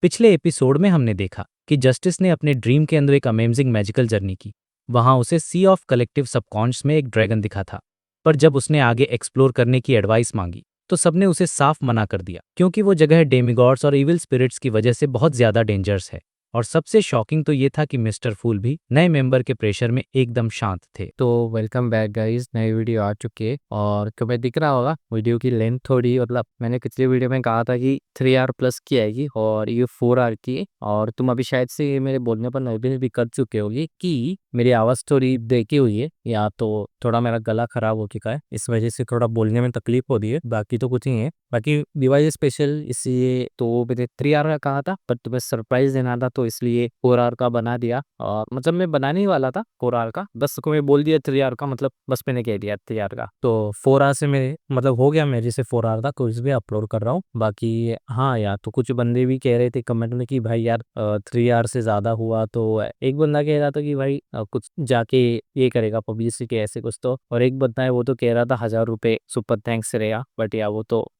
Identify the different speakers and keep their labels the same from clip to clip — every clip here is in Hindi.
Speaker 1: पिछले एपिसोड में हमने देखा कि जस्टिस ने अपने ड्रीम के अंदर एक अमेजिंग मैजिकल जर्नी की। वहां उसे सी ऑफ कलेक्टिव सबकॉन्शियस में एक ड्रैगन दिखा था। पर जब उसने आगे एक्सप्लोर करने की एडवाइस मांगी तो सबने उसे साफ मना कर दिया, क्योंकि वो जगह डेमिगॉड्स और इविल स्पिरिट्स की वजह से बहुत ज्यादा डेंजरस है। और सबसे शॉकिंग तो ये था कि मिस्टर फूल भी नए मेंबर के प्रेशर में एकदम शांत थे।
Speaker 2: तो वेलकम बैक गाइस, नई वीडियो आ चुकी है। और तुम्हें दिख रहा होगा वीडियो की लेंथ थोड़ी, मतलब मैंने पिछले वीडियो में कहा था कि 3 आवर प्लस की आएगी और ये 4 आवर की है। और तुम अभी शायद से ये मेरे बोलने पर नोटिस भी कर चुके होगी कि मेरी आवाज़ थोड़ी देखी हुई है, या तो थोड़ा मेरा गला खराब हो चुका है, इस वजह से थोड़ा बोलने में तकलीफ हो रही है। बाकी तो कुछ नहीं है। बाकी दिवाली स्पेशल इसलिए तो मैंने 3 आवर का कहा था, पर तुम्हें सरप्राइज देना था तो इसलिए 4 आवर का बना दिया। और मतलब मैं बनाने ही वाला था 4 आवर का, बस को मैं बोल दिया 3 आवर का, मतलब बस मैंने कह दिया 3 आवर का। तो 4 आवर से मेरे मतलब हो गया मेरे से 4 आवर का, कुछ भी अपलोड कर रहा हूँ। बाकी हाँ यार, तो कुछ बंदे भी कह रहे थे कमेंट में कि भाई यार 3 आवर से ज्यादा हुआ। तो एक बंदा कह रहा था कि भाई कुछ जाके ये करेगा पब्लिसिटी ऐसे कुछ तो, और एक बंदा है वो तो कह रहा था 1000 रुपए सुपर थैंक्स रहेगा। बट यार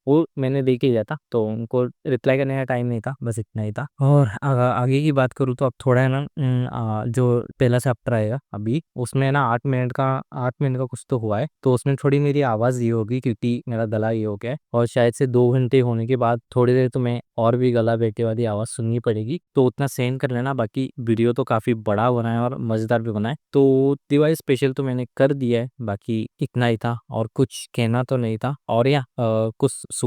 Speaker 2: वो मैंने देख ही लिया था, तो उनको रिप्लाई करने का टाइम नहीं था, बस इतना ही था। और आगे की बात करूँ तो अब थोड़ा है ना, जो पहला चैप्टर आएगा अभी उसमें ना 8 मिनट का कुछ तो हुआ है, तो उसमें थोड़ी मेरी आवाज़ ये होगी क्योंकि मेरा गला ये हो गया है। और शायद से 2 घंटे होने के बाद थोड़ी देर तो मैं और भी गला बैठे वाली आवाज़ सुननी पड़ेगी, तो उतना सहन कर लेना। बाकी वीडियो तो काफ़ी बड़ा बना है और मज़ेदार भी बना है, तो दिवाली स्पेशल तो मैंने कर दिया है। बाकी इतना ही था और कुछ कहना तो नहीं था। और या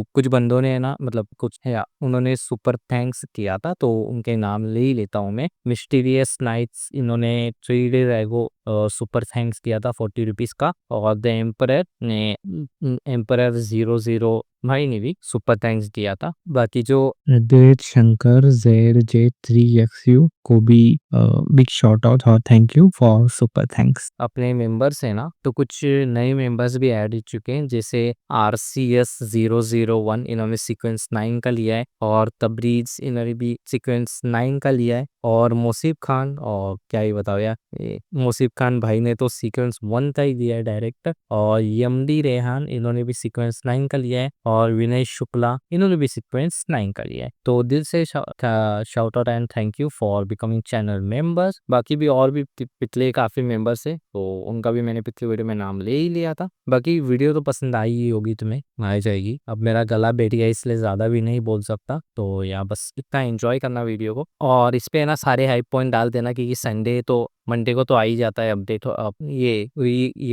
Speaker 2: कुछ बंदों ने ना, मतलब कुछ है उन्होंने सुपर थैंक्स किया था, तो उनके नाम ले ही लेता हूँ मैं। मिस्टीरियस नाइट्स, इन्होंने 3 डेज एगो सुपर थैंक्स किया था 40 रुपीज का। और द एम्परर ने एम्परर 00 भाई ने भी सुपर थैंक्स दिया था। बाकी जो
Speaker 3: Red Shankar ZJ3XU को भी बिग शॉट आउट और thank you for super thanks.
Speaker 2: अपने मेंबर्स हैं ना, तो कुछ नए मेंबर्स भी ऐड हो चुके हैं, जैसे RCS001 इन्होंने सीक्वेंस 9 का लिया है, और तबरीज इन्होंने भी सीक्वेंस 9 का लिया है। और मोसिफ खान, और क्या ही बताओ यार, मोसिफ खान भाई ने तो सीक्वेंस 1 का ही दिया है डायरेक्ट। और यमडी रेहान इन्होंने भी सीक्वेंस 9 का लिया है, और विनय शुक्ला इन्होंने भी सीक्वेंस 9 का लिया है। तो दिल से shout out and thank you for becoming channel members. बाकी भी और भी पिछले काफी मेंबर्स है, तो उनका भी मैंने पिछले वीडियो में नाम ले ही लिया था। बाकी वीडियो तो पसंद आई ही होगी तुम्हें, आ जाएगी। अब मेरा गला बैठ गया इसलिए ज्यादा भी नहीं बोल सकता, तो या बस इतना एंजॉय करना वीडियो को। और इस पे ना सारे हाई पॉइंट डाल देना, क्योंकि संडे तो मंडे को तो आ ही जाता है अपडेट, अब ये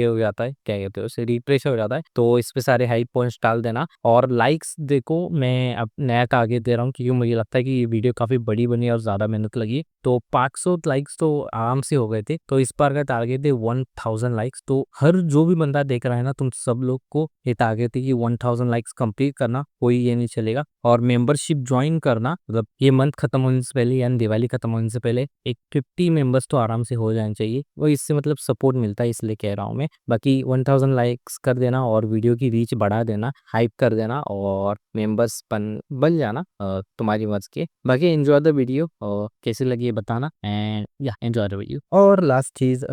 Speaker 2: हो जाता है, क्या कहते हो उसे, रिफ्रेश हो जाता है। तो इस पे सारे हाई पॉइंट्स डाल देना। और लाइक्स देखो, मैं अब नया टारगेट दे रहा हूँ, क्योंकि मुझे लगता है कि ये वीडियो काफी बड़ी बनी और ज्यादा मेहनत लगी। तो 500 लाइक्स तो आराम से हो गए थे, तो इस बार का टारगेट है 1000 लाइक्स। तो हर जो भी बंदा देख रहा है ना, तुम सब लोग को ये टारगेट है कि 1000 लाइक्स कंप्लीट करना, कोई ये नहीं चलेगा। और मेंबरशिप ज्वाइन करना, मतलब ये मंथ खत्म होने से पहले यानी दिवाली खत्म होने से पहले एक 50 मेंबर्स तो आराम से हो जाने चाहिए, वो इससे मतलब सपोर्ट मिलता है, इसलिए कह रहा हूँ मैं। बाकी 1000 लाइक्स कर देना और वीडियो की रीच बढ़ा देना, हाइप कर देना, और मेंबर्स बन जाना तुम्हारी मर्जी के। बाकी एंजॉय द वीडियो, और कैसी लगी ये बताना, एंड या एंजॉय द वीडियो। और लास्ट चीज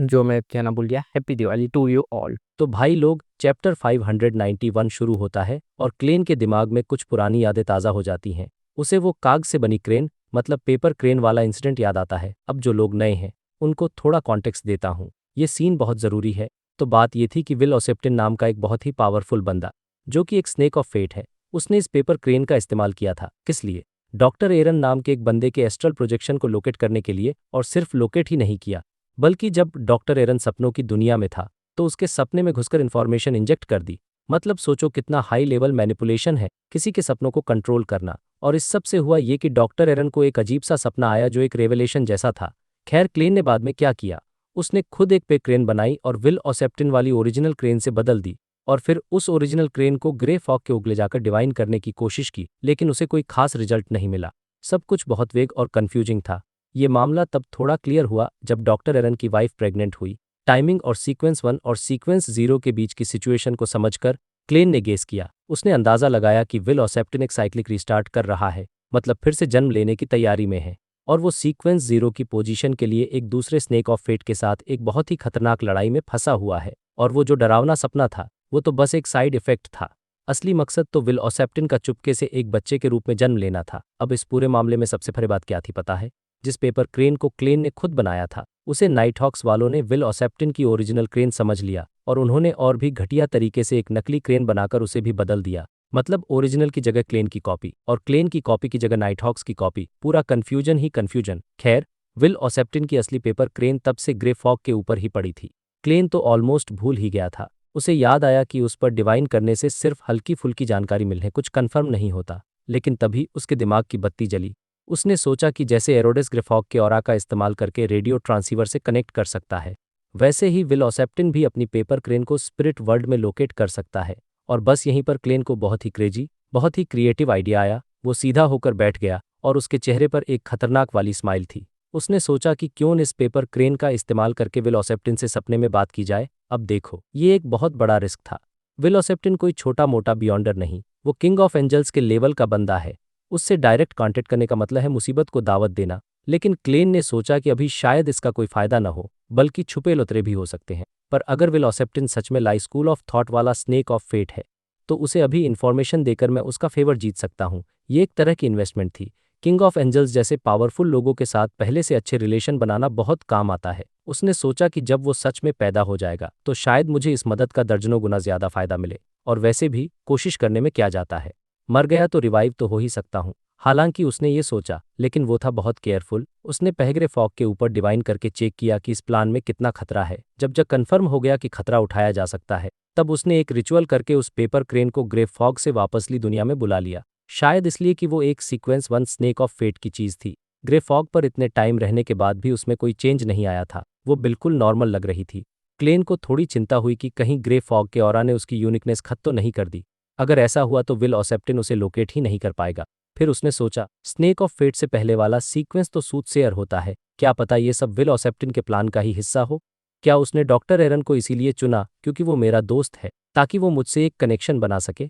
Speaker 2: जो मैं कहना भूल गया, happy Diwali to you all.
Speaker 1: तो भाई लोग, चैप्टर 591 शुरू होता है और क्लेन के दिमाग में कुछ पुरानी यादें ताज़ा हो जाती हैं। उसे वो काग से बनी क्रेन, मतलब पेपर क्रेन वाला इंसिडेंट याद आता है। अब जो लोग नए हैं उनको थोड़ा कॉन्टेक्स्ट देता हूँ, ये सीन बहुत ज़रूरी है। तो बात ये थी कि विल ओसेप्टिन नाम का एक बहुत ही पावरफुल बंदा, जो कि एक स्नेक ऑफ फेट है, उसने इस पेपर क्रेन का इस्तेमाल किया था। किस लिए? डॉक्टर एरन नाम के एक बंदे के एस्ट्रल प्रोजेक्शन को लोकेट करने के लिए। और सिर्फ लोकेट ही नहीं किया, बल्कि जब डॉक्टर एरन सपनों की दुनिया में था तो उसके सपने में घुसकर इन्फॉर्मेशन इंजेक्ट कर दी। मतलब सोचो कितना हाई लेवल मैनिपुलेशन है किसी के सपनों को कंट्रोल करना। और इस सब से हुआ ये कि डॉक्टर एरन को एक अजीब सा सपना आया जो एक रेवलेशन जैसा था। खैर, क्लेन ने बाद में क्या किया, उसने खुद एक पे क्रेन बनाई और विल ओसेप्टिन वाली ओरिजिनल क्रेन से बदल दी। और फिर उस ओरिजिनल क्रेन को ग्रे फॉग के उगले जाकर डिवाइन करने की कोशिश की, लेकिन उसे कोई खास रिजल्ट नहीं मिला। सब कुछ बहुत वेग और कंफ्यूजिंग था। ये मामला तब थोड़ा क्लियर हुआ जब डॉक्टर एरन की वाइफ प्रेग्नेंट हुई। टाइमिंग और सीक्वेंस 1 और सीक्वेंस 0 के बीच की सिचुएशन को समझकर क्लेन ने गेस किया। उसने अंदाजा लगाया कि विल ओसेप्टिन एक साइक्लिक रिस्टार्ट कर रहा है, मतलब फिर से जन्म लेने की तैयारी में है। और वो सीक्वेंस 0 की पोजीशन के लिए एक दूसरे स्नेक ऑफ फेट के साथ एक बहुत ही खतरनाक लड़ाई में फंसा हुआ है। और वो जो डरावना सपना था वो तो बस एक साइड इफेक्ट था। असली मकसद तो विल ऑसेप्टिन का चुपके से एक बच्चे के रूप में जन्म लेना था। अब इस पूरे मामले में सबसे बड़ी बात क्या थी पता है? जिस पेपर क्रेन को क्लेन ने खुद बनाया था, उसे नाइटहॉक्स वालों ने विल ऑसेप्टिन की ओरिजिनल क्रेन समझ लिया और उन्होंने और भी घटिया तरीके से एक नकली क्रेन बनाकर उसे भी बदल दिया। मतलब ओरिजिनल की जगह क्लेन की कॉपी और क्लेन की कॉपी की जगह नाइटहॉक्स की कॉपी। पूरा कन्फ्यूजन ही कन्फ्यूजन। खैर, विल ऑसेप्टिन की असली पेपर क्रेन तब से ग्रे फॉग के ऊपर ही पड़ी थी। क्लेन तो ऑलमोस्ट भूल ही गया था। उसे याद आया कि उस पर डिवाइन करने से सिर्फ हल्की फुल्की जानकारी मिलने कुछ कंफर्म नहीं होता। लेकिन तभी उसके दिमाग की बत्ती जली। उसने सोचा कि जैसे एरोडेस ग्रेफॉग के ऑरा का इस्तेमाल करके रेडियो ट्रांसीवर से कनेक्ट कर सकता है, वैसे ही विल ऑसेप्टिन भी अपनी पेपर क्रेन को स्पिरिट वर्ल्ड में लोकेट कर सकता है। और बस यहीं पर क्लेन को बहुत ही क्रेजी, बहुत ही क्रिएटिव आइडिया आया। वो सीधा होकर बैठ गया और उसके चेहरे पर एक खतरनाक वाली स्माइल थी। उसने सोचा कि क्यों इस पेपर क्रेन का इस्तेमाल करके विल ऑसेप्टिन से सपने में बात की जाए। अब देखो, ये एक बहुत बड़ा रिस्क था। विल ऑसेप्टिन कोई छोटा मोटा बियॉन्डर नहीं, वो किंग ऑफ एंजल्स के लेवल का बंदा है। उससे डायरेक्ट कांटेक्ट करने का मतलब है मुसीबत को दावत देना। लेकिन क्लेन ने सोचा कि अभी शायद इसका कोई फायदा न हो, बल्कि छुपे लुतरे भी हो सकते हैं। पर अगर विल ऑसेप्टिन सच में लाई स्कूल ऑफ थॉट वाला स्नेक ऑफ फेट है, तो उसे अभी इन्फॉर्मेशन देकर मैं उसका फेवर जीत सकता हूँ। ये एक तरह की इन्वेस्टमेंट थी। किंग ऑफ एंजल्स जैसे पावरफुल लोगों के साथ पहले से अच्छे रिलेशन बनाना बहुत काम आता है। उसने सोचा कि जब वो सच में पैदा हो जाएगा तो शायद मुझे इस मदद का दर्जनों गुना ज्यादा फायदा मिले। और वैसे भी कोशिश करने में क्या जाता है, मर गया तो रिवाइव तो हो ही सकता हूँ। हालांकि उसने ये सोचा, लेकिन वो था बहुत केयरफुल। उसने पहले फॉग के ऊपर डिवाइन करके चेक किया कि इस प्लान में कितना खतरा है। जब कन्फर्म हो गया कि खतरा उठाया जा सकता है, तब उसने एक रिचुअल करके उस पेपर क्रेन को ग्रे फॉग से वापस ली दुनिया में बुला लिया। शायद इसलिए कि वो एक sequence one snake of fate की चीज थी। ग्रे फॉग पर इतने टाइम रहने के बाद भी उसमें कोई चेंज नहीं आया था। वो बिल्कुल नॉर्मल लग रही थी। क्लेन को थोड़ी चिंता हुई कि कहीं ग्रे फॉग के ऑरा ने उसकी यूनिकनेस खत्म तो नहीं कर दी। अगर ऐसा हुआ तो विल ऑसेप्टिन उसे लोकेट ही नहीं कर पाएगा। फिर उसने सोचा, स्नेक ऑफ फेट से पहले वाला सीक्वेंस तो सूटसेयर होता है। क्या पता ये सब विल ऑसेप्टिन के प्लान का ही हिस्सा हो। क्या उसने डॉक्टर एरन को इसीलिए चुना क्योंकि वो मेरा दोस्त है, ताकि वो मुझसे एक कनेक्शन बना सके?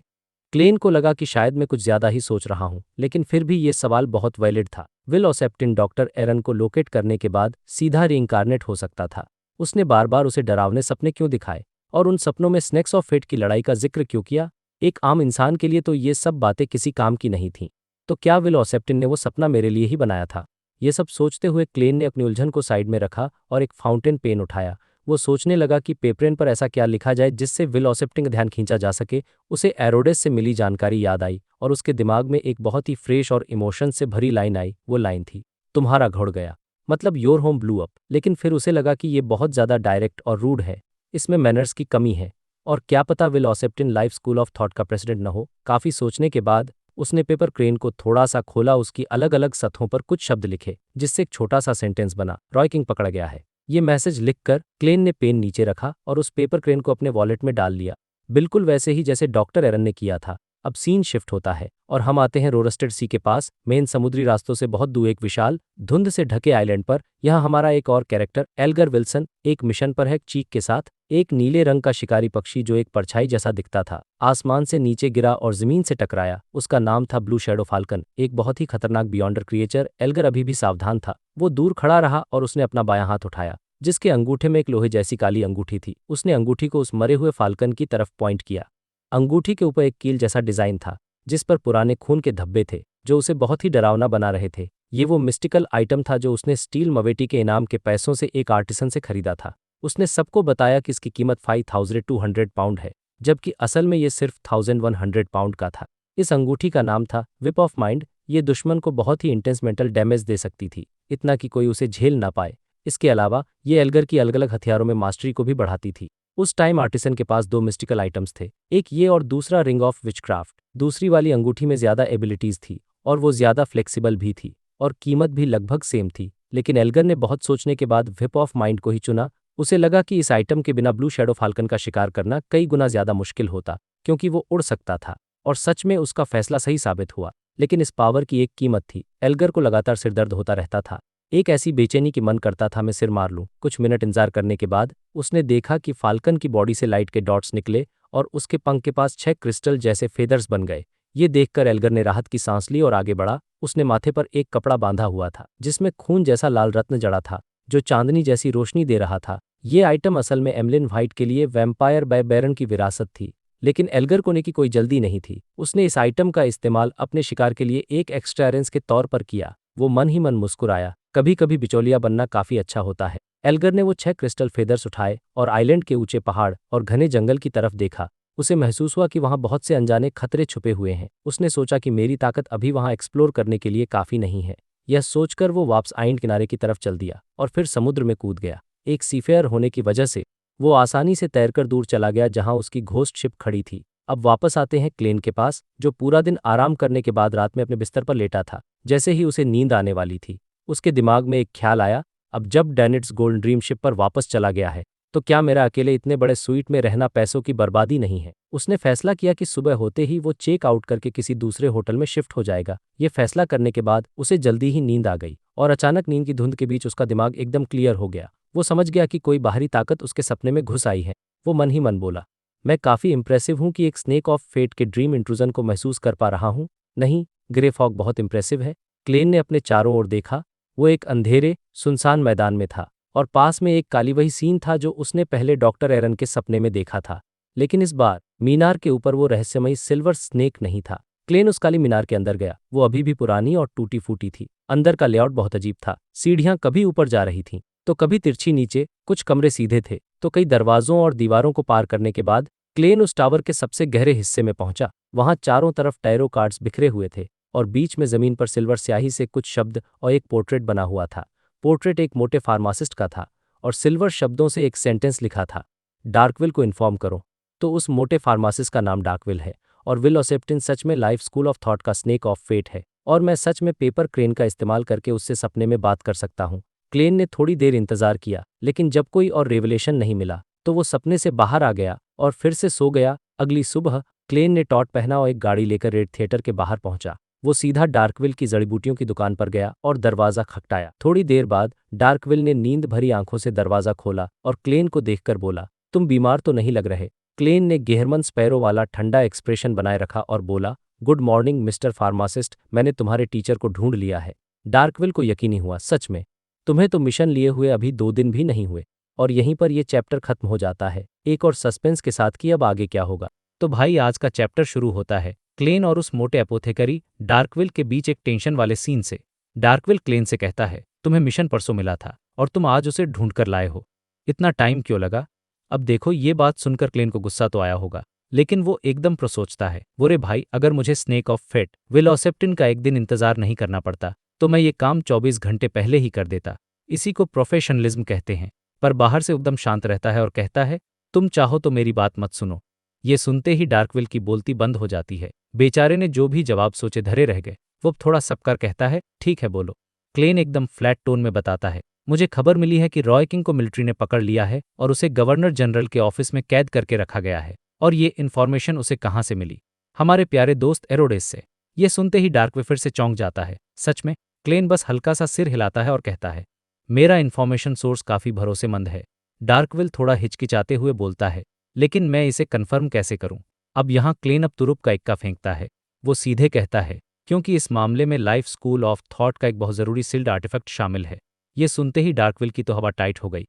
Speaker 1: क्लेन को लगा कि शायद मैं कुछ ज्यादा ही सोच रहा हूँ, लेकिन फिर भी ये सवाल बहुत वैलिड था। विल ऑसेप्टिन डॉक्टर एरन को लोकेट करने के बाद सीधा रीइंकारनेट हो सकता था। उसने बार बार उसे डरावने सपने क्यों दिखाए और उन सपनों में स्नेक्स ऑफ फेट की लड़ाई का जिक्र क्यों किया? एक आम इंसान के लिए तो ये सब बातें किसी काम की नहीं थीं। तो क्या विल ऑसेप्टिन ने वो सपना मेरे लिए ही बनाया था? ये सब सोचते हुए क्लेन ने अपनी उलझन को साइड में रखा और एक फाउंटेन पेन उठाया। वो सोचने लगा कि पेपरेन पर ऐसा क्या लिखा जाए जिससे विल ऑसेप्टिन का ध्यान खींचा जा सके। उसे एरोडेस से मिली जानकारी याद आई और उसके दिमाग में एक बहुत ही फ्रेश और इमोशन से भरी लाइन आई। वो लाइन थी, तुम्हारा घोड़ गया, मतलब योर होम ब्लू अप। लेकिन फिर उसे लगा कि ये बहुत ज़्यादा डायरेक्ट और रूड है, इसमें मैनर्स की कमी है। और क्या पता विल ऑसेप्टिन लाइफ स्कूल ऑफ थॉट का प्रेसिडेंट न हो। काफ़ी सोचने के बाद उसने पेपर क्रेन को थोड़ा सा खोला, उसकी अलग अलग सतहों पर कुछ शब्द लिखे जिससे एक छोटा सा सेंटेंस बना, रॉय किंग पकड़ा गया है। ये मैसेज लिखकर क्लेन ने पेन नीचे रखा और उस पेपर क्रेन को अपने वॉलेट में डाल लिया, बिल्कुल वैसे ही जैसे डॉक्टर एरन ने किया था। अब सीन शिफ्ट होता है और हम आते हैं रोरस्टेड सी के पास, मेन समुद्री रास्तों से बहुत दूर एक विशाल धुंध से ढके आइलैंड पर। यहाँ हमारा एक और कैरेक्टर एल्गर विल्सन एक मिशन पर है चीक के साथ। एक नीले रंग का शिकारी पक्षी जो एक परछाई जैसा दिखता था, आसमान से नीचे गिरा और जमीन से टकराया। उसका नाम था ब्लू शैडो फाल्कन, एक बहुत ही खतरनाक बियॉन्डर क्रिएचर। एल्गर अभी भी सावधान था। वो दूर खड़ा रहा और उसने अपना बायां हाथ उठाया, जिसके अंगूठे में एक लोहे जैसी काली अंगूठी थी। उसने अंगूठी को उस मरे हुए फाल्कन की तरफ पॉइंट किया। अंगूठी के ऊपर एक कील जैसा डिजाइन था जिस पर पुराने खून के धब्बे थे जो उसे बहुत ही डरावना बना रहे थे। ये वो मिस्टिकल आइटम था जो उसने स्टील मवेटी के इनाम के पैसों से एक आर्टिसन से खरीदा था। उसने सबको बताया कि इसकी कीमत 5200 पाउंड है, जबकि असल में ये सिर्फ 1100 पाउंड का था। इस अंगूठी का नाम था विप ऑफ माइंड। ये दुश्मन को बहुत ही इंटेंस मेंटल डैमेज दे सकती थी, इतना कि कोई उसे झेल ना पाए। इसके अलावा ये एल्गर की अलग अलग हथियारों में मास्टरी को भी बढ़ाती थी। उस टाइम आर्टिसन के पास दो मिस्टिकल आइटम्स थे, एक ये और दूसरा रिंग ऑफ विचक्राफ्ट। दूसरी वाली अंगूठी में ज्यादा एबिलिटीज थी और वो ज्यादा फ्लेक्सिबल भी थी और कीमत भी लगभग सेम थी। लेकिन एल्गर ने बहुत सोचने के बाद विप ऑफ माइंड को ही चुना। उसे लगा कि इस आइटम के बिना ब्लू शैडो फाल्कन का शिकार करना कई गुना ज्यादा मुश्किल होता, क्योंकि वो उड़ सकता था। और सच में उसका फैसला सही साबित हुआ। लेकिन इस पावर की एक कीमत थी। एल्गर को लगातार सिरदर्द होता रहता था, एक ऐसी बेचैनी की मन करता था मैं सिर मार लूं। कुछ मिनट इंतजार करने के बाद उसने देखा कि फाल्कन की बॉडी से लाइट के डॉट्स निकले और उसके पंख के पास 6 क्रिस्टल जैसे फेदर्स बन गए। ये देखकर एल्गर ने राहत की सांस ली और आगे बढ़ा। उसने माथे पर एक कपड़ा बांधा हुआ था जिसमें खून जैसा लाल रत्न जड़ा था जो चांदनी जैसी रोशनी दे रहा था। ये आइटम असल में एमलिन व्हाइट के लिए वैम्पायर बाय बैरन की विरासत थी। लेकिन एल्गर कोने की कोई जल्दी नहीं थी। उसने इस आइटम का इस्तेमाल अपने शिकार के लिए एक एक्स्ट्रा के तौर पर किया। वो मन ही मन मुस्कुराया। कभी कभी बिचौलिया बनना काफी अच्छा होता है। एल्गर ने वो 6 क्रिस्टल फेदर्स उठाए और आइलैंड के ऊंचे पहाड़ और घने जंगल की तरफ देखा। उसे महसूस हुआ कि वहां बहुत से अनजाने खतरे छुपे हुए हैं। उसने सोचा कि मेरी ताकत अभी वहां एक्सप्लोर करने के लिए काफी नहीं है। यह सोचकर वो वापस आइलैंड किनारे की तरफ चल दिया और फिर समुद्र में कूद गया। एक सीफेयर होने की वजह से वो आसानी से तैरकर दूर चला गया जहां उसकी घोस्ट शिप खड़ी थी। अब वापस आते हैं क्लेन के पास, जो पूरा दिन आराम करने के बाद रात में अपने बिस्तर पर लेटा था। जैसे ही उसे नींद आने वाली थी, उसके दिमाग में एक ख्याल आया, अब जब डैनिट्स गोल्ड ड्रीम शिप पर वापस चला गया है, तो क्या मेरा अकेले इतने बड़े स्वीट में रहना पैसों की बर्बादी नहीं है। उसने फैसला किया कि सुबह होते ही वो चेक आउट करके किसी दूसरे होटल में शिफ्ट हो जाएगा। ये फैसला करने के बाद उसे जल्दी ही नींद आ गई और अचानक नींद की धुंध के बीच उसका दिमाग एकदम क्लियर हो गया। वो समझ गया कि कोई बाहरी ताकत उसके सपने में घुस आई है। वो मन ही मन बोला, मैं काफ़ी इम्प्रेसिव हूँ कि एक स्नेक ऑफ फेट के ड्रीम इंट्रूजन को महसूस कर पा रहा हूँ। नहीं, ग्रे फॉग बहुत इम्प्रेसिव है। क्लेन ने अपने चारों ओर देखा। वो एक अंधेरे, सुनसान मैदान में था और पास में एक काली वही सीन था जो उसने पहले डॉक्टर एरन के सपने में देखा था। लेकिन इस बार मीनार के ऊपर वो रहस्यमयी सिल्वर स्नेक नहीं था। क्लेन उस काली मीनार के अंदर गया। वो अभी भी पुरानी और टूटी फूटी थी। अंदर का लेआउट बहुत अजीब था। सीढ़ियां कभी ऊपर जा रही थीं, तो कभी तिरछी नीचे। कुछ कमरे सीधे थे, तो कई दरवाजों और दीवारों को पार करने के बाद क्लेन उस टावर के सबसे गहरे हिस्से में पहुंचा। वहां चारों तरफ टैरो कार्ड्स बिखरे हुए थे और बीच में जमीन पर सिल्वर स्याही से कुछ शब्द और एक पोर्ट्रेट बना हुआ था। पोर्ट्रेट एक मोटे फार्मासिस्ट का था और सिल्वर शब्दों से एक सेंटेंस लिखा था, डार्कविल को इन्फॉर्म करो। तो उस मोटे फार्मासिस्ट का नाम डार्कविल है और विल ओसेप्टिन सच में लाइफ स्कूल ऑफ थॉट का स्नेक ऑफ फेट है और मैं सच में पेपर क्रेन का इस्तेमाल करके उससे सपने में बात कर सकता हूँ। क्लेन ने थोड़ी देर इंतजार किया, लेकिन जब कोई और रेवलेशन नहीं मिला तो वो सपने से बाहर आ गया और फिर से सो गया। अगली सुबह क्लेन ने टॉर्च पहना और एक गाड़ी लेकर रेड थिएटर के बाहर पहुंचा। वो सीधा डार्कविल की जड़ी बूटियों की दुकान पर गया और दरवाजा खटखटाया। थोड़ी देर बाद डार्कविल ने नींद भरी आंखों से दरवाजा खोला और क्लेन को देखकर बोला, तुम बीमार तो नहीं लग रहे। क्लेन ने गेहरमन स्पैरो वाला ठंडा एक्सप्रेशन बनाए रखा और बोला, गुड मॉर्निंग मिस्टर फार्मासिस्ट, मैंने तुम्हारे टीचर को ढूंढ लिया है। डार्कविल को यकीन हुआ, सच में? तुम्हें तो मिशन लिए हुए अभी 2 दिन भी नहीं हुए। और यहीं पर यह चैप्टर खत्म हो जाता है, एक और सस्पेंस के साथ कि अब आगे क्या होगा। तो भाई आज का चैप्टर शुरू होता है क्लेन और उस मोटे एपोथेकरी डार्कविल के बीच एक टेंशन वाले सीन से। डार्कविल क्लेन से कहता है, तुम्हें मिशन परसों मिला था और तुम आज उसे ढूंढ कर लाए हो। इतना टाइम क्यों लगा? अब देखो, ये बात सुनकर क्लेन को गुस्सा तो आया होगा, लेकिन वो एकदम सोचता है, वो रे भाई, अगर मुझे स्नेक ऑफ फेट विल ओसेप्टिन का एक दिन इंतजार नहीं करना पड़ता तो मैं ये काम 24 घंटे पहले ही कर देता। इसी को प्रोफेशनलिज्म कहते हैं। पर बाहर से एकदम शांत रहता है और कहता है, तुम चाहो तो मेरी बात मत सुनो। ये सुनते ही डार्कविल की बोलती बंद हो जाती है। बेचारे ने जो भी जवाब सोचे धरे रह गए। वो थोड़ा सबकर कहता है, ठीक है बोलो। क्लेन एकदम फ्लैट टोन में बताता है, मुझे खबर मिली है कि रॉय किंग को मिलिट्री ने पकड़ लिया है और उसे गवर्नर जनरल के ऑफिस में कैद करके रखा गया है। और ये इन्फॉर्मेशन उसे कहाँ से मिली? हमारे प्यारे दोस्त एरोडेस से। ये सुनते ही डार्कविल फिर से चौंक जाता है। सच में? क्लेन बस हल्का सा सिर हिलाता है और कहता है, मेरा इन्फॉर्मेशन सोर्स काफी भरोसेमंद है। डार्कविल थोड़ा हिचकिचाते हुए बोलता है, लेकिन मैं इसे कन्फर्म कैसे करूं? अब यहाँ क्लेन अब तुरुप का इक्का फेंकता है। वो सीधे कहता है, क्योंकि इस मामले में लाइफ स्कूल ऑफ थॉट का एक बहुत जरूरी सील्ड आर्टिफैक्ट शामिल है। ये सुनते ही डार्कविल की तो हवा टाइट हो गई।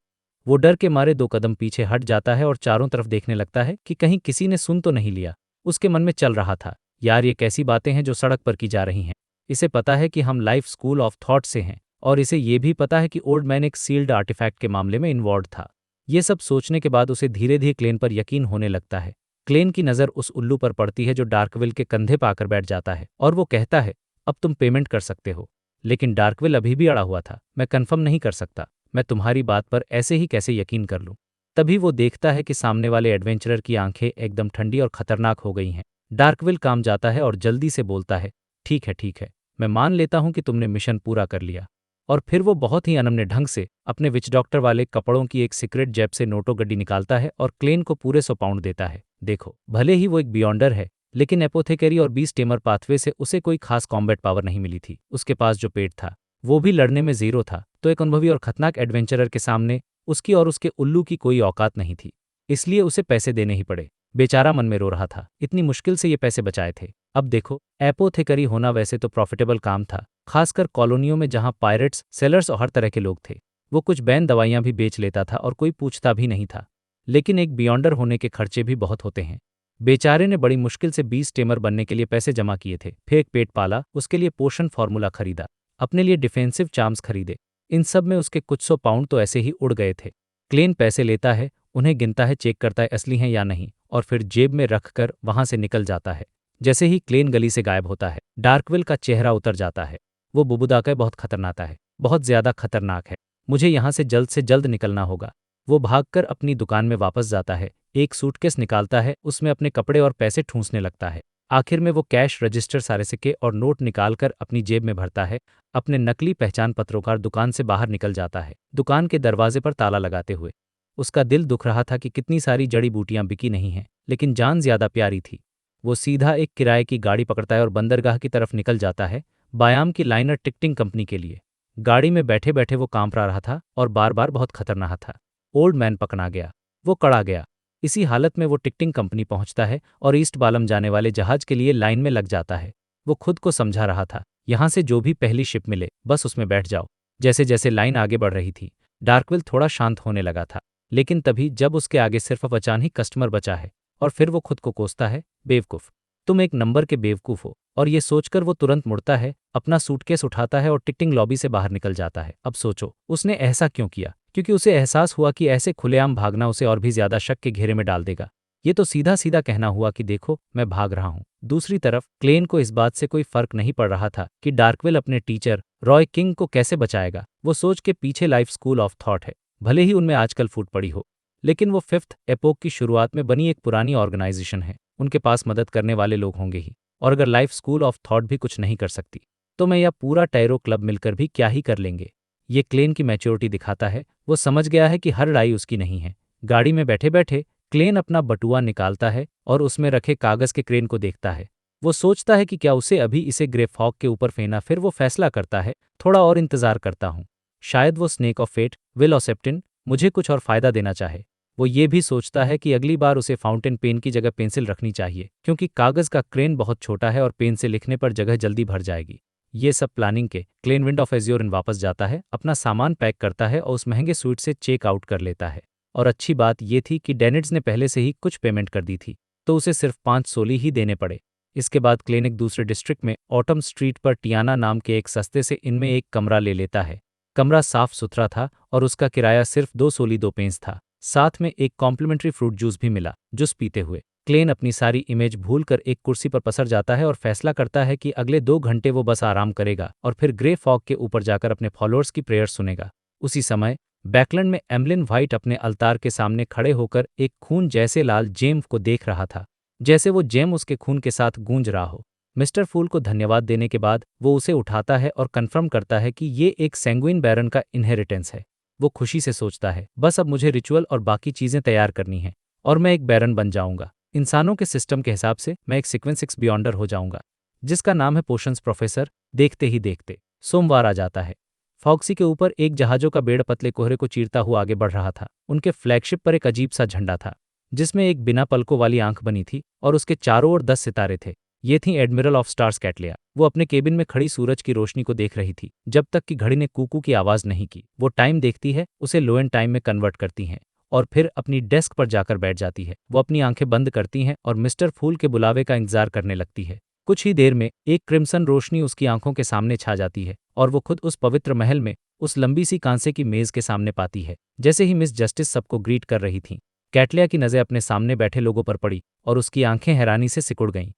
Speaker 1: वो डर के मारे 2 कदम पीछे हट जाता है और चारों तरफ देखने लगता है कि कहीं किसी ने सुन तो नहीं लिया। उसके मन में चल रहा था, यार ये कैसी बातें हैं जो सड़क पर की जा रही हैं। इसे पता है कि हम लाइफ स्कूल ऑफ थॉट से हैं और इसे ये भी पता है कि ओल्ड मैन एक सील्ड आर्टिफैक्ट के मामले में इन्वॉल्व था। ये सब सोचने के बाद उसे धीरे धीरे क्लेन पर यकीन होने लगता है। क्लेन की नज़र उस उल्लू पर पड़ती है जो डार्कविल के कंधे पर आकर बैठ जाता है और वो कहता है, अब तुम पेमेंट कर सकते हो। लेकिन डार्कविल अभी भी अड़ा हुआ था, मैं कंफर्म नहीं कर सकता। मैं तुम्हारी बात पर ऐसे ही कैसे यकीन कर लूं? तभी वो देखता है कि सामने वाले एडवेंचरर की आंखें एकदम ठंडी और खतरनाक हो गई हैं। डार्कविल काम जाता है और जल्दी से बोलता है, ठीक है, मैं मान लेता हूं कि तुमने मिशन पूरा कर लिया। और फिर वो बहुत ही अनमने ढंग से अपने विच डॉक्टर वाले कपड़ों की एक सीक्रेट जेब से नोटो गड्डी निकालता है और क्लेन को पूरे 100 पाउंड देता है। देखो, भले ही वो एक बियॉन्डर है, लेकिन एपोथेकेरी और बीस टेमर पाथवे से उसे कोई खास कॉम्बैट पावर नहीं मिली थी। उसके पास जो पेट था वो भी लड़ने में जीरो था, तो एक अनुभवी और खतरनाक एडवेंचरर के सामने उसकी और उसके उल्लू की कोई औकात नहीं थी। इसलिए उसे पैसे देने ही पड़े। बेचारा मन में रो रहा था, इतनी मुश्किल से ये पैसे बचाए थे। अब देखो, एपोथेकरी होना वैसे तो प्रॉफिटेबल काम था, खासकर कॉलोनियों में जहां पायरेट्स, सेलर्स और हर तरह के लोग थे। वो कुछ बैन दवाइयां भी बेच लेता था और कोई पूछता भी नहीं था। लेकिन एक बियॉन्डर होने के खर्चे भी बहुत होते हैं। बेचारे ने बड़ी मुश्किल से 20 टेमर बनने के लिए पैसे जमा किए थे, फिर एक पेट पाला, उसके लिए पोषण फार्मूला खरीदा, अपने लिए डिफेंसिव चार्म्स खरीदे। इन सब में उसके कुछ 100 पाउंड तो ऐसे ही उड़ गए थे। क्लेन पैसे लेता है, उन्हें गिनता है, चेक करता है असली हैं या नहीं, और फिर जेब में रखकर वहां से निकल जाता है। जैसे ही क्लेन गली से गायब होता है, डार्कविल का चेहरा उतर जाता है। वो बुबुदाकर बहुत खतरनाक है, बहुत ज्यादा खतरनाक है। मुझे यहाँ से जल्द निकलना होगा। वो भागकर अपनी दुकान में वापस जाता है, एक सूटकेस निकालता है, उसमें अपने कपड़े और पैसे ठूंसने लगता है। आखिर में वो कैश रजिस्टर, सारे सिक्के और नोट निकालकर अपनी जेब में भरता है, अपने नकली पहचान पत्रों का दुकान से बाहर निकल जाता है, दुकान के दरवाजे पर ताला लगाते हुए। उसका दिल दुख रहा था कि कितनी सारी जड़ी बूटियां बिकी नहीं हैं, लेकिन जान ज्यादा प्यारी थी। वो सीधा एक किराए की गाड़ी पकड़ता है और बंदरगाह की तरफ निकल जाता है, बायाम की लाइनर टिकटिंग कंपनी के लिए। गाड़ी में बैठे बैठे वो कांप रहा था और बार बार बहुत खतरनाक था। ओल्ड मैन पकड़ा गया, वो कड़ा गया। इसी हालत में वो टिकटिंग कंपनी पहुंचता है और ईस्ट बालम जाने वाले जहाज के लिए लाइन में लग जाता है। वो खुद को समझा रहा था, यहां से जो भी पहली शिप मिले बस उसमें बैठ जाओ। जैसे जैसे लाइन आगे बढ़ रही थी, डार्कविल थोड़ा शांत होने लगा था, लेकिन तभी जब उसके आगे सिर्फ अचानक ही कस्टमर बचा है, और फिर वो खुद को कोसता है, बेवकूफ, तुम एक नंबर के बेवकूफ हो। और ये सोचकर वो तुरंत मुड़ता है, अपना सूटकेस उठाता है और टिकटिंग लॉबी से बाहर निकल जाता है। अब सोचो, उसने ऐसा क्यों किया? क्योंकि उसे एहसास हुआ कि ऐसे खुलेआम भागना उसे और भी ज्यादा शक के घेरे में डाल देगा। ये तो सीधा सीधा कहना हुआ कि देखो मैं भाग रहा हूँ। दूसरी तरफ क्लेन को इस बात से कोई फर्क नहीं पड़ रहा था कि डार्कविल अपने टीचर रॉय किंग को कैसे बचाएगा। वो सोच के पीछे लाइफ स्कूल ऑफ थॉट है, भले ही उनमें आजकल फूट पड़ी हो, लेकिन वो 5th एपोक की शुरुआत में बनी एक पुरानी ऑर्गेनाइजेशन है। उनके पास मदद करने वाले लोग होंगे ही, और अगर लाइफ स्कूल ऑफ थॉट भी कुछ नहीं कर सकती, तो मैं या पूरा टैरो क्लब मिलकर भी क्या ही कर लेंगे। ये क्लेन की मैच्योरिटी दिखाता है, वो समझ गया है कि हर लड़ाई उसकी नहीं है। गाड़ी में बैठे बैठे क्लेन अपना बटुआ निकालता है और उसमें रखे कागज के क्रेन को देखता है। वो सोचता है कि क्या उसे अभी इसे ग्रे फॉग के ऊपर फेंकना। फिर वो फैसला करता है, थोड़ा और इंतजार करता हूँ, शायद वो स्नेक ऑफ फेट विलोसेप्टिन मुझे कुछ और फायदा देना चाहे। वो ये भी सोचता है कि अगली बार उसे फाउंटेन पेन की जगह पेंसिल रखनी चाहिए, क्योंकि कागज का क्रेन बहुत छोटा है और पेन से लिखने पर जगह जल्दी भर जाएगी। ये सब प्लानिंग के क्लेन विंड ऑफ एज्योर वापस जाता है, अपना सामान पैक करता है और उस महंगे स्वीट से चेक आउट कर लेता है। और अच्छी बात ये थी कि डेनिड्स ने पहले से ही कुछ पेमेंट कर दी थी, तो उसे सिर्फ 5 सोली ही देने पड़े। इसके बाद क्लेन एक दूसरे डिस्ट्रिक्ट में ऑटम स्ट्रीट पर टियाना नाम के एक सस्ते से इनमें एक कमरा ले लेता है। कमरा साफ सुथरा था और उसका किराया सिर्फ 2 सोली 2 पेंस था। साथ में एक कॉम्प्लीमेंट्री फ्रूट जूस भी मिला। जूस पीते हुए क्लेन अपनी सारी इमेज भूलकर एक कुर्सी पर पसर जाता है और फैसला करता है कि अगले 2 घंटे वो बस आराम करेगा और फिर ग्रे फॉग के ऊपर जाकर अपने फॉलोअर्स की प्रेयर सुनेगा। उसी समय बैकलैंड में एम्बलिन व्हाइट अपने अल्तार के सामने खड़े होकर एक खून जैसे लाल जेम को देख रहा था, जैसे वो जेम उसके खून के साथ गूंज रहा हो। मिस्टर फूल को धन्यवाद देने के बाद वो उसे उठाता है और कन्फर्म करता है कि ये एक सैंग्विन बैरन का इनहेरिटेंस है। वो खुशी से सोचता है, बस अब मुझे रिचुअल और बाकी चीजें तैयार करनी है और मैं एक बैरन बन जाऊंगा। इंसानों के सिस्टम के हिसाब से मैं एक सीक्वेंस 6 बियॉन्डर हो जाऊंगा, जिसका नाम है पोशंस प्रोफेसर। देखते ही देखते सोमवार आ जाता है। फॉक्सी के ऊपर एक जहाजों का बेड़ पतले कोहरे को चीरता हुआ आगे बढ़ रहा था। उनके फ्लैगशिप पर एक अजीब सा झंडा था, जिसमें एक बिना पलकों वाली आंख बनी थी और उसके चारों ओर 10 सितारे थे। ये थी एडमिरल ऑफ स्टार्स कैटलिया। वो अपने केबिन में खड़ी सूरज की रोशनी को देख रही थी जब तक कि घड़ी ने कूकू की आवाज नहीं की। वो टाइम देखती है, उसे लोएन टाइम में कन्वर्ट करती हैं और फिर अपनी डेस्क पर जाकर बैठ जाती है। वो अपनी आंखें बंद करती हैं और मिस्टर फूल के बुलावे का इंतजार करने लगती है। कुछ ही देर में एक क्रिम्सन रोशनी उसकी आंखों के सामने छा जाती है और वो खुद उस पवित्र महल में उस लंबी सी कांसे की मेज के सामने पाती है। जैसे ही मिस जस्टिस सबको ग्रीट कर रही थीं, कैटलिया की नज़र अपने सामने बैठे लोगों पर पड़ी और उसकी आंखें हैरानी से सिकुड़ गईं।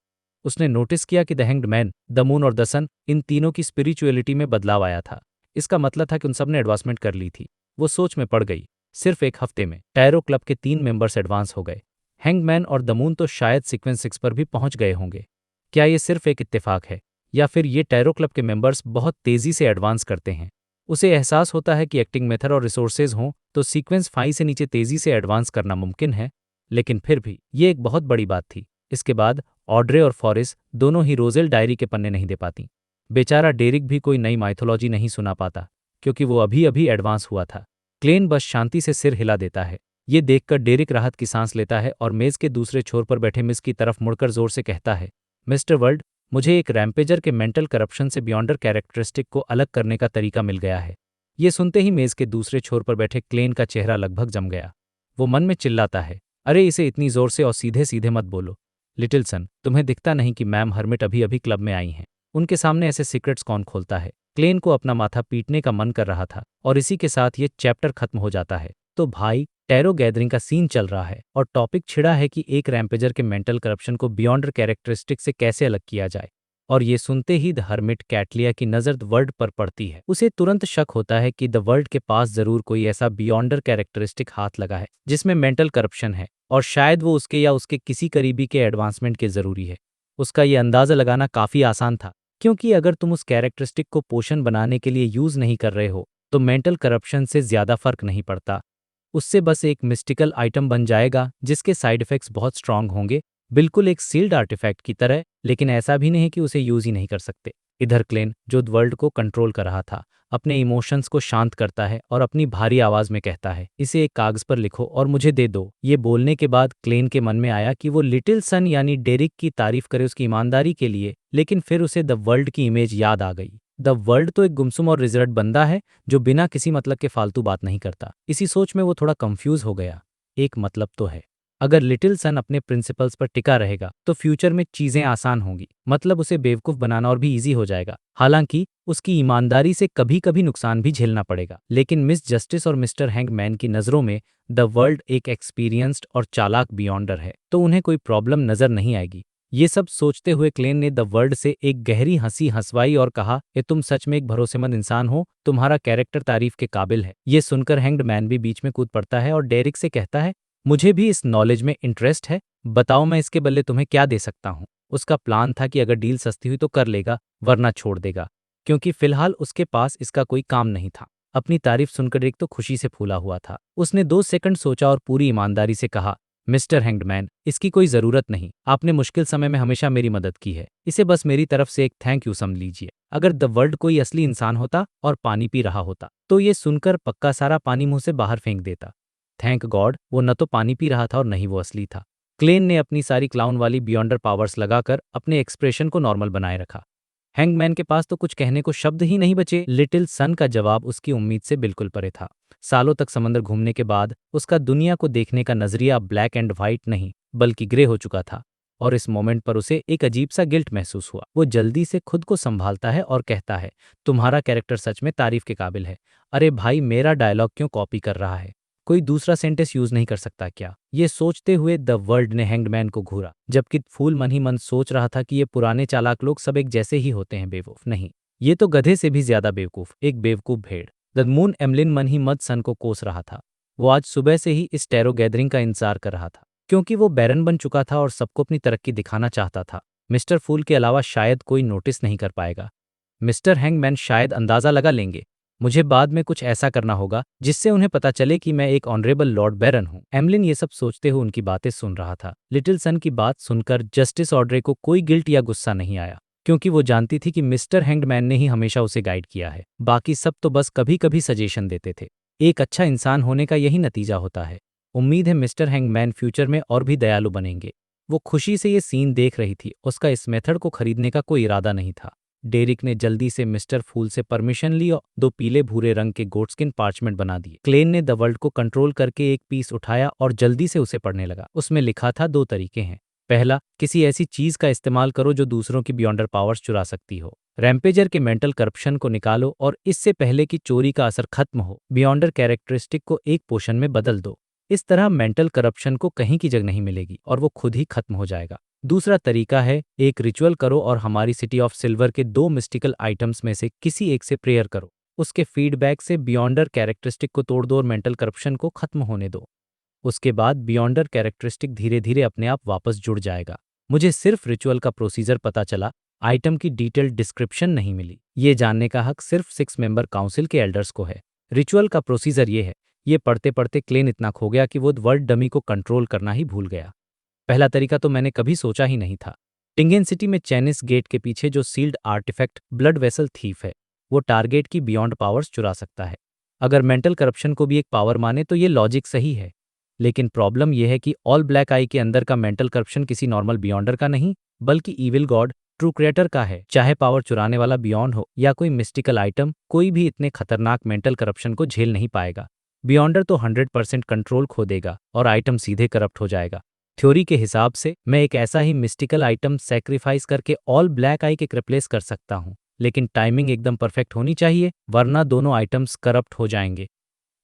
Speaker 1: उसने नोटिस किया कि the hanged man, the moon और द सन, इन तीनों की स्पिरिचुअलिटी में बदलाव आया था। इसका मतलब था कि उन सब ने एडवांसमेंट कर ली थी। वो सोच में पड़ गई। सिर्फ एक हफ्ते में टैरो क्लब के 3 मेंबर्स एडवांस हो गए। हैंगमैन और द मून तो शायद सीक्वेंस 6 पर भी पहुंच गए होंगे। क्या ये सिर्फ एक इत्तेफाक है या फिर ये टैरो क्लब के मेंबर्स बहुत तेजी से एडवांस करते हैं? उसे एहसास होता है कि एक्टिंग मेथड और रिसोर्सेज हों तो सीक्वेंस 5 से नीचे तेजी से एडवांस करना मुमकिन है, लेकिन फिर भी ये एक बहुत बड़ी बात थी। इसके बाद ऑड्रे और फॉरिस दोनों ही रोजेल डायरी के पन्ने नहीं दे पाती। बेचारा डेरिक भी कोई नई माइथोलॉजी नहीं सुना पाता, क्योंकि वो अभी अभी एडवांस हुआ था। क्लेन बस शांति से सिर हिला देता है। ये देखकर डेरिक राहत की सांस लेता है और मेज के दूसरे छोर पर बैठे मिस की तरफ मुड़कर जोर से कहता है, मिस्टर वर्ल्ड, मुझे एक रैम्पेजर के मेंटल करप्शन से बियॉन्डर कैरेक्टरिस्टिक को अलग करने का तरीका मिल गया है। ये सुनते ही मेज के दूसरे छोर पर बैठे क्लेन का चेहरा लगभग जम गया। वो मन में चिल्लाता है, अरे इसे इतनी जोर से और सीधे सीधे मत बोलो। लिटिल सन, तुम्हें दिखता नहीं कि मैम हर्मिट अभी अभी क्लब में आई हैं? उनके सामने ऐसे सीक्रेट्स कौन खोलता है? क्लेन को अपना माथा पीटने का मन कर रहा था और इसी के साथ ये चैप्टर खत्म हो जाता है। तो भाई, टैरो गैदरिंग का सीन चल रहा है और टॉपिक छिड़ा है कि एक रैम्पेजर के मेंटल करप्शन को बियॉन्ड कैरेक्टरिस्टिक से कैसे अलग किया जाए। और ये सुनते ही द हर्मिट कैटलिया की नज़र द वर्ल्ड पर पड़ती है। उसे तुरंत शक होता है कि द वर्ल्ड के पास जरूर कोई ऐसा बियॉन्डर कैरेक्टरिस्टिक हाथ लगा है जिसमें मेंटल करप्शन है, और शायद वो उसके या उसके किसी करीबी के एडवांसमेंट के जरूरी है। उसका ये अंदाज़ा लगाना काफ़ी आसान था, क्योंकि अगर तुम उस कैरेक्टरिस्टिक को पोषण बनाने के लिए यूज़ नहीं कर रहे हो तो मेंटल करप्शन से ज़्यादा फर्क नहीं पड़ता। उससे बस एक मिस्टिकल आइटम बन जाएगा जिसके साइड इफ़ेक्ट्स बहुत स्ट्रांग होंगे, बिल्कुल एक सील्ड आर्टिफैक्ट की तरह, लेकिन ऐसा भी नहीं कि उसे यूज़ ही नहीं कर सकते। इधर क्लेन, जो वर्ल्ड को कंट्रोल कर रहा था, अपने इमोशंस को शांत करता है और अपनी भारी आवाज़ में कहता है, इसे एक कागज़ पर लिखो और मुझे दे दो। ये बोलने के बाद क्लेन के मन में आया कि वो लिटिल सन यानी डेरिक की तारीफ करे उसकी ईमानदारी के लिए, लेकिन फिर उसे द वर्ल्ड की इमेज याद आ गई। द वर्ल्ड तो एक गुमसुम और रिजर्व बंदा है जो बिना किसी मतलब के फालतू बात नहीं करता। इसी सोच में वो थोड़ा कंफ्यूज हो गया। एक मतलब तो है, अगर लिटिल सन अपने प्रिंसिपल्स पर टिका रहेगा तो फ्यूचर में चीजें आसान होंगी, मतलब उसे बेवकूफ बनाना और भी इजी हो जाएगा। हालांकि उसकी ईमानदारी से कभी कभी नुकसान भी झेलना पड़ेगा। लेकिन मिस जस्टिस और मिस्टर हैंगमैन की नज़रों में द वर्ल्ड एक एक्सपीरियंस्ड और चालाक बियॉन्डर है, तो उन्हें कोई प्रॉब्लम नजर नहीं आएगी। ये सब सोचते हुए क्लेन ने द वर्ल्ड से एक गहरी हंसी हंसवाई और कहा, ये तुम सच में एक भरोसेमंद इंसान हो, तुम्हारा कैरेक्टर तारीफ के काबिल है। ये सुनकर हैंग्ड मैन भी बीच में कूद पड़ता है और डेरिक से कहता है, मुझे भी इस नॉलेज में इंटरेस्ट है, बताओ मैं इसके बदले तुम्हें क्या दे सकता हूँ। उसका प्लान था कि अगर डील सस्ती हुई तो कर लेगा, वरना छोड़ देगा, क्योंकि फिलहाल उसके पास इसका कोई काम नहीं था। अपनी तारीफ सुनकर डेरिक तो खुशी से फूला हुआ था। उसने 2 सेकंड सोचा और पूरी ईमानदारी से कहा, मिस्टर हैंगडमैन, इसकी कोई ज़रूरत नहीं, आपने मुश्किल समय में हमेशा मेरी मदद की है, इसे बस मेरी तरफ से एक थैंक यू समझ लीजिए। अगर द वर्ल्ड कोई असली इंसान होता और पानी पी रहा होता तो ये सुनकर पक्का सारा पानी मुंह से बाहर फेंक देता। थैंक गॉड वो न तो पानी पी रहा था और न ही वो असली था। क्लेन ने अपनी सारी क्लाउन वाली बियॉन्डर पावर्स लगाकर अपने एक्सप्रेशन को नॉर्मल बनाए रखा। हैंगमैन के पास तो कुछ कहने को शब्द ही नहीं बचे। लिटिल सन का जवाब उसकी उम्मीद से बिल्कुल परे था। सालों तक समंदर घूमने के बाद उसका दुनिया को देखने का नजरिया ब्लैक एंड व्हाइट नहीं बल्कि ग्रे हो चुका था, और इस मोमेंट पर उसे एक अजीब सा गिल्ट महसूस हुआ। वो जल्दी से खुद को संभालता है और कहता है, तुम्हारा कैरेक्टर सच में तारीफ के काबिल है। अरे भाई, मेरा डायलॉग क्यों कॉपी कर रहा है? कोई दूसरा सेंटेंस यूज नहीं कर सकता क्या? ये सोचते हुए द वर्ल्ड ने हैंगमैन को घूरा, जबकि फूल मन ही मन सोच रहा था कि ये पुराने चालाक लोग सब एक जैसे ही होते हैं। बेवकूफ नहीं, ये तो गधे से भी ज्यादा बेवकूफ, एक बेवकूफ भेड़। द मून एमलिन मन ही मद सन को कोस रहा था। वो आज सुबह से ही इस टैरो गैदरिंग का इंतजार कर रहा था, क्योंकि वो बैरन बन चुका था और सबको अपनी तरक्की दिखाना चाहता था। मिस्टर फूल के अलावा शायद कोई नोटिस नहीं कर पाएगा। मिस्टर हैंगमैन शायद अंदाजा लगा लेंगे। मुझे बाद में कुछ ऐसा करना होगा जिससे उन्हें पता चले कि मैं एक ऑनरेबल लॉर्ड बैरन हूँ। एमलिन ये सब सोचते हुए उनकी बातें सुन रहा था। लिटिल सन की बात सुनकर जस्टिस ऑड्रे को कोई गिल्ट या गुस्सा नहीं आया, क्योंकि वो जानती थी कि मिस्टर हैंगमैन ने ही हमेशा उसे गाइड किया है। बाकी सब तो बस कभी कभी सजेशन देते थे। एक अच्छा इंसान होने का यही नतीजा होता है। उम्मीद है मिस्टर हैंगमैन फ्यूचर में और भी दयालु बनेंगे। वो खुशी से ये सीन देख रही थी। उसका इस मेथड को खरीदने का कोई इरादा नहीं था। डेरिक ने जल्दी से मिस्टर फूल से परमिशन ली और 2 पीले भूरे रंग के गोटस्किन पार्चमेंट बना दिए। क्लेन ने द वर्ल्ड को कंट्रोल करके एक पीस उठाया और जल्दी से उसे पढ़ने लगा। उसमें लिखा था, 2 तरीके हैं। पहला, किसी ऐसी चीज का इस्तेमाल करो जो दूसरों की बियॉन्डर पावर्स चुरा सकती हो। रैम्पेजर के मेंटल करप्शन को निकालो और इससे पहले कि चोरी का असर खत्म हो, बियॉन्डर कैरेक्टरिस्टिक को एक पोशन में बदल दो। इस तरह मेंटल करप्शन को कहीं की जगह नहीं मिलेगी और वो खुद ही खत्म हो जाएगा। दूसरा तरीका है, एक रिचुअल करो और हमारी सिटी ऑफ सिल्वर के 2 मिस्टिकल आइटम्स में से किसी एक से प्रेयर करो। उसके फीडबैक से बियॉन्डर कैरेक्टरिस्टिक को तोड़ दो और मेंटल करप्शन को खत्म होने दो। उसके बाद बियॉन्डर कैरेक्टरिस्टिक धीरे धीरे अपने आप वापस जुड़ जाएगा। मुझे सिर्फ रिचुअल का प्रोसीजर पता चला, आइटम की डिटेल्ड डिस्क्रिप्शन नहीं मिली। ये जानने का हक सिर्फ 6 मेंबर काउंसिल के एल्डर्स को है। रिचुअल का प्रोसीजर ये है। ये पढ़ते पढ़ते क्लेन इतना खो गया कि वो वर्ल्ड डमी को कंट्रोल करना ही भूल गया। पहला तरीका तो मैंने कभी सोचा ही नहीं था। टिंगेन सिटी में चैनिस गेट के पीछे जो sealed artifact blood vessel thief है, वो टारगेट की बियॉन्ड पावर्स चुरा सकता है। अगर मेंटल करप्शन को भी एक पावर माने तो ये लॉजिक सही है। लेकिन प्रॉब्लम यह है कि ऑल ब्लैक आई के अंदर का मेंटल करप्शन किसी नॉर्मल बियॉन्डर का नहीं, बल्कि ईविल गॉड ट्रू क्रिएटर का है। चाहे पावर चुराने वाला बियॉन्ड हो या कोई मिस्टिकल आइटम, कोई भी इतने खतरनाक मेंटल करप्शन को झेल नहीं पाएगा। बियॉन्डर तो 100% कंट्रोल खो देगा और आइटम सीधे करप्ट हो जाएगा। थ्योरी के हिसाब से मैं एक ऐसा ही मिस्टिकल आइटम सैक्रिफाइस करके ऑल ब्लैक आई के रिप्लेस कर सकता हूँ, लेकिन टाइमिंग एकदम परफेक्ट होनी चाहिए, वरना दोनों आइटम्स करप्ट हो जाएंगे।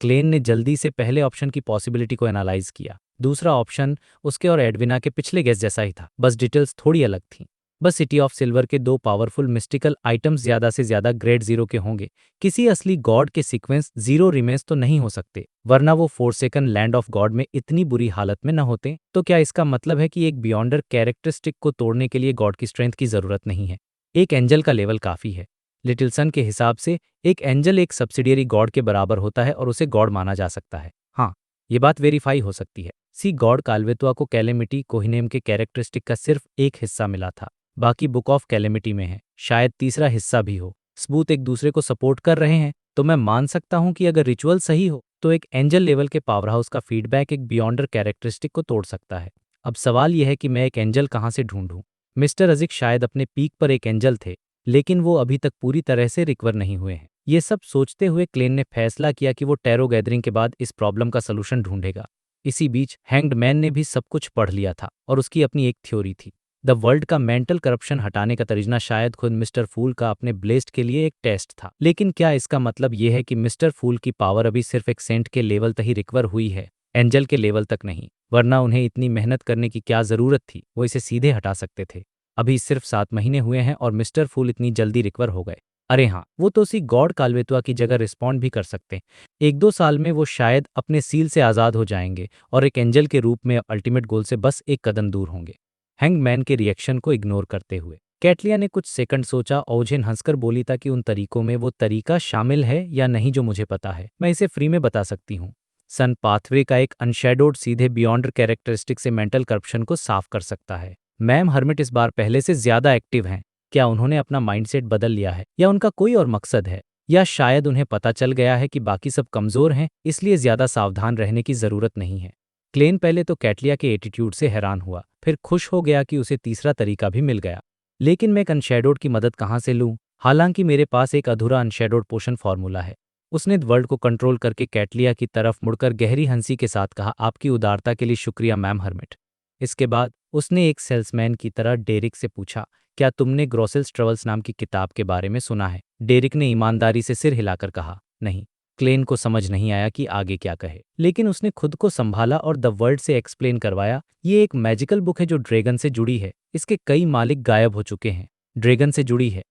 Speaker 1: क्लेन ने जल्दी से पहले ऑप्शन की पॉसिबिलिटी को एनालाइज किया। दूसरा ऑप्शन उसके और एडविना के पिछले गेस जैसा ही था, बस डिटेल्स थोड़ी अलग थीं। बस सिटी ऑफ सिल्वर के दो पावरफुल मिस्टिकल आइटम्स ज़्यादा से ज़्यादा ग्रेड जीरो के होंगे। किसी असली गॉड के सीक्वेंस जीरो रिमेन्स तो नहीं हो सकते, वरना वो फोरसेकन लैंड ऑफ गॉड में इतनी बुरी हालत में न होते। तो क्या इसका मतलब है कि एक बियॉन्डर कैरेक्टरिस्टिक को तोड़ने के लिए गॉड की स्ट्रेंथ की ज़रूरत नहीं है, एक एंजल का लेवल काफ़ी है? लिटिलसन के हिसाब से एक एंजल एक सब्सिडियरी गॉड के बराबर होता है और उसे गॉड माना जा सकता है। हाँ, ये बात वेरीफाई हो सकती है। सी गॉड काल्वेतुआ को कैलेमिटी कोहिनेम के कैरेक्टरिस्टिक का सिर्फ एक हिस्सा मिला था, बाकी बुक ऑफ कैलेमिटी में है, शायद तीसरा हिस्सा भी हो। सबूत एक दूसरे को सपोर्ट कर रहे हैं, तो मैं मान सकता हूं कि अगर रिचुअल सही हो तो एक एंजल लेवल के पावर हाउस का फीडबैक एक बियॉन्डर कैरेक्टरिस्टिक को तोड़ सकता है। अब सवाल यह है कि मैं एक एंजल कहाँ से ढूंढूं? मिस्टर अजिक शायद अपने पीक पर एक एंजल थे, लेकिन वो अभी तक पूरी तरह से रिकवर नहीं हुए हैं। ये सब सोचते हुए क्लेन ने फैसला किया कि वो टैरो गैदरिंग के बाद इस प्रॉब्लम का सलूशन ढूंढेगा। इसी बीच हैंग्ड मैन ने भी सब कुछ पढ़ लिया था और उसकी अपनी एक थ्योरी थी। द वर्ल्ड का मेंटल करप्शन हटाने का तरीका शायद खुद मिस्टर फूल का अपने ब्लेस्ड के लिए एक टेस्ट था। लेकिन क्या इसका मतलब ये है कि मिस्टर फूल की पावर अभी सिर्फ एक सेंट के लेवल तक ही रिकवर हुई है, एंजल के लेवल तक नहीं? वरना उन्हें इतनी मेहनत करने की क्या जरूरत थी? वो इसे सीधे हटा सकते थे। अभी सिर्फ 7 महीने हुए हैं और मिस्टर फूल इतनी जल्दी रिकवर हो गए। अरे हाँ, वो तो उसी गॉड काल्वेतुआ की जगह रिस्पॉन्ड भी कर सकते। 1-2 साल में वो शायद अपने सील से आज़ाद हो जाएंगे और एक एंजल के रूप में अल्टीमेट गोल से बस एक कदम दूर होंगे। हैंगमैन के रिएक्शन को इग्नोर करते हुए कैटलिया ने कुछ सेकंड सोचा और झेन हंसकर बोली था कि उन तरीकों में वो तरीका शामिल है या नहीं जो मुझे पता है, मैं इसे फ्री में बता सकती हूँ। सन पाथवे का एक अनशैडोड सीधे बियॉन्ड कैरेक्टरिस्टिक से मेंटल करप्शन को साफ कर सकता है। मैम हर्मिट इस बार पहले से ज्यादा एक्टिव हैं। क्या उन्होंने अपना माइंडसेट बदल लिया है या उनका कोई और मकसद है, या शायद उन्हें पता चल गया है कि बाकी सब कमजोर हैं, इसलिए ज्यादा सावधान रहने की जरूरत नहीं है। क्लेन पहले तो कैटलिया के एटीट्यूड से हैरान हुआ, फिर खुश हो गया कि उसे तीसरा तरीका भी मिल गया। लेकिन मैं एक अनशैडोड की मदद कहाँ से लूँ? हालांकि मेरे पास एक अधूरा अनशैडोड पोशन फॉर्मूला है। उसने वर्ल्ड को कंट्रोल करके कैटलिया की तरफ मुड़कर गहरी हंसी के साथ कहा, आपकी उदारता के लिए शुक्रिया मैम हर्मिट। इसके बाद उसने एक सेल्समैन की तरह डेरिक से पूछा, क्या तुमने ग्रोसेल्स ट्रेवल्स नाम की किताब के बारे में सुना है? डेरिक ने ईमानदारी से सिर हिलाकर कहा, नहीं। क्लेन को समझ नहीं आया कि आगे क्या कहे, लेकिन उसने खुद को संभाला और द वर्ल्ड से एक्सप्लेन करवाया, ये एक मैजिकल बुक है जो ड्रैगन से जुड़ी है, इसके कई मालिक गायब हो चुके हैं। ड्रैगन से जुड़ी है?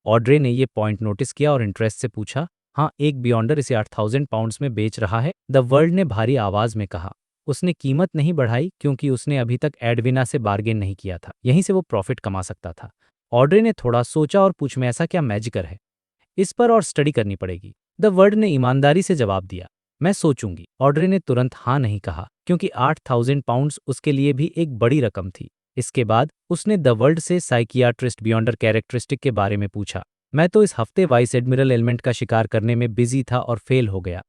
Speaker 1: ऑड्रे ने ये पॉइंट नोटिस किया और इंटरेस्ट से पूछा, हाँ, एक बियॉन्डर इसे 8,000 पाउंड्स में बेच रहा है? द वर्ल्ड ने भारी आवाज में कहा। उसने कीमत नहीं बढ़ाई क्योंकि उसने अभी तक एडविना से बार्गेन नहीं किया था, यहीं से वो प्रॉफिट कमा सकता था। ऑड्रे ने थोड़ा सोचा और पूछ, में ऐसा क्या मैजिकर है? इस पर और स्टडी करनी पड़ेगी। द वर्ल्ड ने ईमानदारी से जवाब दिया, मैं सोचूंगी। ऑड्रे ने तुरंत हाँ नहीं कहा क्योंकि 8,000 पाउंड्स उसके लिए भी एक बड़ी रकम थी। इसके बाद उसने द वर्ल्ड से साइकियाट्रिस्ट बियॉन्डर कैरेक्टरिस्टिक के बारे में पूछा। मैं तो इस हफ्ते वाइस एडमिरल एलिमेंट का शिकार करने में बिजी था और फेल हो गया।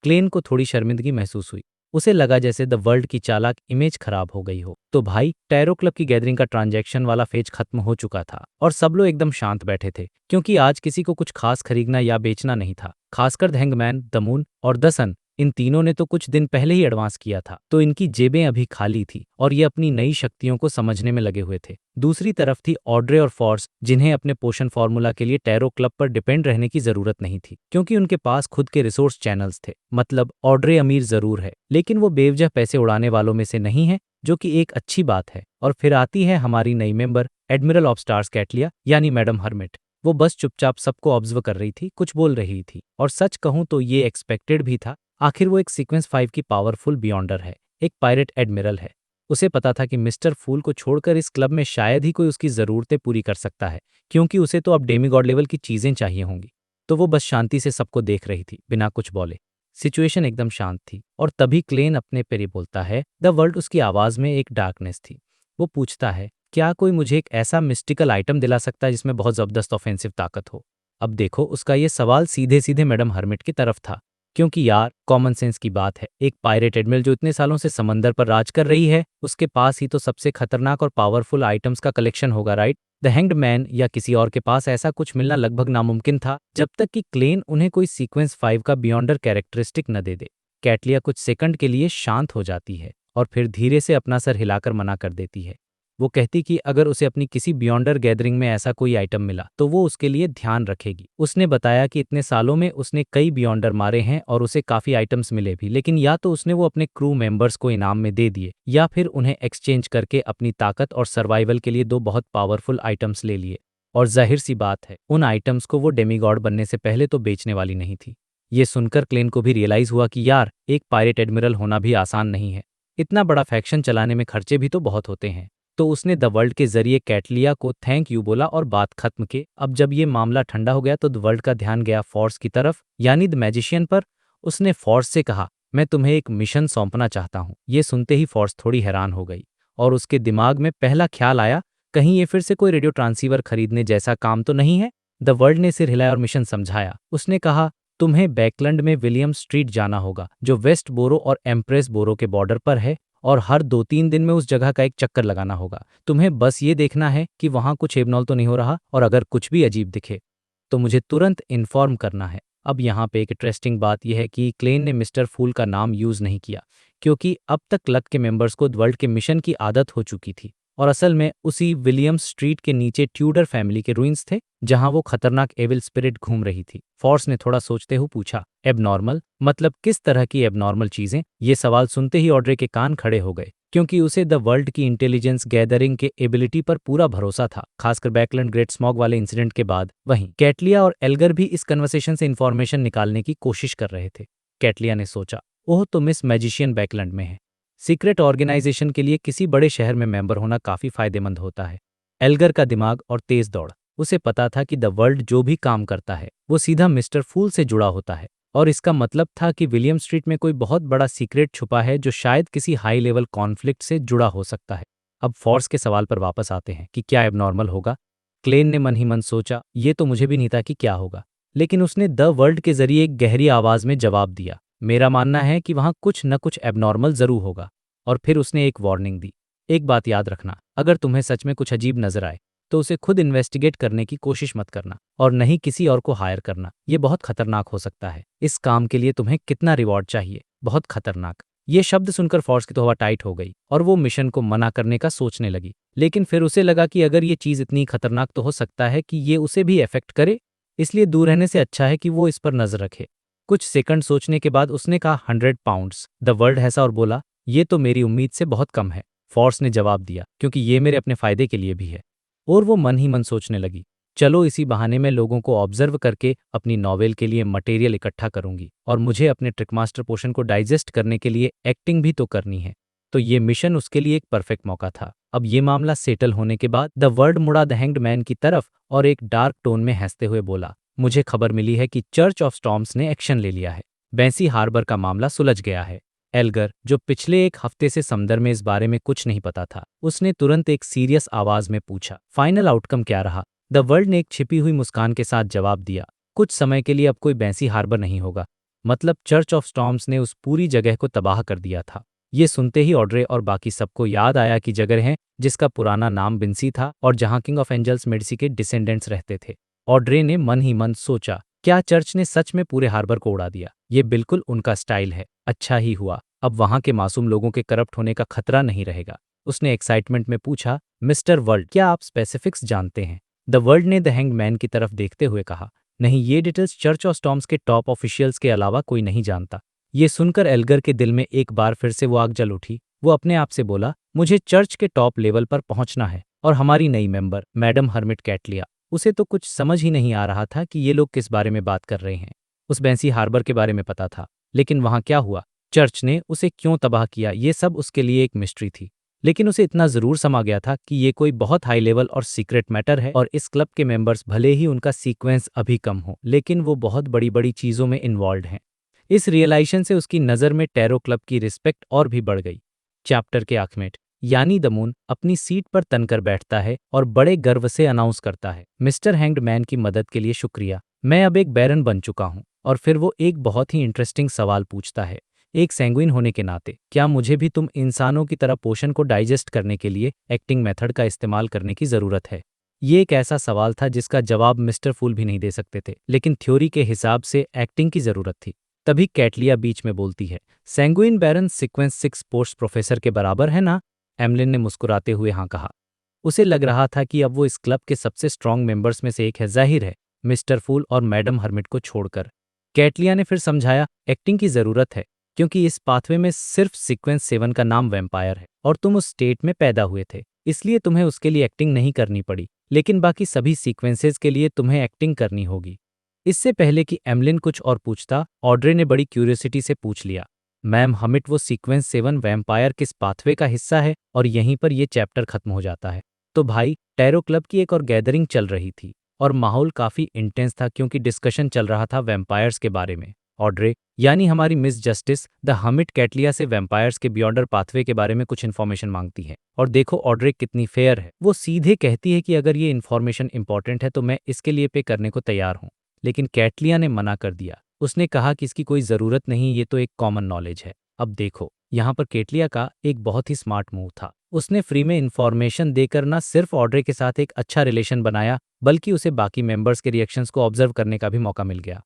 Speaker 1: क्लेन को थोड़ी शर्मिंदगी महसूस हुई। उसे लगा जैसे द वर्ल्ड की चालाक इमेज खराब हो गई हो। तो भाई, टैरो क्लब की गैदरिंग का ट्रांजैक्शन वाला फेज खत्म हो चुका था और सब लोग एकदम शांत बैठे थे, क्योंकि आज किसी को कुछ खास खरीदना या बेचना नहीं था। खासकर द हैंगमैन, द मून और द सन, इन तीनों ने तो कुछ दिन पहले ही एडवांस किया था, तो इनकी जेबें अभी खाली थी और ये अपनी नई शक्तियों को समझने में लगे हुए थे। दूसरी तरफ थी ऑड्रे और फॉर्स, जिन्हें अपने पोषण फॉर्मूला के लिए टैरो क्लब पर डिपेंड रहने की जरूरत नहीं थी, क्योंकि उनके पास खुद के रिसोर्स चैनल्स थे। मतलब ऑड्रे अमीर जरूर है, लेकिन वो बेवजह पैसे उड़ाने वालों में से नहीं है, जो कि एक अच्छी बात है। और फिर आती है हमारी नई member, admiral of stars Cattleya, यानी मैडम हर्मिट। वो बस चुपचाप सबको ऑब्जर्व कर रही थी, कुछ बोल रही थी, और सच कहूं तो ये एक्सपेक्टेड भी था। आखिर वो एक सीक्वेंस 5 की पावरफुल बियॉन्डर है, एक पायरेट एडमिरल है। उसे पता था कि मिस्टर फूल को छोड़कर इस क्लब में शायद ही कोई उसकी ज़रूरतें पूरी कर सकता है, क्योंकि उसे तो अब डेमीगॉड लेवल की चीज़ें चाहिए होंगी। तो वो बस शांति से सबको देख रही थी, बिना कुछ बोले। सिचुएशन एकदम शांत थी और तभी क्लेन अपने पेरी बोलता है, द वर्ल्ड। उसकी आवाज़ में एक डार्कनेस थी। वो पूछता है, क्या कोई मुझे एक ऐसा मिस्टिकल आइटम दिला सकता है जिसमें बहुत ज़बरदस्त ऑफेंसिव ताकत हो? अब देखो, उसका ये सवाल सीधे सीधे मैडम हर्मिट की तरफ था, क्योंकि यार, कॉमन सेंस की बात है, एक पायरेट एडमिरल जो इतने सालों से समंदर पर राज कर रही है, उसके पास ही तो सबसे खतरनाक और पावरफुल आइटम्स का कलेक्शन होगा, राइट? द हैंग्ड मैन या किसी और के पास ऐसा कुछ मिलना लगभग नामुमकिन था, जब तक कि क्लेन उन्हें कोई सीक्वेंस 5 का बियॉन्डर कैरेक्टरिस्टिक न दे दे। कैटलिया कुछ सेकंड के लिए शांत हो जाती है और फिर धीरे से अपना सर हिलाकर मना कर देती है। वो कहती कि अगर उसे अपनी किसी बियॉन्डर गैदरिंग में ऐसा कोई आइटम मिला तो वो उसके लिए ध्यान रखेगी। उसने बताया कि इतने सालों में उसने कई बियॉन्डर मारे हैं और उसे काफ़ी आइटम्स मिले भी, लेकिन या तो उसने वो अपने क्रू मेंबर्स को इनाम में दे दिए या फिर उन्हें एक्सचेंज करके अपनी ताकत और सर्वाइवल के लिए दो बहुत पावरफुल आइटम्स ले लिए। और जाहिर सी बात है, उन आइटम्स को वो डेमीगॉड बनने से पहले तो बेचने वाली नहीं थी। ये सुनकर क्लेन को भी रियलाइज़ हुआ कि यार, एक पायरेट एडमिरल होना भी आसान नहीं है। इतना बड़ा फैक्शन चलाने में खर्चे भी तो बहुत होते हैं। तो उसने द वर्ल्ड के जरिए कैटलिया को थैंक यू बोला और बात खत्म के। अब जब ये मामला ठंडा हो गया तो द वर्ल्ड का ध्यान गया फॉर्स की तरफ, यानी द मैजिशियन पर। उसने फॉर्स से कहा, मैं तुम्हें एक मिशन सौंपना चाहता हूँ। ये सुनते ही फॉर्स थोड़ी हैरान हो गई और उसके दिमाग में पहला ख्याल आया, कहीं ये फिर से कोई रेडियो ट्रांसीवर खरीदने जैसा काम तो नहीं है। द वर्ल्ड ने सिर हिलाया और मिशन समझाया। उसने कहा, तुम्हें बैकलैंड में विलियम स्ट्रीट जाना होगा, जो वेस्ट बोरो और एम्प्रेस बोरो के बॉर्डर पर है, और हर 2-3 दिन में उस जगह का एक चक्कर लगाना होगा। तुम्हें बस ये देखना है कि वहाँ कुछ एबनॉर्मल तो नहीं हो रहा, और अगर कुछ भी अजीब दिखे तो मुझे तुरंत इन्फॉर्म करना है। अब यहाँ पे एक इंटरेस्टिंग बात यह है कि क्लेन ने मिस्टर फूल का नाम यूज़ नहीं किया, क्योंकि अब तक क्लब के मेंबर्स को वर्ल्ड के मिशन की आदत हो चुकी थी, और असल में उसी विलियम स्ट्रीट के नीचे ट्यूडर फैमिली के रुइंस थे, जहां वो खतरनाक एविल स्पिरिट घूम रही थी। फॉर्स ने थोड़ा सोचते हुए पूछा, एबनॉर्मल मतलब किस तरह की एबनॉर्मल चीजें? ये सवाल सुनते ही ऑड्रे के कान खड़े हो गए, क्योंकि उसे द वर्ल्ड की इंटेलिजेंस गैदरिंग के एबिलिटी पर पूरा भरोसा था, खासकर बैकलैंड ग्रेट स्मॉग वाले इंसिडेंट के बाद। वहीं कैटलिया और एल्गर भी इस कन्वर्सेशन से इंफॉर्मेशन निकालने की कोशिश कर रहे थे। कैटलिया ने सोचा, ओह, तो मिस मैजिशियन बैकलैंड में है। सीक्रेट ऑर्गेनाइजेशन के लिए किसी बड़े शहर में मेंबर होना काफी फायदेमंद होता है। एल्गर का दिमाग और तेज दौड़, उसे पता था कि द वर्ल्ड जो भी काम करता है वो सीधा मिस्टर फूल से जुड़ा होता है, और इसका मतलब था कि विलियम स्ट्रीट में कोई बहुत बड़ा सीक्रेट छुपा है जो शायद किसी हाई लेवल कॉन्फ्लिक्ट से जुड़ा हो सकता है। अब फॉर्स के सवाल पर वापस आते हैं कि क्या एबनॉर्मल होगा। क्लेन ने मन ही मन सोचा, ये तो मुझे भी नहीं था कि क्या होगा, लेकिन उसने द वर्ल्ड के जरिए एक गहरी आवाज में जवाब दिया, मेरा मानना है कि वहां कुछ न कुछ एबनॉर्मल जरूर होगा। और फिर उसने एक वार्निंग दी, एक बात याद रखना, अगर तुम्हें सच में कुछ अजीब नजर आए तो उसे खुद इन्वेस्टिगेट करने की कोशिश मत करना, और नहीं किसी और को हायर करना। ये बहुत खतरनाक हो सकता है। इस काम के लिए तुम्हें कितना रिवॉर्ड चाहिए? बहुत खतरनाक। ये शब्द सुनकर फॉर्स की तो हवा टाइट हो गई और वो मिशन को मना करने का सोचने लगी, लेकिन फिर उसे लगा कि अगर ये चीज इतनी खतरनाक तो हो सकता है कि ये उसे भी अफेक्ट करे, इसलिए दूर रहने से अच्छा है कि वो इस पर नजर रखे। कुछ सेकंड सोचने के बाद उसने कहा, 100 पाउंड्स। द वर्ल्ड हंसा और बोला, ये तो मेरी उम्मीद से बहुत कम है। फॉर्स ने जवाब दिया, क्योंकि ये मेरे अपने फायदे के लिए भी है। और वो मन ही मन सोचने लगी, चलो इसी बहाने मैं लोगों को ऑब्जर्व करके अपनी नॉवेल के लिए मटेरियल इकट्ठा करूंगी, और मुझे अपने ट्रिकमास्टर पोशन को डाइजेस्ट करने के लिए एक्टिंग भी तो करनी है। तो ये मिशन उसके लिए एक परफेक्ट मौका था। अब ये मामला सेटल होने के बाद द वर्ल्ड मुड़ा द हैंग्ड मैन की तरफ और एक डार्क टोन में हंसते हुए बोला, मुझे खबर मिली है कि चर्च ऑफ स्टॉर्म्स ने एक्शन ले लिया है। बेंसी हार्बर का मामला सुलझ गया है। एल्गर, जो पिछले एक हफ्ते से समुद्र में इस बारे में कुछ नहीं पता था, उसने तुरंत एक सीरियस आवाज में पूछा, फाइनल आउटकम क्या रहा? द वर्ल्ड ने एक छिपी हुई मुस्कान के साथ जवाब दिया, कुछ समय के लिए अब कोई बेंसी हार्बर नहीं होगा। मतलब चर्च ऑफ स्टॉर्म्स ने उस पूरी जगह को तबाह कर दिया था। ये सुनते ही ऑड्रे और बाकी सबको याद आया कि जगह है जिसका पुराना नाम बिंसी था और जहां किंग ऑफ एंजल्स मेडिसी के डिसेंडेंट्स रहते थे। ऑड्रे ने मन ही मन सोचा, क्या चर्च ने सच में पूरे हार्बर को उड़ा दिया? ये बिल्कुल उनका स्टाइल है। अच्छा ही हुआ, अब वहां के मासूम लोगों के करप्ट होने का खतरा नहीं रहेगा। उसने एक्साइटमेंट में पूछा, मिस्टर वर्ल्ड, क्या आप स्पेसिफिक्स जानते हैं? द वर्ल्ड ने द हैंग्ड मैन की तरफ देखते हुए कहा, नहीं, ये डिटेल्स चर्च ऑफ स्टॉर्म्स के टॉप ऑफिशियल्स के अलावा कोई नहीं जानता। ये सुनकर एल्गर के दिल में एक बार फिर से वो आग जल उठी। वो अपने आप से बोला, मुझे चर्च के टॉप लेवल पर पहुंचना है। और हमारी नई मेंबर मैडम हर्मिट कैटलिया, उसे तो कुछ समझ ही नहीं आ रहा था कि ये लोग किस बारे में बात कर रहे हैं। उस बेंसी हार्बर के बारे में पता था, लेकिन वहां क्या हुआ, चर्च ने उसे क्यों तबाह किया, ये सब उसके लिए एक मिस्ट्री थी। लेकिन उसे इतना जरूर समा गया था कि ये कोई बहुत हाई लेवल और सीक्रेट मैटर है, और इस क्लब के मेंबर्स भले ही उनका सीक्वेंस अभी कम हो, लेकिन वो बहुत बड़ी बड़ी चीजों में इन्वॉल्व हैं। इस रियलाइजेशन से उसकी नज़र में टैरो क्लब की रिस्पेक्ट और भी बढ़ गई। चैप्टर के आखिर में यानी द मून अपनी सीट पर तनकर बैठता है और बड़े गर्व से अनाउंस करता है, मिस्टर हैंग्ड मैन की मदद के लिए शुक्रिया, मैं अब एक बैरन बन चुका हूँ। और फिर वो एक बहुत ही इंटरेस्टिंग सवाल पूछता है, एक सैंग्विन होने के नाते क्या मुझे भी तुम इंसानों की तरह पोषण को डाइजेस्ट करने के लिए एक्टिंग मेथड का इस्तेमाल करने की ज़रूरत है? ये एक ऐसा सवाल था जिसका जवाब मिस्टर फूल भी नहीं दे सकते थे, लेकिन थ्योरी के हिसाब से एक्टिंग की ज़रूरत थी। तभी कैटलिया बीच में बोलती है, सैंगुइन बैरन सीक्वेंस 6 स्पोर्ट्स प्रोफेसर के बराबर है ना? एमलिन ने मुस्कुराते हुए हाँ कहा। उसे लग रहा था कि अब वो इस क्लब के सबसे स्ट्रांग मेंबर्स में से एक है, जाहिर है मिस्टर फूल और मैडम हर्मिट को छोड़कर। कैटलिया ने फिर समझाया, एक्टिंग की ज़रूरत है, क्योंकि इस पाथवे में सिर्फ सीक्वेंस 7 का नाम वैम्पायर है और तुम उस स्टेट में पैदा हुए थे, इसलिए तुम्हें उसके लिए एक्टिंग नहीं करनी पड़ी, लेकिन बाकी सभी सीक्वेंसेस के लिए तुम्हें एक्टिंग करनी होगी। इससे पहले कि एमलिन कुछ और पूछता, ऑड्रे ने बड़ी क्यूरियोसिटी से पूछ लिया, मैम हमिट वो सीक्वेंस 7 वैम्पायर किस पाथवे का हिस्सा है? और यहीं पर ये चैप्टर खत्म हो जाता है। तो भाई, टैरो क्लब की एक और गैदरिंग चल रही थी और माहौल काफी इंटेंस था, क्योंकि डिस्कशन चल रहा था वैम्पायर्स के बारे में। ऑड्रे यानी हमारी miss justice the hermit Cattleya से वैम्पायर्स के बियॉन्डर पाथवे के बारे में कुछ इन्फॉर्मेशन मांगती है। और देखो ऑड्रे कितनी फेयर है, वो सीधे कहती है कि अगर ये इन्फॉर्मेशन इंपॉर्टेंट है तो मैं इसके लिए पे करने को तैयार हूँ। लेकिन कैटलिया ने मना कर दिया। उसने कहा कि इसकी कोई ज़रूरत नहीं, ये तो एक कॉमन नॉलेज है। अब देखो, यहाँ पर कैटलिया का एक बहुत ही स्मार्ट मूव था। उसने फ्री में इन्फॉर्मेशन देकर ना सिर्फ ऑड्रे के साथ एक अच्छा रिलेशन बनाया, बल्कि उसे बाकी मेंबर्स के रिएक्शंस को ऑब्जर्व करने का भी मौका मिल गया।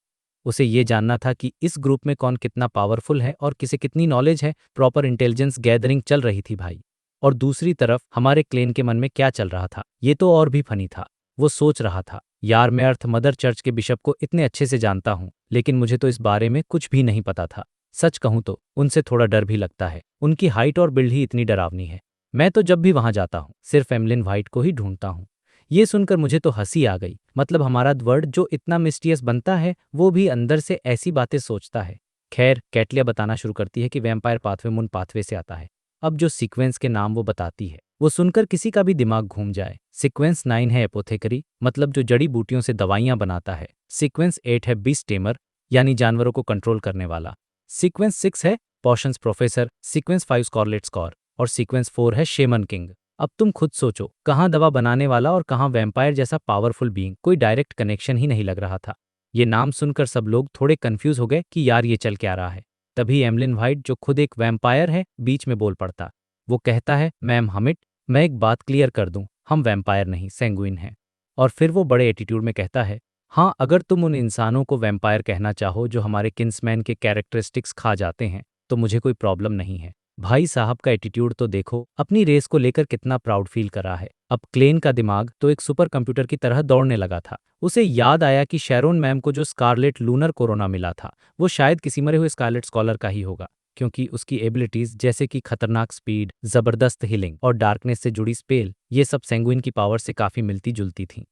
Speaker 1: उसे ये जानना था कि इस ग्रुप में कौन कितना पावरफुल है और किसे कितनी नॉलेज है। प्रॉपर इंटेलिजेंस गैदरिंग चल रही थी भाई। और दूसरी तरफ हमारे क्लेन के मन में क्या चल रहा था, ये तो और भी फनी था। वो सोच रहा था, यार मैं अर्थ मदर चर्च के बिशप को इतने अच्छे से जानता हूँ, लेकिन मुझे तो इस बारे में कुछ भी नहीं पता था। सच कहूँ तो उनसे थोड़ा डर भी लगता है, उनकी हाइट और बिल्ड ही इतनी डरावनी है। मैं तो जब भी वहां जाता हूँ सिर्फ एमलिन व्हाइट को ही ढूंढता हूँ। ये सुनकर मुझे तो हंसी आ गई। मतलब हमारा वर्ड जो इतना मिस्टीरियस बनता है, वो भी अंदर से ऐसी बातें सोचता है। खैर, कैटलिया बताना शुरू करती है कि वैम्पायर पाथवे मून पाथवे से आता है। अब जो सीक्वेंस के नाम वो बताती है, वो सुनकर किसी का भी दिमाग घूम जाए। सीक्वेंस 9 है एपोथेकरी, मतलब जो जड़ी बूटियों से दवाइयां बनाता है। सीक्वेंस 8 है बीस्ट टेमर, यानी जानवरों को कंट्रोल करने वाला। सीक्वेंस 6 है पॉशंस प्रोफेसर। सीक्वेंस 5 स्कॉर्लेट स्कॉर और सीक्वेंस 4 है शेमन किंग। अब तुम खुद सोचो, कहाँ दवा बनाने वाला और कहाँ वैम्पायर जैसा पावरफुल बीइंग, कोई डायरेक्ट कनेक्शन ही नहीं लग रहा था। ये नाम सुनकर सब लोग थोड़े कंफ्यूज हो गए कि यार ये चल क्या रहा है। तभी एमलिन व्हाइट, जो खुद एक वैम्पायर है, बीच में बोल पड़ता। वो कहता है, मैम हमिट, मैं एक बात क्लियर कर दूं, हम वैम्पायर नहीं सैंगुइन हैं। और फिर वो बड़े एटीट्यूड में कहता है, हाँ अगर तुम उन इंसानों को वैम्पायर कहना चाहो जो हमारे किन्समैन के कैरेक्टरिस्टिक्स खा जाते हैं, तो मुझे कोई प्रॉब्लम नहीं है। भाई साहब का एटीट्यूड तो देखो, अपनी रेस को लेकर कितना प्राउड फील कर रहा है। अब क्लेन का दिमाग तो एक सुपर कंप्यूटर की तरह दौड़ने लगा था। उसे याद आया कि शैरोन मैम को जो स्कारलेट लूनर कोरोना मिला था, वो शायद किसी मरे हुए स्कारलेट स्कॉलर का ही होगा, क्योंकि उसकी एबिलिटीज जैसे कि खतरनाक स्पीड, जबरदस्त हीलिंग और डार्कनेस से जुड़ी स्पेल, ये सब सैंगुइन की पावर से काफी मिलती जुलती थीं।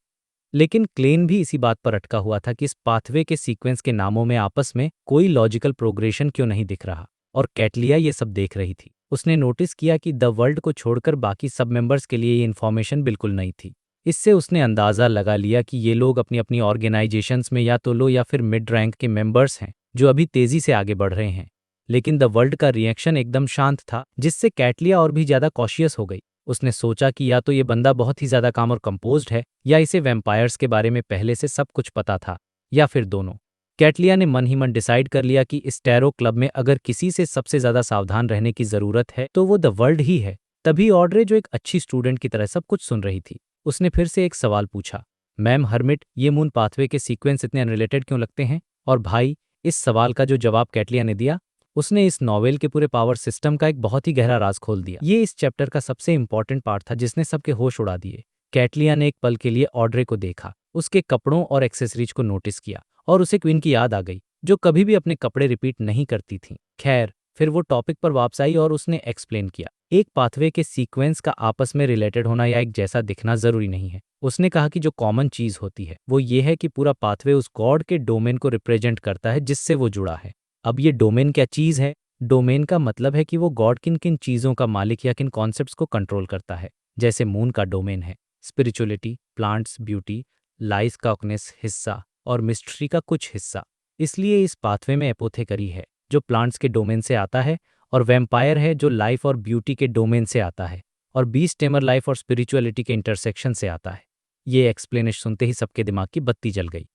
Speaker 1: लेकिन क्लेन भी इसी बात पर अटका हुआ था कि इस पाथवे के सीक्वेंस के नामों में आपस में कोई लॉजिकल प्रोग्रेशन क्यों नहीं दिख रहा। और कैटलिया ये सब देख रही थी। उसने नोटिस किया कि द वर्ल्ड को छोड़कर बाकी सब मेंबर्स के लिए ये इन्फॉर्मेशन बिल्कुल नई थी। इससे उसने अंदाज़ा लगा लिया कि ये लोग अपनी अपनी ऑर्गेनाइजेशंस में या तो लो या फिर मिड रैंक के मेंबर्स हैं, जो अभी तेजी से आगे बढ़ रहे हैं। लेकिन द वर्ल्ड का रिएक्शन एकदम शांत था, जिससे कैटलिया और भी ज़्यादा कॉशियस हो गई। उसने सोचा कि या तो ये बंदा बहुत ही ज़्यादा काम और कंपोज्ड है, या इसे वैम्पायर्स के बारे में पहले से सब कुछ पता था, या फिर दोनों। कैटलिया ने मन ही मन डिसाइड कर लिया कि इस टैरो क्लब में अगर किसी से सबसे ज़्यादा सावधान रहने की ज़रूरत है तो वो द वर्ल्ड ही है। तभी ऑड्रे, जो एक अच्छी स्टूडेंट की तरह सब कुछ सुन रही थी, उसने फिर से एक सवाल पूछा, मैम हर्मिट, ये मून पाथवे के सीक्वेंस इतने अनरिलेटेड क्यों लगते हैं? और भाई, इस सवाल का जो जवाब कैटलिया ने दिया, उसने इस नॉवेल के पूरे पावर सिस्टम का एक बहुत ही गहरा राज खोल दिया। ये इस चैप्टर का सबसे इंपॉर्टेंट पार्ट था, जिसने सबके होश उड़ा दिए। कैटलिया ने एक पल के लिए ऑड्रे को देखा, उसके कपड़ों और एक्सेसरीज को नोटिस किया, और उसे क्वीन की याद आ गई, जो कभी भी अपने कपड़े रिपीट नहीं करती थी। खैर, फिर वो टॉपिक पर वापस आई और उसने एक्सप्लेन किया, एक पाथवे के सीक्वेंस का आपस में रिलेटेड होना या एक जैसा दिखना जरूरी नहीं है। उसने कहा कि जो कॉमन चीज होती है वो ये है कि पूरा पाथवे उस गॉड के डोमेन को रिप्रेजेंट करता है जिससे वो जुड़ा है। अब ये डोमेन क्या चीज है? डोमेन का मतलब है कि वो गॉड किन किन चीजों का मालिक या किन कॉन्सेप्ट्स को कंट्रोल करता है। जैसे मून का डोमेन है स्पिरिचुअलिटी, प्लांट्स, ब्यूटी, लाइस का ऑकनेस हिस्सा और मिस्ट्री का कुछ हिस्सा। इसलिए इस पाथवे में एपोथेकरी है जो प्लांट्स के डोमेन से आता है, और वैम्पायर है जो लाइफ और ब्यूटी के डोमेन से आता है, और बीस्ट टेमर लाइफ और स्पिरिचुअलिटी के इंटरसेक्शन से आता है। ये एक्सप्लेनेशन सुनते ही सबके दिमाग की बत्ती जल गई।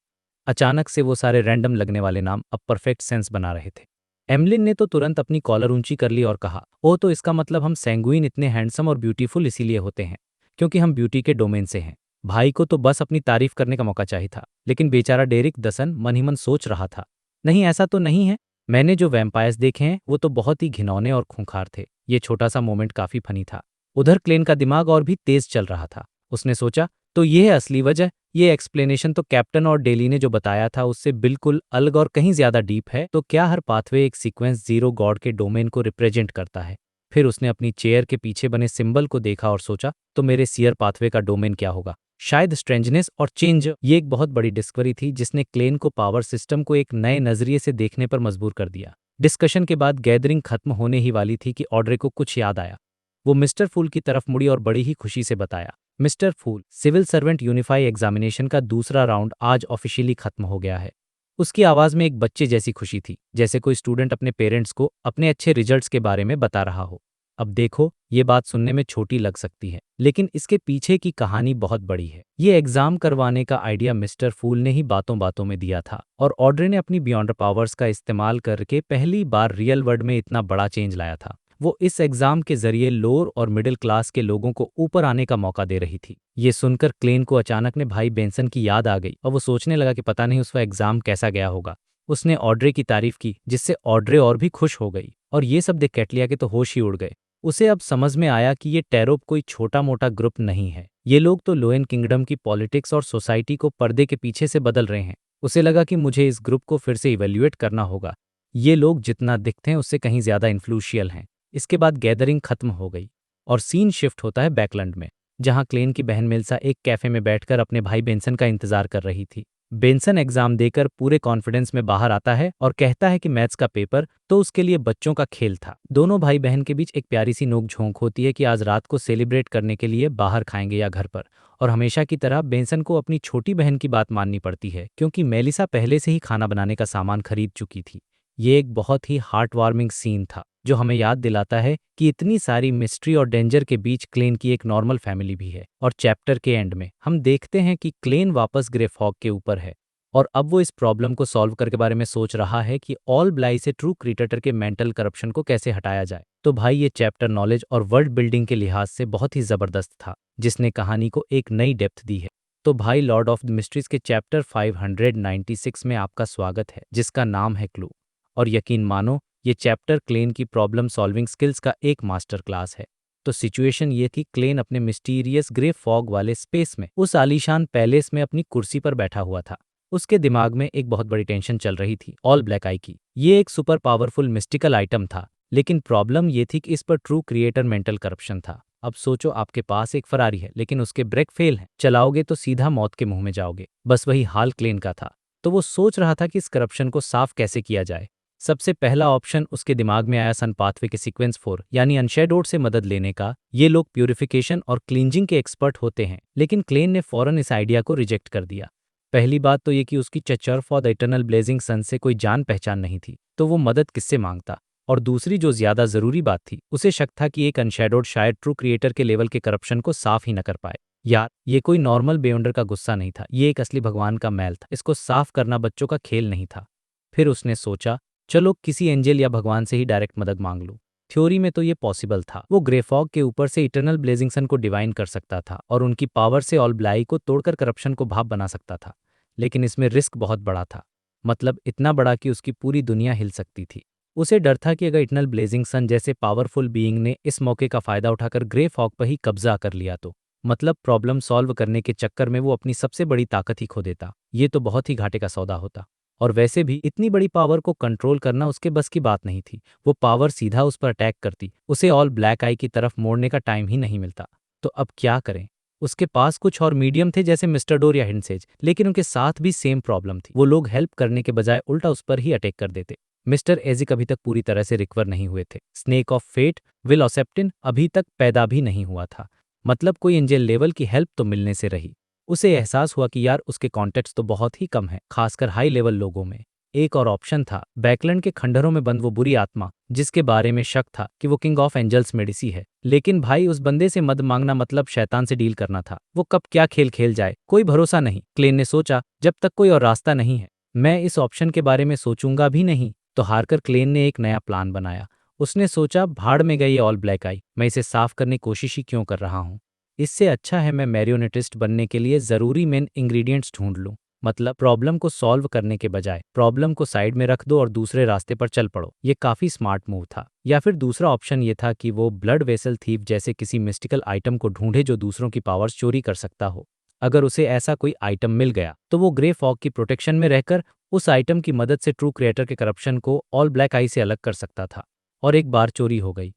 Speaker 1: अचानक से वो सारे रैंडम लगने वाले नाम अब परफेक्ट सेंस बना रहे थे। एमलिन ने तो तुरंत अपनी कॉलर ऊंची कर ली और कहा, ओह, तो इसका मतलब हम सैंगुइन इतने हैंडसम और ब्यूटीफुल इसीलिए होते हैं क्योंकि हम ब्यूटी के डोमेन से हैं। भाई को तो बस अपनी तारीफ करने का मौका चाहिए था, लेकिन बेचारा डेरिक दसन मन ही मन सोच रहा था, नहीं ऐसा तो नहीं है, मैंने जो वैम्पायर्स देखे हैं वो तो बहुत ही घिनौने और खूंखार थे। ये छोटा सा मोमेंट काफी फनी था। उधर क्लेन का दिमाग और भी तेज चल रहा था। उसने सोचा, तो ये है असली वजह। ये एक्सप्लेनेशन तो कैप्टन और डेली ने जो बताया था उससे बिल्कुल अलग और कहीं ज्यादा डीप है। तो क्या हर पाथवे एक सीक्वेंस जीरो गॉड के डोमेन को रिप्रेजेंट करता है? फिर उसने अपनी चेयर के पीछे बने सिंबल को देखा और सोचा, तो मेरे सीयर पाथवे का डोमेन क्या होगा? शायद स्ट्रेंजनेस और चेंज। ये एक बहुत बड़ी डिस्कवरी थी जिसने क्लेन को पावर सिस्टम को एक नए नजरिए से देखने पर मजबूर कर दिया। डिस्कशन के बाद गैदरिंग खत्म होने ही वाली थी कि ऑड्रे को कुछ याद आया। वो मिस्टर फूल की तरफ मुड़ी और बड़ी ही खुशी से बताया, मिस्टर फूल, सिविल सर्वेंट यूनिफाई एग्जामिनेशन का दूसरा राउंड आज ऑफिशियली खत्म हो गया है। उसकी आवाज में एक बच्चे जैसी खुशी थी, जैसे कोई स्टूडेंट अपने पेरेंट्स को अपने अच्छे रिजल्ट्स के बारे में बता रहा हो। अब देखो, ये बात सुनने में छोटी लग सकती है, लेकिन इसके पीछे की कहानी बहुत बड़ी है। ये एग्जाम करवाने का आइडिया मिस्टर फूल ने ही बातों बातों में दिया था और ऑड्रे ने अपनी बियॉन्ड पावर्स का इस्तेमाल करके पहली बार रियल वर्ल्ड में इतना बड़ा चेंज लाया था। वो इस एग्जाम के जरिए लोअर और मिडिल क्लास के लोगों को ऊपर आने का मौका दे रही थी। ये सुनकर क्लेन को अचानक ने भाई बेंसन की याद आ गई और वो सोचने लगा कि पता नहीं उसका एग्जाम कैसा गया होगा। उसने ऑड्रे की तारीफ की, जिससे ऑड्रे और भी खुश हो गई और ये सब देख कैटलिया के तो होश ही उड़ गए। उसे अब समझ में आया कि ये टैरोप कोई छोटा मोटा ग्रुप नहीं है। ये लोग तो लोएन किंगडम की पॉलिटिक्स और सोसाइटी को पर्दे के पीछे से बदल रहे हैं। उसे लगा कि मुझे इस ग्रुप को फिर से इवेल्युएट करना होगा। ये लोग जितना दिखते हैं उससे कहीं ज्यादा इन्फ्लुएंशियल हैं। इसके बाद गैदरिंग खत्म हो गई और सीन शिफ्ट होता है बैकलैंड में, जहां क्लेन की बहन मिल्सा एक कैफे में बैठकर अपने भाई बेंसन का इंतजार कर रही थी। बेंसन एग्जाम देकर पूरे कॉन्फिडेंस में बाहर आता है और कहता है कि मैथ्स का पेपर तो उसके लिए बच्चों का खेल था। दोनों भाई बहन के बीच एक प्यारी सी नोक झोंक होती है कि आज रात को सेलिब्रेट करने के लिए बाहर खाएंगे या घर पर। और हमेशा की तरह बेंसन को अपनी छोटी बहन की बात माननी पड़ती है, क्योंकि मेलिसा पहले से ही खाना बनाने का सामान खरीद चुकी थी। ये एक बहुत ही हार्ट वार्मिंग सीन था जो हमें याद दिलाता है कि इतनी सारी मिस्ट्री और डेंजर के बीच क्लेन की एक नॉर्मल फैमिली भी है। और चैप्टर के एंड में हम देखते हैं कि क्लेन वापस ग्रे फॉग के ऊपर है और अब वो इस प्रॉब्लम को सॉल्व करके बारे में सोच रहा है कि ऑल ब्लाई से ट्रू क्रिएटर के मेंटल करप्शन को कैसे हटाया जाए। तो भाई, ये चैप्टर नॉलेज और वर्ल्ड बिल्डिंग के लिहाज से बहुत ही जबरदस्त था, जिसने कहानी को एक नई डेप्थ दी है। तो भाई, लॉर्ड ऑफ द मिस्ट्रीज के चैप्टर 596 में आपका स्वागत है, जिसका नाम है क्लू। और यकीन मानो, ये चैप्टर क्लेन की प्रॉब्लम सॉल्विंग स्किल्स का एक मास्टर क्लास है। तो सिचुएशन ये थी, क्लेन अपने मिस्टीरियस ग्रे फॉग वाले स्पेस में उस आलीशान पैलेस में अपनी कुर्सी पर बैठा हुआ था। उसके दिमाग में एक बहुत बड़ी टेंशन चल रही थी, ऑल ब्लैक आई की। ये एक सुपर पावरफुल मिस्टिकल आइटम था, लेकिन प्रॉब्लम ये थी कि इस पर ट्रू क्रिएटर मेंटल करप्शन था। अब सोचो, आपके पास एक फरारी है लेकिन उसके ब्रेक फेल हैं। चलाओगे तो सीधा मौत के मुंह में जाओगे। बस वही हाल क्लेन का था। तो वो सोच रहा था कि इस करप्शन को साफ कैसे किया जाए। सबसे पहला ऑप्शन उसके दिमाग में आया सन पाथवे के सीक्वेंस 4 यानी अनशैडोड से मदद लेने का। ये लोग प्यूरिफिकेशन और क्लींजिंग के एक्सपर्ट होते हैं, लेकिन क्लेन ने फौरन इस आइडिया को रिजेक्ट कर दिया। पहली बात तो ये कि उसकी Cachar for the eternal blazing सन से कोई जान पहचान नहीं थी, तो वो मदद किससे मांगता। और दूसरी जो ज्यादा जरूरी बात थी, उसे शक था कि एक अनशैडोड शायद ट्रू क्रिएटर के लेवल के करप्शन को साफ ही न कर पाए। यार, ये कोई नॉर्मल बेयंडर का गुस्सा नहीं था, ये एक असली भगवान का मैल था। इसको साफ करना बच्चों का खेल नहीं था। फिर उसने सोचा, चलो किसी एंजल या भगवान से ही डायरेक्ट मदद मांग लूं। थ्योरी में तो ये पॉसिबल था। वो ग्रे फॉग के ऊपर से इटर्नल ब्लेजिंग सन को डिवाइन कर सकता था और उनकी पावर से ऑल ब्लाई को तोड़कर करप्शन को भाप बना सकता था। लेकिन इसमें रिस्क बहुत बड़ा था, मतलब इतना बड़ा कि उसकी पूरी दुनिया हिल सकती थी। उसे डर था कि अगर इटर्नल ब्लेजिंग सन जैसे पावरफुल बीइंग ने इस मौके का फायदा उठाकर ग्रे फॉग पर ही कब्जा कर लिया तो मतलब प्रॉब्लम सॉल्व करने के चक्कर में वो अपनी सबसे बड़ी ताकत ही खो देता। ये तो बहुत ही घाटे का सौदा होता। और वैसे भी इतनी बड़ी पावर को कंट्रोल करना उसके बस की बात नहीं थी। वो पावर सीधा उस पर अटैक करती, उसे ऑल ब्लैक आई की तरफ मोड़ने का टाइम ही नहीं मिलता। तो अब क्या करें? उसके पास कुछ और मीडियम थे जैसे मिस्टर डोर या हिंसेज, लेकिन उनके साथ भी सेम प्रॉब्लम थी। वो लोग हेल्प करने के बजाय उल्टा उस पर ही अटैक कर देते। मिस्टर एजिक अभी तक पूरी तरह से रिकवर नहीं हुए थे। स्नेक ऑफ फेट विल ऑसेप्टिन अभी तक पैदा भी नहीं हुआ था। मतलब कोई एंजल लेवल की हेल्प तो मिलने से रही। उसे एहसास हुआ कि यार, उसके कॉन्टेक्ट्स तो बहुत ही कम हैं, खासकर हाई लेवल लोगों में। एक और ऑप्शन था, बैकलैंड के खंडहरों में बंद वो बुरी आत्मा, जिसके बारे में शक था कि वो किंग ऑफ एंजल्स मेडिसी है। लेकिन भाई, उस बंदे से मदद मांगना मतलब शैतान से डील करना था। वो कब क्या खेल खेल जाए, कोई भरोसा नहीं। क्लेन ने सोचा, जब तक कोई और रास्ता नहीं है, मैं इस ऑप्शन के बारे में सोचूंगा भी नहीं। तो हारकर क्लेन ने एक नया प्लान बनाया। उसने सोचा, भाड़ में गई ऑल ब्लैक आई, मैं इसे साफ करने की कोशिश ही क्यों कर रहा हूँ। इससे अच्छा है मैं मैरियोनेटिस्ट बनने के लिए जरूरी मेन इंग्रेडिएंट्स ढूंढ लूं। मतलब प्रॉब्लम को सॉल्व करने के बजाय प्रॉब्लम को साइड में रख दो और दूसरे रास्ते पर चल पड़ो। ये काफी स्मार्ट मूव था। या फिर दूसरा ऑप्शन ये था कि वो ब्लड वेसल थीफ जैसे किसी मिस्टिकल आइटम को ढूंढे जो दूसरों की पावर्स चोरी कर सकता हो। अगर उसे ऐसा कोई आइटम मिल गया तो वो ग्रे फॉग की प्रोटेक्शन में रहकर उस आइटम की मदद से ट्रू क्रिएटर के करप्शन को ऑल ब्लैक आई से अलग कर सकता था। और एक बार चोरी हो गई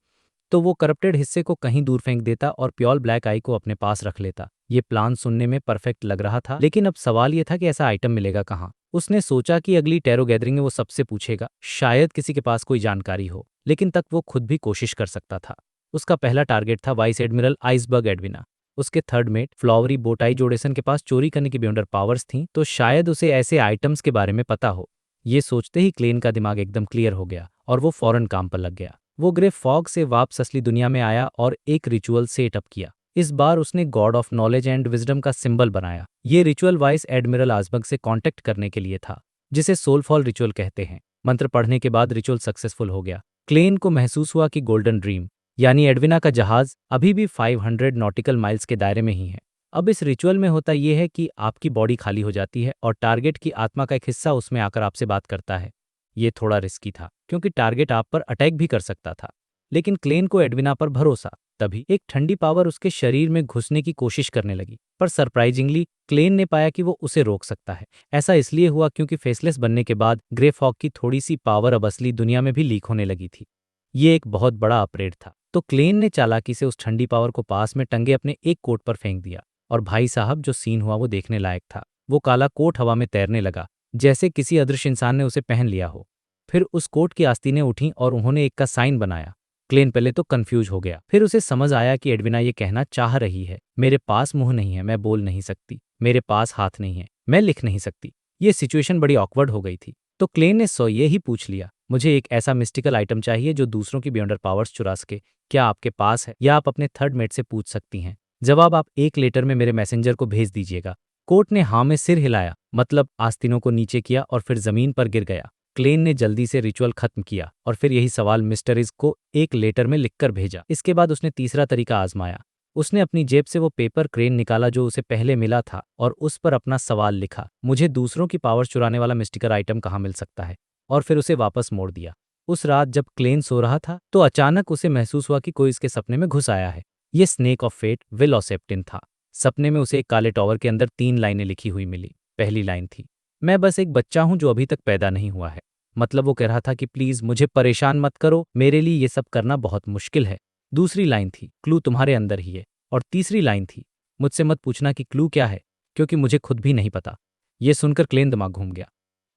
Speaker 1: तो वो करप्टेड हिस्से को कहीं दूर फेंक देता और प्योर ब्लैक आई को अपने पास रख लेता। ये प्लान सुनने में परफेक्ट लग रहा था, लेकिन अब सवाल ये था कि ऐसा आइटम मिलेगा कहाँ। उसने सोचा कि अगली टैरो गैदरिंग में वो सबसे पूछेगा, शायद किसी के पास कोई जानकारी हो, लेकिन तक वो खुद भी कोशिश कर सकता था। उसका पहला टारगेट था वाइस एडमिरल आइसबर्ग एडविना। उसके थर्ड मेट फ्लावरी बोटाई जोडेसन के पास चोरी करने की बियॉन्डर पावर्स थीं, तो शायद उसे ऐसे आइटम्स के बारे में पता हो। ये सोचते ही क्लेन का दिमाग एकदम क्लियर हो गया और वो फौरन काम पर लग गया। वो ग्रे फॉग से वापस असली दुनिया में आया और एक रिचुअल सेटअप किया। इस बार उसने God of knowledge and wisdom का सिंबल बनाया। ये रिचुअल वाइस एडमिरल आजबर्ग से कांटेक्ट करने के लिए था, जिसे सोलफॉल रिचुअल कहते हैं। मंत्र पढ़ने के बाद रिचुअल सक्सेसफुल हो गया। क्लेन को महसूस हुआ कि गोल्डन ड्रीम यानी एडविना का जहाज अभी भी 500 नॉटिकल माइल्स के दायरे में ही है। अब इस रिचुअल में होता यह है कि आपकी बॉडी खाली हो जाती है और टारगेट की आत्मा का एक हिस्सा उसमें आकर आपसे बात करता है। ये थोड़ा रिस्की था क्योंकि टारगेट आप पर अटैक भी कर सकता था, लेकिन क्लेन को एडविना पर भरोसा। तभी एक ठंडी पावर उसके शरीर में घुसने की कोशिश करने लगी, पर सरप्राइजिंगली क्लेन ने पाया कि वो उसे रोक सकता है। ऐसा इसलिए हुआ क्योंकि फेसलेस बनने के बाद ग्रे फॉग की थोड़ी सी पावर अब असली दुनिया में भी लीक होने लगी थी। ये एक बहुत बड़ा अपग्रेड था। तो क्लेन ने चालाकी से उस ठंडी पावर को पास में टंगे अपने एक कोट पर फेंक दिया और भाई साहब जो सीन हुआ वो देखने लायक था। वो काला कोट हवा में तैरने लगा जैसे किसी अदृश्य इंसान ने उसे पहन लिया हो। फिर उस कोट की आस्तीनें उठीं और उन्होंने एक का साइन बनाया। क्लेन पहले तो कंफ्यूज हो गया, फिर उसे समझ आया कि एडविना ये कहना चाह रही है, मेरे पास मुंह नहीं है, मैं बोल नहीं सकती, मेरे पास हाथ नहीं है, मैं लिख नहीं सकती। ये सिचुएशन बड़ी ऑकवर्ड हो गई थी। तो क्लेन ने ये ही पूछ लिया, मुझे एक ऐसा मिस्टिकल आइटम चाहिए जो दूसरों की बियॉन्डर पावर्स चुरा सके। क्या आपके पास है, या आप अपने थर्ड मेट से पूछ सकती हैं। जवाब आप एक लेटर में मेरे मैसेंजर को भेज दीजिएगा। कोर्ट ने हाँ में सिर हिलाया, मतलब आस्तीनों को नीचे किया और फिर जमीन पर गिर गया। क्लेन ने जल्दी से रिचुअल खत्म किया और फिर यही सवाल मिस्टर इज को एक लेटर में लिखकर भेजा। इसके बाद उसने तीसरा तरीका आजमाया। उसने अपनी जेब से वो पेपर क्रेन निकाला जो उसे पहले मिला था और उस पर अपना सवाल लिखा, मुझे दूसरों की पावर चुराने वाला मिस्टिकल आइटम कहाँ मिल सकता है, और फिर उसे वापस मोड़ दिया। उस रात जब क्लेन सो रहा था तो अचानक उसे महसूस हुआ कि कोई उसके सपने में घुस आया है। ये स्नेक ऑफ फेट विल ऑसेप्टिन था। सपने में उसे एक काले टॉवर के अंदर 3 लाइनें लिखी हुई मिली। पहली लाइन थी, मैं बस एक बच्चा हूं जो अभी तक पैदा नहीं हुआ है। मतलब वो कह रहा था कि प्लीज मुझे परेशान मत करो, मेरे लिए ये सब करना बहुत मुश्किल है। दूसरी लाइन थी, क्लू तुम्हारे अंदर ही है। और तीसरी लाइन थी, मुझसे मत पूछना कि क्लू क्या है, क्योंकि मुझे खुद भी नहीं पता। ये सुनकर क्लेन दिमाग घूम गया।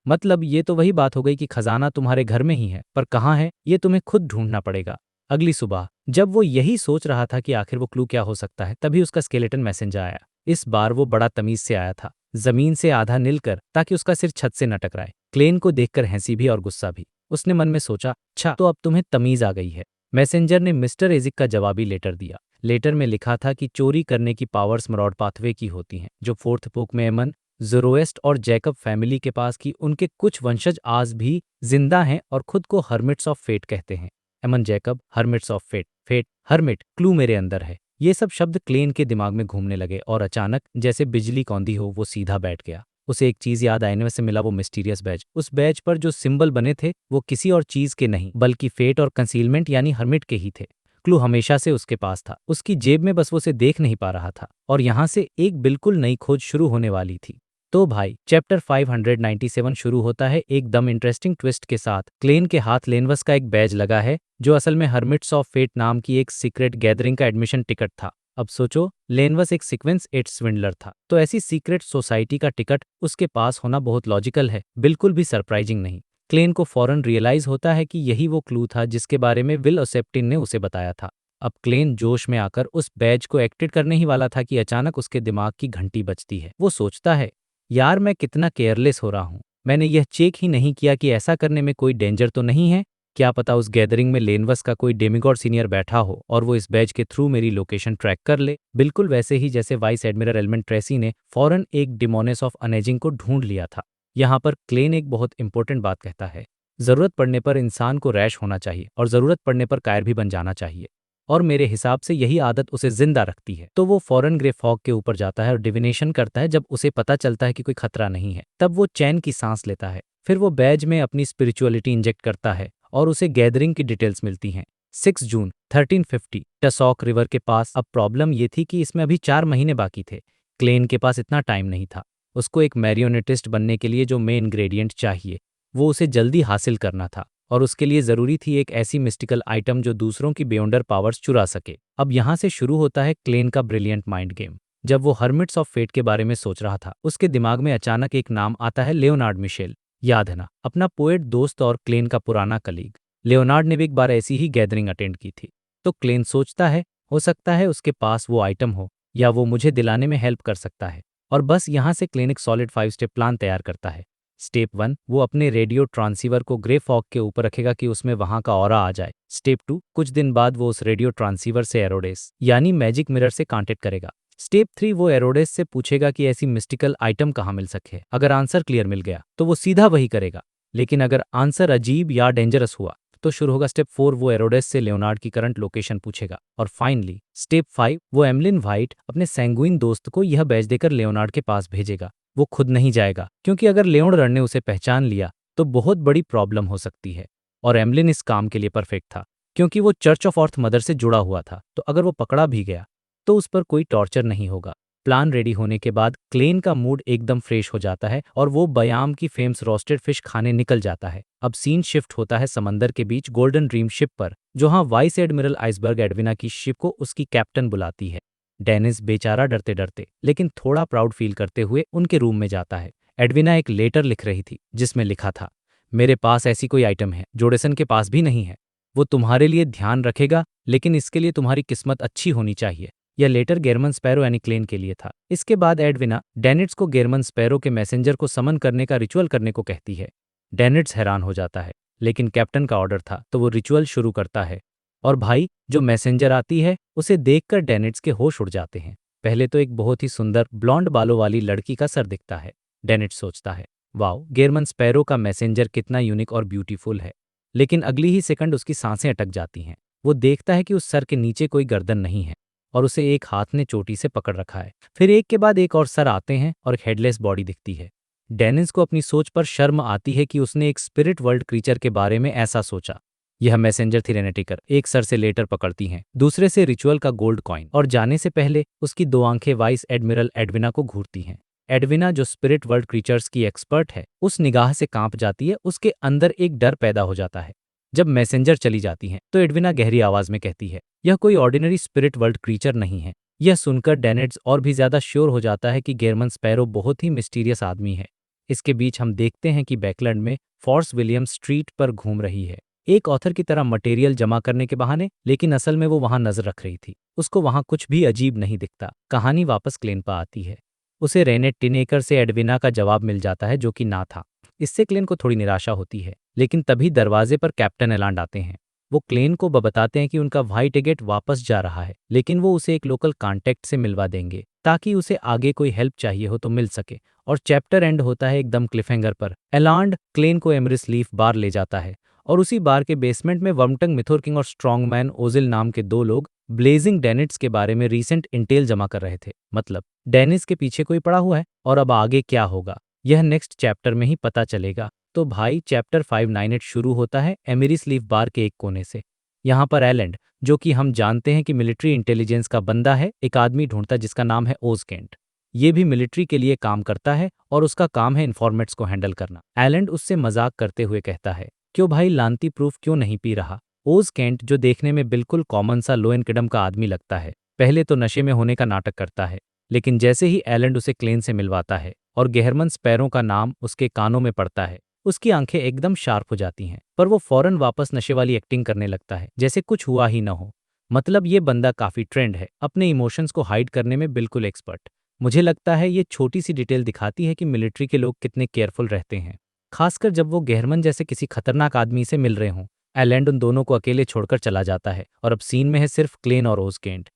Speaker 1: मतलब ये तो वही बात हो गई कि खजाना तुम्हारे घर में ही है, पर कहाँ है ये तुम्हें खुद ढूंढना पड़ेगा। अगली सुबह जब वो यही सोच रहा था कि आखिर वो क्लू क्या हो सकता है, तभी उसका स्केलेटन मैसेंजर आया। इस बार वो बड़ा तमीज से आया था, जमीन से आधा निलकर, ताकि उसका सिर छत से न टकराए। क्लेन को देखकर हंसी भी और गुस्सा भी। उसने मन में सोचा, अच्छा तो अब तुम्हें तमीज आ गई है। मैसेंजर ने मिस्टर एजिक का जवाबी लेटर दिया। लेटर में लिखा था कि चोरी करने की पावर्स मरॉड पाथवे की होती हैं, जो फोर्थ बुक में एमन, ज़ोरोएस्ट और जैकब फैमिली के पास की उनके कुछ वंशज आज भी जिंदा हैं और खुद को हर्मिट्स ऑफ फेट कहते हैं। Amon, Jacob, hermits of fate, fate, hermit, clue मेरे अंदर है। ये सब शब्द क्लेन के दिमाग में घूमने लगे और अचानक जैसे बिजली कौंधी हो वो सीधा बैठ गया। उसे एक चीज याद आने से मिला, वो मिस्टीरियस बैज। उस बैज पर जो सिंबल बने थे वो किसी और चीज के नहीं बल्कि फेट और कंसीलमेंट यानी हर्मिट के ही थे। क्लू हमेशा से उसके पास था, उसकी जेब में, बस वो उसे देख नहीं पा रहा था। और यहाँ से एक बिल्कुल नई खोज शुरू होने वाली थी। तो भाई चैप्टर 597 शुरू होता है एकदम इंटरेस्टिंग ट्विस्ट के साथ। क्लेन के हाथ लेनवस का एक बैज लगा है जो असल में हर्मिट्स ऑफ फेट नाम की एक सीक्रेट गैदरिंग का एडमिशन टिकट था। अब सोचो, लेनवस एक सीक्वेंस 8 स्विंडलर था, तो ऐसी सीक्रेट सोसाइटी का टिकट उसके पास होना बहुत लॉजिकल है, बिल्कुल भी सरप्राइजिंग नहीं। क्लेन को फौरन रियलाइज होता है कि यही वो क्लू था जिसके बारे में विल ओसेप्टिन ने उसे बताया था। अब क्लेन जोश में आकर उस बैज को एक्टिवेट करने ही वाला था कि अचानक उसके दिमाग की घंटी बजती है। वो सोचता है, यार मैं कितना केयरलेस हो रहा हूँ, मैंने यह चेक ही नहीं किया कि ऐसा करने में कोई डेंजर तो नहीं है। क्या पता उस गैदरिंग में लेनवस का कोई डेमिगॉड सीनियर बैठा हो और वो इस बैज के थ्रू मेरी लोकेशन ट्रैक कर ले, बिल्कुल वैसे ही जैसे वाइस एडमिरल एलमेंट ट्रेसी ने फौरन एक डिमोनेस ऑफ अनेजिंग को ढूंढ लिया था। यहाँ पर क्लेन एक बहुत इंपॉर्टेंट बात कहता है, जरूरत पड़ने पर इंसान को रैश होना चाहिए और जरूरत पड़ने पर कायर भी बन जाना चाहिए। और मेरे हिसाब से यही आदत उसे जिंदा रखती है। तो वो फौरन ग्रे फॉग के ऊपर जाता है और डिविनेशन करता है। जब उसे पता चलता है कि कोई खतरा नहीं है, तब वो चैन की सांस लेता है। फिर वो बैज में अपनी स्पिरिचुअलिटी इंजेक्ट करता है और उसे गैदरिंग की डिटेल्स मिलती हैं। 6 जून 1350 टसॉक रिवर के पास। अब प्रॉब्लम ये थी कि इसमें अभी 4 महीने बाकी थे। क्लेन के पास इतना टाइम नहीं था। उसको एक मैरियोनेटिस्ट बनने के लिए जो मेन इंग्रेडिएंट चाहिए वो उसे जल्दी हासिल करना था, और उसके लिए ज़रूरी थी एक ऐसी मिस्टिकल आइटम जो दूसरों की बियॉन्डर पावर्स चुरा सके। अब यहाँ से शुरू होता है क्लेन का ब्रिलियंट माइंड गेम। जब वो हर्मिट्स ऑफ फेट के बारे में सोच रहा था, उसके दिमाग में अचानक एक नाम आता है, लियोनार्ड मिशेल। याद है ना, अपना पोएट दोस्त और क्लेन का पुराना कलीग। लियोनार्ड ने भी एक बार ऐसी ही गैदरिंग अटेंड की थी। तो क्लेन सोचता है, हो सकता है उसके पास वो आइटम हो, या वो मुझे दिलाने में हेल्प कर सकता है। और बस यहाँ से क्लेन एक सॉलिड 5 स्टेप प्लान तैयार करता है। स्टेप 1, वो अपने रेडियो ट्रांसीवर को ग्रे फॉग के ऊपर रखेगा कि उसमें वहां का ऑरा आ जाए। स्टेप 2, कुछ दिन बाद वो उस रेडियो ट्रांसीवर से एरोडेस यानी मैजिक मिरर से कांटेक्ट करेगा। स्टेप 3, वो एरोडेस से पूछेगा कि ऐसी मिस्टिकल आइटम कहाँ मिल सके। अगर आंसर क्लियर मिल गया तो वो सीधा वही करेगा, लेकिन अगर आंसर अजीब या डेंजरस हुआ तो शुरू होगा स्टेप 4, वो एरोडेस से लियोनार्ड की करंट लोकेशन पूछेगा। और फाइनली स्टेप 5, वो एमलिन व्हाइट अपने सैंगुइन दोस्त को यह बैज देकर लियोनार्ड के पास भेजेगा। वो खुद नहीं जाएगा, क्योंकि अगर लियोनार्ड ने उसे पहचान लिया तो बहुत बड़ी प्रॉब्लम हो सकती है। और एमलिन इस काम के लिए परफेक्ट था, क्योंकि वो चर्च ऑफ अर्थ मदर से जुड़ा हुआ था। तो अगर वो पकड़ा भी गया तो उस पर कोई टॉर्चर नहीं होगा। प्लान रेडी होने के बाद क्लेन का मूड एकदम फ्रेश हो जाता है और वो बयाम की फेम्स रोस्टेड फिश खाने निकल जाता है। अब सीन शिफ्ट होता है समंदर के बीच गोल्डन ड्रीम शिप पर, जहां वाइस एडमिरल आइसबर्ग एडविना की शिप को उसकी कैप्टन बुलाती है। डेनिस बेचारा डरते डरते लेकिन थोड़ा प्राउड फील करते हुए उनके रूम में जाता है। एडविना एक लेटर लिख रही थी जिसमें लिखा था, मेरे पास ऐसी कोई आइटम है जो डेसन के पास भी नहीं है। वो तुम्हारे लिए ध्यान रखेगा, लेकिन इसके लिए तुम्हारी किस्मत अच्छी होनी चाहिए। यह लेटर गेरमन स्पैरो यानी क्लेन के लिए था। इसके बाद एडविना डेनिट्स को गेरमन स्पैरो के मैसेंजर को समन करने का रिचुअल करने को कहती है। डेनिट्स हैरान हो जाता है, लेकिन कैप्टन का ऑर्डर था तो वो रिचुअल शुरू करता है। और भाई, जो मैसेंजर आती है उसे देखकर डेनिट्स के होश उड़ जाते हैं। पहले तो एक बहुत ही सुंदर ब्लॉन्ड बालों वाली लड़की का सर दिखता है। डेनिट्स सोचता है, वाओ, गेरमन स्पैरो का मैसेंजर कितना यूनिक और ब्यूटीफुल है। लेकिन अगली ही सेकंड उसकी सांसें अटक जाती हैं। वो देखता है कि उस सर के नीचे कोई गर्दन नहीं है और उसे एक हाथ ने चोटी से पकड़ रखा है। फिर एक के बाद एक और सर आते हैं और एक हेडलेस बॉडी दिखती है। डेनिस को अपनी सोच पर शर्म आती है कि उसने एक स्पिरिट वर्ल्ड क्रीचर के बारे में ऐसा सोचा। यह मैसेंजर थी रेनेटिकर। एक सर से लेटर पकड़ती हैं, दूसरे से रिचुअल का गोल्ड कॉइन, और जाने से पहले उसकी 2 आंखें वाइस एडमिरल एडविना को घूरती हैं। एडविना, जो स्पिरिट वर्ल्ड क्रीचर्स की एक्सपर्ट है, उस निगाह से कांप जाती है। उसके अंदर एक डर पैदा हो जाता है। जब मैसेंजर चली जाती हैं तो एडविना गहरी आवाज में कहती है, यह कोई ऑर्डिनरी स्पिरिट वर्ल्ड क्रीचर नहीं है। यह सुनकर डेनिट्स और भी ज्यादा श्योर हो जाता है कि गेरमन स्पैरो बहुत ही मिस्टीरियस आदमी है। इसके बीच हम देखते हैं कि बैकलैंड में फॉर्स विलियम्स स्ट्रीट पर घूम रही है, एक ऑथर की तरह मटेरियल जमा करने के बहाने, लेकिन असल में वो वहां नजर रख रही थी। उसको वहां कुछ भी अजीब नहीं दिखता। कहानी वापस क्लेन पर आती है। उसे रेने टिनेकर से एडविना का जवाब मिल जाता है, जो कि ना था। इससे क्लेन को थोड़ी निराशा होती है, लेकिन तभी दरवाजे पर कैप्टन एलांड आते हैं। वो क्लेन को बताते हैं कि उनका व्हाइट एगेट वापस जा रहा है, लेकिन वो उसे एक लोकल कॉन्टैक्ट से मिलवा देंगे ताकि उसे आगे कोई हेल्प चाहिए हो तो मिल सके। और चैप्टर एंड होता है एकदम क्लिफहैंगर पर। एलांड क्लेन को एमरिस लीफ बार ले जाता है और उसी बार के बेसमेंट में वर्मटंग मिथोरकिंग और स्ट्रॉन्गमैन ओजिल नाम के 2 लोग ब्लेजिंग डेनिट्स के बारे में रीसेंट इंटेल जमा कर रहे थे। मतलब डेनिस के पीछे कोई पड़ा हुआ है, और अब आगे क्या होगा यह नेक्स्ट चैप्टर में ही पता चलेगा। तो भाई, चैप्टर 598 शुरू होता है एमिरिस लीफ बार के एक कोने से। यहाँ पर एलैंड, जो कि हम जानते हैं कि मिलिट्री इंटेलिजेंस का बंदा है, एक आदमी ढूंढता जिसका नाम है ओज केंट। ये भी मिलिट्री के लिए काम करता है और उसका काम है इन्फॉर्मेट्स को हैंडल करना। एलैंड उससे मजाक करते हुए कहता है, क्यों भाई, लांती प्रूफ क्यों नहीं पी रहा। ओज केंट, जो देखने में बिल्कुल कॉमन सा लो एंड किडम का आदमी लगता है, पहले तो नशे में होने का नाटक करता है, लेकिन जैसे ही एलैंड उसे क्लेन से मिलवाता है और गेहरमन स्पैरो का नाम उसके कानों में पड़ता है, उसकी आंखें एकदम शार्प हो जाती हैं। पर वो फौरन वापस नशे वाली एक्टिंग करने लगता है, जैसे कुछ हुआ ही न हो। मतलब ये बंदा काफी ट्रेंड है, अपने इमोशंस को हाइड करने में बिल्कुल एक्सपर्ट। मुझे लगता है ये छोटी सी डिटेल दिखाती है कि मिलिट्री के लोग कितने केयरफुल रहते हैं, खासकर जब वो गेहरमन जैसे किसी खतरनाक आदमी से मिल रहे हों। एलैंड उन दोनों को अकेले छोड़कर चला जाता है और अब सीन में है सिर्फ क्लेन और ओज केंट।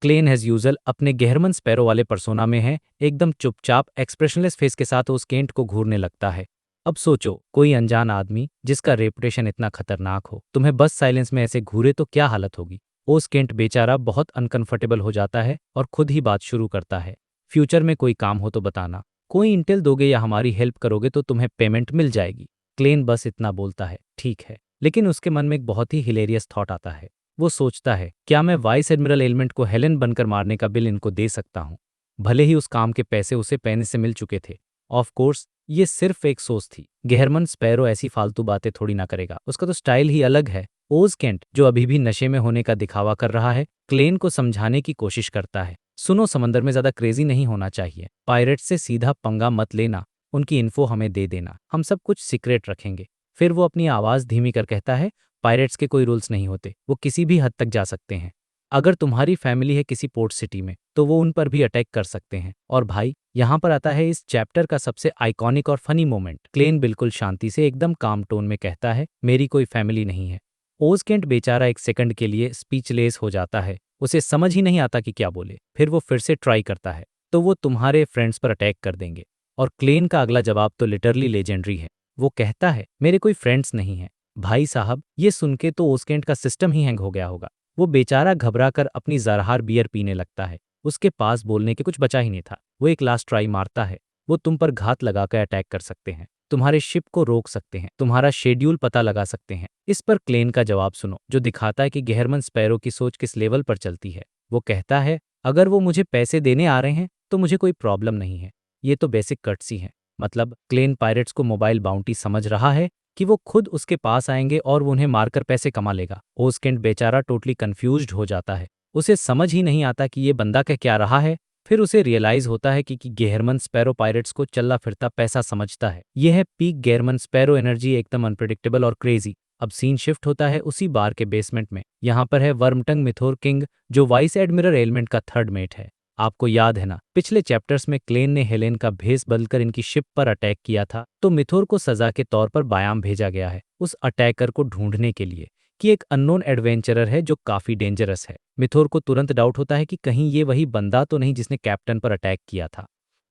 Speaker 1: क्लेन एज यूजुअल अपने गेहरमन स्पैरो वाले पर्सोना में है, एकदम चुपचाप एक्सप्रेशनलेस फेस के साथ उस केंट को घूरने लगता है। अब सोचो, कोई अनजान आदमी जिसका रेपुटेशन इतना खतरनाक हो, तुम्हें बस साइलेंस में ऐसे घूरे तो क्या हालत होगी। ओस केंट बेचारा बहुत अनकंफर्टेबल हो जाता है और खुद ही बात शुरू करता है। फ्यूचर में कोई काम हो तो बताना, कोई इंटेल दोगे या हमारी हेल्प करोगे तो तुम्हें पेमेंट मिल जाएगी। क्लेन बस इतना बोलता है, ठीक है। लेकिन उसके मन में एक बहुत ही हिलेरियस थॉट आता है। वो सोचता है, क्या मैं वाइस एडमिरल एलिमेंट को हेलेन बनकर मारने का बिल इनको दे सकता हूँ? भले ही उस काम के पैसे उसे पहले से मिल चुके थे। ऑफ कोर्स ये सिर्फ एक सोच थी। गेहरमन स्पैरो ऐसी फालतू बातें थोड़ी ना करेगा, उसका तो स्टाइल ही अलग है। ओज केंट, जो अभी भी नशे में होने का दिखावा कर रहा है, क्लेन को समझाने की कोशिश करता है। सुनो, समंदर में ज्यादा क्रेजी नहीं होना चाहिए। पायरेट से सीधा पंगा मत लेना, उनकी इन्फो हमें दे देना, हम सब कुछ सीक्रेट रखेंगे। फिर वो अपनी आवाज धीमी कर कहता है, पायरेट्स के कोई रूल्स नहीं होते, वो किसी भी हद तक जा सकते हैं। अगर तुम्हारी फैमिली है किसी पोर्ट सिटी में तो वो उन पर भी अटैक कर सकते हैं। और भाई, यहाँ पर आता है इस चैप्टर का सबसे आइकॉनिक और फनी मोमेंट। क्लेन बिल्कुल शांति से एकदम काम टोन में कहता है, मेरी कोई फैमिली नहीं है। ओज केंट बेचारा एक सेकंड के लिए स्पीचलेस हो जाता है, उसे समझ ही नहीं आता कि क्या बोले। फिर वो फिर से ट्राई करता है, तो वो तुम्हारे फ्रेंड्स पर अटैक कर देंगे। और क्लेन का अगला जवाब तो लिटरली लेजेंडरी है। वो कहता है, मेरे कोई फ्रेंड्स नहीं है। भाई साहब, ये सुन के तो ओज केंट का सिस्टम ही हैंग हो गया होगा। वो बेचारा घबराकर अपनी ज़रहार बियर पीने लगता है। उसके पास बोलने के कुछ बचा ही नहीं था। वो एक लास्ट ट्राई मारता है, वो तुम पर घात लगाकर अटैक कर सकते हैं, तुम्हारे शिप को रोक सकते हैं, तुम्हारा शेड्यूल पता लगा सकते हैं। इस पर क्लेन का जवाब सुनो, जो दिखाता है कि गेहरमन स्पैरो की सोच किस लेवल पर चलती है। वो कहता है, अगर वो मुझे पैसे देने आ रहे हैं तो मुझे कोई प्रॉब्लम नहीं है, ये तो बेसिक कर्टसी है। मतलब क्लेन पायरेट्स को मोबाइल बाउंटी समझ रहा है कि वो खुद उसके पास आएंगे और वो उन्हें मारकर पैसे कमा लेगा। ओज केंट बेचारा टोटली कंफ्यूज्ड हो जाता है, उसे समझ ही नहीं आता कि ये बंदा कह क्या रहा है। फिर उसे रियलाइज होता है कि गेहरमन स्पैरो पायरेट्स को चलता फिरता पैसा समझता है। यह है पीक गेहरमन स्पैरो एनर्जी, एकदम अनप्रेडिक्टेबल और क्रेजी। अब सीन शिफ्ट होता है उसी बार के बेसमेंट में। यहाँ पर है वर्मटंग मिथोर किंग, जो वाइस एडमिरल एलिमेंट का थर्ड मेट है। आपको याद है ना, पिछले चैप्टर्स में क्लेन ने हेलेन का भेस बदलकर इनकी शिप पर अटैक किया था, तो मिथोर को सजा के तौर पर बायाम भेजा गया है उस अटैकर को ढूंढने के लिए कि एक अननोन एडवेंचरर है जो काफी डेंजरस है। मिथोर को तुरंत डाउट होता है कि कहीं ये वही बंदा तो नहीं जिसने कैप्टन पर अटैक किया था।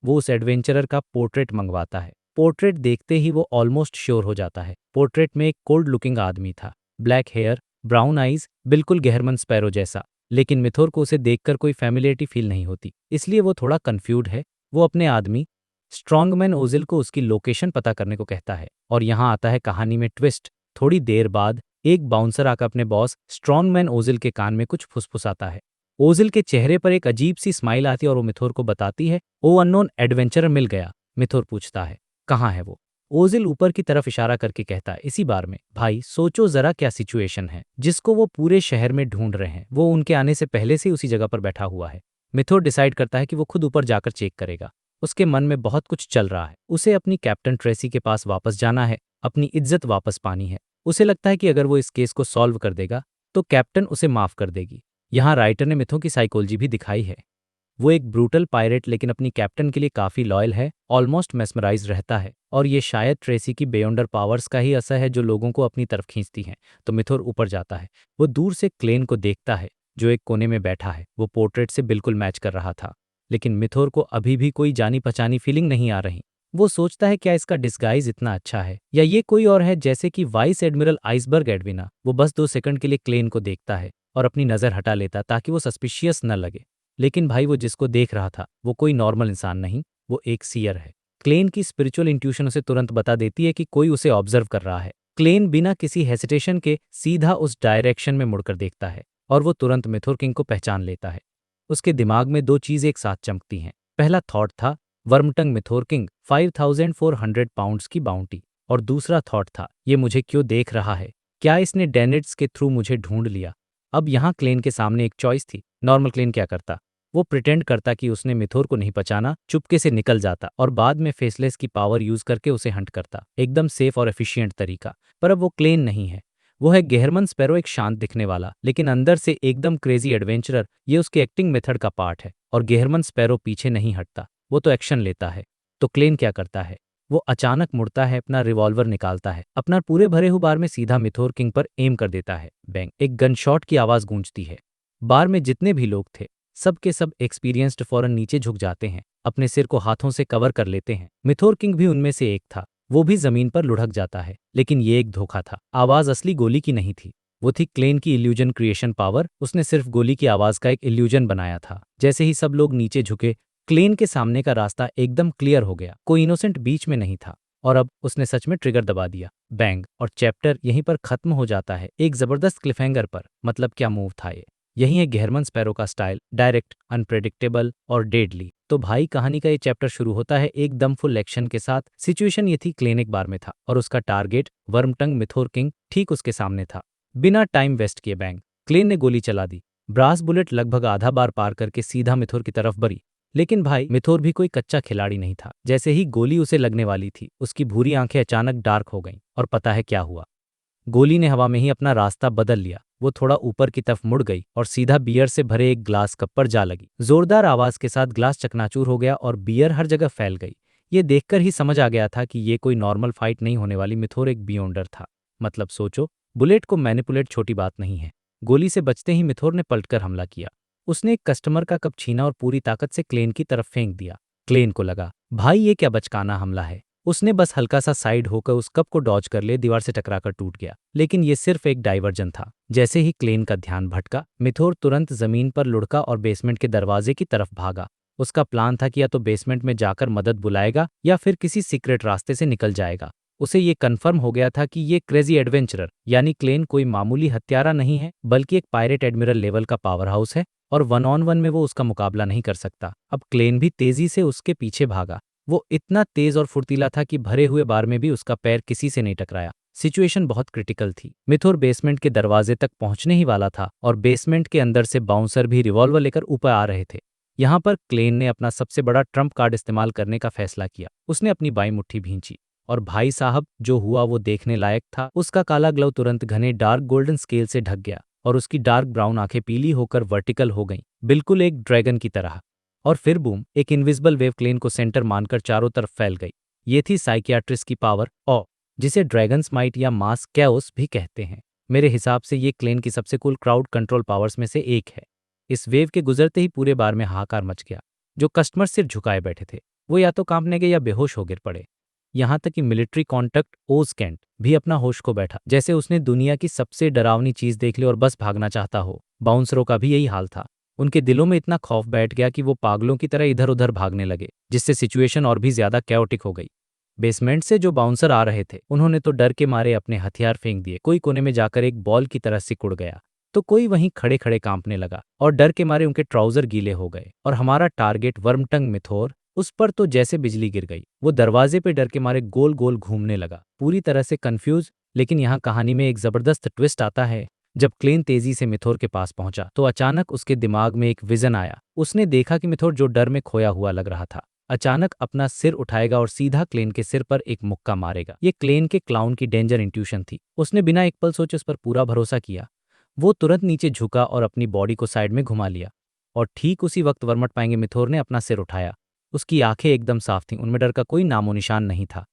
Speaker 1: वो उस एडवेंचरर का पोर्ट्रेट मंगवाता है। पोर्ट्रेट देखते ही वो ऑलमोस्ट श्योर हो जाता है। पोर्ट्रेट में एक कोल्ड लुकिंग आदमी था, ब्लैक हेयर, ब्राउन आईज, बिल्कुल गेहरमन स्पैरो जैसा। लेकिन मिथोर को उसे देखकर कोई फैमिलियरिटी फील नहीं होती, इसलिए वो थोड़ा कंफ्यूज है। वो अपने आदमी स्ट्रॉन्गमैन ओजिल को उसकी लोकेशन पता करने को कहता है। और यहाँ आता है कहानी में ट्विस्ट। थोड़ी देर बाद एक बाउंसर आकर अपने बॉस स्ट्रॉन्गमैन ओजिल के कान में कुछ फुसफुसाता है। ओजिल के चेहरे पर एक अजीब सी स्माइल आती है और वो मिथोर को बताती है, ओ अननोन एडवेंचरर मिल गया। मिथोर पूछता है, कहाँ है वो? ओजिल ऊपर की तरफ इशारा करके कहता है, इसी बार में। भाई सोचो जरा क्या सिचुएशन है, जिसको वो पूरे शहर में ढूंढ रहे हैं, वो उनके आने से पहले से उसी जगह पर बैठा हुआ है। मिथोर डिसाइड करता है कि वो खुद ऊपर जाकर चेक करेगा। उसके मन में बहुत कुछ चल रहा है। उसे अपनी कैप्टन ट्रेसी के पास वापस जाना है, अपनी इज्जत वापस पानी है। उसे लगता है कि अगर वो इस केस को सॉल्व कर देगा तो कैप्टन उसे माफ कर देगी। यहाँ राइटर ने मिथोर की साइकोलॉजी भी दिखाई है। वो एक ब्रूटल पायरेट लेकिन अपनी कैप्टन के लिए काफी लॉयल है, ऑलमोस्ट मेस्मराइज रहता है। और ये शायद ट्रेसी की बेयॉन्डर पावर्स का ही असर है जो लोगों को अपनी तरफ खींचती हैं। तो मिथोर ऊपर जाता है। वो दूर से क्लेन को देखता है जो एक कोने में बैठा है। वो पोर्ट्रेट से बिल्कुल मैच कर रहा था, लेकिन मिथोर को अभी भी कोई जानी पहचानी फीलिंग नहीं आ रही। वो सोचता है, क्या इसका डिस्गाइज इतना अच्छा है या ये कोई और है, जैसे कि वाइस एडमिरल आइसबर्ग एडविना। वो बस 2 सेकंड के लिए क्लेन को देखता है और अपनी नज़र हटा लेता ताकि वो सस्पिशियस न लगे। लेकिन भाई, वो जिसको देख रहा था वो कोई नॉर्मल इंसान नहीं, वो एक सीयर है। क्लेन की स्पिरिचुअल इंट्यूशन उसे तुरंत बता देती है कि कोई उसे ऑब्जर्व कर रहा है। क्लेन बिना किसी हेसिटेशन के सीधा उस डायरेक्शन में मुड़कर देखता है और वो तुरंत मिथोर किंग को पहचान लेता है। उसके दिमाग में 2 चीज़ एक साथ चमकती हैं। पहला थॉट था वर्मटंग मिथोर किंग 5400 पाउंड्स की बाउंटी, और दूसरा थॉट था, ये मुझे क्यों देख रहा है, क्या इसने डेनिट्स के थ्रू मुझे ढूंढ लिया। अब यहाँ क्लेन के सामने एक चॉइस थी। नॉर्मल क्लेन क्या करता? वो प्रिटेंड करता कि उसने मिथोर को नहीं पहचाना, चुपके से निकल जाता और बाद में फेसलेस की पावर यूज करके उसे हंट करता, एकदम सेफ और एफिशिएंट तरीका। पर अब वो क्लेन नहीं है, वो है गेहरमन स्पैरो, एक शांत दिखने वाला लेकिन अंदर से एकदम क्रेजी एडवेंचरर। ये उसके एक्टिंग मेथड का पार्ट है। और गेहरमन स्पैरो पीछे नहीं हटता, वो तो एक्शन लेता है। तो क्लेन क्या करता है? वो अचानक मुड़ता है, अपना रिवॉल्वर निकालता है, अपना पूरे भरे हुए बार में सीधा मिथोर किंग पर एम कर देता है। बैंग, एक गन शॉट की आवाज गूंजती है। बार में जितने भी लोग थे सब के सब एक्सपीरियंस्ड फौरन नीचे झुक जाते हैं, अपने सिर को हाथों से कवर कर लेते हैं। मिथोर किंग भी उनमें से एक था। वो भी जमीन पर लुढ़क जाता है। लेकिन ये एक धोखा था, आवाज असली गोली की नहीं थी। वो थी क्लेन की इल्यूजन क्रिएशन पावर। उसने सिर्फ गोली की आवाज का एक इल्यूजन बनाया था। जैसे ही सब लोग नीचे झुके, क्लेन के सामने का रास्ता एकदम क्लियर हो गया। कोई इनोसेंट बीच में नहीं था। और अब उसने सच में ट्रिगर दबा दिया। बैंग, और चैप्टर यहीं पर खत्म हो जाता है, एक जबरदस्त क्लिफहैंगर पर। मतलब क्या मूव था ये। यही है गेहरमन स्पैरो का स्टाइल, डायरेक्ट, अनप्रेडिक्टेबल और डेडली। तो भाई कहानी का ये चैप्टर शुरू होता है एकदम फुल एक्शन के साथ। सिचुएशन ये थी, क्लेन एक बार में था और उसका टारगेट वर्मटंग मिथोर किंग ठीक उसके सामने था। बिना टाइम वेस्ट किए बैंग, क्लेन ने गोली चला दी। ब्रास बुलेट लगभग आधा बार पार करके सीधा मिथोर की तरफ बरी। लेकिन भाई मिथोर भी कोई कच्चा खिलाड़ी नहीं था। जैसे ही गोली उसे लगने वाली थी, उसकी भूरी आंखें अचानक डार्क हो गईं। और पता है क्या हुआ? गोली ने हवा में ही अपना रास्ता बदल लिया। वो थोड़ा ऊपर की तरफ मुड़ गई और सीधा बियर से भरे एक ग्लास कप पर जा लगी। जोरदार आवाज के साथ ग्लास चकनाचूर हो गया और बियर हर जगह फैल गई। ये देखकर ही समझ आ गया था कि ये कोई नॉर्मल फाइट नहीं होने वाली। मिथोर एक बियोंडर था। मतलब सोचो, बुलेट को मैनिपुलेट छोटी बात नहीं है। गोली से बचते ही मिथोर ने पलटकर हमला किया। उसने एक कस्टमर का कप छीना और पूरी ताकत से क्लेन की तरफ फेंक दिया। क्लेन को लगा, भाई ये क्या बचकाना हमला है। उसने बस हल्का सा साइड होकर उस कप को डॉज कर ले, दीवार से टकराकर टूट गया। लेकिन ये सिर्फ एक डाइवर्जन था। जैसे ही क्लेन का ध्यान भटका, मिथोर तुरंत जमीन पर लुढ़का और बेसमेंट के दरवाजे की तरफ भागा। उसका प्लान था कि या तो बेसमेंट में जाकर मदद बुलाएगा या फिर किसी सीक्रेट रास्ते से निकल जाएगा। उसे ये कन्फर्म हो गया था कि ये क्रेजी एडवेंचरर यानी क्लेन कोई मामूली हत्यारा नहीं है, बल्कि एक पायरेट एडमिरल लेवल का पावर हाउस है और 1-on-1 में वो उसका मुकाबला नहीं कर सकता। अब क्लेन भी तेजी से उसके पीछे भागा। वो इतना तेज और फुर्तीला था कि भरे हुए बार में भी उसका पैर किसी से नहीं टकराया। सिचुएशन बहुत क्रिटिकल थी। मिथोर बेसमेंट के दरवाजे तक पहुंचने ही वाला था और बेसमेंट के अंदर से बाउंसर भी रिवॉल्वर लेकर ऊपर आ रहे थे। यहाँ पर क्लेन ने अपना सबसे बड़ा ट्रम्प कार्ड इस्तेमाल करने का फैसला किया। उसने अपनी बाईं मुट्ठी भींची और भाई साहब जो हुआ वो देखने लायक था। उसका काला ग्लव तुरंत घने डार्क गोल्डन स्केल से ढक गया और उसकी डार्क ब्राउन आंखें पीली होकर वर्टिकल हो गईं, बिल्कुल एक ड्रैगन की तरह। और फिर बूम, एक इनविजिबल वेव क्लेन को सेंटर मानकर चारों तरफ फैल गई। ये थी साइकियाट्रिस्ट की पावर, और जिसे ड्रैगन स्माइट या मास कैओस भी कहते हैं। मेरे हिसाब से ये क्लेन की सबसे कूल क्राउड कंट्रोल पावर्स में से एक है। इस वेव के गुजरते ही पूरे बार में हाहाकार मच गया। जो कस्टमर सिर झुकाए बैठे थे वो या तो कांपने गए या बेहोश हो गिर पड़े। यहाँ तक कि मिलिट्री कॉन्टैक्ट ओज कैंट भी अपना होश खो बैठा, जैसे उसने दुनिया की सबसे डरावनी चीज देख ली और बस भागना चाहता हो। बाउंसरों का भी यही हाल था। उनके दिलों में इतना खौफ बैठ गया कि वो पागलों की तरह इधर उधर भागने लगे, जिससे सिचुएशन और भी ज्यादा कैओटिक हो गई। बेसमेंट से जो बाउंसर आ रहे थे उन्होंने तो डर के मारे अपने हथियार फेंक दिए। कोई कोने में जाकर एक बॉल की तरह सिकुड़ गया, तो कोई वहीं खड़े खड़े कांपने लगा और डर के मारे उनके ट्राउजर गीले हो गए। और हमारा टारगेट वर्मटंग मिथोर, उस पर तो जैसे बिजली गिर गई। वो दरवाजे पे डर के मारे गोल गोल घूमने लगा, पूरी तरह से कंफ्यूज। लेकिन यहाँ कहानी में एक जबरदस्त ट्विस्ट आता है। जब क्लेन तेजी से मिथोर के पास पहुंचा तो अचानक उसके दिमाग में एक विजन आया। उसने देखा कि मिथोर, जो डर में खोया हुआ लग रहा था, अचानक अपना सिर उठाएगा और सीधा क्लेन के सिर पर एक मुक्का मारेगा। ये क्लेन के क्लाउन की डेंजर इंट्यूशन थी। उसने बिना एक पल सोचे उस पर पूरा भरोसा किया। वो तुरंत नीचे झुका और अपनी बॉडी को साइड में घुमा लिया। और ठीक उसी वक्त वर्मट पाएंगे मिथोर ने अपना सिर उठाया। उसकी आंखें एकदम साफ थीं, उनमें डर का कोई नामो निशान नहीं था।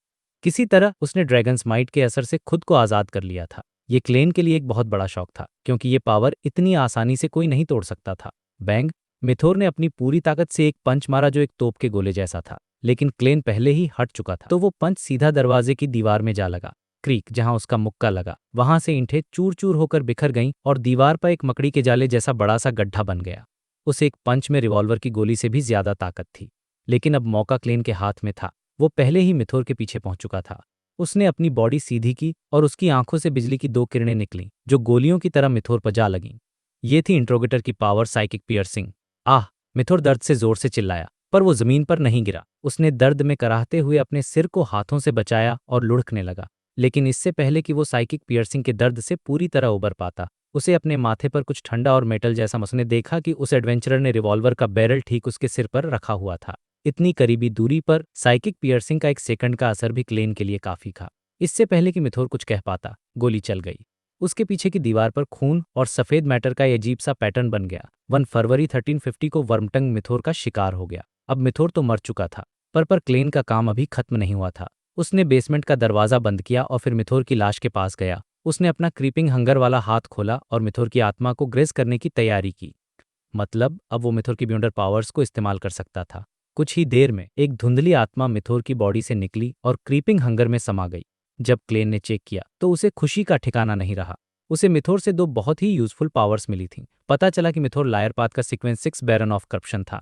Speaker 1: किसी तरह उसने ड्रैगन स्माइट के असर से खुद को आज़ाद कर लिया था। ये क्लेन के लिए एक बहुत बड़ा शौक था, क्योंकि ये पावर इतनी आसानी से कोई नहीं तोड़ सकता था। बैंग, मिथोर ने अपनी पूरी ताकत से एक पंच मारा जो एक तोप के गोले जैसा था। लेकिन क्लेन पहले ही हट चुका था, तो वो पंच सीधा दरवाजे की दीवार में जा लगा। क्रीक, जहां उसका मुक्का लगा, वहां से ईंटें चूर चूर होकर बिखर गईं और दीवार पर एक मकड़ी के जाले जैसा बड़ा सा गड्ढा बन गया। उस एक पंच में रिवॉल्वर की गोली से भी ज्यादा ताकत थी। लेकिन अब मौका क्लेन के हाथ में था। वो पहले ही मिथोर के पीछे पहुंच चुका था। उसने अपनी बॉडी सीधी की और उसकी आंखों से बिजली की 2 किरणें निकलीं, जो गोलियों की तरह मिथोर पर जा लगीं। ये थी इंट्रोगेटर की पावर, साइकिक पियर्सिंग। आह! मिथोर दर्द से जोर से चिल्लाया, पर वो जमीन पर नहीं गिरा। उसने दर्द में कराहते हुए अपने सिर को हाथों से बचाया और लुढ़कने लगा। लेकिन इससे पहले कि वो साइकिक पियर्सिंग के दर्द से पूरी तरह उबर पाता, उसे अपने माथे पर कुछ ठंडा और मेटल जैसा उसने देखा कि उस एडवेंचरर ने रिवॉल्वर का बैरल ठीक उसके सिर पर रखा हुआ था। इतनी करीबी दूरी पर साइकिक पियर्सिंग का एक सेकंड का असर भी क्लेन के लिए काफी था। इससे पहले कि मिथोर कुछ कह पाता, गोली चल गई। उसके पीछे की दीवार पर खून और सफेद मैटर का एक अजीब सा पैटर्न बन गया। 1 फरवरी 1350 को वर्मटंग मिथोर का शिकार हो गया। अब मिथोर तो मर चुका था, पर क्लेन का काम अभी खत्म नहीं हुआ था। उसने बेसमेंट का दरवाजा बंद किया और फिर मिथोर की लाश के पास गया। उसने अपना क्रीपिंग हंगर वाला हाथ खोला और मिथोर की आत्मा को ग्रेज करने की तैयारी की। मतलब अब वो मिथोर की बियॉन्डर पावर्स को इस्तेमाल कर सकता था। कुछ ही देर में एक धुंधली आत्मा मिथोर की बॉडी से निकली और क्रीपिंग हंगर में समा गई। जब क्लेन ने चेक किया तो उसे खुशी का ठिकाना नहीं रहा। उसे मिथोर से 2 बहुत ही यूजफुल पावर्स मिली थीं। पता चला कि मिथोर लायर पाथ का सीक्वेंस 6 बैरन ऑफ करप्शन था।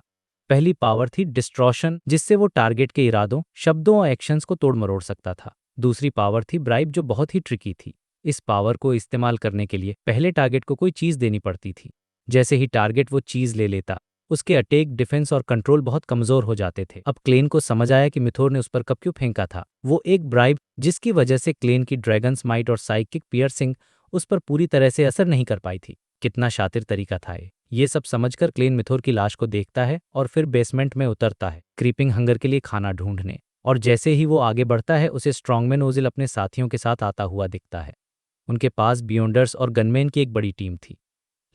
Speaker 1: पहली पावर थी डिस्ट्रॉशन, जिससे वो टारगेट के इरादों, शब्दों और एक्शंस को तोड़ मरोड़ सकता था। दूसरी पावर थी ब्राइब, जो बहुत ही ट्रिकी थी। इस पावर को इस्तेमाल करने के लिए पहले टारगेट को कोई चीज़ देनी पड़ती थी। जैसे ही टारगेट वो चीज़ ले लेता, उसके अटैक, डिफेंस और कंट्रोल बहुत कमज़ोर हो जाते थे। अब क्लेन को समझ आया कि मिथोर ने उस पर कब क्यों फेंका था। वो एक ब्राइब, जिसकी वजह से क्लेन की ड्रैगन्स माइट और साइकिक पियर्सिंग उस पर पूरी तरह से असर नहीं कर पाई थी। कितना शातिर तरीका था ये सब समझकर क्लेन मिथोर की लाश को देखता है और फिर बेसमेंट में उतरता है क्रीपिंग हंगर के लिए खाना ढूंढने। और जैसे ही वो आगे बढ़ता है, उसे स्ट्रॉन्गमैन ओजिल अपने साथियों के साथ आता हुआ दिखता है। उनके पास बियॉन्डर्स और गनमैन की एक बड़ी टीम थी,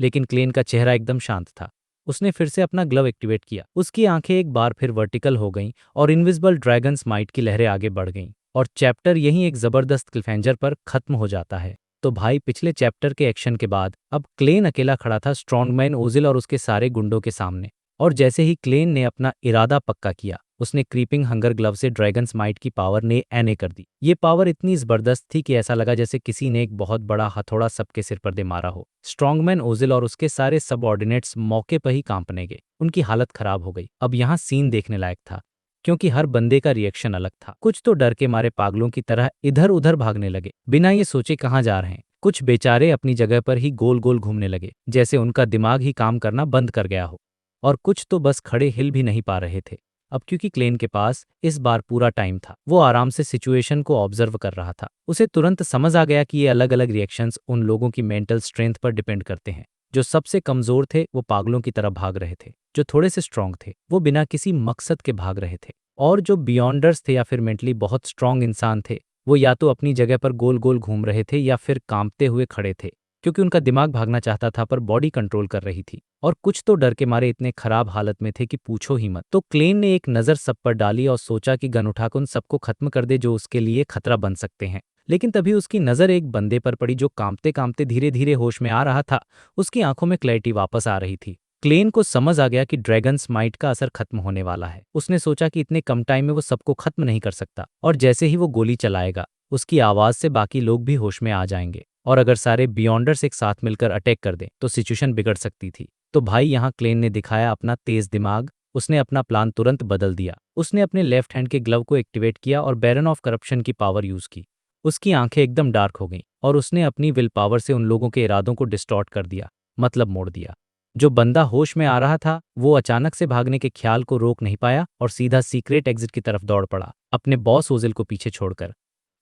Speaker 1: लेकिन क्लेन का चेहरा एकदम शांत था। उसने फिर से अपना ग्लव एक्टिवेट किया। उसकी आंखें एक बार फिर वर्टिकल हो गईं और इनविजिबल ड्रैगन्स माइट की लहरें आगे बढ़ गईं। और चैप्टर यहीं एक जबरदस्त क्लिफहैंजर पर खत्म हो जाता है। तो भाई, पिछले चैप्टर के एक्शन के बाद अब क्लेन अकेला खड़ा था स्ट्रॉन्गमैन ओजिल और उसके सारे गुंडों के सामने। और जैसे ही क्लेन ने अपना इरादा पक्का किया, उसने क्रीपिंग हंगर ग्लव से ड्रैगन्स माइट की पावर ने एने कर दी। ये पावर इतनी जबरदस्त थी कि ऐसा लगा जैसे किसी ने एक बहुत बड़ा हथौड़ा सबके सिर पर दे मारा हो। स्ट्रॉन्गमैन ओजिल और उसके सारे सबऑर्डिनेट्स मौके पर ही कांपने गए। उनकी हालत खराब हो गई। अब यहाँ सीन देखने लायक था, क्योंकि हर बंदे का रिएक्शन अलग था। कुछ तो डर के मारे पागलों की तरह इधर उधर भागने लगे, बिना ये सोचे कहाँ जा रहे हैं। कुछ बेचारे अपनी जगह पर ही गोल गोल घूमने लगे, जैसे उनका दिमाग ही काम करना बंद कर गया हो। और कुछ तो बस खड़े हिल भी नहीं पा रहे थे। अब क्योंकि क्लेन के पास इस बार पूरा टाइम था, वो आराम से सिचुएशन को ऑब्जर्व कर रहा था। उसे तुरंत समझ आ गया कि ये अलग अलग रिएक्शंस उन लोगों की मेंटल स्ट्रेंथ पर डिपेंड करते हैं। जो सबसे कमजोर थे वो पागलों की तरह भाग रहे थे, जो थोड़े से स्ट्रांग थे वो बिना किसी मकसद के भाग रहे थे, और जो बियॉन्डर्स थे या फिर मेंटली बहुत स्ट्रांग इंसान थे, वो या तो अपनी जगह पर गोल गोल घूम रहे थे या फिर कांपते हुए खड़े थे, क्योंकि उनका दिमाग भागना चाहता था पर बॉडी कंट्रोल कर रही थी। और कुछ तो डर के मारे इतने खराब हालत में थे कि पूछो ही मत। तो क्लेन ने एक नज़र सब पर डाली और सोचा कि गन उठाकर उन सबको खत्म कर दे जो उसके लिए खतरा बन सकते हैं। लेकिन तभी उसकी नज़र एक बंदे पर पड़ी जो कांपते कांपते धीरे धीरे होश में आ रहा था। उसकी आंखों में क्लैरिटी वापस आ रही थी। क्लेन को समझ आ गया कि ड्रैगन्स माइट का असर खत्म होने वाला है। उसने सोचा कि इतने कम टाइम में वो सबको खत्म नहीं कर सकता, और जैसे ही वो गोली चलाएगा, उसकी आवाज़ से बाकी लोग भी होश में आ जाएंगे। और अगर सारे बियॉन्डर्स एक साथ मिलकर अटैक कर दें तो सिचुएशन बिगड़ सकती थी। तो भाई, यहाँ क्लेन ने दिखाया अपना तेज दिमाग। उसने अपना प्लान तुरंत बदल दिया। उसने अपने लेफ्ट हैंड के ग्लव को एक्टिवेट किया और बैरन ऑफ करप्शन की पावर यूज की। उसकी आंखें एकदम डार्क हो गईं और उसने अपनी विल पावर से उन लोगों के इरादों को डिस्टॉर्ट कर दिया, मतलब मोड़ दिया। जो बंदा होश में आ रहा था वो अचानक से भागने के ख्याल को रोक नहीं पाया और सीधा सीक्रेट एग्जिट की तरफ दौड़ पड़ा, अपने बॉस ओजिल को पीछे छोड़कर।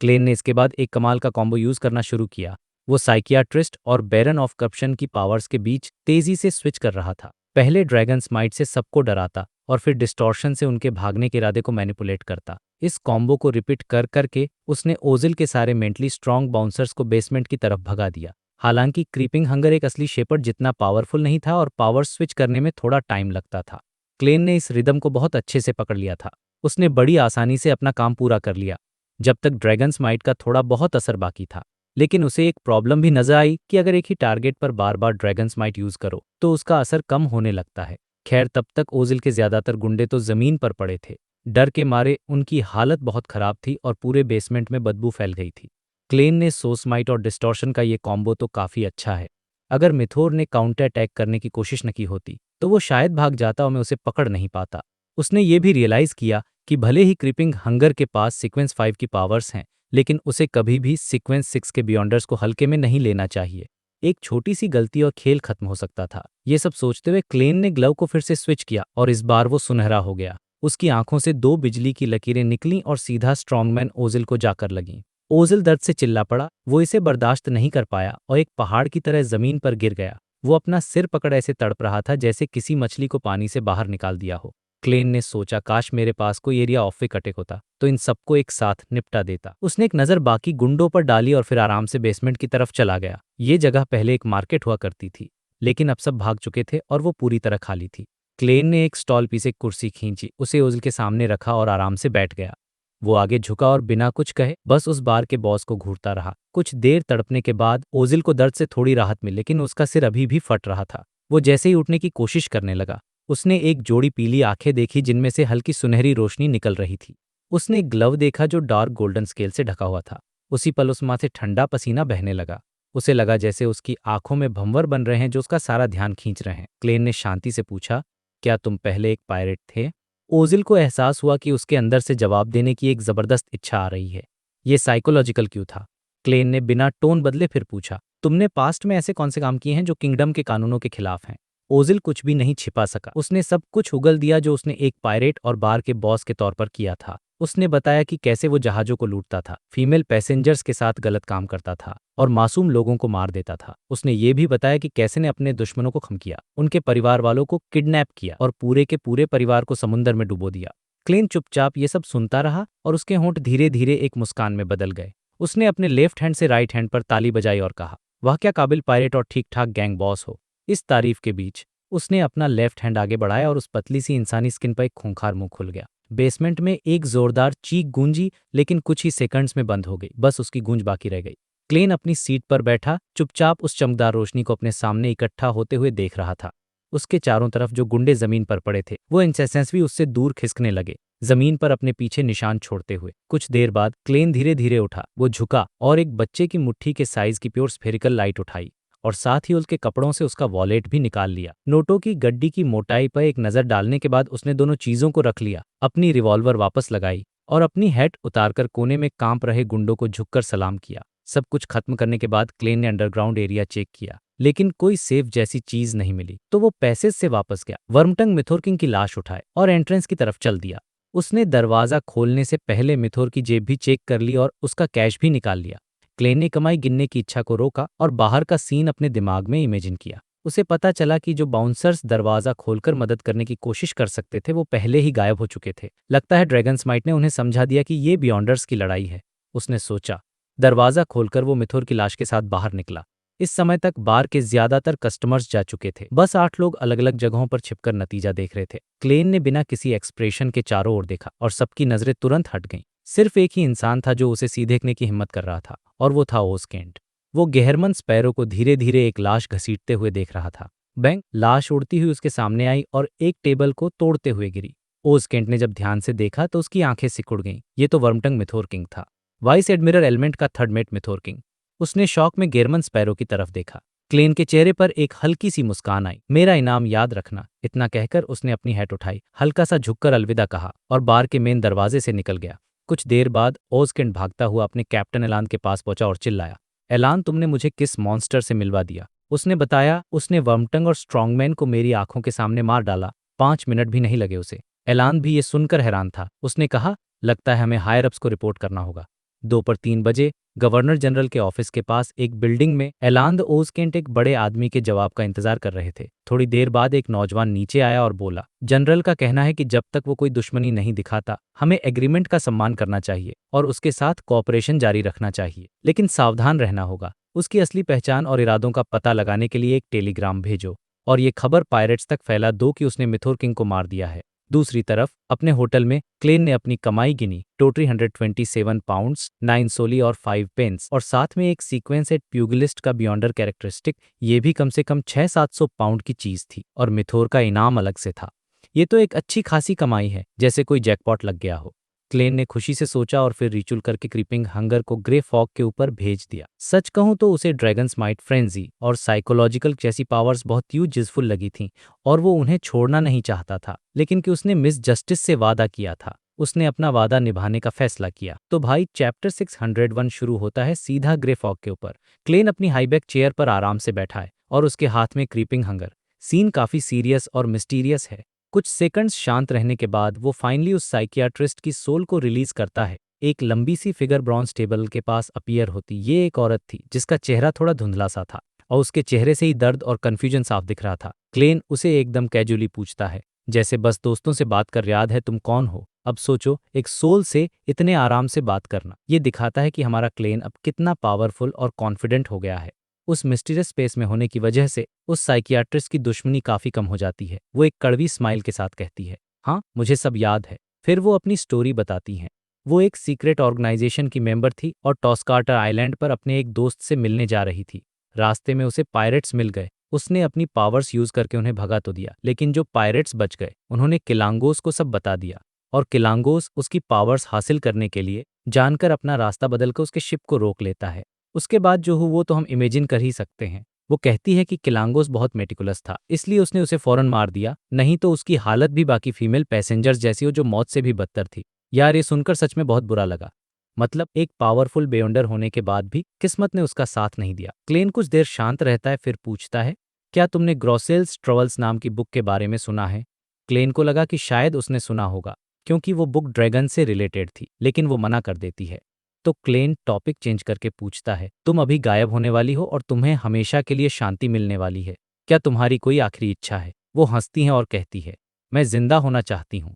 Speaker 1: क्लेन ने इसके बाद एक कमाल का कॉम्बो यूज करना शुरू किया। वो साइकियाट्रिस्ट और बैरन ऑफ करप्शन की पावर्स के बीच तेजी से स्विच कर रहा था। पहले ड्रैगन स्माइट से सबको डराता और फिर डिस्टॉर्शन से उनके भागने के इरादे को मैनिपुलेट करता। इस कॉम्बो को रिपीट कर करके उसने ओजिल के सारे मेंटली स्ट्रांग बाउंसर्स को बेसमेंट की तरफ भगा दिया। हालांकि क्रीपिंग हंगर एक असली शेपर्ड जितना पावरफुल नहीं था और पावर स्विच करने में थोड़ा टाइम लगता था। क्लेन ने इस रिदम को बहुत अच्छे से पकड़ लिया था। उसने बड़ी आसानी से अपना काम पूरा कर लिया, जब तक ड्रैगन स्माइट का थोड़ा बहुत असर बाकी था। लेकिन उसे एक प्रॉब्लम भी नजर आई कि अगर एक ही टारगेट पर बार बार ड्रैगन स्माइट यूज करो तो उसका असर कम होने लगता है। खैर, तब तक ओजिल के ज्यादातर गुंडे तो जमीन पर पड़े थे। डर के मारे उनकी हालत बहुत खराब थी और पूरे बेसमेंट में बदबू फैल गई थी। क्लेन ने सोसमाइट और डिस्टॉर्शन का ये कॉम्बो तो काफी अच्छा है। अगर मिथोर ने काउंटर अटैक करने की कोशिश न की होती तो वो शायद भाग जाता और मैं उसे पकड़ नहीं पाता। उसने ये भी रियलाइज किया कि भले ही क्रीपिंग हंगर के पास सीक्वेंस 5 की पावर्स हैं, लेकिन उसे कभी भी सीक्वेंस 6 के बियॉन्डर्स को हल्के में नहीं लेना चाहिए। एक छोटी सी गलती और खेल खत्म हो सकता था। ये सब सोचते हुए क्लेन ने ग्लव को फिर से स्विच किया और इस बार वो सुनहरा हो गया। उसकी आंखों से 2 बिजली की लकीरें निकलीं और सीधा स्ट्रॉन्गमैन ओजिल को जाकर लगीं। ओजिल दर्द से चिल्ला पड़ा। वो इसे बर्दाश्त नहीं कर पाया और एक पहाड़ की तरह जमीन पर गिर गया। वो अपना सिर पकड़ ऐसे तड़प रहा था जैसे किसी मछली को पानी से बाहर निकाल दिया हो। क्लेन ने सोचा, काश मेरे पास कोई एरिया ऑफ वे अटैक होता तो इन सबको एक साथ निपटा देता। उसने एक नज़र बाकी गुंडों पर डाली और फिर आराम से बेसमेंट की तरफ चला गया। ये जगह पहले एक मार्केट हुआ करती थी, लेकिन अब सब भाग चुके थे और वो पूरी तरह खाली थी। क्लेन ने एक स्टॉल पी से एक कुर्सी खींची, उसे ओजिल के सामने रखा और आराम से बैठ गया। वो आगे झुका और बिना कुछ कहे बस उस बार के बॉस को घूरता रहा। कुछ देर तड़पने के बाद ओजिल को दर्द से थोड़ी राहत मिली, लेकिन उसका सिर अभी भी फट रहा था। वो जैसे ही उठने की कोशिश करने लगा, उसने एक जोड़ी पीली आंखें देखी जिनमें से हल्की सुनहरी रोशनी निकल रही थी। उसने एक ग्लव देखा जो डार्क गोल्डन स्केल से ढका हुआ था। उसी पल उस माँ से ठंडा पसीना बहने लगा।
Speaker 4: उसे लगा जैसे उसकी आंखों में भंवर बन रहे हैं जो उसका सारा ध्यान खींच रहे हैं। क्लेन ने शांति से पूछा, क्या तुम पहले एक पायरेट थे? ओजिल को एहसास हुआ कि उसके अंदर से जवाब देने की एक जबरदस्त इच्छा आ रही है। ये साइकोलॉजिकल क्यों था? क्लेन ने बिना टोन बदले फिर पूछा, तुमने पास्ट में ऐसे कौन से काम किए हैं जो किंगडम के कानूनों के खिलाफ हैं? ओजिल कुछ भी नहीं छिपा सका। उसने सब कुछ उगल दिया जो उसने एक पायरेट और बार के बॉस के तौर पर किया था। उसने बताया कि कैसे वो जहाजों को लूटता था, फीमेल पैसेंजर्स के साथ गलत काम करता था और मासूम लोगों को मार देता था। उसने ये भी बताया कि कैसे ने अपने दुश्मनों को खत्म किया, उनके परिवार वालों को किडनैप किया और पूरे के पूरे परिवार को समुंदर में डुबो दिया। क्लेन चुपचाप ये सब सुनता रहा और उसके होंठ धीरे धीरे एक मुस्कान में बदल गए। उसने अपने लेफ्ट हैंड से राइट हैंड पर ताली बजाई और कहा, वह क्या काबिल पायरेट और ठीक ठाक गैंग बॉस हो। इस तारीफ के बीच उसने अपना लेफ्ट हैंड आगे बढ़ाया और उस पतली सी इंसानी स्किन पर एक खूंखार मुंह खुल गया। बेसमेंट में एक जोरदार चीख गूंजी, लेकिन कुछ ही सेकंड्स में बंद हो गई। बस उसकी गूंज बाकी रह गई। क्लेन अपनी सीट पर बैठा चुपचाप उस चमकदार रोशनी को अपने सामने इकट्ठा होते हुए देख रहा था। उसके चारों तरफ जो गुंडे जमीन पर पड़े थे वो इंसेंस भी उससे दूर खिसकने लगे, जमीन पर अपने पीछे निशान छोड़ते हुए। कुछ देर बाद क्लेन धीरे धीरे उठा। वो झुका और एक बच्चे की मुट्ठी के साइज की प्योर स्फेरिकल लाइट उठाई और साथ ही उसके कपड़ों से उसका वॉलेट भी निकाल लिया। नोटों की गड्डी की मोटाई पर एक नजर डालने के बाद उसने दोनों चीजों को रख लिया, अपनी रिवॉल्वर वापस लगाई और अपनी हैट उतारकर कोने में कांप रहे गुंडों को झुककर सलाम किया। सब कुछ खत्म करने के बाद क्लेन ने अंडरग्राउंड एरिया चेक किया, लेकिन कोई सेफ जैसी चीज नहीं मिली। तो वो पैसेज से वापस गया, वर्मटंग मिथोरकिंग की लाश उठाए और एंट्रेंस की तरफ चल दिया। उसने दरवाजा खोलने से पहले मिथोर की जेब भी चेक कर ली और उसका कैश भी निकाल लिया। क्लेन ने कमाई गिनने की इच्छा को रोका और बाहर का सीन अपने दिमाग में इमेजिन किया। उसे पता चला कि जो बाउंसर्स दरवाजा खोलकर मदद करने की कोशिश कर सकते थे वो पहले ही गायब हो चुके थे। लगता है ड्रैगन्समाइट ने उन्हें समझा दिया कि ये बियॉन्डर्स की लड़ाई है, उसने सोचा। दरवाजा खोलकर वो मिथोर की लाश के साथ बाहर निकला। इस समय तक बार के ज्यादातर कस्टमर्स जा चुके थे, बस 8 लोग अलग अलग जगहों पर छिपकर नतीजा देख रहे थे। क्लेन ने बिना किसी एक्सप्रेशन के चारों ओर देखा और सबकी नजरें तुरंत हट गईं। सिर्फ एक ही इंसान था जो उसे सीधे देखने की हिम्मत कर रहा था, और वो था ओज केंट। वो गेहरमन स्पैरो को धीरे धीरे एक लाश घसीटते हुए देख रहा था। बैंग लाश उड़ती हुई उसके सामने आई और एक टेबल को तोड़ते हुए गिरी। ओज केंट ने जब ध्यान से देखा तो उसकी आंखें सिकुड़ गईं। ये तो वर्मटंग मिथोरकिंग था, वाइस एडमिरल एलिमेंट का थर्ड मेट मिथोरकिंग। उसने शौक में गेरमन स्पैरो की तरफ देखा। क्लेन के चेहरे पर एक हल्की सी मुस्कान आई। मेरा इनाम याद रखना, इतना कहकर उसने अपनी हैट उठाई, हल्का सा झुककर अलविदा कहा और बार के मेन दरवाजे से निकल गया। कुछ देर बाद ओजकेंट भागता हुआ अपने कैप्टन एलान के पास पहुंचा और चिल्लाया, एलान, तुमने मुझे किस मॉन्स्टर से मिलवा दिया? उसने बताया, उसने वर्मटंग और स्ट्रॉन्गमैन को मेरी आंखों के सामने मार डाला। 5 मिनट भी नहीं लगे उसे। एलान भी ये सुनकर हैरान था। उसने कहा, लगता है हमें हायर अप्स को रिपोर्ट करना होगा। दोपहर 3 बजे गवर्नर जनरल के ऑफिस के पास एक बिल्डिंग में एलान ओजकेंट एक बड़े आदमी के जवाब का इंतजार कर रहे थे। थोड़ी देर बाद एक नौजवान नीचे आया और बोला, जनरल का कहना है कि जब तक वो कोई दुश्मनी नहीं दिखाता हमें एग्रीमेंट का सम्मान करना चाहिए और उसके साथ कोऑपरेशन जारी रखना चाहिए, लेकिन सावधान रहना होगा। उसकी असली पहचान और इरादों का पता लगाने के लिए एक टेलीग्राम भेजो और ये खबर पायरेट्स तक फैला दो कि उसने मिथोरकिंग को मार दिया है। दूसरी तरफ अपने होटल में क्लेन ने अपनी कमाई गिनी, टोटली 127 पाउंड्स 9 सोली और 5 पेंस, और साथ में एक सीक्वेंसेड प्यूगिलिस्ट का बियॉन्डर कैरेक्टरिस्टिक। ये भी कम से कम 600-700 पाउंड की चीज थी, और मिथोर का इनाम अलग से था। ये तो एक अच्छी खासी कमाई है, जैसे कोई जैकपॉट लग गया हो। क्लेन ने खुशी से सोचा और फिर रिचुअल करके क्रीपिंग हंगर को ग्रे फॉग के ऊपर भेज दिया। सच कहूं तो उसे ड्रैगन्समाइट फ्रेंजी और साइकोलॉजिकल जैसी पावर्स बहुत यूजफुल लगी थीं और वो उन्हें छोड़ना नहीं चाहता था, लेकिन कि उसने मिस जस्टिस से वादा किया था, उसने अपना वादा निभाने का फैसला किया। तो भाई चैप्टर 601 शुरू होता है सीधा ग्रे फॉग के ऊपर। क्लेन अपनी हाईबैक चेयर पर आराम से बैठा है और उसके हाथ में क्रीपिंग हंगर। सीन काफी सीरियस और मिस्टीरियस है। कुछ सेकंड्स शांत रहने के बाद वो फाइनली उस साइकियाट्रिस्ट की सोल को रिलीज करता है। एक लंबी सी फिगर ब्रॉन्ज टेबल के पास अपीयर होती। ये एक औरत थी जिसका चेहरा थोड़ा धुंधला सा था और उसके चेहरे से ही दर्द और कंफ्यूजन साफ दिख रहा था। क्लेन उसे एकदम कैजुअली पूछता है, जैसे बस दोस्तों से बात कर, याद है तुम कौन हो? अब सोचो, एक सोल से इतने आराम से बात करना। ये दिखाता है कि हमारा क्लेन अब कितना पावरफुल और कॉन्फिडेंट हो गया है। उस मिस्टीरियस स्पेस में होने की वजह से उस साइकियाट्रिस्ट की दुश्मनी काफी कम हो जाती है। वो एक कड़वी स्माइल के साथ कहती है, हाँ मुझे सब याद है। फिर वो अपनी स्टोरी बताती हैं। वो एक सीक्रेट ऑर्गेनाइजेशन की मेंबर थी और टॉस्कार्टर आइलैंड पर अपने एक दोस्त से मिलने जा रही थी। रास्ते में उसे पायरेट्स मिल गए। उसने अपनी पावर्स यूज करके उन्हें भगा तो दिया, लेकिन जो पायरेट्स बच गए उन्होंने किलांगोस को सब बता दिया और किलांगोस उसकी पावर्स हासिल करने के लिए जानकर अपना रास्ता बदलकर उसके शिप को रोक लेता है। उसके बाद जो हुआ वो तो हम इमेजिन कर ही सकते हैं। वो कहती है कि किलांगोस बहुत मेटिकुलस था, इसलिए उसने उसे फौरन मार दिया, नहीं तो उसकी हालत भी बाकी फीमेल पैसेंजर्स जैसी हो जो मौत से भी बदतर थी। यार ये सुनकर सच में बहुत बुरा लगा। मतलब एक पावरफुल बेयंडर होने के बाद भी किस्मत ने उसका साथ नहीं दिया। क्लेन कुछ देर शांत रहता है, फिर पूछता है, क्या तुमने ग्रोसेल्स ट्रवल्स नाम की बुक के बारे में सुना है? क्लेन को लगा कि शायद उसने सुना होगा, क्योंकि वो बुक ड्रैगन से रिलेटेड थी, लेकिन वो मना कर देती है। तो क्लेन टॉपिक चेंज करके पूछता है, तुम अभी गायब होने वाली हो और तुम्हें हमेशा के लिए शांति मिलने वाली है। क्या तुम्हारी कोई आखिरी इच्छा है? वो हंसती है और कहती है, मैं जिंदा होना चाहती हूँ।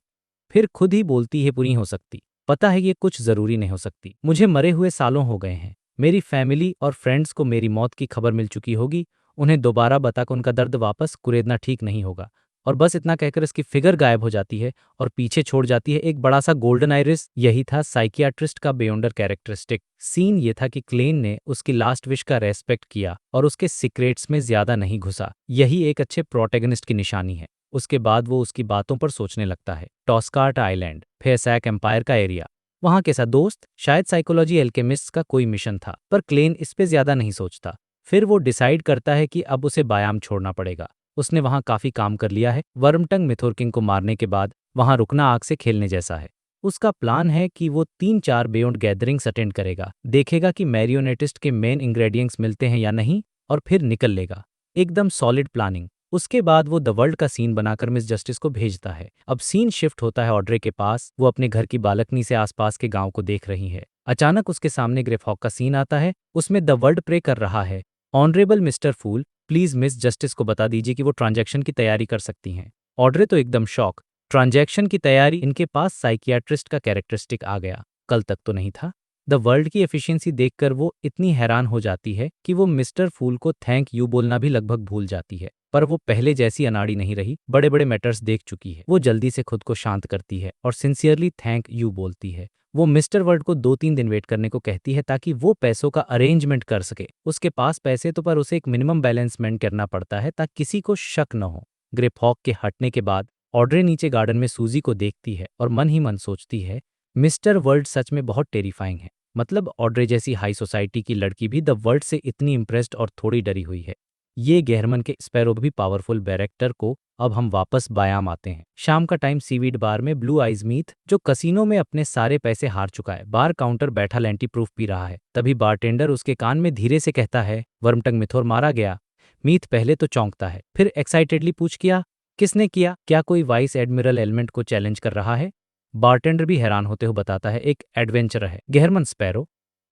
Speaker 4: फिर खुद ही बोलती है, पूरी हो सकती। पता है ये कुछ जरूरी नहीं हो सकती। मुझे मरे हुए सालों हो गए हैं। मेरी फैमिली और फ्रेंड्स को मेरी मौत की खबर मिल चुकी होगी। उन्हें दोबारा बताकर उनका दर्द वापस कुरेदना ठीक नहीं होगा। और बस इतना कहकर इसकी फिगर गायब हो जाती है और पीछे छोड़ जाती है एक बड़ा सा गोल्डन आइरिस। यही था साइकियाट्रिस्ट का बेयंडर कैरेक्टरिस्टिक। सीन ये था कि क्लेन ने उसकी लास्ट विश का रेस्पेक्ट किया और उसके सीक्रेट्स में ज्यादा नहीं घुसा। यही एक अच्छे प्रोटैगनिस्ट की निशानी है। उसके बाद वो उसकी बातों पर सोचने लगता है। टॉस्कार्ट आइलैंड, फेसैक एम्पायर का एरिया, वहां कैसा दोस्त, शायद साइकोलॉजी एल्केमिस्ट का कोई मिशन था, पर क्लेन इस पे ज्यादा नहीं सोचता। फिर वो डिसाइड करता है कि अब उसे बायाम छोड़ना पड़ेगा। उसने वहां काफी काम कर लिया है। वर्मटंग मिथोरकिंग को मारने के बाद वहां रुकना आग से खेलने जैसा है। उसका प्लान है कि वो 3-4 बेयॉन्ड गैदरिंग्स अटेंड करेगा, देखेगा कि मैरियोनेटिस्ट के मेन इंग्रेडिएंट्स मिलते हैं या नहीं, और फिर निकल लेगा। एकदम सॉलिड प्लानिंग। उसके बाद वो द वर्ल्ड का सीन बनाकर मिस जस्टिस को भेजता है। अब सीन शिफ्ट होता है ऑड्रे के पास। वो अपने घर की बालकनी से आसपास के गांव को देख रही है। अचानक उसके सामने ग्रेफहॉक का सीन आता है। उसमें द वर्ल्ड प्रे कर रहा है, honourable mister Fool, please miss Justice को बता दीजिए कि वो ट्रांजैक्शन की तैयारी कर सकती हैं। ऑड्रे तो एकदम शॉक। ट्रांजैक्शन की तैयारी? इनके पास साइकियाट्रिस्ट का कैरेक्टरिस्टिक आ गया, कल तक तो नहीं था। द वर्ल्ड की एफिशिएंसी देखकर वो इतनी हैरान हो जाती है कि वो मिस्टर फूल को थैंक यू बोलना भी लगभग भूल जाती है। पर वो पहले जैसी अनाड़ी नहीं रही, बड़े बड़े मैटर्स देख चुकी है। वो जल्दी से खुद को शांत करती है और सिंसियरली थैंक यू बोलती है। वो मिस्टर वर्ल्ड को 2-3 दिन वेट करने को कहती है ताकि वो पैसों का अरेंजमेंट कर सके। उसके पास पैसे तो, पर उसे एक मिनिमम बैलेंसमेंट करना पड़ता है ताकि किसी को शक न हो। ग्रेफहॉक के हटने के बाद ऑड्रे नीचे गार्डन में सूजी को देखती है और मन ही मन सोचती है, मिस्टर वर्ल्ड सच में बहुत टेरिफाइंग है। मतलब ऑड्रे जैसी हाई सोसाइटी की लड़की भी द वर्ल्ड से इतनी इम्प्रेस्ड और थोड़ी डरी हुई है। ये गहरमन के स्पैरो भी पावरफुल बैरेक्टर को। अब हम वापस बायाम आते हैं। शाम का टाइम, सीवीड बार में ब्लू आइज मीथ, जो कसिनो में अपने सारे पैसे हार चुका है, बार काउंटर बैठा लेंटी प्रूफ पी रहा है। तभी बारटेंडर उसके कान में धीरे से कहता है, वर्मटंग मिथोर मारा गया। मीथ पहले तो चौंकता है, फिर एक्साइटेडली पूछ किया, किसने किया? क्या कोई वाइस एडमिरल एलिमेंट को चैलेंज कर रहा है? बारटेंडर भी हैरान होते हुए बताता है, एक एडवेंचरर है, गहरमन स्पैरो।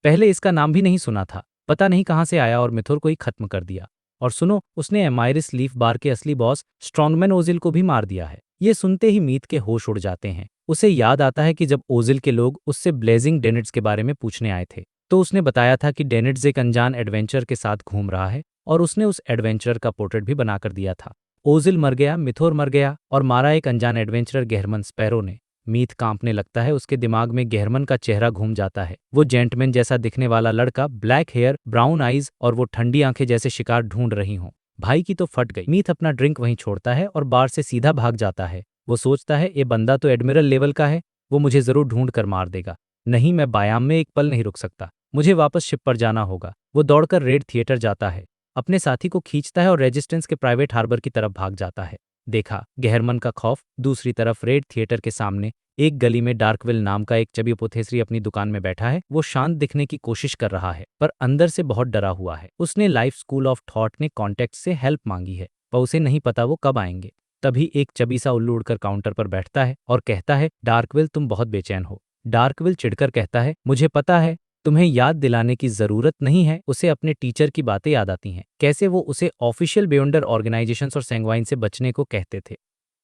Speaker 4: पहले इसका नाम भी नहीं सुना था, पता नहीं कहाँ से आया और मिथोर को ही खत्म कर दिया। और सुनो, उसने एमाइरिस लीफ बार के असली बॉस स्ट्रॉन्गमैन ओजिल को भी मार दिया है। ये सुनते ही मीत के होश उड़ जाते हैं। उसे याद आता है कि जब ओजिल के लोग उससे ब्लेजिंग डेनिट्स के बारे में पूछने आए थे, तो उसने बताया था कि डेनिट्स एक अनजान एडवेंचर के साथ घूम रहा है और उसने उस एडवेंचर का पोर्ट्रेट भी बनाकर दिया था। ओजिल मर गया, मिथोर मर गया और मारा एक अनजान एडवेंचरर गहरमन स्पैरो ने। मीत कांपने लगता है। उसके दिमाग में गहरमन का चेहरा घूम जाता है। वो जेंटलमैन जैसा दिखने वाला लड़का, ब्लैक हेयर, ब्राउन आईज और वो ठंडी आंखें जैसे शिकार ढूंढ रही हों। भाई की तो फट गई। मीत अपना ड्रिंक वहीं छोड़ता है और बार से सीधा भाग जाता है। वो सोचता है, ये बंदा तो एडमिरल लेवल का है, वो मुझे जरूर ढूंढ कर मार देगा। नहीं, मैं बायाम में एक पल नहीं रुक सकता, मुझे वापस शिप पर जाना होगा। वो दौड़कर रेड थिएटर जाता है, अपने साथी को खींचता है और रेजिस्टेंस के प्राइवेट हार्बर की तरफ भाग जाता है। देखा गहरमन का खौफ। दूसरी तरफ रेड थिएटर के सामने एक गली में डार्कविल नाम का एक चबी पोथेसरी अपनी दुकान में बैठा है। वो शांत दिखने की कोशिश कर रहा है, पर अंदर से बहुत डरा हुआ है। उसने लाइफ स्कूल ऑफ थॉट ने कॉन्टेक्ट से हेल्प मांगी है, पर उसे नहीं पता वो कब आएंगे। तभी एक चबी सा उल्लू उड़कर काउंटर पर बैठता है और कहता है, डार्कविल तुम बहुत बेचैन हो। डार्कविल चिढ़कर कहता है, मुझे पता है, तुम्हें याद दिलाने की जरूरत नहीं है। उसे अपने टीचर की बातें याद आती हैं, कैसे वो उसे ऑफिशियल बेयंडर ऑर्गेनाइजेशंस और सैंगवाइन से बचने को कहते थे।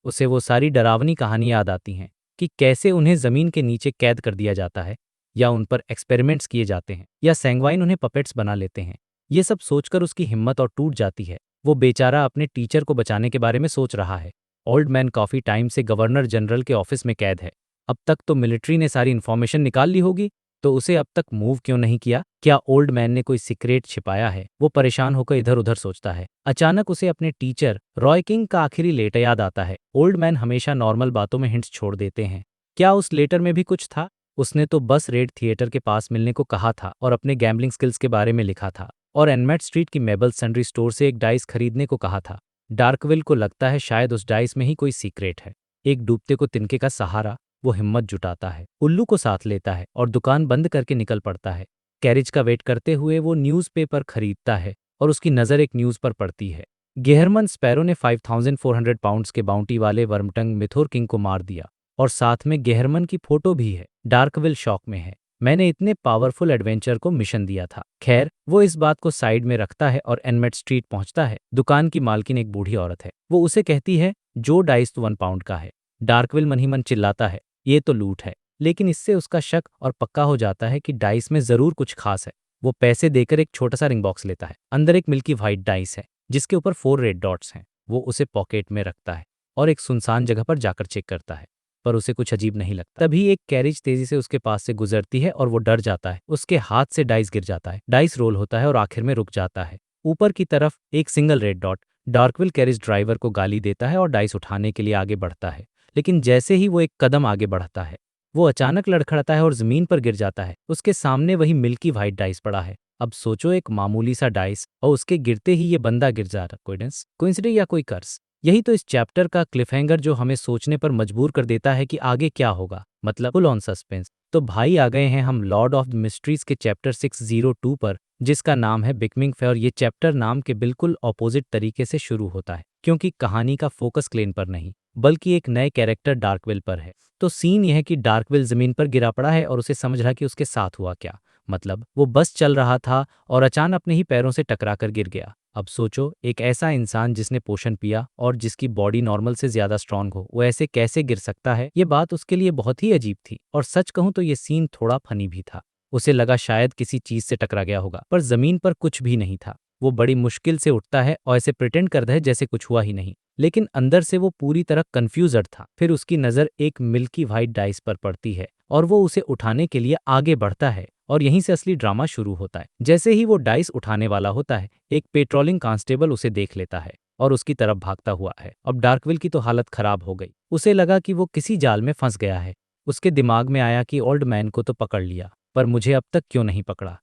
Speaker 4: उसे वो सारी डरावनी कहानी याद आती हैं कि कैसे उन्हें जमीन के नीचे कैद कर दिया जाता है, या उन पर एक्सपेरिमेंट्स किए जाते हैं, या सैंगवाइन उन्हें पपेट्स बना लेते हैं। ये सब सोचकर उसकी हिम्मत और टूट जाती है। वो बेचारा अपने टीचर को बचाने के बारे में सोच रहा है। ओल्ड मैन काफी टाइम से गवर्नर जनरल के ऑफिस में कैद है। अब तक तो मिलिट्री ने सारी इन्फॉर्मेशन निकाल ली होगी, तो उसे अब तक मूव क्यों नहीं किया? क्या ओल्ड मैन ने कोई सीक्रेट छिपाया है? वो परेशान होकर इधर उधर सोचता है। अचानक उसे अपने टीचर रॉय किंग का आखिरी लेटर याद आता है। ओल्ड मैन हमेशा नॉर्मल बातों में हिंट्स छोड़ देते हैं। क्या उस लेटर में भी कुछ था? उसने तो बस रेड थिएटर के पास मिलने को कहा था और अपने गैम्बलिंग स्किल्स के बारे में लिखा था और एनमेट स्ट्रीट की मेबल सन्ड्री स्टोर से एक डाइस खरीदने को कहा था। डार्कविल को लगता है शायद उस डाइस में ही कोई सीक्रेट है। एक डूबते को तिनके का सहारा, वो हिम्मत जुटाता है, उल्लू को साथ लेता है और दुकान बंद करके निकल पड़ता है। कैरिज का वेट करते हुए वो न्यूज़पेपर खरीदता है और उसकी नज़र एक न्यूज़ पर पड़ती है। गेहरमन स्पैरो ने 5400 पाउंड्स के बाउंटी वाले वर्मटंग मिथोर किंग को मार दिया और साथ में गेहरमन की फोटो भी है। डार्कविल शॉक में है। मैंने इतने पावरफुल एडवेंचर को मिशन दिया था। खैर, वो इस बात को साइड में रखता है और एनमेट स्ट्रीट पहुंचता है। दुकान की मालकिन एक बूढ़ी औरत है। वो उसे कहती है, जो डाइस तो 1 पाउंड का है। डार्कविल मन ही मन चिल्लाता है, ये तो लूट है। लेकिन इससे उसका शक और पक्का हो जाता है कि डाइस में जरूर कुछ खास है। वो पैसे देकर एक छोटा सा रिंग बॉक्स लेता है। अंदर एक मिल्की व्हाइट डाइस है जिसके ऊपर 4 रेड डॉट्स हैं। वो उसे पॉकेट में रखता है और एक सुनसान जगह पर जाकर चेक करता है, पर उसे कुछ अजीब नहीं लगता। तभी एक कैरिज तेजी से उसके पास से गुजरती है और वो डर जाता है। उसके हाथ से डाइस गिर जाता है। डाइस रोल होता है और आखिर में रुक जाता है। ऊपर की तरफ एक सिंगल रेड डॉट। डार्कविल कैरिज ड्राइवर को गाली देता है और डाइस उठाने के लिए आगे बढ़ता है। लेकिन जैसे ही वो एक कदम आगे बढ़ता है, वो अचानक लड़खड़ाता है और जमीन पर गिर जाता है। उसके सामने वही मिल्की व्हाइट डाइस पड़ा है। अब सोचो, एक मामूली सा डाइस और उसके गिरते ही ये बंदा गिर जाता। कोइंसिडेंस या कोई कर्स? यही तो इस चैप्टर का क्लिफहैंगर जो हमें सोचने पर मजबूर कर देता है कि आगे क्या होगा, मतलब फुल ऑन सस्पेंस। तो भाई आ गए हैं हम लॉर्ड ऑफ द मिस्ट्रीज के चैप्टर 602 पर, जिसका नाम है बिकमिंग फेयर। और ये चैप्टर नाम के बिल्कुल ऑपोजिट तरीके से शुरू होता है, क्योंकि कहानी का फोकस क्लेन पर नहीं बल्कि एक नए कैरेक्टर डार्कविल पर है। तो सीन यह है कि डार्कविल जमीन पर गिरा पड़ा है और उसे समझ रहा कि उसके साथ हुआ क्या। मतलब वो बस चल रहा था और अचानक अपने ही पैरों से टकराकर गिर गया। अब सोचो, एक ऐसा इंसान जिसने पोषण पिया और जिसकी बॉडी नॉर्मल से ज्यादा स्ट्रांग हो, वो ऐसे कैसे गिर सकता है? ये बात उसके लिए बहुत ही अजीब थी। और सच कहूं तो ये सीन थोड़ा फनी भी था। उसे लगा शायद किसी चीज से टकरा गया होगा, पर जमीन पर कुछ भी नहीं था। वो बड़ी मुश्किल से उठता है और ऐसे प्रिटेंड करता है जैसे कुछ हुआ ही नहीं, लेकिन अंदर से वो पूरी तरह कंफ्यूज्ड था। फिर उसकी नज़र एक मिल्की व्हाइट डाइस पर पड़ती है और वो उसे उठाने के लिए आगे बढ़ता है और यहीं से असली ड्रामा शुरू होता है। जैसे ही वो डाइस उठाने वाला होता है, एक पेट्रोलिंग कांस्टेबल उसे देख लेता है और उसकी तरफ भागता हुआ है। अब डार्कविल की तो हालत खराब हो गई। उसे लगा कि वो किसी जाल में फंस गया है। उसके दिमाग में आया कि ओल्ड मैन को तो पकड़ लिया, पर मुझे अब तक क्यों नहीं पकड़ा?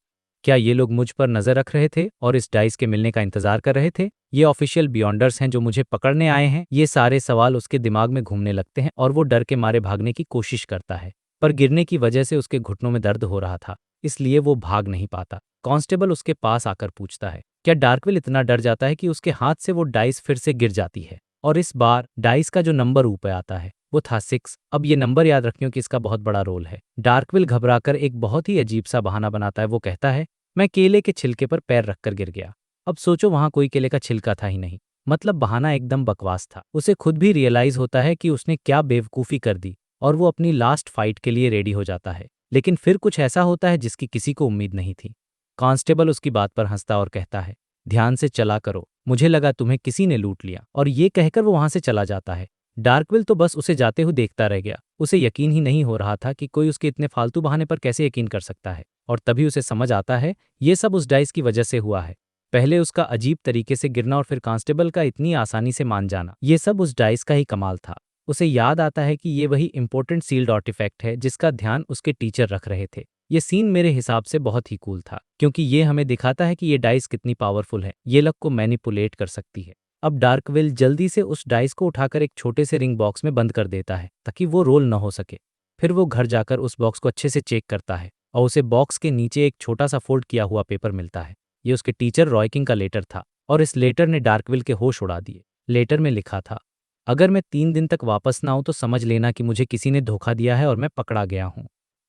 Speaker 4: क्या ये लोग मुझ पर नजर रख रहे थे और इस डाइस के मिलने का इंतजार कर रहे थे? ये ऑफिशियल बियॉन्डर्स हैं जो मुझे पकड़ने आए हैं? ये सारे सवाल उसके दिमाग में घूमने लगते हैं और वो डर के मारे भागने की कोशिश करता है, पर गिरने की वजह से उसके घुटनों में दर्द हो रहा था, इसलिए वो भाग नहीं पाता। कांस्टेबल उसके पास आकर पूछता है, क्या डार्कविल इतना डर जाता है कि उसके हाथ से वो डाइस फिर से गिर जाती है? और इस बार डाइस का जो नंबर ऊपर आता है वो था 6। अब ये नंबर याद रखियो कि इसका बहुत बड़ा रोल है। डार्कविल घबराकर एक बहुत ही अजीब सा बहाना बनाता है। वो कहता है, मैं केले के छिलके पर पैर रखकर गिर गया। अब सोचो, वहां कोई केले का छिलका था ही नहीं। मतलब बहाना एकदम बकवास था। उसे खुद भी रियलाइज होता है कि उसने क्या बेवकूफ़ी कर दी और वो अपनी लास्ट फाइट के लिए रेडी हो जाता है। लेकिन फिर कुछ ऐसा होता है जिसकी किसी को उम्मीद नहीं थी। कांस्टेबल उसकी बात पर हंसता और कहता है, ध्यान से चला करो, मुझे लगा तुम्हें किसी ने लूट लिया। और ये कहकर वो वहां से चला जाता है। डार्कविल तो बस उसे जाते हुए देखता रह गया। उसे यकीन ही नहीं हो रहा था कि कोई उसके इतने फालतू बहाने पर कैसे यकीन कर सकता है। और तभी उसे समझ आता है, ये सब उस डाइस की वजह से हुआ है। पहले उसका अजीब तरीके से गिरना और फिर कांस्टेबल का इतनी आसानी से मान जाना, ये सब उस डाइस का ही कमाल था। उसे याद आता है कि ये वही इंपॉर्टेंट सील्ड आर्टिफैक्ट है जिसका ध्यान उसके टीचर रख रहे थे। ये सीन मेरे हिसाब से बहुत ही कूल था, क्योंकि ये हमें दिखाता है कि ये डाइस कितनी पावरफुल है, ये लक को मैनिपुलेट कर सकती है। अब डार्कविल जल्दी से उस डाइस को उठाकर एक छोटे से रिंग बॉक्स में बंद कर देता है ताकि वो रोल न हो सके। फिर वो घर जाकर उस बॉक्स को अच्छे से चेक करता है और उसे बॉक्स के नीचे एक छोटा सा फोल्ड किया हुआ पेपर मिलता है। ये उसके टीचर रॉय किंग का लेटर था और इस लेटर ने डार्कविल के होश उड़ा दिए। लेटर में लिखा था, अगर मैं 3 दिन तक वापस ना आऊं तो समझ लेना कि मुझे किसी ने धोखा दिया है और मैं पकड़ा गया हूं।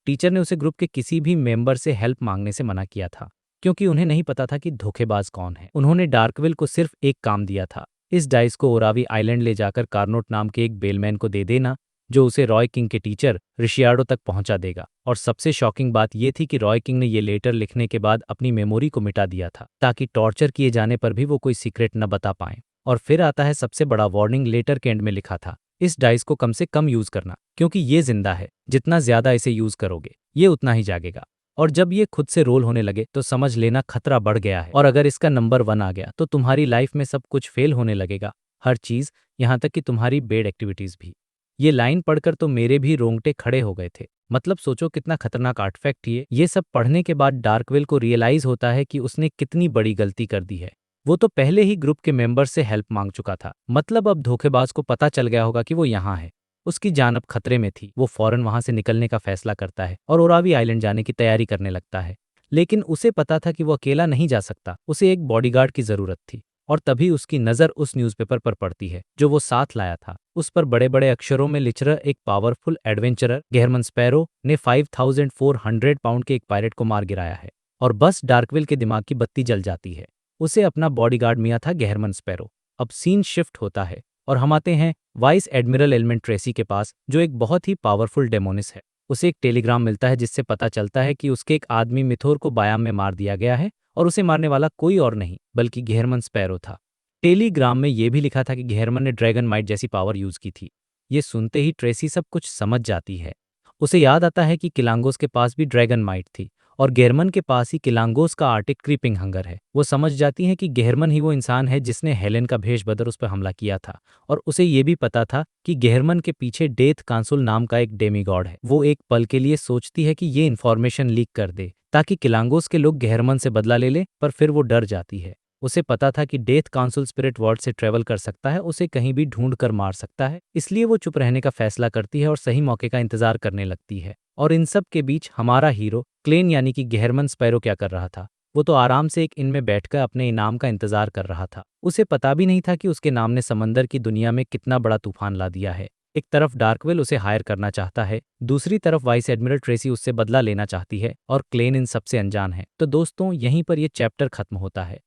Speaker 4: टीचर ने उसे ग्रुप के किसी भी मेंबर से हेल्प मांगने से मना किया था, क्योंकि उन्हें नहीं पता था कि धोखेबाज कौन है। उन्होंने डार्कविल को सिर्फ एक काम दिया था, इस डाइस को ओरावी आइलैंड ले जाकर कार्नोट नाम के एक बेलमैन को दे देना, जो उसे रॉय किंग के टीचर रिशियार्डो तक पहुंचा देगा। और सबसे शॉकिंग बात यह थी कि रॉय किंग ने ये लेटर लिखने के बाद अपनी मेमोरी को मिटा दिया था, ताकि टॉर्चर किए जाने पर भी वो कोई सीक्रेट न बता पाएं। और फिर आता है सबसे बड़ा वार्निंग। लेटर के एंड में लिखा था, इस डाइस को कम से कम यूज करना, क्योंकि ये जिंदा है, जितना ज्यादा इसे यूज करोगे ये उतना ही जागेगा। और जब ये खुद से रोल होने लगे तो समझ लेना खतरा बढ़ गया है। और अगर इसका नंबर 1 आ गया तो तुम्हारी लाइफ में सब कुछ फेल होने लगेगा, हर चीज, यहाँ तक कि तुम्हारी बेड एक्टिविटीज भी। ये लाइन पढ़कर तो मेरे भी रोंगटे खड़े हो गए थे। मतलब सोचो कितना खतरनाक आर्टिफैक्ट ये सब पढ़ने के बाद डार्कवेल को रियलाइज होता है कि उसने कितनी बड़ी गलती कर दी है। वो तो पहले ही ग्रुप के मेंबर से हेल्प मांग चुका था, मतलब अब धोखेबाज को पता चल गया होगा कि वो यहाँ है। उसकी जान अब खतरे में थी। वो फौरन वहां से निकलने का फैसला करता है और ओरावी आइलैंड जाने की तैयारी करने लगता है। लेकिन उसे पता था कि वो अकेला नहीं जा सकता, उसे एक बॉडीगार्ड की जरूरत थी। और तभी उसकी नज़र उस न्यूज़पेपर पर पड़ती है जो वो साथ लाया था। उस पर बड़े बड़े अक्षरों में लिख रहा एक पावरफुल एडवेंचरर गेहरमन स्पैरो ने 5400 पाउंड के एक पायरेट को मार गिराया है। और बस डार्कविल के दिमाग की बत्ती जल जाती है। उसे अपना बॉडीगार्ड मिला था गेहरमन स्पैरो। अब सीन शिफ्ट होता है और हम आते हैं वाइस एडमिरल एलमेंट ट्रेसी के पास, जो एक बहुत ही पावरफुल डेमोनिस है। उसे एक टेलीग्राम मिलता है जिससे पता चलता है कि उसके एक आदमी मिथोर को बायाम में मार दिया गया है और उसे मारने वाला कोई और नहीं बल्कि गेहरमन स्पैरो था। टेलीग्राम में यह भी लिखा था कि गेहरमन ने ड्रैगन माइट जैसी पावर यूज की थी। ये सुनते ही ट्रेसी सब कुछ समझ जाती है। उसे याद आता है कि किलांगोस के पास भी ड्रैगन माइट थी और गेहरमन के पास ही किलांगोस का आर्टिक क्रीपिंग हंगर है। वो समझ जाती है कि गेहरमन ही वो इंसान है जिसने हेलेन का भेष बदल उस पर हमला किया था। और उसे ये भी पता था कि गेहरमन के पीछे डेथ कांसुल नाम का एक डेमीगॉड है। वो एक पल के लिए सोचती है कि ये इन्फॉर्मेशन लीक कर दे ताकि किलांगोस के लोग गेहरमन से बदला ले ले, पर फिर वो डर जाती है। उसे पता था कि डेथ काउंसिल स्पिरिट वर्ल्ड से ट्रेवल कर सकता है, उसे कहीं भी ढूंढ कर मार सकता है। इसलिए वो चुप रहने का फैसला करती है और सही मौके का इंतजार करने लगती है। और इन सब के बीच हमारा हीरो क्लेन यानी कि गेहरमन स्पैरो क्या कर रहा था? वो तो आराम से एक इन में बैठकर अपने इनाम का इंतजार कर रहा था। उसे पता भी नहीं था कि उसके नाम ने समंदर की दुनिया में कितना बड़ा तूफान ला दिया है। एक तरफ डार्कवेल उसे हायर करना चाहता है, दूसरी तरफ वाइस एडमिरल ट्रेसी उससे बदला लेना चाहती है और क्लेन इन सबसे अनजान है। तो दोस्तों, यहीं पर ये चैप्टर खत्म होता है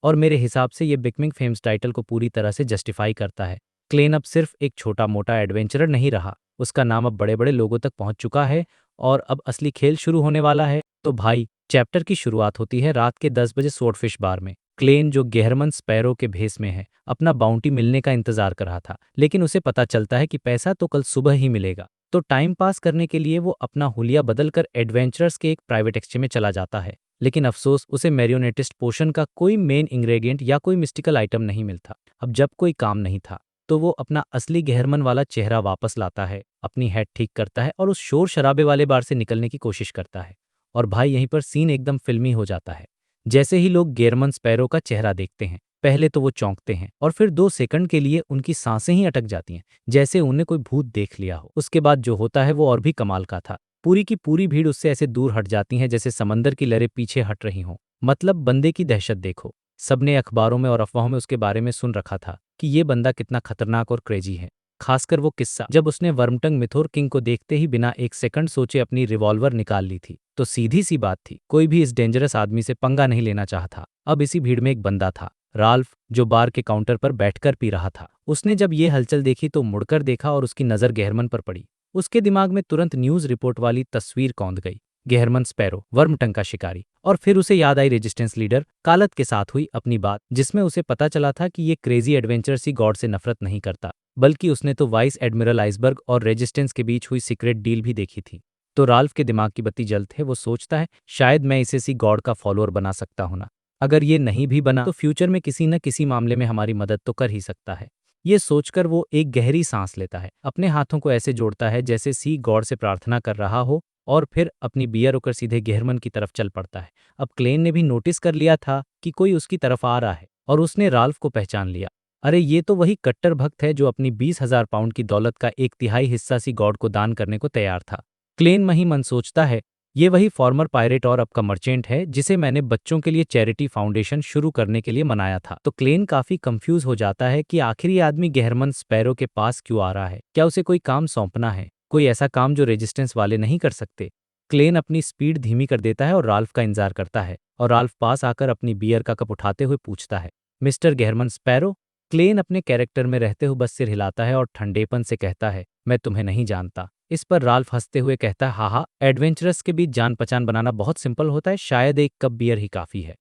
Speaker 4: और मेरे हिसाब से ये बिकमिंग फेम्स टाइटल को पूरी तरह से जस्टिफाई करता है। क्लेन अब सिर्फ एक छोटा मोटा एडवेंचरर नहीं रहा, उसका नाम अब बड़े बड़े लोगों तक पहुंच चुका है और अब असली खेल शुरू होने वाला है। तो भाई, चैप्टर की शुरुआत होती है रात के 10 बजे स्वॉर्डफिश बार में। क्लेन, जो गेहरमन स्पैरो के भेस में है, अपना बाउंटी मिलने का इंतजार कर रहा था, लेकिन उसे पता चलता है कि पैसा तो कल सुबह ही मिलेगा। तो टाइम पास करने के लिए वो अपना हुलिया बदलकर एडवेंचरर्स के एक प्राइवेट एक्सचेंज में चला जाता है। लेकिन अफसोस, उसे मैरियोनेटिस्ट पोशन का कोई मेन इंग्रेडिएंट या कोई मिस्टिकल आइटम नहीं मिलता। अब जब कोई काम नहीं था तो वो अपना असली गेहरमन वाला चेहरा वापस लाता है, अपनी हेड ठीक करता है और उस शोर शराबे वाले बार से निकलने की कोशिश करता है। और भाई, यहीं पर सीन एकदम फिल्मी हो जाता है। जैसे ही लोग गेहरमन स्पैरो का चेहरा देखते हैं, पहले तो वो चौंकते हैं और फिर 2 सेकंड के लिए उनकी सांसें ही अटक जाती हैं, जैसे उन्हें कोई भूत देख लिया हो। उसके बाद जो होता है वो और भी कमाल का था। पूरी की पूरी भीड़ उससे ऐसे दूर हट जाती है जैसे समंदर की लहरें पीछे हट रही हों। मतलब बंदे की दहशत देखो। सबने अखबारों में और अफवाहों में उसके बारे में सुन रखा था कि ये बंदा कितना खतरनाक और क्रेजी है। खासकर वो किस्सा जब उसने वर्मटंग मिथोर किंग को देखते ही बिना 1 सेकंड सोचे अपनी रिवॉल्वर निकाल ली थी। तो सीधी सी बात थी, कोई भी इस डेंजरस आदमी से पंगा नहीं लेना चाहता। अब इसी भीड़ में एक बंदा था, राल्फ, जो बार के काउंटर पर बैठकर पी रहा था। उसने जब ये हलचल देखी तो मुड़कर देखा और उसकी नज़र गेहरमन पर पड़ी। उसके दिमाग में तुरंत न्यूज़ रिपोर्ट वाली तस्वीर कौंध गई, गेहरमन स्पैरो, वर्मटंग का शिकारी। और फिर उसे याद आई रेजिस्टेंस लीडर कालत के साथ हुई अपनी बात, जिसमें उसे पता चला था कि ये क्रेजी एडवेंचरस ही गॉड से नफरत नहीं करता, बल्कि उसने तो वाइस एडमिरल आइसबर्ग और रेजिस्टेंस के बीच हुई सीक्रेट डील भी देखी थी। तो राल्फ के दिमाग की बत्ती जलते है। वो सोचता है, शायद मैं इसे सी गॉड का फॉलोअर बना सकता हूं ना। अगर ये नहीं भी बना तो फ्यूचर में किसी न किसी मामले में हमारी मदद तो कर ही सकता है। ये सोचकर वो एक गहरी सांस लेता है, अपने हाथों को ऐसे जोड़ता है जैसे सी गॉड से प्रार्थना कर रहा हो, और फिर अपनी बियर रोकर सीधे गेहरमन की तरफ चल पड़ता है। अब क्लेन ने भी नोटिस कर लिया था कि कोई उसकी तरफ आ रहा है और उसने राल्फ को पहचान लिया। अरे, ये तो वही कट्टर भक्त है जो अपनी 20,000 पाउंड की दौलत का 1/3 हिस्सा सी गॉड को दान करने को तैयार था। क्लेन मही मन सोचता है, ये वही फॉर्मर पायरेट और अब का मर्चेंट है जिसे मैंने बच्चों के लिए चैरिटी फाउंडेशन शुरू करने के लिए मनाया था। तो क्लेन काफी कंफ्यूज हो जाता है कि आखिर ये आदमी गेहरमन स्पैरो के पास क्यों आ रहा है। क्या उसे कोई काम सौंपना है, कोई ऐसा काम जो रेजिस्टेंस वाले नहीं कर सकते? क्लेन अपनी स्पीड धीमी कर देता है और राल्फ का इंतजार करता है। और राल्फ पास आकर अपनी बियर का कप उठाते हुए पूछता है, मिस्टर गेहरमन स्पैरो? क्लेन अपने कैरेक्टर में रहते हुए बस सिर हिलाता है और ठंडेपन से कहता है, मैं तुम्हें नहीं जानता। इस पर राल्फ हंसते हुए कहता है, हाँ, एडवेंचरस के बीच जान पहचान बनाना बहुत सिंपल होता है, शायद एक कप बियर ही काफी है।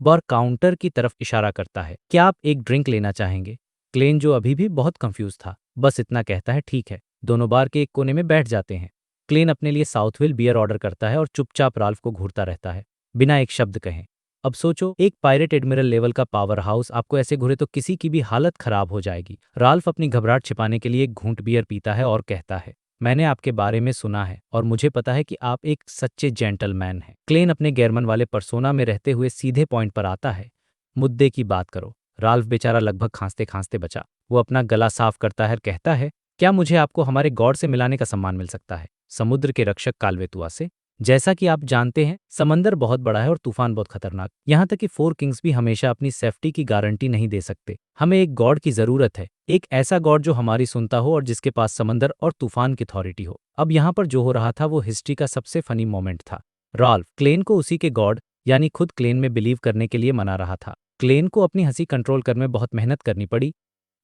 Speaker 4: बॉर काउंटर की तरफ इशारा करता है, क्या आप एक ड्रिंक लेना चाहेंगे? क्लेन, जो अभी भी बहुत कंफ्यूज था, बस इतना कहता है, ठीक है। दोनों बार के एक कोने में बैठ जाते हैं। क्लेन अपने लिए साउथविल बियर ऑर्डर करता है और चुपचाप राल्फ को घूरता रहता है, बिना एक शब्द कहे। अब सोचो, एक पायरेट एडमिरल लेवल का पावर हाउस आपको ऐसे घूरे तो किसी की भी हालत खराब हो जाएगी। राल्फ अपनी घबराहट छिपाने के लिए एक घूंट बियर पीता है और कहता है, मैंने आपके बारे में सुना है और मुझे पता है कि आप एक सच्चे जेंटलमैन हैं। क्लेन अपने गैरमन वाले पर्सोना में रहते हुए सीधे पॉइंट पर आता है। मुद्दे की बात करो। राल्फ बेचारा लगभग खांसते खांसते बचा। वो अपना गला साफ करता है और कहता है, क्या मुझे आपको हमारे गॉड से मिलाने का सम्मान मिल सकता है? समुद्र के रक्षक कालवेतुआ से। जैसा कि आप जानते हैं, समंदर बहुत बड़ा है और तूफान बहुत खतरनाक। यहाँ तक कि फोर किंग्स भी हमेशा अपनी सेफ्टी की गारंटी नहीं दे सकते। हमें एक गॉड की जरूरत है, एक ऐसा गॉड जो हमारी सुनता हो और जिसके पास समंदर और तूफान की अथॉरिटी हो। अब यहाँ पर जो हो रहा था वो हिस्ट्री का सबसे फनी मोमेंट था। राल्फ क्लेन को उसी के गॉड यानी खुद क्लेन में बिलीव करने के लिए मना रहा था। क्लेन को अपनी हंसी कंट्रोल करने में बहुत मेहनत करनी पड़ी।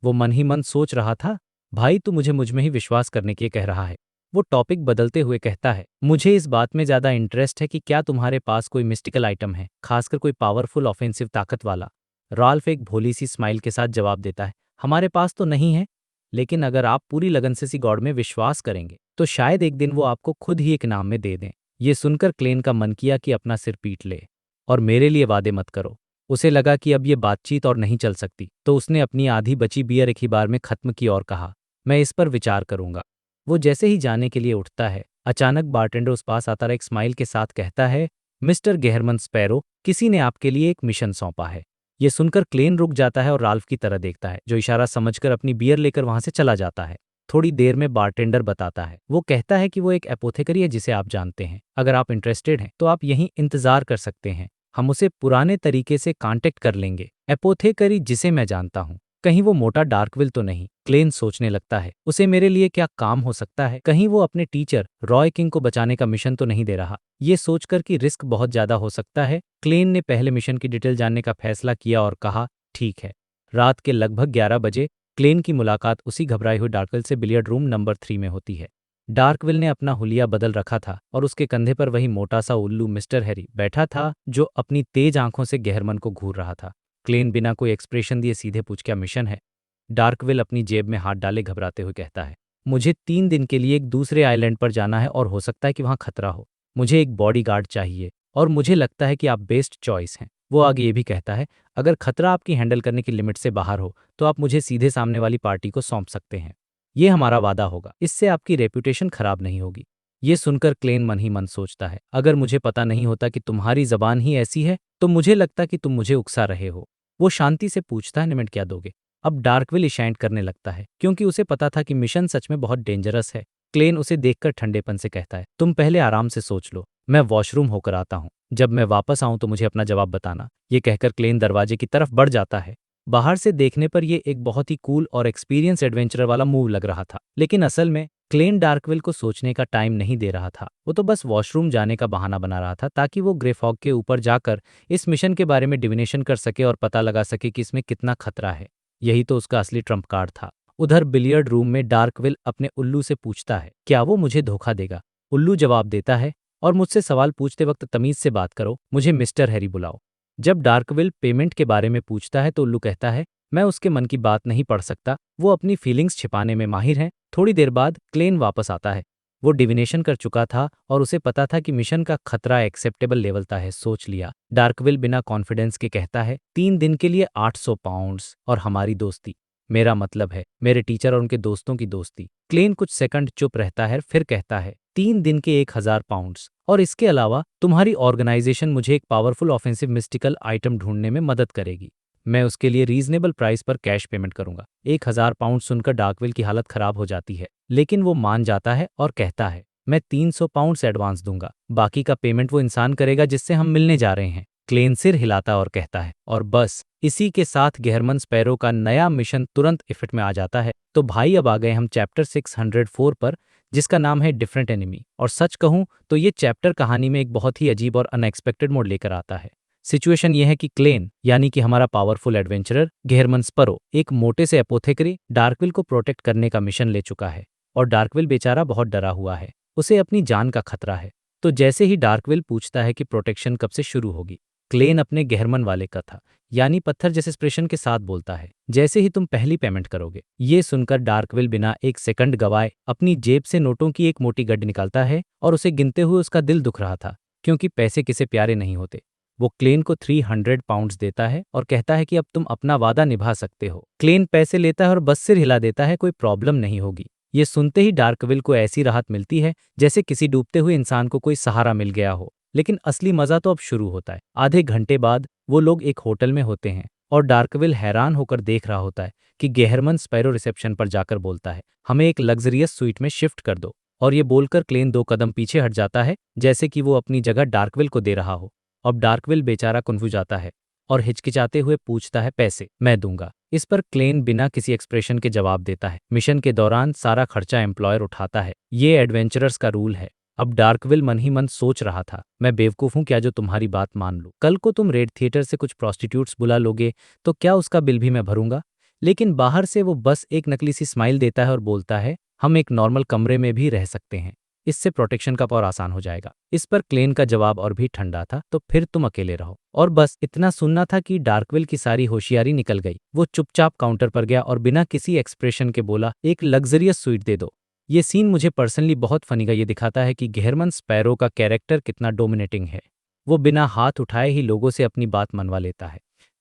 Speaker 4: वो मन ही मन सोच रहा था, भाई तू मुझ में ही विश्वास करने के कह रहा है। वो टॉपिक बदलते हुए कहता है, मुझे इस बात में ज़्यादा इंटरेस्ट है कि क्या तुम्हारे पास कोई मिस्टिकल आइटम है, खासकर कोई पावरफुल ऑफेंसिव ताकत वाला। राल्फ एक भोली सी स्माइल के साथ जवाब देता है, हमारे पास तो नहीं है, लेकिन अगर आप पूरी लगन से गॉड में विश्वास करेंगे तो शायद एक दिन वो आपको खुद ही एक नाम में दे दें। ये सुनकर क्लेन का मन किया कि अपना सिर पीट ले। और मेरे लिए वादे मत करो। उसे लगा कि अब ये बातचीत और नहीं चल सकती, तो उसने अपनी आधी बची बियर एक ही बार में खत्म की और कहा, मैं इस पर विचार करूंगा। वो जैसे ही जाने के लिए उठता है, अचानक बारटेंडर उस पास आता है, एक स्माइल के साथ कहता है, मिस्टर गेहरमन स्पैरो, किसी ने आपके लिए एक मिशन सौंपा है। ये सुनकर क्लेन रुक जाता है और राल्फ की तरह देखता है, जो इशारा समझकर अपनी बियर लेकर वहां से चला जाता है। थोड़ी देर में बारटेंडर बताता है, वो कहता है कि वो एक एपोथेकरी है जिसे आप जानते हैं। अगर आप इंटरेस्टेड हैं तो आप यहीं इंतजार कर सकते हैं, हम उसे पुराने तरीके से कांटेक्ट कर लेंगे। एपोथेकरी जिसे मैं जानता हूँ, कहीं वो मोटा डार्कविल तो नहीं? क्लेन सोचने लगता है, उसे मेरे लिए क्या काम हो सकता है? कहीं वो अपने टीचर रॉय किंग को बचाने का मिशन तो नहीं दे रहा? ये सोचकर कि रिस्क बहुत ज्यादा हो सकता है, क्लेन ने पहले मिशन की डिटेल जानने का फैसला किया और कहा, ठीक है। रात के लगभग 11 बजे क्लेन की मुलाकात उसी घबराए हुए डार्कविल से बिलियर्ड रूम नंबर 3 में होती है। डार्कविल ने अपना हुलिया बदल रखा था और उसके कंधे पर वही मोटा सा उल्लू मिस्टर हैरी बैठा था, जो अपनी तेज आंखों से गेहरमन को घूर रहा था। क्लेन बिना कोई एक्सप्रेशन दिए सीधे पूछ, क्या मिशन है? डार्कविल अपनी जेब में हाथ डाले घबराते हुए कहता है, मुझे 3 दिन के लिए एक दूसरे आइलैंड पर जाना है और हो सकता है कि वहां खतरा हो। मुझे एक बॉडीगार्ड चाहिए और मुझे लगता है कि आप बेस्ट चॉइस हैं। वो आगे ये भी कहता है, अगर खतरा आपकी हैंडल करने की लिमिट से बाहर हो तो आप मुझे सीधे सामने वाली पार्टी को सौंप सकते हैं। ये हमारा वादा होगा, इससे आपकी रेपुटेशन खराब नहीं होगी। ये सुनकर क्लेन मन ही मन सोचता है, अगर मुझे पता नहीं होता कि तुम्हारी जबान ही ऐसी है तो मुझे लगता कि तुम मुझे उकसा रहे हो। वो शांति से पूछता है, निमिट क्या दोगे? अब डार्कविल इशांट करने लगता है, क्योंकि उसे पता था कि मिशन सच में बहुत डेंजरस है। क्लेन उसे देखकर ठंडेपन से कहता है, तुम पहले आराम से सोच लो, मैं वॉशरूम होकर आता हूँ। जब मैं वापस आऊं तो मुझे अपना जवाब बताना। ये कहकर क्लेन दरवाजे की तरफ बढ़ जाता है। बाहर से देखने पर यह एक बहुत ही कूल और एक्सपीरियंस एडवेंचरर वाला मूव लग रहा था, लेकिन असल में क्लेन डार्कविल को सोचने का टाइम नहीं दे रहा था। वो तो बस वॉशरूम जाने का बहाना बना रहा था ताकि वो ग्रे फॉग के ऊपर जाकर इस मिशन के बारे में डिविनेशन कर सके और पता लगा सके कि इसमें कितना खतरा है। यही तो उसका असली ट्रम्प कार्ड था। उधर बिलियर्ड रूम में डार्कविल अपने उल्लू से पूछता है, क्या वो मुझे धोखा देगा? उल्लू जवाब देता है, और मुझसे सवाल पूछते वक्त तमीज से बात करो, मुझे मिस्टर हैरी बुलाओ। जब डार्कविल पेमेंट के बारे में पूछता है तो उल्लू कहता है, मैं उसके मन की बात नहीं पढ़ सकता, वो अपनी फीलिंग्स छिपाने में माहिर है। थोड़ी देर बाद क्लेन वापस आता है। वो डिविनेशन कर चुका था और उसे पता था कि मिशन का खतरा एक्सेप्टेबल लेवल का है। सोच लिया। डार्कविल बिना कॉन्फिडेंस के कहता है, 3 दिन के लिए 800 पाउंड्स और हमारी दोस्ती। मेरा मतलब है मेरे टीचर और उनके दोस्तों की दोस्ती। क्लेन कुछ सेकंड चुप रहता है, फिर कहता है, 3 दिन के 1000 पाउंड्स, और इसके अलावा तुम्हारी ऑर्गेनाइजेशन मुझे एक पावरफुल ऑफेंसिव मिस्टिकल आइटम ढूंढने में मदद करेगी। मैं उसके लिए रीजनेबल प्राइस पर कैश पेमेंट करूंगा। 1000 पाउंड सुनकर डार्कविल की हालत खराब हो जाती है, लेकिन वो मान जाता है और कहता है, मैं 300 पाउंड्स एडवांस दूंगा, बाकी का पेमेंट वो इंसान करेगा जिससे हम मिलने जा रहे हैं। क्लेन सिर हिलाता और कहता है, और बस इसी के साथ गेहरमन स्पैरो का नया मिशन तुरंत इफेक्ट में आ जाता है। तो भाई अब आ गए हम चैप्टर 604 पर, जिसका नाम है डिफरेंट एनिमी। और सच कहूं तो ये चैप्टर कहानी में एक बहुत ही अजीब और अनएक्सपेक्टेड मोड़ लेकर आता है। सिचुएशन यह है कि क्लेन यानी कि हमारा पावरफुल एडवेंचरर गेहरमन स्पैरो एक मोटे से एपोथेकरी डार्कविल को प्रोटेक्ट करने का मिशन ले चुका है, और डार्कविल बेचारा बहुत डरा हुआ है, उसे अपनी जान का खतरा है। तो जैसे ही डार्कविल पूछता है कि प्रोटेक्शन कब से शुरू होगी, क्लेन अपने गेहरमन वाले कथा यानी पत्थर जैसे एक्सप्रेशन के साथ बोलता है, जैसे ही तुम पहली पेमेंट करोगे। ये सुनकर डार्कविल बिना एक सेकंड गवाए अपनी जेब से नोटों की एक मोटी गड्डी निकालता है, और उसे गिनते हुए उसका दिल दुख रहा था, क्योंकि पैसे किसे प्यारे नहीं होते। वो क्लेन को 300 पाउंड्स देता है और कहता है कि अब तुम अपना वादा निभा सकते हो। क्लेन पैसे लेता है और बस सिर हिला देता है, कोई प्रॉब्लम नहीं होगी। ये सुनते ही डार्कविल को ऐसी राहत मिलती है जैसे किसी डूबते हुए इंसान को कोई सहारा मिल गया हो। लेकिन असली मजा तो अब शुरू होता है। आधे घंटे बाद वो लोग एक होटल में होते हैं और डार्कविल हैरान होकर देख रहा होता है कि गेहरमन स्पैरो रिसेप्शन पर जाकर बोलता है, हमें एक लग्जरियस स्वीट में शिफ्ट कर दो। और ये बोलकर क्लेन 2 कदम पीछे हट जाता है जैसे कि वो अपनी जगह डार्कविल को दे रहा हो। अब डार्कविल बेचारा कन्फ्यूज जाता है और हिचकिचाते हुए पूछता है, पैसे मैं दूंगा। इस पर क्लेन बिना किसी एक्सप्रेशन के जवाब देता है, मिशन के दौरान सारा खर्चा एम्प्लॉयर उठाता है, ये एडवेंचरर्स का रूल है। अब डार्कविल मन ही मन सोच रहा था, मैं बेवकूफ हूं क्या जो तुम्हारी बात मान लूं। कल को तुम रेड थिएटर से कुछ प्रोस्टिट्यूट्स बुला लोगे तो क्या उसका बिल भी मैं भरूंगा। लेकिन बाहर से वो बस एक नकली सी स्माइल देता है और बोलता है, हम एक नॉर्मल कमरे में भी रह सकते हैं, इससे प्रोटेक्शन का और आसान हो जाएगा। इस पर क्लेन का जवाब और भी ठंडा था, तो फिर तुम अकेले रहो। और बस इतना सुनना था कि डार्कविल की सारी होशियारी निकल गई। वो चुपचाप काउंटर पर गया और बिना किसी एक्सप्रेशन के बोला, एक लग्जरियस स्वीट दे दो। ये सीन मुझे पर्सनली बहुत फनी का, ये दिखाता है कि गेहरमन स्पैरो का कैरेक्टर कितना डोमिनेटिंग है। वो बिना हाथ उठाए ही लोगों से अपनी बात मनवा लेता है।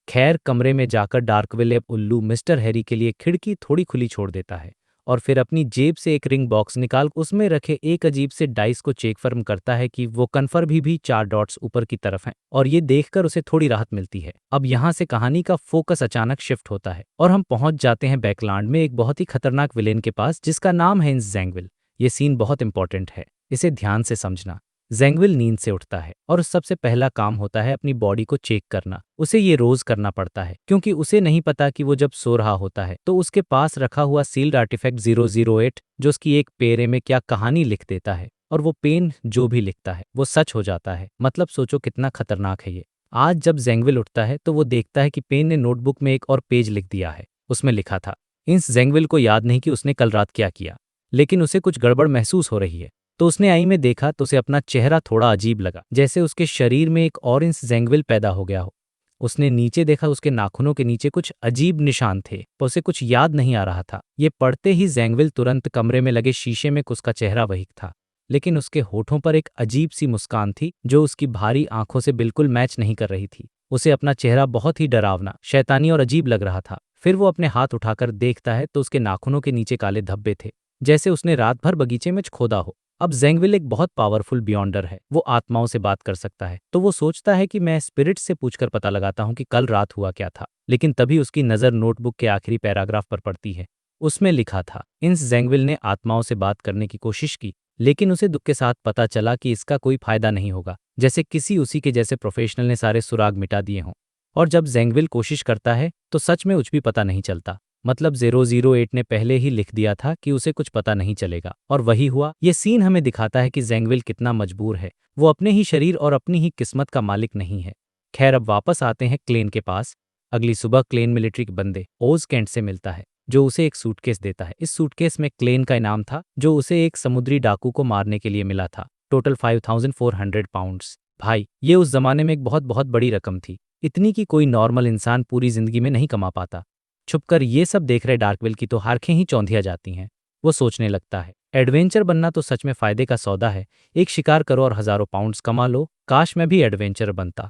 Speaker 4: खैर, कमरे में जाकर डार्कविल अब उल्लू मिस्टर हैरी के लिए खिड़की थोड़ी खुली छोड़ देता है और फिर अपनी जेब से एक रिंग बॉक्स निकाल उसमें रखे एक अजीब से डाइस को चेक फर्म करता है कि वो कन्फर्म भी 4 डॉट्स ऊपर की तरफ हैं और ये देखकर उसे थोड़ी राहत मिलती है। अब यहाँ से कहानी का फोकस अचानक शिफ्ट होता है और हम पहुंच जाते हैं बैकलैंड में एक बहुत ही खतरनाक विलेन के पास जिसका नाम है इंस ज़ैंगविल। ये सीन बहुत इंपॉर्टेंट है, इसे ध्यान से समझना। ज़ैंगविल नींद से उठता है और सबसे पहला काम होता है अपनी बॉडी को चेक करना। उसे ये रोज करना पड़ता है क्योंकि उसे नहीं पता कि वो जब सो रहा होता है तो उसके पास रखा हुआ सील्ड आर्टिफैक्ट 008 जो उसकी एक पेरे में क्या कहानी लिख देता है और वो पेन जो भी लिखता है वो सच हो जाता है। मतलब सोचो कितना खतरनाक है ये। आज जब ज़ैंगविल उठता है तो वो देखता है कि पेन ने नोटबुक में एक और पेज लिख दिया है। उसमें लिखा था, इंस ज़ैंगविल को याद नहीं कि उसने कल रात क्या किया, लेकिन उसे कुछ गड़बड़ महसूस हो रही है। तो उसने आई में देखा तो उसे अपना चेहरा थोड़ा अजीब लगा, जैसे उसके शरीर में एक और इंस ज़ैंगविल पैदा हो गया हो। उसने नीचे देखा, उसके नाखूनों के नीचे कुछ अजीब निशान थे, पर उसे कुछ याद नहीं आ रहा था। ये पढ़ते ही ज़ैंगविल तुरंत कमरे में लगे शीशे में उसका चेहरा वही था, लेकिन उसके होठों पर एक अजीब सी मुस्कान थी जो उसकी भारी आंखों से बिल्कुल मैच नहीं कर रही थी। उसे अपना चेहरा बहुत ही डरावना, शैतानी और अजीब लग रहा था। फिर वो अपने हाथ उठाकर देखता है तो उसके नाखूनों के नीचे काले धब्बे थे, जैसे उसने रात भर बगीचे में खोदा हो। अब ज़ैंगविल एक बहुत पावरफुल बियॉन्डर है, वो आत्माओं से बात कर सकता है। तो वो सोचता है कि मैं स्पिरिट्स से पूछकर पता लगाता हूँ कि कल रात हुआ क्या था। लेकिन तभी उसकी नज़र नोटबुक के आखिरी पैराग्राफ पर पड़ती है। उसमें लिखा था, इंस ज़ैंगविल ने आत्माओं से बात करने की कोशिश की, लेकिन उसे दुख के साथ पता चला कि इसका कोई फायदा नहीं होगा, जैसे किसी उसी के जैसे प्रोफेशनल ने सारे सुराग मिटा दिए हों। और जब ज़ैंगविल कोशिश करता है तो सच में कुछ भी पता नहीं चलता। मतलब 008 ने पहले ही लिख दिया था कि उसे कुछ पता नहीं चलेगा, और वही हुआ। ये सीन हमें दिखाता है कि ज़ैंगविल कितना मजबूर है, वो अपने ही शरीर और अपनी ही किस्मत का मालिक नहीं है। खैर, अब वापस आते हैं क्लेन के पास। अगली सुबह क्लेन मिलिट्री के बंदे ओज केंट से मिलता है जो उसे एक सूटकेस देता है। इस सूटकेस में क्लेन का इनाम था जो उसे एक समुद्री डाकू को मारने के लिए मिला था। Total 5400 pounds. भाई, ये उस जमाने में एक बहुत बहुत बड़ी रकम थी, इतनी कि कोई नॉर्मल इंसान पूरी जिंदगी में नहीं कमा पाता। छुपकर ये सब देख रहे डार्कविल की तो आंखें ही चौंधिया जाती हैं। वो सोचने लगता है, एडवेंचर बनना तो सच में फायदे का सौदा है। एक शिकार करो और हजारों पाउंड्स कमा लो। काश मैं भी एडवेंचर बनता।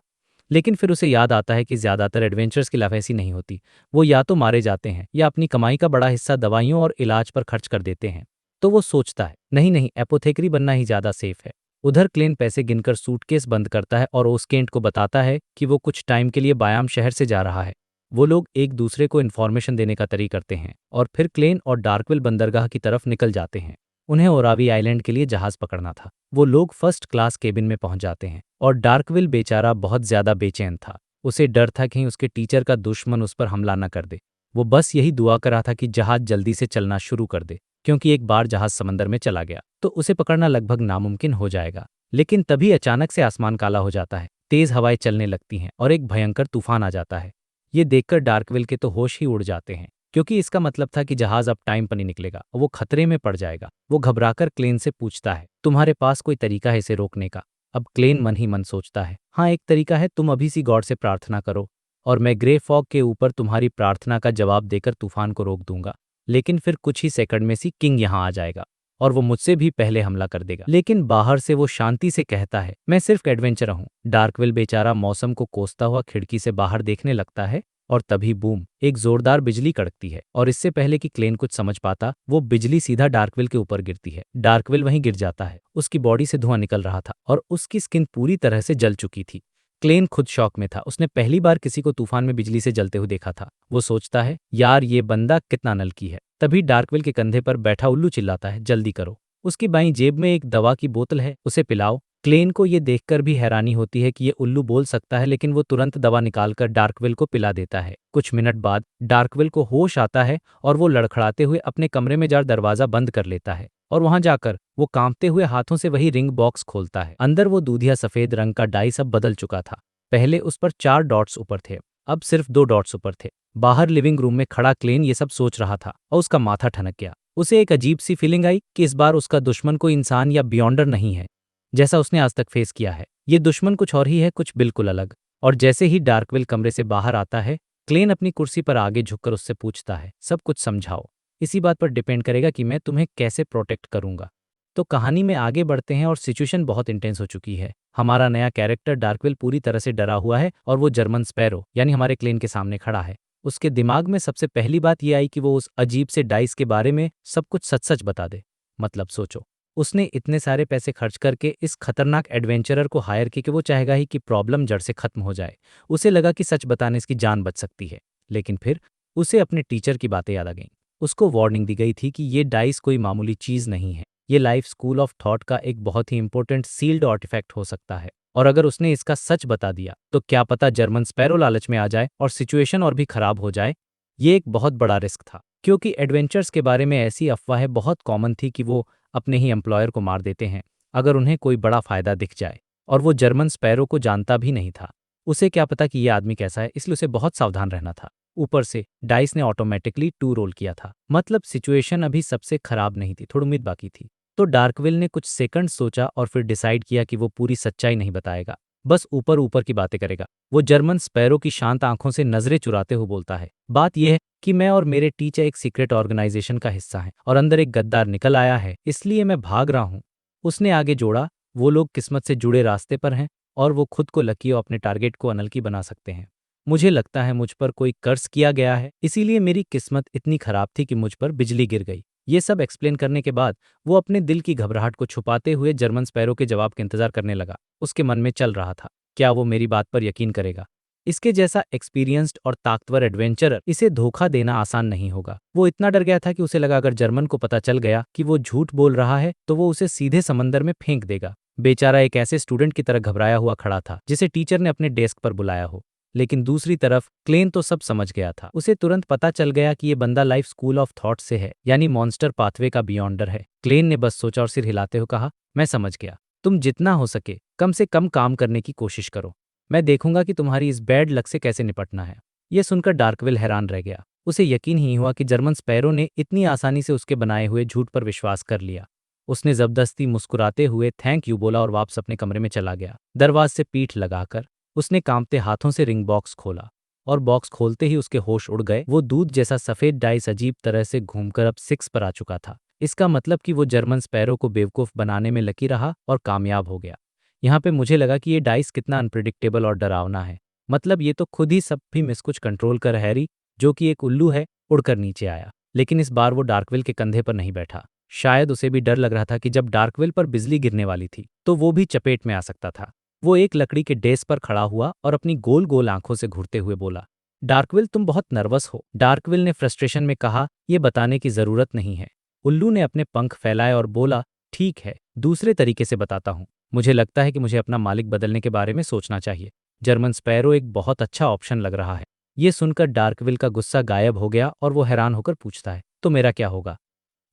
Speaker 4: लेकिन फिर उसे याद आता है कि ज्यादातर एडवेंचर्स की लाइफ ऐसी नहीं होती। वो या तो मारे जाते हैं या अपनी कमाई का बड़ा हिस्सा दवाइयों और इलाज पर खर्च कर देते हैं। तो वो सोचता है, नहीं नहीं, एपोथेकरी बनना ही ज्यादा सेफ है। उधर क्लेन पैसे गिनकर सूटकेस बंद करता है और ओस्केंट को बताता है कि वो कुछ टाइम के लिए बायाम शहर से जा रहा है। वो लोग एक दूसरे को इन्फॉर्मेशन देने का तरी करते हैं और फिर क्लेन और डार्कविल बंदरगाह की तरफ निकल जाते हैं। उन्हें ओरावी आइलैंड के लिए जहाज पकड़ना था। वो लोग फर्स्ट क्लास केबिन में पहुंच जाते हैं और डार्कविल बेचारा बहुत ज्यादा बेचैन था। उसे डर था कहीं उसके टीचर का दुश्मन उस पर हमला न कर दे। वो बस यही दुआ कर रहा था कि जहाज जल्दी से चलना शुरू कर दे, क्योंकि एक बार जहाज समंदर में चला गया तो उसे पकड़ना लगभग नामुमकिन हो जाएगा। लेकिन तभी अचानक से आसमान काला हो जाता है, तेज हवाएं चलने लगती हैं और एक भयंकर तूफान आ जाता है। ये देखकर डार्कविल के तो होश ही उड़ जाते हैं, क्योंकि इसका मतलब था कि जहाज अब टाइम पर नहीं निकलेगा, वो खतरे में पड़ जाएगा। वो घबराकर क्लेन से पूछता है, तुम्हारे पास कोई तरीका है इसे रोकने का? अब क्लेन मन ही मन सोचता है, हाँ एक तरीका है, तुम अभी सी गॉड से प्रार्थना करो और मैं ग्रे फॉग के ऊपर तुम्हारी प्रार्थना का जवाब देकर तूफान को रोक दूंगा। लेकिन फिर कुछ ही सेकंड में सी किंग यहाँ आ जाएगा और वो मुझसे भी पहले हमला कर देगा। लेकिन बाहर से वो शांति से कहता है, मैं सिर्फ एडवेंचर हूँ। डार्कविल बेचारा मौसम को कोसता हुआ खिड़की से बाहर देखने लगता है और तभी बूम, एक जोरदार बिजली कड़कती है और इससे पहले कि क्लेन कुछ समझ पाता, वो बिजली सीधा डार्कविल के ऊपर गिरती है। डार्कविल वहीं गिर जाता है। उसकी बॉडी से धुआं निकल रहा था और उसकी स्किन पूरी तरह से जल चुकी थी। क्लेन खुद शॉक में था। उसने पहली बार किसी को तूफान में बिजली से जलते हुए देखा था। वो सोचता है, यार ये बंदा कितना नलकी है। तभी डार्कविल के कंधे पर बैठा उल्लू चिल्लाता है, जल्दी करो। उसकी बाईं जेब में एक दवा की बोतल है, उसे पिलाओ। क्लेन को ये देखकर भी हैरानी होती है कि ये उल्लू बोल सकता है, लेकिन वो तुरंत दवा निकालकर डार्कविल को पिला देता है। कुछ मिनट बाद डार्कविल को होश आता है और वो लड़खड़ाते हुए अपने कमरे में जा दरवाजा बंद कर लेता है और वहां जाकर वो कांपते हुए हाथों से वही रिंग बॉक्स खोलता है। अंदर वो दूधिया सफेद रंग का डाइस अब बदल चुका था। पहले उस पर 4 डॉट्स ऊपर थे, अब सिर्फ 2 डॉट्स ऊपर थे। बाहर लिविंग रूम में खड़ा क्लेन ये सब सोच रहा था और उसका माथा ठनक गया। उसे एक अजीब सी फीलिंग आई कि इस बार उसका दुश्मन कोई इंसान या बियॉन्डर नहीं है जैसा उसने आज तक फेस किया है। ये दुश्मन कुछ और ही है, कुछ बिल्कुल अलग। और जैसे ही डार्कविल कमरे से बाहर आता है, क्लेन अपनी कुर्सी पर आगे झुककर उससे पूछता है, सब कुछ समझाओ। इसी बात पर डिपेंड करेगा कि मैं तुम्हें कैसे प्रोटेक्ट करूंगा। तो कहानी में आगे बढ़ते हैं और सिचुएशन बहुत इंटेंस हो चुकी है। हमारा नया कैरेक्टर डार्कविल पूरी तरह से डरा हुआ है और वो जर्मन स्पैरो यानी हमारे क्लेन के सामने खड़ा है। उसके दिमाग में सबसे पहली बात ये आई कि वो उस अजीब से डाइस के बारे में सब कुछ सच सच बता दे। मतलब सोचो, उसने इतने सारे पैसे खर्च करके इस खतरनाक एडवेंचरर को हायर किया कि वो चाहेगा ही कि प्रॉब्लम जड़ से खत्म हो जाए। उसे लगा कि सच बताने से इसकी जान बच सकती है, लेकिन फिर उसे अपने टीचर की बातें याद आ गईं। उसको वार्निंग दी गई थी कि ये डाइस कोई मामूली चीज नहीं है, ये लाइफ स्कूल ऑफ थॉट का एक बहुत ही इंपॉर्टेंट सील्ड आर्टिफैक्ट हो सकता है। और अगर उसने इसका सच बता दिया तो क्या पता जर्मन स्पैरो लालच में आ जाए और सिचुएशन और भी खराब हो जाए। ये एक बहुत बड़ा रिस्क था, क्योंकि एडवेंचर्स के बारे में ऐसी अफवाहें बहुत कॉमन थी कि वो अपने ही एम्प्लॉयर को मार देते हैं अगर उन्हें कोई बड़ा फायदा दिख जाए। और वो जर्मन स्पैरो को जानता भी नहीं था। उसे क्या पता कि ये आदमी कैसा है, इसलिए उसे बहुत सावधान रहना था। ऊपर से डाइस ने ऑटोमेटिकली 2 रोल किया था, मतलब सिचुएशन अभी सबसे खराब नहीं थी, थोड़ी उम्मीद बाकी थी। तो डार्कविल ने कुछ सेकंड सोचा और फिर डिसाइड किया कि वो पूरी सच्चाई नहीं बताएगा, बस ऊपर ऊपर की बातें करेगा। वो जर्मन स्पैरो की शांत आंखों से नजरें चुराते हुए बोलता है, बात यह है कि मैं और मेरे टीचर एक सीक्रेट ऑर्गेनाइजेशन का हिस्सा हैं और अंदर एक गद्दार निकल आया है, इसलिए मैं भाग रहा हूँ। उसने आगे जोड़ा, वो लोग किस्मत से जुड़े रास्ते पर हैं और वो खुद को लकी और अपने टारगेट को अनलकी बना सकते हैं। मुझे लगता है मुझ पर कोई कर्ज किया गया है, इसीलिए मेरी किस्मत इतनी खराब थी कि मुझ पर बिजली गिर गई। ये सब एक्सप्लेन करने के बाद वो अपने दिल की घबराहट को छुपाते हुए जर्मन स्पैरो के जवाब का इंतजार करने लगा। उसके मन में चल रहा था, क्या वो मेरी बात पर यकीन करेगा। इसके जैसा एक्सपीरियंस्ड और ताकतवर एडवेंचरर, इसे धोखा देना आसान नहीं होगा। वो इतना डर गया था कि उसे लगा अगर जर्मन को पता चल गया कि वो झूठ बोल रहा है तो वो उसे सीधे समंदर में फेंक देगा। बेचारा एक ऐसे स्टूडेंट की तरह घबराया हुआ खड़ा था जिसे टीचर ने अपने डेस्क पर बुलाया हो। लेकिन दूसरी तरफ क्लेन तो सब समझ गया था। उसे तुरंत पता चल गया कि ये बंदा लाइफ स्कूल ऑफ थॉट से है, यानी मॉन्स्टर पाथवे का बियॉन्डर है। क्लेन ने बस सोचा और सिर हिलाते हुए कहा, मैं समझ गया। तुम जितना हो सके कम से कम काम करने की कोशिश करो। मैं देखूंगा कि तुम्हारी इस बैड लक से कैसे निपटना है। यह सुनकर डार्कविल हैरान रह गया। उसे यकीन ही हुआ कि जर्मन स्पैरो ने इतनी आसानी से उसके बनाए हुए झूठ पर विश्वास कर लिया। उसने जबरदस्ती मुस्कुराते हुए थैंक यू बोला और वापस अपने कमरे में चला गया। दरवाजे से पीठ लगाकर उसने कांपते हाथों से रिंग बॉक्स खोला और बॉक्स खोलते ही उसके होश उड़ गए। वो दूध जैसा सफेद डाइस अजीब तरह से घूमकर अब 6 पर आ चुका था। इसका मतलब कि वो जर्मन स्पैरो को बेवकूफ बनाने में लकी रहा और कामयाब हो गया। यहाँ पे मुझे लगा कि ये डाइस कितना अनप्रिडिक्टेबल और डरावना है। मतलब ये तो खुद ही सब भी मिस कुछ कंट्रोल कर हैरी, जो कि एक उल्लू है, उड़कर नीचे आया। लेकिन इस बार वो डार्कविल के कंधे पर नहीं बैठा। शायद उसे भी डर लग रहा था कि जब डार्कविल पर बिजली गिरने वाली थी तो वो भी चपेट में आ सकता था। वो एक लकड़ी के डेस्क पर खड़ा हुआ और अपनी गोल गोल आंखों से घूरते हुए बोला, डार्कविल तुम बहुत नर्वस हो। डार्कविल ने फ्रस्ट्रेशन में कहा, यह बताने की जरूरत नहीं है। उल्लू ने अपने पंख फैलाए और बोला, ठीक है, दूसरे तरीके से बताता हूँ। मुझे लगता है कि मुझे अपना मालिक बदलने के बारे में सोचना चाहिए। जर्मन स्पैरो एक बहुत अच्छा ऑप्शन लग रहा है। ये सुनकर डार्कविल का गुस्सा गायब हो गया और वो हैरान होकर पूछता है, तो मेरा क्या होगा?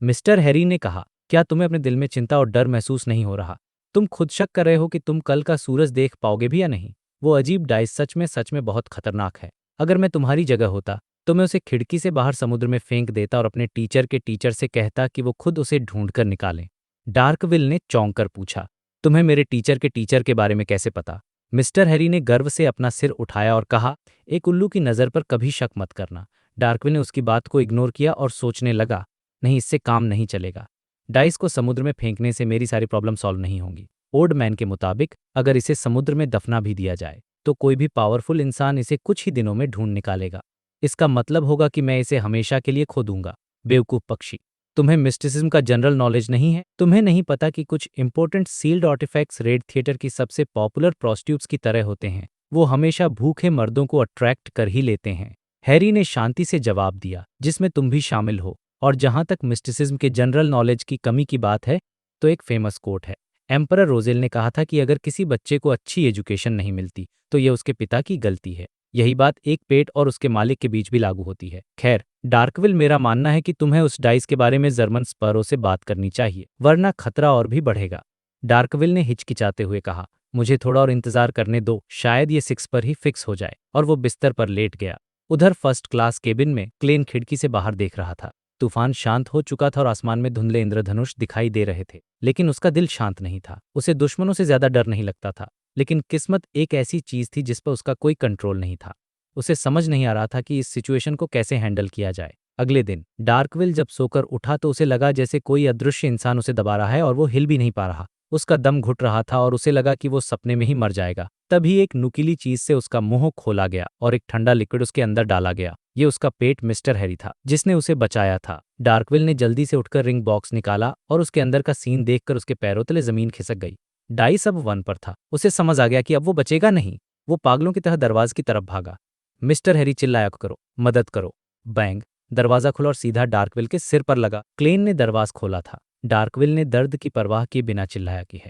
Speaker 4: मिस्टर हैरी ने कहा, क्या तुम्हें अपने दिल में चिंता और डर महसूस नहीं हो रहा? तुम खुद शक कर रहे हो कि तुम कल का सूरज देख पाओगे भी या नहीं? वो अजीब डाइस सच में बहुत खतरनाक है। अगर मैं तुम्हारी जगह होता तो मैं उसे खिड़की से बाहर समुद्र में फेंक देता और अपने टीचर के टीचर से कहता कि वो खुद उसे ढूंढ कर निकालें। डार्कविल ने चौंक कर पूछा, तुम्हें मेरे टीचर के टीचर के बारे में कैसे पता? मिस्टर हैरी ने गर्व से अपना सिर उठाया और कहा, एक उल्लू की नज़र पर कभी शक मत करना। डार्कविल ने उसकी बात को इग्नोर किया और सोचने लगा, नहीं, इससे काम नहीं चलेगा। डाइस को समुद्र में फेंकने से मेरी सारी प्रॉब्लम सॉल्व नहीं होंगी। ओल्ड मैन के मुताबिक अगर इसे समुद्र में दफना भी दिया जाए तो कोई भी पावरफुल इंसान इसे कुछ ही दिनों में ढूंढ निकालेगा। इसका मतलब होगा कि मैं इसे हमेशा के लिए खो दूंगा। बेवकूफ पक्षी, तुम्हें मिस्टिसिज्म का जनरल नॉलेज नहीं है। तुम्हें नहीं पता कि कुछ important sealed artifacts red theatre की सबसे पॉपुलर प्रोस्टिट्यूट्स की तरह होते हैं। वो हमेशा भूखे मर्दों को अट्रैक्ट कर ही लेते हैं। हैरी ने शांति से जवाब दिया, जिसमें तुम भी शामिल हो। और जहां तक मिस्टिसिज्म के जनरल नॉलेज की कमी की बात है, तो एक फेमस कोट है। एम्परर रोजेल ने कहा था कि अगर किसी बच्चे को अच्छी एजुकेशन नहीं मिलती तो यह उसके पिता की गलती है। यही बात एक पेट और उसके मालिक के बीच भी लागू होती है। खैर डार्कविल, मेरा मानना है कि तुम्हें उस डाइस के बारे में जर्मन स्पैरो से बात करनी चाहिए, वरना खतरा और भी बढ़ेगा। डार्कविल ने हिचकिचाते हुए कहा, मुझे थोड़ा और इंतजार करने दो, शायद ये 6 पर ही फिक्स हो जाए। और वो बिस्तर पर लेट गया। उधर फर्स्ट क्लास केबिन में क्लेन खिड़की से बाहर देख रहा था। तूफान शांत हो चुका था और आसमान में धुंधले इंद्रधनुष दिखाई दे रहे थे, लेकिन उसका दिल शांत नहीं था। उसे दुश्मनों से ज्यादा डर नहीं लगता था, लेकिन किस्मत एक ऐसी चीज थी जिस पर उसका कोई कंट्रोल नहीं था। उसे समझ नहीं आ रहा था कि इस सिचुएशन को कैसे हैंडल किया जाए। अगले दिन डार्कविल जब सोकर उठा तो उसे लगा जैसे कोई अदृश्य इंसान उसे दबा रहा है और वो हिल भी नहीं पा रहा। उसका दम घुट रहा था और उसे लगा कि वो सपने में ही मर जाएगा। तभी एक नुकीली चीज से उसका मुंह खोला गया और एक ठंडा लिक्विड उसके अंदर डाला गया। ये उसका पेट मिस्टर हैरी था, जिसने उसे बचाया था। डार्कविल ने जल्दी से उठकर रिंग बॉक्स निकाला और उसके अंदर का सीन देखकर उसके पैरों तले जमीन खिसक गई। डाइस अब 1 पर था। उसे समझ आ गया कि अब वो बचेगा नहीं। वो पागलों की तरह दरवाजे की तरफ भागा। मिस्टर हैरी चिल्लाया, करो, मदद करो। बैंग, दरवाजा खुला और सीधा डार्कविल के सिर पर लगा। क्लेन ने दरवाजा खोला था। डार्कविल ने दर्द की परवाह किए बिना चिल्लाया कि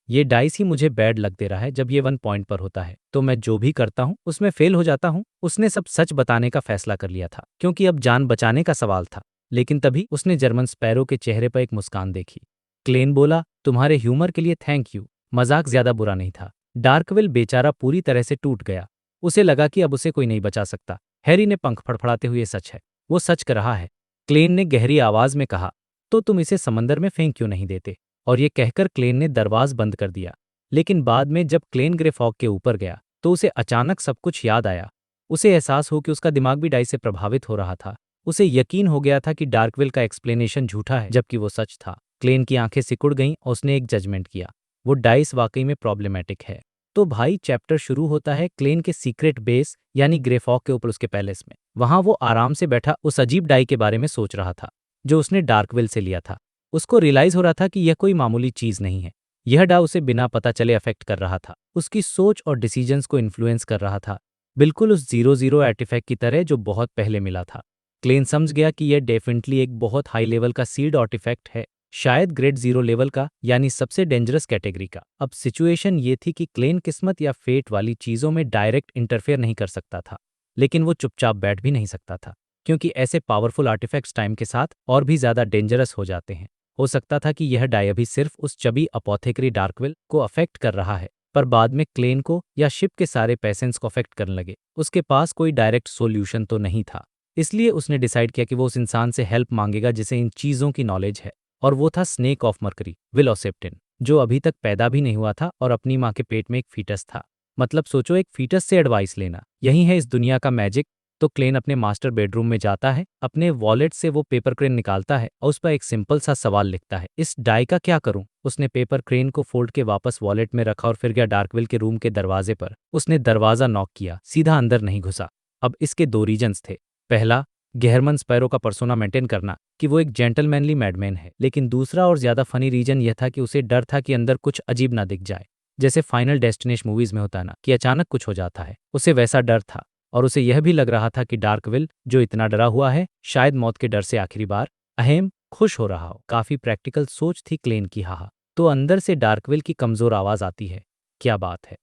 Speaker 4: ये डाइस ही मुझे बैड लग दे रहा है। जब ये 1 पॉइंट पर होता है तो मैं जो भी करता हूँ उसमें फेल हो जाता हूँ। उसने सब सच बताने का फैसला कर लिया था, क्योंकि अब जान बचाने का सवाल था। लेकिन तभी उसने जर्मन स्पैरो के चेहरे पर एक मुस्कान देखी। क्लेन बोला, तुम्हारे ह्यूमर के लिए थैंक यू। मजाक ज्यादा बुरा नहीं था। डार्कविल बेचारा पूरी तरह से टूट गया। उसे लगा कि अब उसे कोई नहीं बचा सकता। हैरी ने पंख फड़फड़ाते हुए, सच है, वो सच कह रहा है। क्लेन ने गहरी आवाज में कहा, तो तुम इसे समंदर में फेंक क्यों नहीं देते? और ये कहकर क्लेन ने दरवाज बंद कर दिया। लेकिन बाद में जब क्लेन ग्रे फॉग के ऊपर गया तो उसे अचानक सब कुछ याद आया। उसे एहसास हो कि उसका दिमाग भी डाइस से प्रभावित हो रहा था। उसे यकीन हो गया था कि डार्कविल का एक्सप्लेनेशन झूठा है, जबकि वो सच था। क्लेन की आंखें सिकुड़ गईं और उसने एक जजमेंट किया, वो डाइस वाकई में प्रॉब्लमेटिक है। तो भाई चैप्टर शुरू होता है क्लेन के सीक्रेट बेस यानी ग्रे फॉग के ऊपर उसके पैलेस में। वहां वो आराम से बैठा उस अजीब डाई के बारे में सोच रहा था जो उसने डार्कविल से लिया था। उसको रियलाइज हो रहा था कि यह कोई मामूली चीज नहीं है। यह डा उसे बिना पता चले अफेक्ट कर रहा था, उसकी सोच और डिसीजंस को इन्फ्लुएंस कर रहा था, बिल्कुल उस 00 आर्टिफैक्ट की तरह जो बहुत पहले मिला था। क्लेन समझ गया कि यह डेफिनेटली एक बहुत हाई लेवल का सील्ड आर्टिफैक्ट है, शायद ग्रेड 0 लेवल का, यानी सबसे डेंजरस कैटेगरी का। अब सिचुएशन ये थी कि क्लेन किस्मत या फेट वाली चीजों में डायरेक्ट इंटरफेयर नहीं कर सकता था, लेकिन वो चुपचाप बैठ भी नहीं सकता था, क्योंकि ऐसे पावरफुल आर्टिफैक्ट्स टाइम के साथ और भी ज्यादा डेंजरस हो जाते हैं। हो सकता था कि यह डाई अभी सिर्फ उस चबी अपोथेकरी डार्कविल को अफेक्ट कर रहा है, पर बाद में क्लेन को या शिप के सारे पेशेंट्स को अफेक्ट करने लगे। उसके पास कोई डायरेक्ट सोल्यूशन तो नहीं था, इसलिए उसने डिसाइड किया कि वो उस इंसान से हेल्प मांगेगा जिसे इन चीजों की नॉलेज है, और वो था स्नेक ऑफ मरकरी, वेलोसिप्टिन, जो अभी तक पैदा भी नहीं हुआ था और अपनी माँ के पेट में एक फीटस था। मतलब सोचो, एक फीटस से एडवाइस लेना, यही है इस दुनिया का मैजिक। तो क्लेन अपने मास्टर बेडरूम में जाता है, अपने वॉलेट से वो पेपर क्रेन निकालता है और उस पर एक सिंपल सा सवाल लिखता है, इस डाई का क्या करूं? उसने पेपर क्रेन को फोल्ड के वापस वॉलेट में रखा और फिर गया डार्कविल के रूम के दरवाजे पर। उसने दरवाजा नॉक किया, सीधा अंदर नहीं घुसा। अब इसके 2 रीजन्स थे। पहला, गेहरमन स्पैरो का पर्सोना मेंटेन करना कि वो एक जेंटलमैनली मैडमैन है, लेकिन दूसरा और ज्यादा फनी रीजन यह था कि उसे डर था कि अंदर कुछ अजीब ना दिख जाए, जैसे फाइनल डेस्टिनेशन मूवीज में होता है ना कि अचानक कुछ हो जाता है। उसे वैसा डर था, और उसे यह भी लग रहा था कि डार्कविल जो इतना डरा हुआ है, शायद मौत के डर से आखिरी बार खुश हो रहा हो। काफी प्रैक्टिकल सोच थी क्लेन की। हाँ, तो अंदर से डार्कविल की कमजोर आवाज आती है, क्या बात है?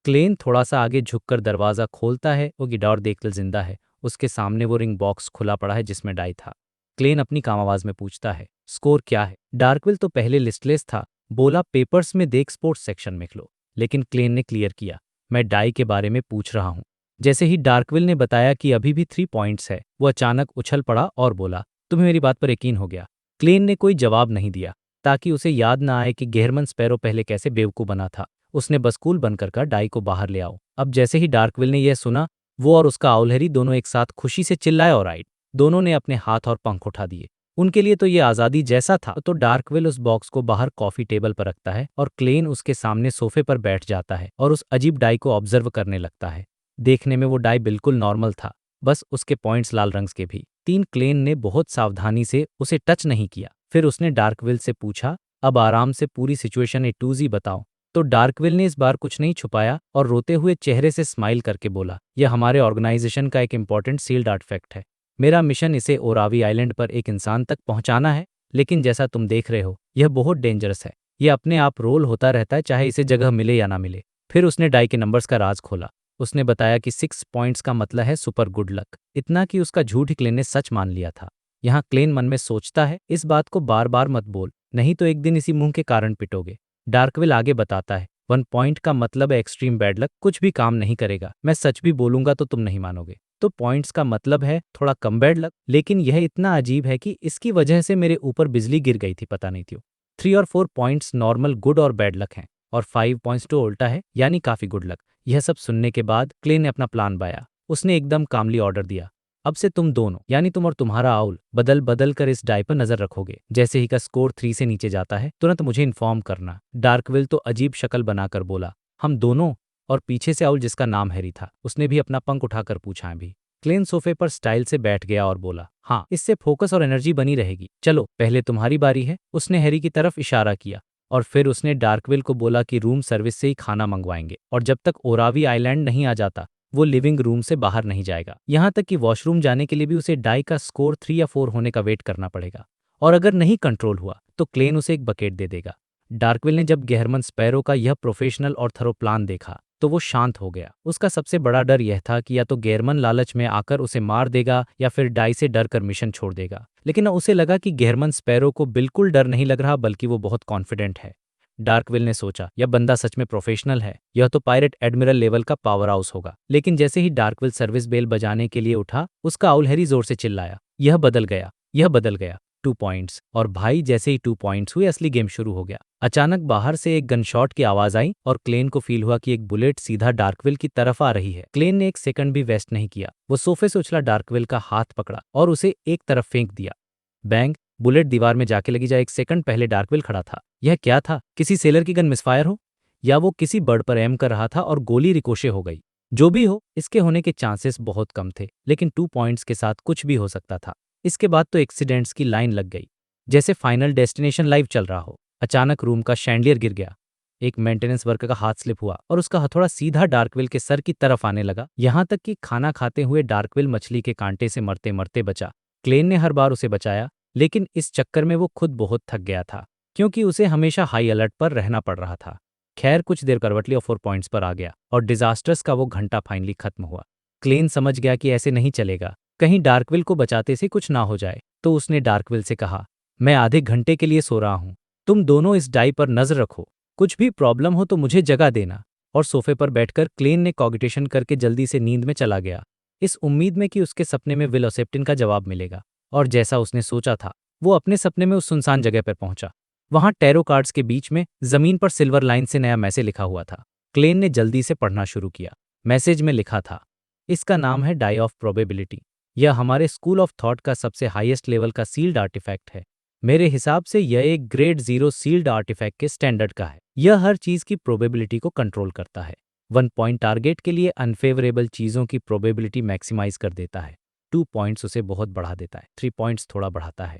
Speaker 4: क्लेन थोड़ा सा आगे झुककर दरवाजा खोलता है। वो गिडार देखकर जिंदा है। उसके सामने वो रिंग बॉक्स खुला पड़ा है जिसमें डाई था। क्लेन अपनी काम आवाज में पूछता है, स्कोर क्या है? डार्कविल तो पहले लिस्टलेस था, बोला पेपर्स में देख, स्पोर्ट्स सेक्शन में लिख लो। लेकिन क्लेन ने क्लियर किया, मैं डाई के बारे में पूछ रहा हूँ। जैसे ही डार्कविल ने बताया कि अभी भी 3 पॉइंट्स है, वो अचानक उछल पड़ा और बोला, तुम्हें मेरी बात पर यकीन हो गया? क्लेन ने कोई जवाब नहीं दिया, ताकि उसे याद ना आए कि गेहरमन स्पैरो पहले कैसे बेवकूफ बना था। उसने बस कूल बनकर कहा, डाई को बाहर ले आओ। अब जैसे ही डार्कविल ने यह सुना, वो और उसका आउलहरी दोनों एक साथ खुशी से चिल्लाए और आइड। दोनों ने अपने हाथ और पंख उठा दिए। उनके लिए तो ये आज़ादी जैसा था। तो डार्कविल उस बॉक्स को बाहर कॉफ़ी टेबल पर रखता है और क्लेन उसके सामने सोफे पर बैठ जाता है और उस अजीब डाई को ऑब्जर्व करने लगता है। देखने में वो डाई बिल्कुल नॉर्मल था, बस उसके पॉइंट्स लाल रंग के भी। क्लेन ने बहुत सावधानी से उसे टच नहीं किया। फिर उसने डार्कविल से पूछा, अब आराम से पूरी सिचुएशन ए टू जी बताओ। तो डार्कविल ने इस बार कुछ नहीं छुपाया और रोते हुए चेहरे से स्माइल करके बोला, यह हमारे ऑर्गेनाइजेशन का एक इम्पॉर्टेंट सील्ड आर्टिफैक्ट है। मेरा मिशन इसे ओरावी आइलैंड पर एक इंसान तक पहुंचाना है, लेकिन जैसा तुम देख रहे हो यह बहुत डेंजरस है। यह अपने आप रोल होता रहता है, चाहे इसे जगह मिले या ना मिले। फिर उसने डाई के नंबर्स का राज खोला। उसने बताया कि 6 पॉइंट्स का मतलब है सुपर गुड लक। इतना कि उसका झूठ ही क्लेन ने सच मान लिया था। यहाँ क्लेन मन में सोचता है, इस बात को बार बार मत बोल, नहीं तो एक दिन इसी मुंह के कारण पिटोगे। डार्कविल आगे बताता है, 1 पॉइंट का मतलब है एक्सट्रीम बैड लक, कुछ भी काम नहीं करेगा। मैं सच भी बोलूंगा तो तुम नहीं मानोगे। तो पॉइंट्स का मतलब है थोड़ा कम बैड लक, लेकिन यह इतना अजीब है कि इसकी वजह से मेरे ऊपर बिजली गिर गई थी, पता नहीं क्यों। 3 और 4 पॉइंट्स नॉर्मल गुड और बैड लक हैं और 5 पॉइंट्स तो उल्टा है, यानी काफी गुड लक। यह सब सुनने के बाद क्ले ने अपना प्लान बनाया। उसने एकदम कामली ऑर्डर दिया, अब से तुम दोनों यानी तुम और तुम्हारा आउल बदल बदल कर इस डाई पर नजर रखोगे। जैसे ही का स्कोर 3 से नीचे जाता है तुरंत मुझे इन्फॉर्म करना। डार्कविल तो अजीब शक्ल बनाकर बोला, हम दोनों? और पीछे से आउल जिसका नाम हैरी था उसने भी अपना पंख उठाकर पूछा अभी। क्लेन सोफे पर स्टाइल से बैठ गया और बोला, हाँ, इससे फोकस और एनर्जी बनी रहेगी। चलो पहले तुम्हारी बारी है। उसने हैरी की तरफ इशारा किया और फिर उसने डार्कविल को बोला कि रूम सर्विस से ही खाना मंगवाएंगे और जब तक ओरावी आइलैंड नहीं आ जाता वो लिविंग रूम से बाहर नहीं जाएगा। यहाँ तक कि वॉशरूम जाने के लिए भी उसे डाई का स्कोर 3 या 4 होने का वेट करना पड़ेगा और अगर नहीं कंट्रोल हुआ तो क्लेन उसे एक बकेट दे देगा। डार्कविल ने जब गेहरमन स्पैरो का यह प्रोफेशनल और थरो प्लान देखा तो वो शांत हो गया। उसका सबसे बड़ा डर यह था कि या तो गेहरमन लालच में आकर उसे मार देगा या फिर डाई से डर कर मिशन छोड़ देगा, लेकिन उसे लगा कि गेहरमन स्पैरो को बिल्कुल डर नहीं लग रहा, बल्कि वो बहुत कॉन्फिडेंट है। डार्कविल ने सोचा, यह बंदा सच में प्रोफेशनल है, यह तो पायरेट एडमिरल लेवल का पावर हाउस होगा। लेकिन जैसे ही डार्कविल सर्विस बेल बजाने के लिए उठा, उसका आउल हैरी जोर से चिल्लाया, यह बदल गया, यह बदल गया। 2 पॉइंट्स। और भाई जैसे ही 2 पॉइंट्स हुए असली गेम शुरू हो गया। अचानक बाहर से एक गनशॉट की आवाज आई और क्लेन को फील हुआ कि एक बुलेट सीधा डार्कविल की तरफ आ रही है। क्लेन ने एक सेकंड भी वेस्ट नहीं किया, वो सोफे से उछला, डार्कविल का हाथ पकड़ा और उसे एक तरफ फेंक दिया। बैंग, बुलेट दीवार में जाके लगी। जा एक सेकंड पहले डार्कविल खड़ा था। यह क्या था? किसी सेलर की गन मिसफायर हो या वो किसी बर्ड पर एम कर रहा था और गोली रिकोशे हो गई। जो भी हो, इसके होने के चांसेस बहुत कम थे, लेकिन 2 पॉइंट्स के साथ कुछ भी हो सकता था। इसके बाद तो एक्सीडेंट्स की लाइन लग गई, जैसे फाइनल डेस्टिनेशन लाइव चल रहा हो। अचानक रूम का शैंडलियर गिर गया। एक मेंटेनेंस वर्कर का हाथ स्लिप हुआ और उसका हथौड़ा सीधा डार्कविल के सर की तरफ आने लगा। यहां तक कि खाना खाते हुए डार्कविल मछली के कांटे से मरते मरते बचा। क्लेन ने हर बार उसे बचाया, लेकिन इस चक्कर में वो खुद बहुत थक गया था, क्योंकि उसे हमेशा हाई अलर्ट पर रहना पड़ रहा था। खैर कुछ देर करवट ली और 4 पॉइंट्स पर आ गया और डिजास्टर्स का वो घंटा फाइनली खत्म हुआ। क्लेन समझ गया कि ऐसे नहीं चलेगा, कहीं डार्कविल को बचाते से कुछ ना हो जाए। तो उसने डार्कविल से कहा, मैं आधे घंटे के लिए सो रहा हूँ, तुम दोनों इस डाई पर नजर रखो, कुछ भी प्रॉब्लम हो तो मुझे जगा देना। और सोफे पर बैठकर क्लेन ने कॉगिटेशन करके जल्दी से नींद में चला गया, इस उम्मीद में कि उसके सपने में विल ओसेप्टिन का जवाब मिलेगा। और जैसा उसने सोचा था, वो अपने सपने में उस सुनसान जगह पर पहुंचा। वहां टैरो कार्ड्स के बीच में जमीन पर सिल्वर लाइन से नया मैसेज लिखा हुआ था। क्लेन ने जल्दी से पढ़ना शुरू किया। मैसेज में लिखा था, इसका नाम है डाई ऑफ प्रोबेबिलिटी। यह हमारे स्कूल ऑफ थॉट का सबसे हाईएस्ट लेवल का सील्ड आर्टिफैक्ट है। मेरे हिसाब से यह एक ग्रेड 0 सील्ड आर्टिफैक्ट के स्टैंडर्ड का है। यह हर चीज की प्रोबेबिलिटी को कंट्रोल करता है। 1 पॉइंट टारगेट के लिए अनफेवरेबल चीजों की प्रोबेबिलिटी मैक्सिमाइज कर देता है। 2 पॉइंट्स उसे बहुत बढ़ा देता है, 3 पॉइंट्स थोड़ा बढ़ाता है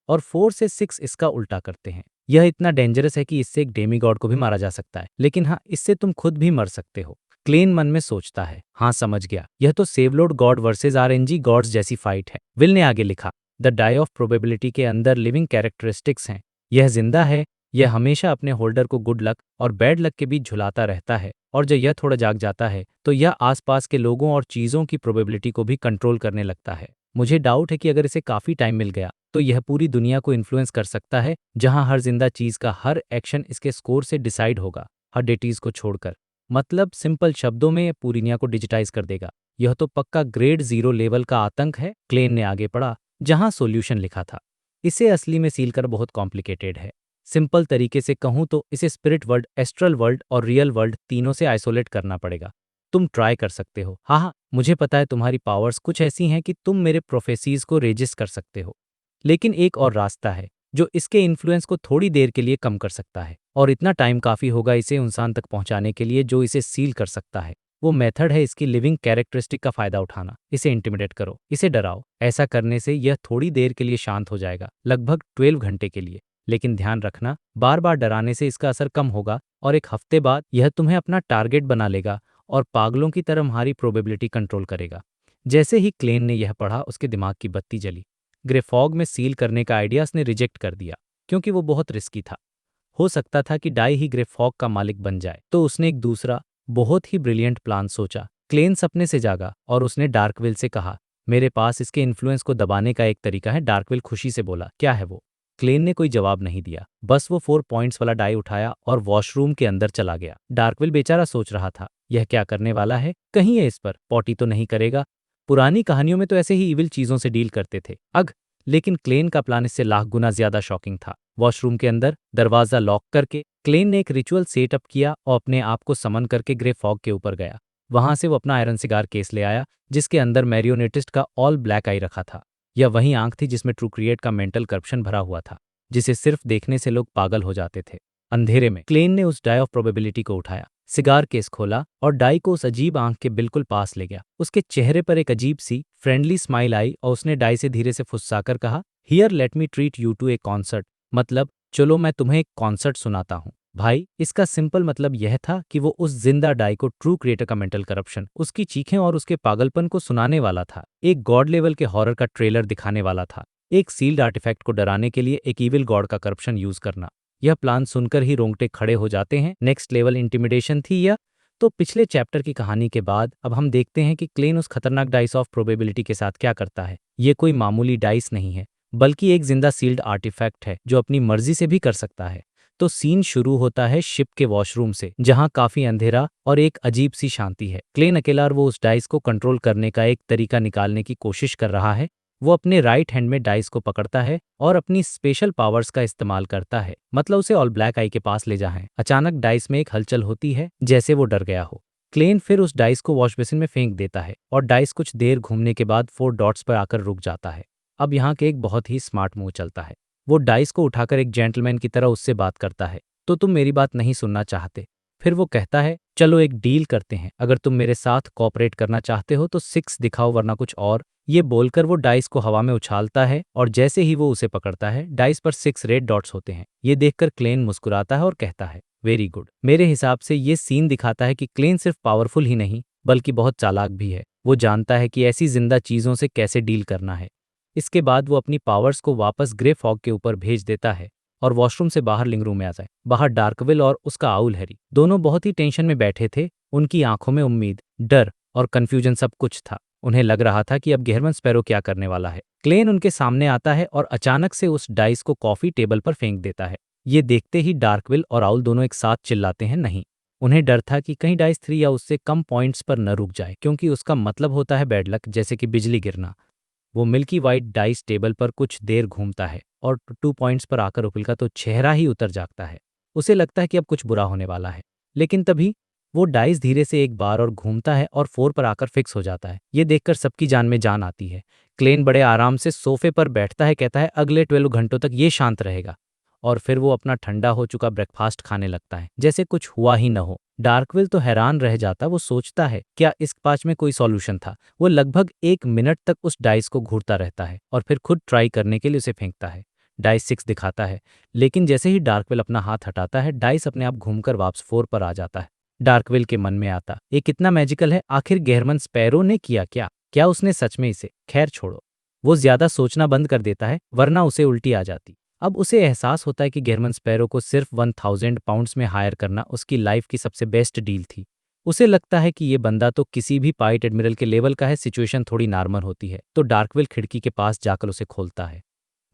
Speaker 4: और 4 से 6 इसका उल्टा करते हैं। यह इतना डेंजरस है कि इससे एक डेमीगॉड को भी मारा जा सकता है, लेकिन हाँ, इससे तुम खुद भी मर सकते हो। क्लेन मन में सोचता है, हाँ समझ गया, यह तो सेवलोड गॉड वर्सेस आरएनजी गॉड्स जैसी फाइट है। विल ने आगे लिखा, द डाई ऑफ प्रोबेबिलिटी के अंदर लिविंग कैरेक्टरिस्टिक्स हैं। यह जिंदा है, यह हमेशा अपने होल्डर को गुड लक और बैड लक के बीच झुलाता रहता है और जब यह थोड़ा जाग जाता है तो यह आसपास के लोगों और चीज़ों की प्रोबेबिलिटी को भी कंट्रोल करने लगता है। मुझे डाउट है कि अगर इसे काफ़ी टाइम मिल गया तो यह पूरी दुनिया को इन्फ्लुएंस कर सकता है, जहां हर जिंदा चीज़ का हर एक्शन इसके स्कोर से डिसाइड होगा, हर डेटीज को छोड़कर। मतलब सिंपल शब्दों में यह पूरी दुनिया को डिजिटाइज कर देगा। यह तो पक्का ग्रेड 0 लेवल का आतंक है। क्लेन ने आगे पढ़ा जहां सॉल्यूशन लिखा था। इसे असली में सील कर बहुत कॉम्प्लिकेटेड है। सिंपल तरीके से कहूं तो इसे स्पिरिट वर्ल्ड, एस्ट्रल वर्ल्ड और रियल वर्ल्ड तीनों से आइसोलेट करना पड़ेगा। तुम ट्राई कर सकते हो। हाँ, मुझे पता है तुम्हारी पावर्स कुछ ऐसी हैं कि तुम मेरे प्रोफेसीज को रेजिस्ट कर सकते हो। लेकिन एक और रास्ता है जो इसके इन्फ्लुएंस को थोड़ी देर के लिए कम कर सकता है, और इतना टाइम काफ़ी होगा इसे इंसान तक पहुंचाने के लिए जो इसे सील कर सकता है। वो मेथड है इसकी लिविंग कैरेक्टरिस्टिक का फ़ायदा उठाना। इसे इंटिमिडेट करो, इसे डराओ। ऐसा करने से यह थोड़ी देर के लिए शांत हो जाएगा, लगभग 12 घंटे के लिए। लेकिन ध्यान रखना, बार बार डराने से इसका असर कम होगा और एक हफ्ते बाद यह तुम्हें अपना टारगेट बना लेगा और पागलों की तरह हमारी प्रोबेबिलिटी कंट्रोल करेगा। जैसे ही क्लेन ने यह पढ़ा, उसके दिमाग की बत्ती जली। ग्रे फॉग में सील करने का आइडिया उसने रिजेक्ट कर दिया क्योंकि वो बहुत रिस्की था। हो सकता था कि डाई ही ग्रे फॉग का मालिक बन जाए। तो उसने एक दूसरा बहुत ही ब्रिलियंट प्लान सोचा। क्लेन सपने से जागा और उसने डार्कविल से कहा, मेरे पास इसके इन्फ्लुएंस को दबाने का एक तरीका है। डार्कविल खुशी से बोला, क्या है वो? क्लेन ने कोई जवाब नहीं दिया, बस वो 4 पॉइंट्स वाला डाई उठाया और वॉशरूम के अंदर चला गया। डार्कविल बेचारा सोच रहा था, यह क्या करने वाला है? कहीं ये इस पर पॉटी तो नहीं करेगा? पुरानी कहानियों में तो ऐसे ही इविल चीजों से डील करते थे। लेकिन क्लेन का प्लान इससे लाख गुना ज्यादा शॉकिंग था। वॉशरूम के अंदर दरवाजा लॉक करके क्लेन ने एक रिचुअल सेटअप किया और अपने आप को समन करके ग्रे फॉग के ऊपर गया। वहां से वो अपना आयरन सिगार केस ले आया जिसके अंदर मैरियोनेटिस्ट का ऑल ब्लैक आई रखा था। यह वही आंख थी जिसमें ट्रू क्रिएट का मेंटल करप्शन भरा हुआ था, जिसे सिर्फ देखने से लोग पागल हो जाते थे। अंधेरे में क्लेन ने उस डाई ऑफ प्रोबेबिलिटी को उठाया, सिगार केस खोला और डाई को उस अजीब आंख के बिल्कुल पास ले गया। उसके चेहरे पर एक अजीब सी फ्रेंडली स्माइल आई और उसने डाई से धीरे से फुस्साकर कहा, here let me treat you to a concert. मतलब, चलो मैं तुम्हें एक कॉन्सर्ट सुनाता हूँ। भाई, इसका सिंपल मतलब यह था कि वो उस जिंदा डाई को ट्रू क्रिएटर का मेंटल करप्शन, उसकी चीखें और उसके पागलपन को सुनाने वाला था। एक गॉड लेवल के हॉरर का ट्रेलर दिखाने वाला था। एक सील्ड आर्टिफैक्ट को डराने के लिए एक ईविल गॉड का करप्शन यूज करना। यह प्लान सुनकर ही रोंगटे खड़े हो जाते हैं। नेक्स्ट लेवल इंटिमिडेशन थी यह। तो पिछले चैप्टर की कहानी के बाद अब हम देखते हैं कि क्लेन उस खतरनाक डाइस ऑफ प्रोबेबिलिटी के साथ क्या करता है। ये कोई मामूली डाइस नहीं है, बल्कि एक जिंदा सील्ड आर्टिफैक्ट है जो अपनी मर्जी से भी कर सकता है। तो सीन शुरू होता है शिप के वॉशरूम से, जहां काफी अंधेरा और एक अजीब सी शांति है। क्लेन अकेला वो उस डाइस को कंट्रोल करने का एक तरीका निकालने की कोशिश कर रहा है। वो अपने राइट हैंड में डाइस को पकड़ता है और अपनी स्पेशल पावर्स का इस्तेमाल करता है, मतलब उसे ऑल ब्लैक आई के पास ले जाए। अचानक डाइस में एक हलचल होती है, जैसे वो डर गया हो। क्लेन फिर उस डाइस को वॉश बेसिन में फेंक देता है और डाइस कुछ देर घूमने के बाद 4 डॉट्स पर आकर रुक जाता है। अब यहाँ के एक बहुत ही स्मार्ट मूव चलता है। वो डाइस को उठाकर एक जेंटलमैन की तरह उससे बात करता है, तो तुम मेरी बात नहीं सुनना चाहते। फिर वो कहता है, चलो एक डील करते हैं, अगर तुम मेरे साथ कोऑपरेट करना चाहते हो तो 6 दिखाओ वरना कुछ और। ये बोलकर वो डाइस को हवा में उछालता है और जैसे ही वो उसे पकड़ता है, डाइस पर 6 रेड डॉट्स होते हैं। ये देखकर क्लेन मुस्कुराता है और कहता है, वेरी गुड। मेरे हिसाब से ये सीन दिखाता है कि क्लेन सिर्फ पावरफुल ही नहीं बल्कि बहुत चालाक भी है। वो जानता है कि ऐसी जिंदा चीजों से कैसे डील करना है। इसके बाद वो अपनी पावर्स को वापस ग्रे फॉग के ऊपर भेज देता है और वॉशरूम से बाहर लिंग रूम में आ जाए। बाहर डार्कविल और उसका आउल हैरी दोनों बहुत ही टेंशन में बैठे थे। उनकी आंखों में उम्मीद, डर और कंफ्यूजन सब कुछ था। उन्हें लग रहा था कि अब गेहरमन स्पैरो क्या करने वाला है। क्लेन उनके सामने आता है और अचानक से उस डाइस को कॉफी टेबल पर फेंक देता है। ये देखते ही डार्कविल और आउल दोनों एक साथ चिल्लाते हैं, नहीं। उन्हें डर था कि कहीं डाइस 3 या उससे कम पॉइंट्स पर न रुक जाए, क्योंकि उसका मतलब होता है बैड लक, जैसे कि बिजली गिरना। वो मिल्की वाइट डाइस टेबल पर कुछ देर घूमता है और 2 पॉइंट्स पर आकर उपिल का तो चेहरा ही उतर जाता है। उसे लगता है कि अब कुछ बुरा होने वाला है, लेकिन तभी वो डाइस धीरे से एक बार और घूमता है और 4 पर आकर फिक्स हो जाता है। ये देखकर सबकी जान में जान आती है। क्लेन बड़े आराम से सोफे पर बैठता है, कहता है अगले 12 घंटों तक ये शांत रहेगा, और फिर वो अपना ठंडा हो चुका ब्रेकफास्ट खाने लगता है जैसे कुछ हुआ ही न हो। डार्कविल तो हैरान रह जाता। वो सोचता है क्या इस पाँच में कोई सॉल्यूशन था। वो लगभग 1 मिनट तक उस डाइस को घूरता रहता है और फिर खुद ट्राई करने के लिए उसे फेंकता है। डाइस 6 दिखाता है, लेकिन जैसे ही डार्कविल अपना हाथ हटाता है, डाइस अपने आप घूमकर वापस 4 पर आ जाता है। डार्कविल के मन में आता, ये कितना मैजिकल है, आखिर गेहरमन स्पैरो ने किया क्या उसने सच में इसे। खैर छोड़ो, वो ज्यादा सोचना बंद कर देता है वरना उसे उल्टी आ जाती। अब उसे एहसास होता है कि गेहरमन स्पैरो को सिर्फ 1000 पाउंड्स में हायर करना उसकी लाइफ की सबसे बेस्ट डील थी। उसे लगता है कि ये बंदा तो किसी भी पाइट एडमिरल के लेवल का है। सिचुएशन थोड़ी नॉर्मल होती है तो डार्कविल खिड़की के पास जाकर उसे खोलता है।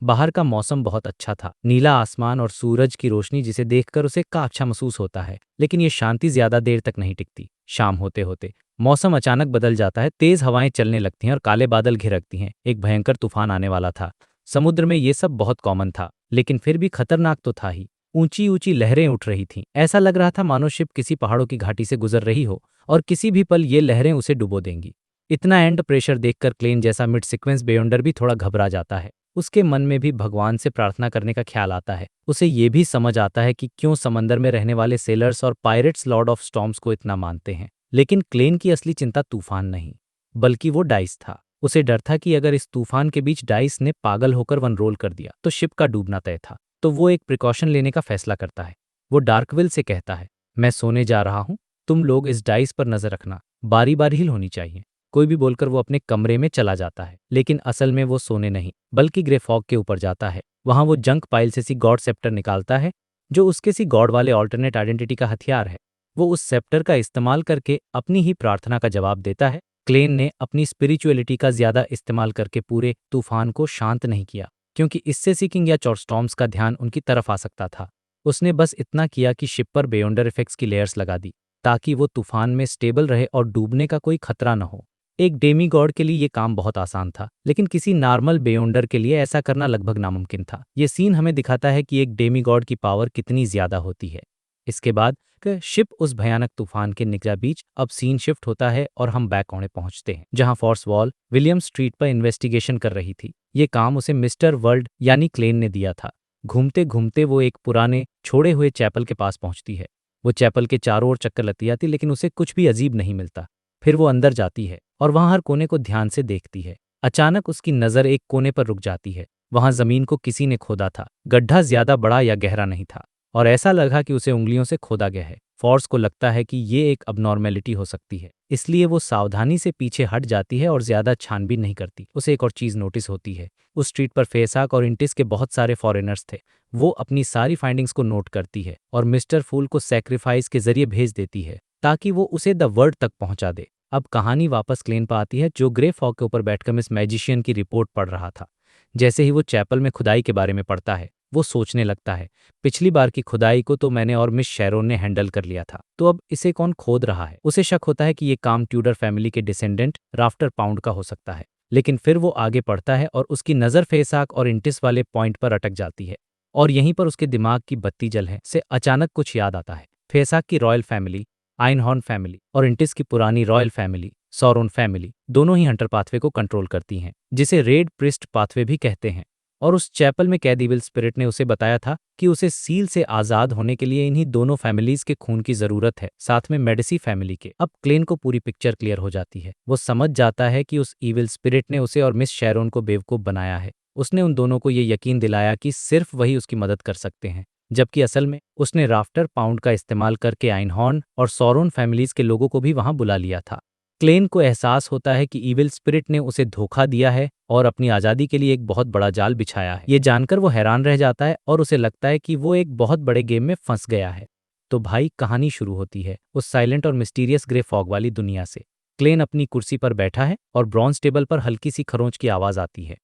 Speaker 4: बाहर का मौसम बहुत अच्छा था, नीला आसमान और सूरज की रोशनी, जिसे देखकर उसे का अच्छा महसूस होता है। लेकिन ये शांति ज्यादा देर तक नहीं टिकती। शाम होते होते मौसम अचानक बदल जाता है। तेज हवाएं चलने लगती हैं और काले बादल घिरकती हैं। एक भयंकर तूफान आने वाला था। समुद्र में ये सब बहुत कॉमन था, लेकिन फिर भी खतरनाक तो था ही। ऊंची ऊंची लहरें उठ रही थीं। ऐसा लग रहा था मानो शिप किसी पहाड़ों की घाटी से गुजर रही हो और किसी भी पल ये लहरें उसे डुबो देंगी। इतना एंड प्रेशर देखकर क्लेन जैसा मिड सीक्वेंस बेयंडर भी थोड़ा घबरा जाता है। उसके मन में भी भगवान से प्रार्थना करने का ख्याल आता है। उसे ये भी समझ आता है कि क्यों समंदर में रहने वाले सेलर्स और पायरेट्स लॉर्ड ऑफ स्टॉर्म्स को इतना मानते हैं। लेकिन क्लेन की असली चिंता तूफान नहीं, बल्कि वो डाइस था। उसे डर था कि अगर इस तूफान के बीच डाइस ने पागल होकर वन रोल कर दिया तो शिप का डूबना तय था। तो वो एक प्रिकॉशन लेने का फैसला करता है। वो डार्कविल से कहता है, मैं सोने जा रहा हूँ, तुम लोग इस डाइस पर नजर रखना, बारी बारी हिल होनी चाहिए। कोई भी बोलकर वो अपने कमरे में चला जाता है, लेकिन असल में वो सोने नहीं बल्कि ग्रे फॉग के ऊपर जाता है। वहां वो जंक पाइल से सी गॉड सेप्टर निकालता है, जो उसके सी गॉड वाले ऑल्टरनेट आइडेंटिटी का हथियार है। वो उस सेप्टर का इस्तेमाल करके अपनी ही प्रार्थना का जवाब देता है। क्लेन ने अपनी स्पिरिचुअलिटी का ज्यादा इस्तेमाल करके पूरे तूफान को शांत नहीं किया, क्योंकि इससे सीकिंग या चॉरस्टॉर्म्स का ध्यान उनकी तरफ आ सकता था। उसने बस इतना किया कि शिप पर बेयोंडर इफेक्ट्स की लेयर्स लगा दी, ताकि वो तूफान में स्टेबल रहे और डूबने का कोई खतरा न हो। एक डेमी गॉड के लिए ये काम बहुत आसान था, लेकिन किसी नॉर्मल बेयोंडर के लिए ऐसा करना लगभग नामुमकिन था। ये सीन हमें दिखाता है कि एक डेमी गॉड की पावर कितनी ज्यादा होती है। इसके बाद शिप उस भयानक तूफान के निकला बीच अब सीन शिफ्ट होता है और हम बैक ऑने पहुंचते हैं, जहां फोर्स वॉल विलियम स्ट्रीट पर इन्वेस्टिगेशन कर रही थी। ये काम उसे मिस्टर वर्ल्ड यानी क्लेन ने दिया था। घूमते घूमते वो एक पुराने छोड़े हुए चैपल के पास पहुंचती है। वो चैपल के चारों ओर चक्कर लगती आती, लेकिन उसे कुछ भी अजीब नहीं मिलता। फिर वो अंदर जाती है और वहां हर कोने को ध्यान से देखती है। अचानक उसकी नजर एक कोने पर रुक जाती है। वहां जमीन को किसी ने खोदा था। गड्ढा ज्यादा बड़ा या गहरा नहीं था और ऐसा लगा कि उसे उंगलियों से खोदा गया है। फोर्स को लगता है कि ये एक अबनॉर्मेलिटी हो सकती है, इसलिए वो सावधानी से पीछे हट जाती है और ज्यादा छानबीन नहीं करती। उसे एक और चीज नोटिस होती है, उस स्ट्रीट पर फेसाक और इंटिस के बहुत सारे फॉरेनर्स थे। वो अपनी सारी फाइंडिंग्स को नोट करती है और मिस्टर फूल को सैक्रिफाइस के जरिए भेज देती है, ताकि वो उसे द वर्ड तक पहुंचा दे। अब कहानी वापस क्लेन पर आती है, जो ग्रे फॉग के ऊपर बैठकर मिस मैजिशियन की रिपोर्ट पढ़ रहा था। जैसे ही वो चैपल में खुदाई के बारे में पढ़ता है, वो सोचने लगता है, पिछली बार की खुदाई को तो मैंने और मिस शैरोन ने हैंडल कर लिया था, तो अब इसे कौन खोद रहा है। उसे शक होता है कि ये काम ट्यूडर फैमिली के डिसेंडेंट राफ्टर पाउंड का हो सकता है। लेकिन फिर वो आगे पढ़ता है और उसकी नज़र फेसाक और इंटिस वाले पॉइंट पर अटक जाती है, और यहीं पर उसके दिमाग की बत्ती जल है से अचानक कुछ याद आता है। फेसाक की रॉयल फैमिली आइनहॉर्न फैमिली और इंटिस की पुरानी रॉयल फैमिली सॉरोन फैमिली दोनों ही हंटर पाथवे को कंट्रोल करती हैं, जिसे रेड प्रिस्ट पाथवे भी कहते हैं। और उस चैपल में कैद इविल स्पिरिट ने उसे बताया था कि उसे सील से आज़ाद होने के लिए इन्हीं दोनों फैमिलीज के खून की ज़रूरत है, साथ में मेडिसी फैमिली के। अब क्लेन को पूरी पिक्चर क्लियर हो जाती है। वो समझ जाता है कि उस इविल स्पिरिट ने उसे और मिस शैरोन को बेवकूफ़ बनाया है। उसने उन दोनों को ये यकीन दिलाया कि सिर्फ वही उसकी मदद कर सकते हैं, जबकि असल में उसने राफ्टर पाउंड का इस्तेमाल करके आइनहॉर्न और सॉरोन फैमिलीज के लोगों को भी वहां बुला लिया था। क्लेन को एहसास होता है कि इविल स्पिरिट ने उसे धोखा दिया है और अपनी आज़ादी के लिए एक बहुत बड़ा जाल बिछाया है। ये जानकर वो हैरान रह जाता है और उसे लगता है कि वो एक बहुत बड़े गेम में फंस गया है। तो भाई कहानी शुरू होती है उस साइलेंट और मिस्टीरियस ग्रे फॉग वाली दुनिया से। क्लेन अपनी कुर्सी पर बैठा है और ब्रॉन्ज टेबल पर हल्की सी खरोंच की आवाज़ आती है।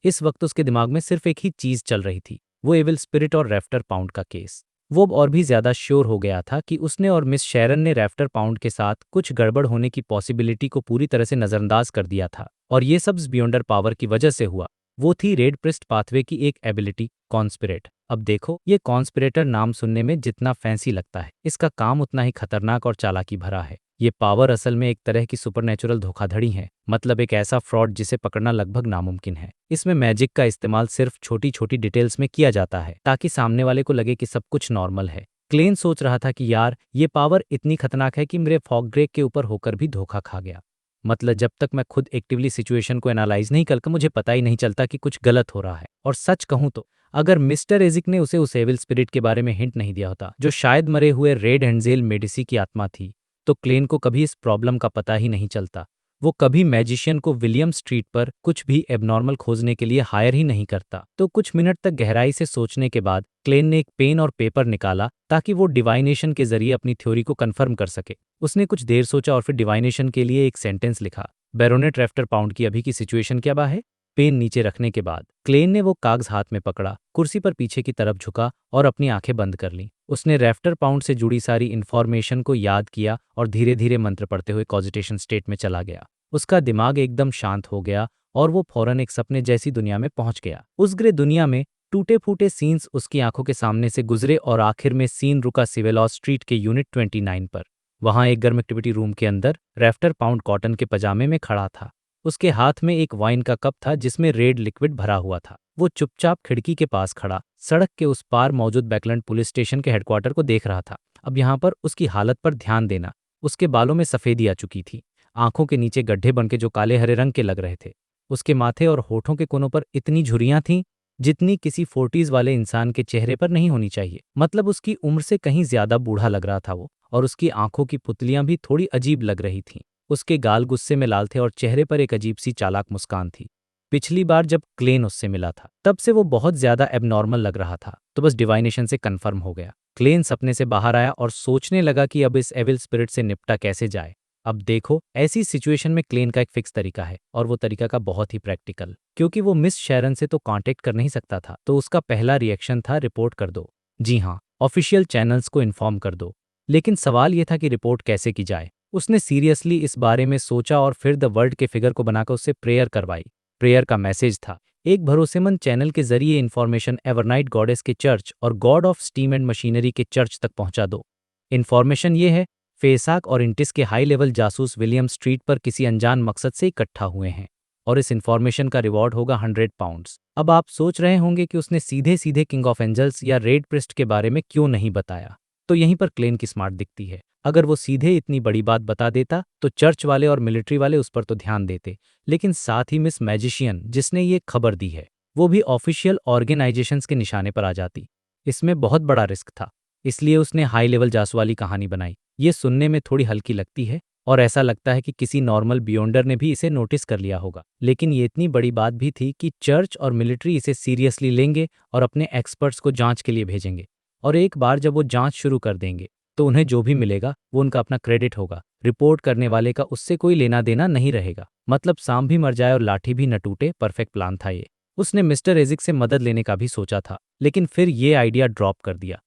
Speaker 4: इस वक्त उसके दिमाग में सिर्फ एक ही चीज़ चल रही थी, वो एविल स्पिरिट और रैफ्टर पाउंड का केस। वो और भी ज्यादा श्योर हो गया था कि उसने और मिस शैरन ने रैफ्टर पाउंड के साथ कुछ गड़बड़ होने की पॉसिबिलिटी को पूरी तरह से नज़रअंदाज कर दिया था, और ये सब बियॉन्डर पावर की वजह से हुआ। वो थी रेड प्रिस्ट पाथवे की एक एबिलिटी, कॉन्स्पिरेट। अब देखो, ये कॉन्स्पिरेटर नाम सुनने में जितना फैंसी लगता है, इसका काम उतना ही खतरनाक और चालाकी भरा है। ये पावर असल में एक तरह की सुपरनेचुरल धोखाधड़ी है, मतलब एक ऐसा फ्रॉड जिसे पकड़ना लगभग नामुमकिन है। इसमें मैजिक का इस्तेमाल सिर्फ छोटी छोटी डिटेल्स में किया जाता है, ताकि सामने वाले को लगे कि सब कुछ नॉर्मल है। क्लेन सोच रहा था कि यार, ये पावर इतनी खतरनाक है कि मेरे फॉगड्रेक के ऊपर होकर भी धोखा खा गया। मतलब जब तक मैं खुद एक्टिवली सिचुएशन को एनालाइज नहीं करता, मुझे पता ही नहीं चलता कि कुछ गलत हो रहा है। और सच कहूं तो अगर मिस्टर एजिक ने उसे उस एविल स्पिरिट के बारे में हिंट नहीं दिया होता, जो शायद मरे हुए रेड एंजेल मेडिसी की आत्मा थी, तो क्लेन को कभी इस प्रॉब्लम का पता ही नहीं चलता। वो कभी मैजिशियन को विलियम स्ट्रीट पर कुछ भी एबनॉर्मल खोजने के लिए हायर ही नहीं करता। तो कुछ मिनट तक गहराई से सोचने के बाद क्लेन ने एक पेन और पेपर निकाला, ताकि वो डिवाइनेशन के जरिए अपनी थ्योरी को कंफर्म कर सके। उसने कुछ देर सोचा और फिर डिवाइनेशन के लिए एक सेंटेंस लिखा, बैरोनेट रैफ्टर पाउंड की अभी की सिचुएशन क्या बा है। पेन नीचे रखने के बाद क्लेन ने वो कागज हाथ में पकड़ा, कुर्सी पर पीछे की तरफ झुका और अपनी आंखें बंद कर लीं। उसने रैफ्टर पाउंड से जुड़ी सारी इन्फॉर्मेशन को याद किया और धीरे धीरे मंत्र पढ़ते हुए कॉजिटेशन स्टेट में चला गया। उसका दिमाग एकदम शांत हो गया और वो फौरन एक सपने जैसी दुनिया में पहुंच गया। उस ग्रे दुनिया में टूटे फूटे सीन्स उसकी आंखों के सामने से गुजरे और आखिर में सीन रुका सिवेलॉस स्ट्रीट के यूनिट 29 पर। वहां एक गर्म एक्टिविटी रूम के अंदर रैफ्टर पाउंड कॉटन के पजामे में खड़ा था। उसके हाथ में एक वाइन का कप था जिसमें रेड लिक्विड भरा हुआ था। वो चुपचाप खिड़की के पास खड़ा सड़क के उस पार मौजूद बैकलैंड पुलिस स्टेशन के हेडक्वार्टर को देख रहा था। अब यहाँ पर उसकी हालत पर ध्यान देना। उसके बालों में सफेदी आ चुकी थी, आंखों के नीचे गड्ढे बनके जो काले हरे रंग के लग रहे थे। उसके माथे और होठों के कोनों पर इतनी झुर्रियां थीं जितनी किसी 40s वाले इंसान के चेहरे पर नहीं होनी चाहिए। मतलब उसकी उम्र से कहीं ज्यादा बूढ़ा लग रहा था वो, और उसकी आंखों की पुतलियां भी थोड़ी अजीब लग रही थीं। उसके गाल गुस्से में लाल थे और चेहरे पर एक अजीब सी चालाक मुस्कान थी। पिछली बार जब क्लेन उससे मिला था तब से वो बहुत ज्यादा एबनॉर्मल लग रहा था, तो बस डिवाइनेशन से कंफर्म हो गया। क्लेन सपने से बाहर आया और सोचने लगा कि अब इस एविल स्पिरिट से निपटा कैसे जाए। अब देखो, ऐसी सिचुएशन में क्लेन का एक फिक्स तरीका है, और वो तरीका का बहुत ही प्रैक्टिकल। क्योंकि वो मिस शेरन से तो कांटेक्ट कर नहीं सकता था, तो उसका पहला रिएक्शन था रिपोर्ट कर दो। जी हाँ, ऑफिशियल चैनल्स को इन्फॉर्म कर दो। लेकिन सवाल ये था कि रिपोर्ट कैसे की जाए। उसने सीरियसली इस बारे में सोचा और फिर द वर्ल्ड के फिगर को बनाकर उससे प्रेयर करवाई। प्रेयर का मैसेज था, एक भरोसेमंद चैनल के जरिए इन्फॉर्मेशन एवरनाइट गॉडेस के चर्च और God of steam and machinery के चर्च तक पहुंचा दो। इन्फॉर्मेशन ये है, फेसाक और इंटिस के हाई लेवल जासूस विलियम स्ट्रीट पर किसी अनजान मकसद से इकट्ठा हुए हैं, और इस इन्फॉर्मेशन का रिवॉर्ड होगा 100 पाउंड्स। अब आप सोच रहे होंगे कि उसने सीधे सीधे किंग ऑफ एंजल्स या रेड प्रिस्ट के बारे में क्यों नहीं बताया। तो यहीं पर क्लेन की स्मार्ट दिखती है। अगर वो सीधे इतनी बड़ी बात बता देता तो चर्च वाले और मिलिट्री वाले उस पर तो ध्यान देते, लेकिन साथ ही मिस मैजिशियन जिसने ये खबर दी है वो भी ऑफिशियल ऑर्गेनाइजेशंस के निशाने पर आ जाती। इसमें बहुत बड़ा रिस्क था, इसलिए उसने हाई लेवल जासूसी कहानी बनाई। ये सुनने में थोड़ी हल्की लगती है और ऐसा लगता है कि किसी नॉर्मल बियॉन्डर ने भी इसे नोटिस कर लिया होगा, लेकिन ये इतनी बड़ी बात भी थी कि चर्च और मिलिट्री इसे सीरियसली लेंगे और अपने एक्सपर्ट्स को जांच के लिए भेजेंगे। और एक बार जब वो जांच शुरू कर देंगे तो उन्हें जो भी मिलेगा वो उनका अपना क्रेडिट होगा। रिपोर्ट करने वाले का उससे कोई लेना देना नहीं रहेगा। मतलब सांप भी मर जाए और लाठी भी न टूटे, परफेक्ट प्लान था ये। उसने मिस्टर एजिक से मदद लेने का भी सोचा था, लेकिन फिर ये आइडिया ड्रॉप कर दिया,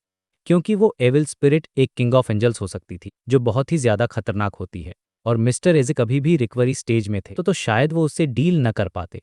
Speaker 4: क्योंकि वो एविल स्पिरिट एक किंग ऑफ एंजल्स हो सकती थी जो बहुत ही ज्यादा खतरनाक होती है, और मिस्टर एजिक अभी भी रिकवरी स्टेज में थे, तो शायद वो उससे डील न कर पाते।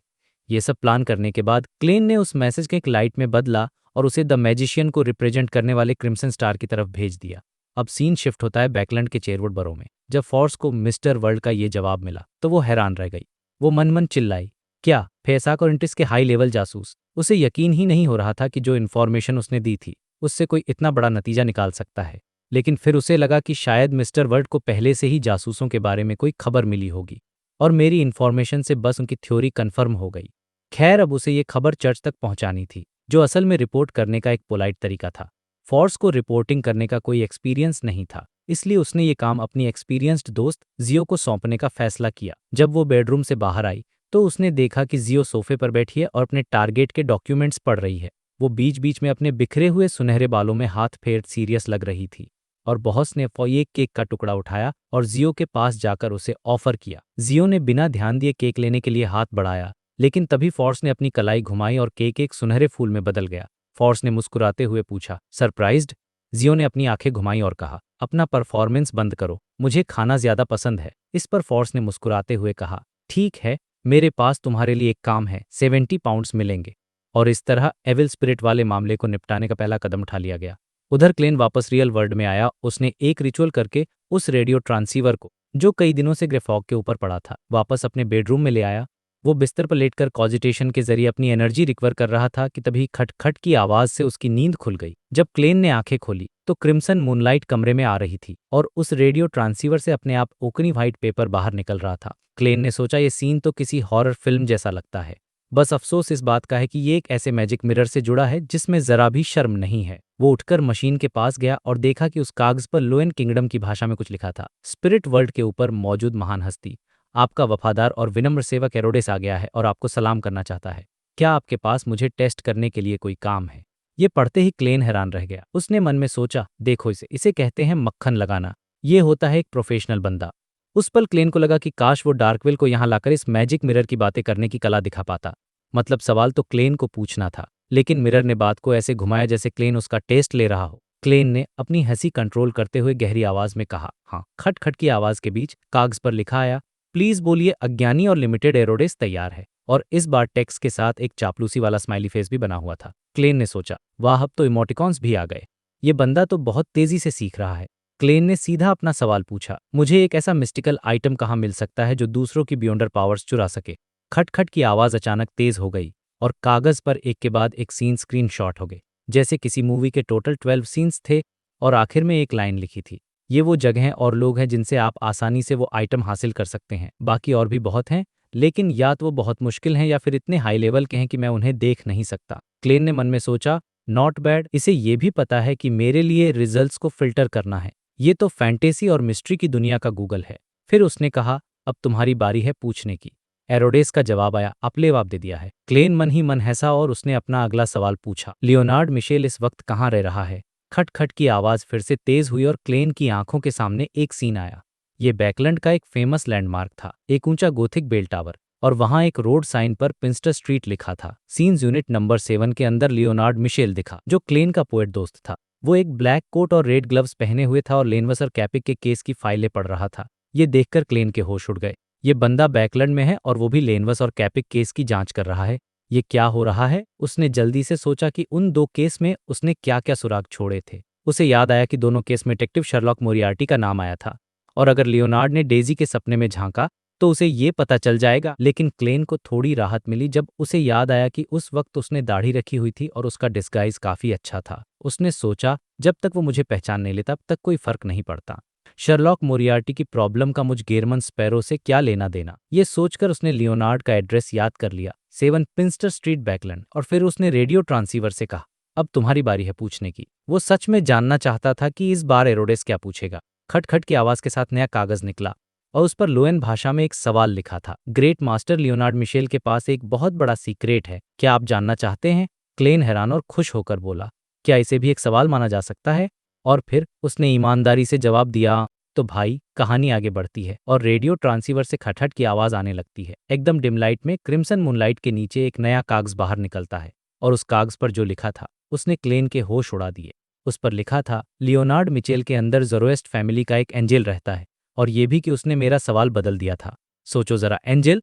Speaker 4: ये सब प्लान करने के बाद क्लेन ने उस मैसेज के एक लाइट में बदला और उसे द मैजिशियन को रिप्रेजेंट करने वाले क्रिम्सन स्टार की तरफ भेज दिया। अब सीन शिफ्ट होता है बैकलैंड के चेयरवुड बरो में। जब फोर्स को मिस्टर वर्ल्ड का ये जवाब मिला तो वो हैरान रह गई। वो मन मन चिल्लाई, क्या फेसाक और इंटिस के हाई लेवल जासूस? उसे यकीन ही नहीं हो रहा था कि जो इन्फॉर्मेशन उसने दी थी उससे कोई इतना बड़ा नतीजा निकाल सकता है। लेकिन फिर उसे लगा कि शायद मिस्टर वर्ल्ड को पहले से ही जासूसों के बारे में कोई खबर मिली होगी, और मेरी इन्फॉर्मेशन से बस उनकी थ्योरी कन्फर्म हो गई। खैर, अब उसे ये खबर चर्च तक पहुंचानी थी, जो असल में रिपोर्ट करने का एक पोलाइट तरीका था। फोर्स को रिपोर्टिंग करने का कोई एक्सपीरियंस नहीं था, इसलिए उसने ये काम अपनी एक्सपीरियंस्ड दोस्त जियो को सौंपने का फैसला किया। जब वो बेडरूम से बाहर आई तो उसने देखा कि जियो सोफे पर बैठी है और अपने टारगेट के डॉक्यूमेंट्स पढ़ रही है। वो बीच बीच में अपने बिखरे हुए सुनहरे बालों में हाथ फेर सीरियस लग रही थी, और बॉस ने एक केक का टुकड़ा उठाया और जियो के पास जाकर उसे ऑफर किया। जियो ने बिना ध्यान दिए केक लेने के लिए हाथ बढ़ाया, लेकिन तभी फोर्स ने अपनी कलाई घुमाई और केक एक सुनहरे फूल में बदल गया। फोर्स ने मुस्कुराते हुए पूछा, सरप्राइज्ड? जियो ने अपनी आंखें घुमाई और कहा, अपना परफॉर्मेंस बंद करो, मुझे खाना ज्यादा पसंद है। इस पर फोर्स ने मुस्कुराते हुए कहा, ठीक है, मेरे पास तुम्हारे लिए एक काम है, 70 पाउंड्स मिलेंगे। और इस तरह एविल स्पिरिट वाले मामले को निपटाने का पहला कदम उठा लिया गया। उधर क्लेन वापस रियल वर्ल्ड में आया। उसने एक रिचुअल करके उस रेडियो ट्रांसीवर को, जो कई दिनों से ग्रेफॉग के ऊपर पड़ा था, वापस अपने बेडरूम में ले आया। वो बिस्तर पर लेटकर कॉजिटेशन के जरिए अपनी एनर्जी रिकवर कर रहा था कि तभी खटखट की आवाज से उसकी नींद खुल गई। जब क्लेन ने आंखें खोली तो क्रिम्सन मूनलाइट कमरे में आ रही थी और उस रेडियो ट्रांसीवर से अपने आप ओकनी व्हाइट पेपर बाहर निकल रहा था। क्लेन ने सोचा, ये सीन तो किसी हॉरर फिल्म जैसा लगता है। बस अफसोस इस बात का है कि ये एक ऐसे मैजिक मिरर से जुड़ा है जिसमें जरा भी शर्म नहीं है। वो उठकर मशीन के पास गया और देखा कि उस कागज पर लोएन किंगडम की भाषा में कुछ लिखा था। स्पिरिट वर्ल्ड के ऊपर मौजूद महान हस्ती, आपका वफादार और विनम्र सेवक एरोडेस आ गया है और आपको सलाम करना चाहता है। क्या आपके पास मुझे टेस्ट करने के लिए कोई काम है? ये पढ़ते ही क्लेन हैरान रह गया। उसने मन में सोचा, देखो इसे कहते हैं मक्खन लगाना। ये होता है एक प्रोफेशनल बंदा। उस पल क्लेन को लगा कि काश वो डार्कविल को यहाँ लाकर इस मैजिक मिरर की बातें करने की कला दिखा पाता। मतलब सवाल तो क्लेन को पूछना था, लेकिन मिरर ने बात को ऐसे घुमाया जैसे क्लेन उसका टेस्ट ले रहा हो। क्लेन ने अपनी हंसी कंट्रोल करते हुए गहरी आवाज में कहा, हाँ। खटखट की आवाज के बीच कागज पर लिखा आया, प्लीज बोलिए अज्ञानी और लिमिटेड एरोडेस तैयार है। और इस बार टेक्स्ट के साथ एक चापलूसी वाला स्माइली फेस भी बना हुआ था। क्लेन ने सोचा, वाह, अब तो इमोटिकॉन्स भी आ गए। ये बंदा तो बहुत तेजी से सीख रहा है। क्लेन ने सीधा अपना सवाल पूछा, मुझे एक ऐसा मिस्टिकल आइटम कहाँ मिल सकता है जो दूसरों की बियॉन्डर पावर्स चुरा सके। खटखट की आवाज़ अचानक तेज हो गई और कागज़ पर एक के बाद एक सीन स्क्रीन शॉट हो गए, जैसे किसी मूवी के टोटल 12 सीन्स थे और आखिर में एक लाइन लिखी थी, ये वो जगहें और लोग हैं जिनसे आप आसानी से वो आइटम हासिल कर सकते हैं। बाकी और भी बहुत हैं, लेकिन या तो वो बहुत मुश्किल हैं या फिर इतने हाई लेवल के हैं कि मैं उन्हें देख नहीं सकता। क्लेन ने मन में सोचा, नॉट बैड, इसे ये भी पता है कि मेरे लिए रिजल्ट्स को फिल्टर करना है। ये तो फैंटेसी और मिस्ट्री की दुनिया का गूगल है। फिर उसने कहा, अब तुम्हारी बारी है पूछने की। एरोडेस का जवाब आया, आपने जवाब दे दिया है। क्लेन मन ही मन हंसा और उसने अपना अगला सवाल पूछा, लियोनार्ड मिशेल इस वक्त कहाँ रह रहा है? खटखट की आवाज़ फिर से तेज हुई और क्लेन की आंखों के सामने एक सीन आया। ये बैकलैंड का एक फेमस लैंडमार्क था, एक ऊंचा गोथिक बेल टावर, और वहां एक रोड साइन पर पिंस्टर स्ट्रीट लिखा था। सीन्स यूनिट नंबर 7 के अंदर लियोनार्ड मिशेल दिखा, जो क्लेन का पोएट दोस्त था। वो एक ब्लैक कोट और रेड ग्लव्स पहने हुए था और लेनवस और कैपिक के केस की फाइलें पढ़ रहा था। ये देखकर क्लेन के होश उड़ गए। ये बंदा बैकलैंड में है और वो भी लेनवस और कैपिक केस की जांच कर रहा है। ये क्या हो रहा है? उसने जल्दी से सोचा कि उन 2 केस में उसने क्या क्या सुराग छोड़े थे। उसे याद आया कि दोनों केस में डिटेक्टिव शर्लॉक मोरियार्टी का नाम आया था, और अगर लियोनार्ड ने डेजी के सपने में झांका तो उसे ये पता चल जाएगा। लेकिन क्लेन को थोड़ी राहत मिली जब उसे याद आया कि उस वक्त उसने दाढ़ी रखी हुई थी और उसका डिस्गाइज काफी अच्छा था। उसने सोचा, जब तक वो मुझे पहचान नहीं लेता तब तक कोई फर्क नहीं पड़ता। शर्लॉक मोरियार्टी की प्रॉब्लम का मुझ गेरमन स्पैरो से क्या लेना देना? ये सोचकर उसने लियोनार्ड का एड्रेस याद कर लिया, 7 पिंस्टर स्ट्रीट बैकलैंड, और फिर उसने रेडियो ट्रांसीवर से कहा, अब तुम्हारी बारी है पूछने की। वो सच में जानना चाहता था कि इस बार एरोडेस क्या पूछेगा। खटखट की आवाज के साथ नया कागज निकला और उस पर लोएन भाषा में एक सवाल लिखा था, ग्रेट मास्टर लियोनार्ड मिशेल के पास एक बहुत बड़ा सीक्रेट है, क्या आप जानना चाहते हैं? क्लेन हैरान और खुश होकर बोला, क्या इसे भी एक सवाल माना जा सकता है? और फिर उसने ईमानदारी से जवाब दिया, तो भाई कहानी आगे बढ़ती है और रेडियो ट्रांसीवर से खटखट की आवाज आने लगती है। एकदम डिम लाइट में क्रिम्सन मूनलाइट के नीचे एक नया कागज बाहर निकलता है और उस कागज पर जो लिखा था उसने क्लेन के होश उड़ा दिए। उस पर लिखा था, लियोनार्ड मिचेल के अंदर ज़ोरोएस्ट फैमिली का एक एंजेल रहता है, और ये भी कि उसने मेरा सवाल बदल दिया था। सोचो जरा, एंजेल,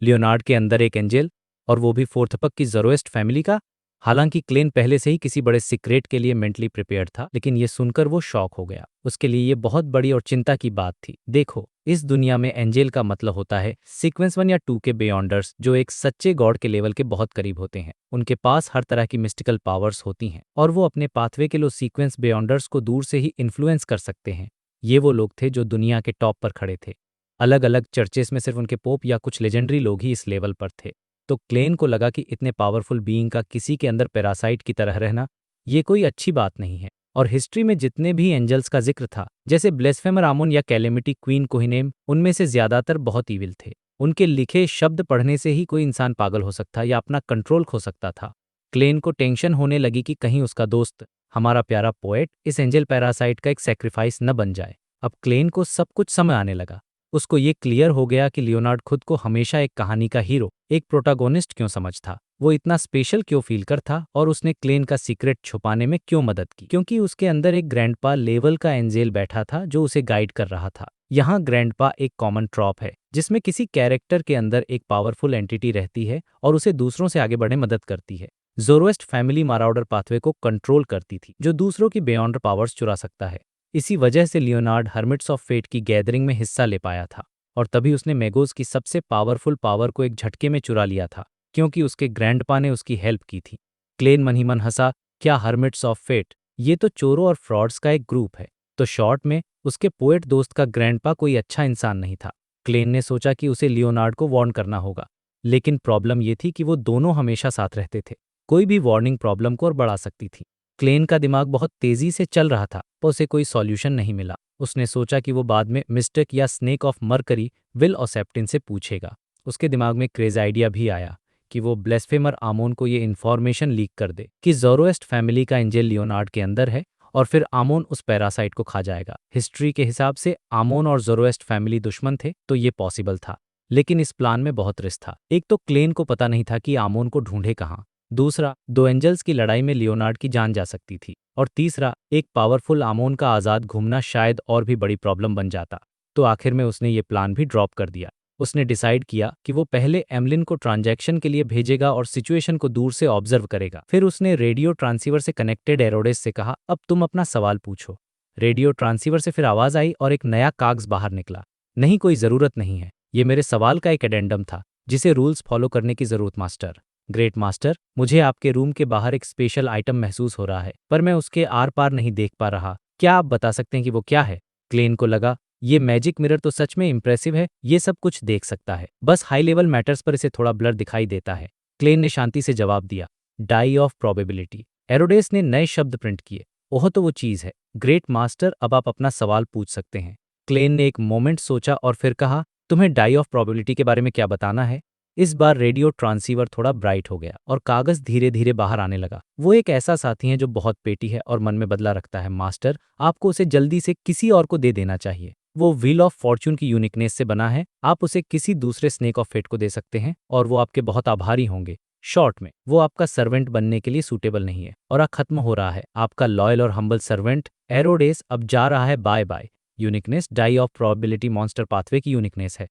Speaker 4: लियोनार्ड के अंदर एक एंजेल, और वो भी फोर्थ पक की ज़ोरोएस्ट फैमिली का। हालांकि क्लेन पहले से ही किसी बड़े सीक्रेट के लिए मेंटली प्रिपेयर्ड था, लेकिन ये सुनकर वो शॉक हो गया। उसके लिए ये बहुत बड़ी और चिंता की बात थी। देखो, इस दुनिया में एंजेल का मतलब होता है सीक्वेंस 1 या 2 के बियॉन्डर्स, जो एक सच्चे गॉड के लेवल के बहुत करीब होते हैं। उनके पास हर तरह की मिस्टिकल पावर्स होती हैं और वो अपने पाथवे के लो सीक्वेंस बियॉन्डर्स को दूर से ही इन्फ्लुएंस कर सकते हैं। ये वो लोग थे जो दुनिया के टॉप पर खड़े थे। अलग अलग चर्चेस में सिर्फ उनके पोप या कुछ लेजेंडरी लोग ही इस लेवल पर थे। तो क्लेन को लगा कि इतने पावरफुल बीइंग का किसी के अंदर पैरासाइट की तरह रहना ये कोई अच्छी बात नहीं है। और हिस्ट्री में जितने भी एंजल्स का जिक्र था, जैसे ब्लेस्फेमर आमोन या कैलेमिटी क्वीन कोहिनेम, उनमें से ज्यादातर बहुत ईविल थे। उनके लिखे शब्द पढ़ने से ही कोई इंसान पागल हो सकता या अपना कंट्रोल खो सकता था। क्लेन को टेंशन होने लगी कि कहीं उसका दोस्त, हमारा प्यारा पोएट, इस एंजल पैरासाइट का एक सेक्रीफाइस न बन जाए। अब क्लेन को सब कुछ समझ आने लगा। उसको ये क्लियर हो गया कि लियोनार्ड खुद को हमेशा एक कहानी का हीरो, एक प्रोटागोनिस्ट क्यों समझता, वो इतना स्पेशल क्यों फील करता, और उसने क्लेन का सीक्रेट छुपाने में क्यों मदद की। क्योंकि उसके अंदर एक ग्रैंडपा लेवल का एंजेल बैठा था जो उसे गाइड कर रहा था। यहाँ ग्रैंडपा एक कॉमन ट्रॉप है जिसमें किसी कैरेक्टर के अंदर एक पावरफुल एंटिटी रहती है और उसे दूसरों से आगे बढ़ने मदद करती है। ज़ोरोएस्ट फैमिली माराउडर पाथवे को कंट्रोल करती थी, जो दूसरों की बियॉन्ड पावर्स चुरा सकता है। इसी वजह से लियोनार्ड हर्मिट्स ऑफ फेट की गैदरिंग में हिस्सा ले पाया था, और तभी उसने मैगोस की सबसे पावरफुल पावर को एक झटके में चुरा लिया था, क्योंकि उसके ग्रैंडपा ने उसकी हेल्प की थी। क्लेन मन ही मन हंसा, क्या हर्मिट्स ऑफ फेट, ये तो चोरों और फ्रॉड्स का एक ग्रुप है। तो शॉर्ट में उसके पोएट दोस्त का ग्रैंडपा कोई अच्छा इंसान नहीं था। क्लेन ने सोचा कि उसे लियोनार्ड को वार्न करना होगा, लेकिन प्रॉब्लम ये थी कि वो दोनों हमेशा साथ रहते थे। कोई भी वार्निंग प्रॉब्लम को और बढ़ा सकती थी। क्लेन का दिमाग बहुत तेजी से चल रहा था, पर उसे कोई सॉल्यूशन नहीं मिला। उसने सोचा कि वो बाद में मिस्टिक या स्नेक ऑफ मरकरी विल ओसेप्टिन से पूछेगा। उसके दिमाग में क्रेज आइडिया भी आया कि वो ब्लेस्फेमर आमोन को ये इन्फॉर्मेशन लीक कर दे कि ज़ोरोएस्ट फैमिली का एंजेल लियोनार्ड के अंदर है, और फिर आमोन उस पैरासाइट को खा जाएगा। हिस्ट्री के हिसाब से आमोन और ज़ोरोएस्ट फैमिली दुश्मन थे, तो ये पॉसिबल था। लेकिन इस प्लान में बहुत रिस्क था। एक तो क्लेन को पता नहीं था कि आमोन को ढूंढे कहाँ, दूसरा, 2 एंजल्स की लड़ाई में लियोनार्ड की जान जा सकती थी, और तीसरा, एक पावरफुल आमोन का आज़ाद घूमना शायद और भी बड़ी प्रॉब्लम बन जाता। तो आखिर में उसने ये प्लान भी ड्रॉप कर दिया। उसने डिसाइड किया कि वो पहले एमलिन को ट्रांजैक्शन के लिए भेजेगा और सिचुएशन को दूर से ऑब्जर्व करेगा। फिर उसने रेडियो ट्रांसीवर से कनेक्टेड एरोडेस से कहा, अब तुम अपना सवाल पूछो। रेडियो ट्रांसीवर से फिर आवाज आई और एक नया कागज बाहर निकला। नहीं, कोई जरूरत नहीं है, ये मेरे सवाल का एक एडेंडम था जिसे रूल्स फॉलो करने की जरूरत मास्टर। ग्रेट मास्टर, मुझे आपके रूम के बाहर एक स्पेशल आइटम महसूस हो रहा है, पर मैं उसके आर पार नहीं देख पा रहा। क्या आप बता सकते हैं कि वो क्या है? क्लेन को लगा ये मैजिक मिरर तो सच में इंप्रेसिव है, ये सब कुछ देख सकता है, बस हाई लेवल मैटर्स पर इसे थोड़ा ब्लर दिखाई देता है। क्लेन ने शांति से जवाब दिया, डाई ऑफ प्रोबेबिलिटी। एरोडेस ने नए शब्द प्रिंट किए। ओह, तो वो चीज है। ग्रेट मास्टर, अब आप अपना सवाल पूछ सकते हैं। क्लेन ने एक मोमेंट सोचा और फिर कहा, तुम्हें डाई ऑफ प्रोबेबिलिटी के बारे में क्या बताना है? इस बार रेडियो ट्रांसीवर थोड़ा ब्राइट हो गया और कागज धीरे धीरे बाहर आने लगा। वो एक ऐसा साथी है जो बहुत पेटी है और मन में बदला रखता है मास्टर, आपको उसे जल्दी से किसी और को दे देना चाहिए। वो व्हील ऑफ फॉर्च्यून की यूनिकनेस से बना है, आप उसे किसी दूसरे स्नेक ऑफ फेट को दे सकते हैं और वो आपके बहुत आभारी होंगे। शॉर्ट में, वो आपका सर्वेंट बनने के लिए सूटेबल नहीं है और खत्म हो रहा है। आपका लॉयल और हम्बल सर्वेंट एरोडेस अब जा रहा है bye bye. Uniqueness die of probability monster pathway की यूनिकनेस है।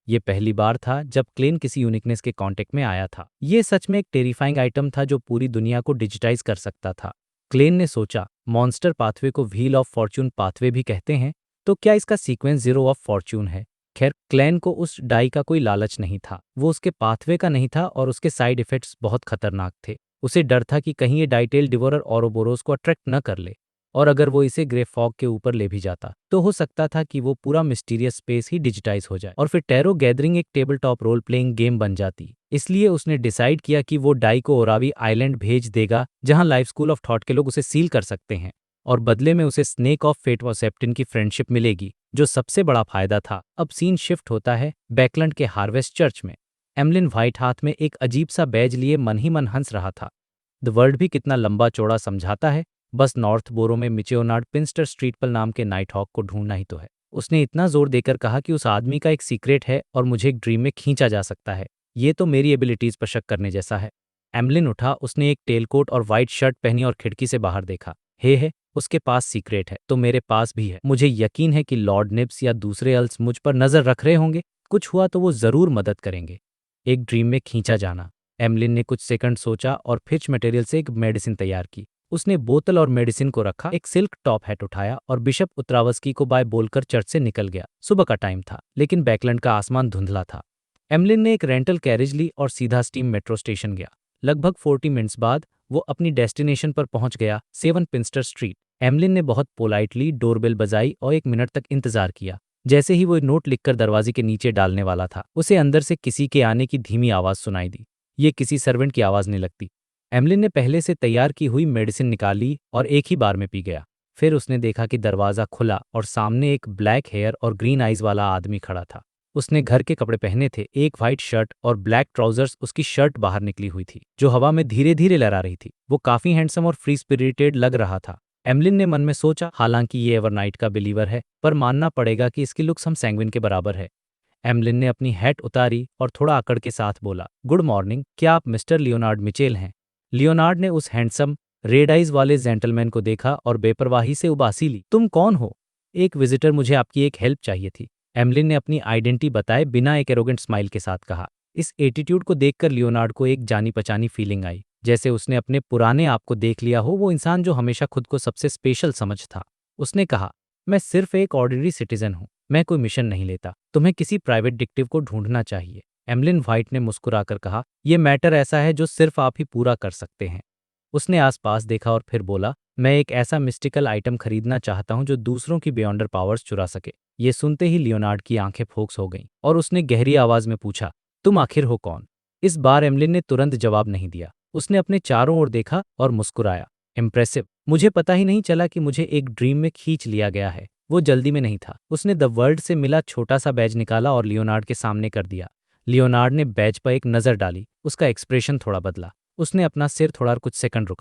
Speaker 4: ये पहली बार था जब क्लेन किसी यूनिकनेस के कांटेक्ट में आया था। ये सच में एक टेरिफाइंग आइटम था जो पूरी दुनिया को डिजिटाइज कर सकता था। क्लेन ने सोचा, मॉन्स्टर पाथवे को व्हील ऑफ फॉर्च्यून पाथवे भी कहते हैं, तो क्या इसका सीक्वेंस जीरो ऑफ फॉर्च्यून है? खैर, क्लेन को उस डाई का कोई लालच नहीं था, वो उसके पाथवे का नहीं था और उसके साइड इफेक्ट्स बहुत खतरनाक थे। उसे डर था कि कहीं ये डाइटेल डिवोरर औरोबोरोस को अट्रैक्ट न कर ले, और अगर वो इसे ग्रे फॉग के ऊपर ले भी जाता तो हो सकता था कि वो पूरा मिस्टीरियस स्पेस ही डिजिटाइज हो जाए और फिर टैरो गैदरिंग एक table top role playing game बन जाती। इसलिए उसने डिसाइड किया कि वो डाई को ओरावी आइलैंड भेज देगा, जहां लाइफ स्कूल ऑफ थॉट के लोग उसे सील कर सकते हैं, और बदले में उसे स्नेक ऑफ फेट व सेप्टिन की फ्रेंडशिप मिलेगी, जो सबसे बड़ा फायदा था। अब सीन शिफ्ट होता है बैकलैंड के हार्वेस्ट चर्च में। एमलिन व्हाइट हाथ में एक अजीब सा बैज लिए मन ही मन हंस रहा था। द वर्ल्ड भी कितना लंबा चौड़ा समझाता है, बस नॉर्थ बोरो में मिचेओनार्ड पिंस्टर स्ट्रीट पर नाम के नाइट हॉक को ढूंढना ही तो है। उसने इतना जोर देकर कहा कि उस आदमी का एक सीक्रेट है और मुझे एक ड्रीम में खींचा जा सकता है। ये तो मेरी एबिलिटीज पर शक करने जैसा है। एमलिन उठा, उसने एक टेलकोट और वाइट शर्ट पहनी और खिड़की से बाहर देखा। हे, उसके पास सीक्रेट है तो मेरे पास भी है। मुझे यकीन है कि लॉर्ड निब्स या दूसरे अल्स मुझ पर नजर रख रहे होंगे, कुछ हुआ तो वो जरूर मदद करेंगे। एक ड्रीम में खींचा जाना। एमलिन ने कुछ सेकंड सोचा और फिच मटेरियल से एक मेडिसिन तैयार की। उसने बोतल और मेडिसिन को रखा, एक सिल्क टॉप हैट उठाया और बिशप उत्रावस्की को बाय बोलकर चर्च से निकल गया। सुबह का टाइम था, लेकिन बैकलैंड का आसमान धुंधला था। एमलिन ने एक रेंटल कैरेज ली और सीधा स्टीम मेट्रो स्टेशन गया। लगभग 40 मिनट्स बाद वो अपनी डेस्टिनेशन पर पहुंच गया, 7 पिंस्टर स्ट्रीट। एमलिन ने बहुत पोलाइटली डोरबेल बजाई और 1 मिनट तक इंतजार किया। जैसे ही वो नोट लिखकर दरवाजे के नीचे डालने वाला था, उसे अंदर से किसी के आने की धीमी आवाज सुनाई दी। ये किसी सर्वेंट की आवाज नहीं लगती। एमलिन ने पहले से तैयार की हुई मेडिसिन निकाली और एक ही बार में पी गया। फिर उसने देखा कि दरवाजा खुला और सामने एक ब्लैक हेयर और ग्रीन आइज वाला आदमी खड़ा था। उसने घर के कपड़े पहने थे, एक व्हाइट शर्ट और ब्लैक ट्राउजर्स। उसकी शर्ट बाहर निकली हुई थी, जो हवा में धीरे धीरे लहरा रही थी। वो काफी हैंडसम और फ्री स्पिरिटेड लग रहा था। एमलिन ने मन में सोचा, हालांकि ये एवरनाइट का बिलीवर है, पर मानना पड़ेगा कि इसकी लुक्स हम सैंग्विन के बराबर है। एमलिन ने अपनी हैट उतारी और थोड़ा अकड़ के साथ बोला, गुड मॉर्निंग, क्या आप मिस्टर लियोनार्ड मिचेल हैं? लियोनार्ड ने उस हैंडसम रेड आइज वाले जेंटलमैन को देखा और बेपरवाही से उबासी ली। तुम कौन हो? एक विजिटर, मुझे आपकी एक हेल्प चाहिए थी। एमलिन ने अपनी आइडेंटिटी बताए बिना एक एरोगेंट स्माइल के साथ कहा। इस एटीट्यूड को देखकर लियोनार्ड को एक जानी पहचानी फीलिंग आई, जैसे उसने अपने पुराने आप को देख लिया हो, वो इंसान जो हमेशा खुद को सबसे स्पेशल समझता। उसने कहा, मैं सिर्फ एक ऑर्डिनरी सिटीजन हूँ, मैं कोई मिशन नहीं लेता। तुम्हें किसी प्राइवेट डिटेक्टिव को ढूंढना चाहिए। एमलिन व्हाइट ने मुस्कुराकर कहा, यह मैटर ऐसा है जो सिर्फ आप ही पूरा कर सकते हैं। उसने आसपास देखा और फिर बोला, मैं एक ऐसा मिस्टिकल आइटम खरीदना चाहता हूं जो दूसरों की बियॉन्डर पावर्स चुरा सके। ये सुनते ही लियोनार्ड की आंखें फोकस हो गईं और उसने गहरी आवाज में पूछा, तुम आखिर हो कौन? इस बार एमलिन ने तुरंत जवाब नहीं दिया। उसने अपने चारों ओर देखा और मुस्कुराया। इम्प्रेसिव, मुझे पता ही नहीं चला कि मुझे एक ड्रीम में खींच लिया गया है। वो जल्दी में नहीं था। उसने द वर्ल्ड से मिला छोटा सा बैज निकाला और लियोनार्ड के सामने कर दिया। लियोनार्ड ने बैज पर एक नजर डाली। उसका एक्सप्रेशन थोड़ा बदला। उसने अपना सिर थोड़ा कुछ सेकंड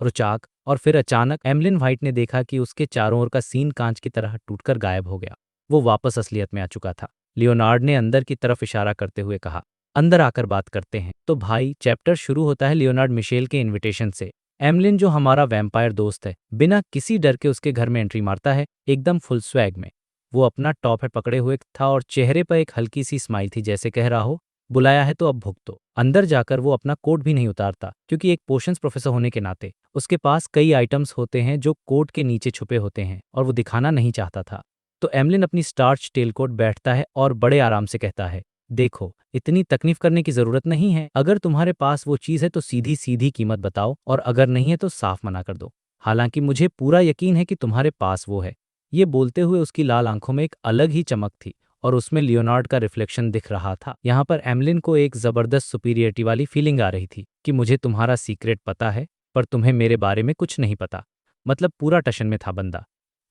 Speaker 4: रुचाक और फिर अचानक एमलिन व्हाइट ने देखा कि उसके चारों ओर का सीन कांच की तरह टूटकर गायब हो गया। वो वापस असलियत में आ चुका था। लियोनार्ड ने अंदर की तरफ इशारा करते हुए कहा, अंदर आकर बात करते हैं। तो भाई, चैप्टर शुरू होता है लियोनार्ड मिशेल के इन्विटेशन से। एमलिन, जो हमारा वैम्पायर दोस्त है, बिना किसी डर के उसके घर में एंट्री मारता है, एकदम फुल स्वैग में। वो अपना टॉप हैट पकड़े हुए था और चेहरे पर एक हल्की सी स्माइल थी, जैसे कह रहा हो, बुलाया है तो अब भुगतो। अंदर जाकर वो अपना कोट भी नहीं उतारता, क्योंकि एक पोशंस प्रोफेसर होने के नाते उसके पास कई आइटम्स होते हैं जो कोट के नीचे छुपे होते हैं और वो दिखाना नहीं चाहता था। तो एमलिन अपनी स्टार्च टेल कोट बैठता है और बड़े आराम से कहता है, देखो, इतनी तकलीफ करने की जरूरत नहीं है। अगर तुम्हारे पास वो चीज़ है तो सीधी सीधी कीमत बताओ, और अगर नहीं है तो साफ मना कर दो। हालांकि मुझे पूरा यकीन है कि तुम्हारे पास वो है। ये बोलते हुए उसकी लाल आंखों में एक अलग ही चमक थी और उसमें लियोनार्ड का रिफ्लेक्शन दिख रहा था। यहाँ पर एमलिन को एक जबरदस्त सुपीरियरिटी वाली फीलिंग आ रही थी कि मुझे तुम्हारा सीक्रेट पता है, पर तुम्हें मेरे बारे में कुछ नहीं पता। मतलब पूरा टशन में था बंदा।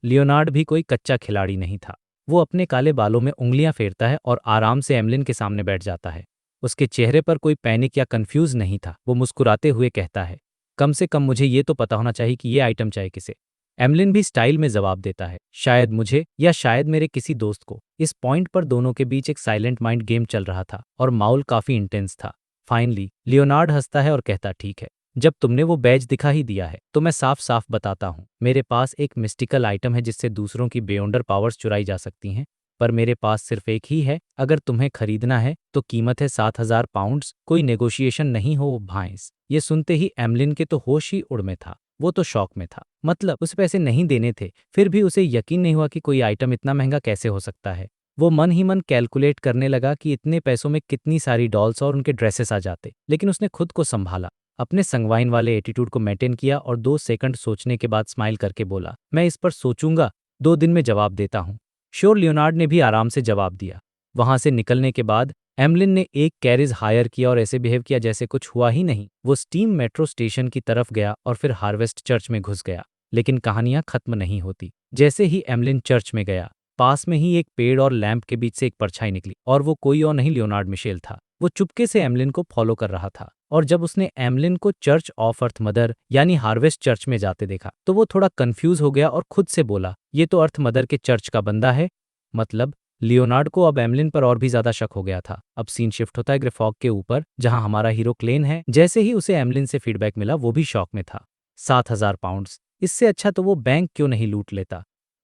Speaker 4: लियोनार्ड भी कोई कच्चा खिलाड़ी नहीं था। वो अपने काले बालों में उंगलियां फेरता है और आराम से एमलिन के सामने बैठ जाता है। उसके चेहरे पर कोई पैनिक या कंफ्यूज नहीं था। वो मुस्कुराते हुए कहता है, कम से कम मुझे ये तो पता होना चाहिए कि ये आइटम चाहिए किसे। एमलिन भी स्टाइल में जवाब देता है, शायद मुझे या शायद मेरे किसी दोस्त को। इस पॉइंट पर दोनों के बीच एक साइलेंट माइंड गेम चल रहा था और माहौल काफी इंटेंस था। फाइनली लियोनार्ड हंसता है और कहता, ठीक है, जब तुमने वो बैज दिखा ही दिया है तो मैं साफ साफ बताता हूँ। मेरे पास एक मिस्टिकल आइटम है जिससे दूसरों की बेयोंडर पावर्स चुराई जा सकती हैं, पर मेरे पास सिर्फ एक ही है। अगर तुम्हें खरीदना है तो कीमत है 7,000 पाउंड्स। कोई नेगोशिएशन नहीं हो भाईस। ये सुनते ही एमलिन के तो होश ही उड़ में था। वो तो शॉक में था। मतलब उसे पैसे नहीं देने थे, फिर भी उसे यकीन नहीं हुआ कि कोई आइटम इतना महंगा कैसे हो सकता है। वो मन ही मन कैलकुलेट करने लगा कि इतने पैसों में कितनी सारी डॉल्स और उनके ड्रेसेस आ जाते, लेकिन उसने खुद को संभाला, अपने संगवाइन वाले एटीट्यूड को मेंटेन किया और 2 सेकंड सोचने के बाद स्माइल करके बोला, मैं इस पर सोचूंगा, 2 दिन में जवाब देता हूँ। श्योर, लियोनार्ड ने भी आराम से जवाब दिया। वहां से निकलने के बाद एमलिन ने एक कैरिज हायर किया और ऐसे बिहेव किया जैसे कुछ हुआ ही नहीं। वो स्टीम मेट्रो स्टेशन की तरफ गया और फिर हार्वेस्ट चर्च में घुस गया। लेकिन कहानियां खत्म नहीं होती। जैसे ही एमलिन चर्च में गया, पास में ही एक पेड़ और लैंप के बीच से एक परछाई निकली और वो कोई और नहीं लियोनार्ड मिशेल था। वो चुपके से एमलिन को फॉलो कर रहा था और जब उसने एमलिन को चर्च ऑफ अर्थ मदर यानी हार्वेस्ट चर्च में जाते देखा तो वो थोड़ा कंफ्यूज हो गया और खुद से बोला, ये तो अर्थ मदर के चर्च का बंदा है। मतलब लियोनार्ड को अब एमलिन पर और भी ज्यादा शक हो गया था। अब सीन शिफ्ट होता है ग्रेफॉग के ऊपर, जहां हमारा हीरो क्लेन है। जैसे ही उसे एमलिन से फीडबैक मिला वो भी शॉक में था। 7,000 पाउंड्स, इससे अच्छा तो वो बैंक क्यों नहीं लूट लेता।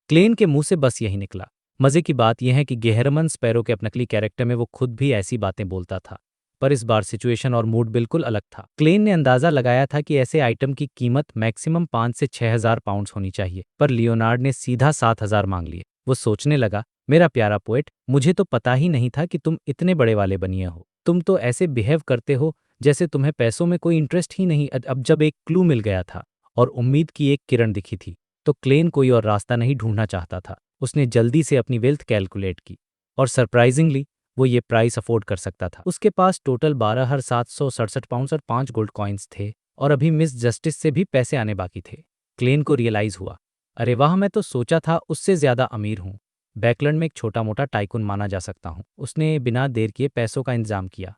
Speaker 4: क्लेन के मुंह से बस यही निकला। मजे की बात यह है कि गेहरमन स्पैरो के नकली कैरेक्टर में वो खुद भी ऐसी बातें बोलता था, पर इस बार सिचुएशन और मूड बिल्कुल अलग था। क्लेन ने अंदाजा लगाया था कि ऐसे आइटम की कीमत मैक्सिमम 5 से 6,000 पाउंड्स होनी चाहिए, पर लियोनार्ड ने सीधा 7,000 मांग लिए। वो सोचने लगा, मेरा प्यारा पोएट, मुझे तो पता ही नहीं था कि तुम इतने बड़े वाले बनिए हो। तुम तो ऐसे बिहेव करते हो जैसे तुम्हें पैसों में कोई इंटरेस्ट ही नहीं। अब जब एक क्लू मिल गया था और उम्मीद की एक किरण दिखी थी, तो क्लेन कोई और रास्ता नहीं ढूंढना चाहता था। उसने जल्दी से अपनी वेल्थ कैलकुलेट की और सरप्राइजिंगली वो ये प्राइस अफोर्ड कर सकता था। उसके पास टोटल 12,767 पाउंड्स और 5 गोल्ड कॉइन्स थे और अभी मिस जस्टिस से भी पैसे आने बाकी थे। क्लेन को रियलाइज हुआ, अरे वाह, मैं तो सोचा था उससे ज्यादा अमीर हूँ। बैकलैंड में एक छोटा मोटा टाइकून माना जा सकता हूँ। उसने बिना देर किए पैसों का इंतजाम किया।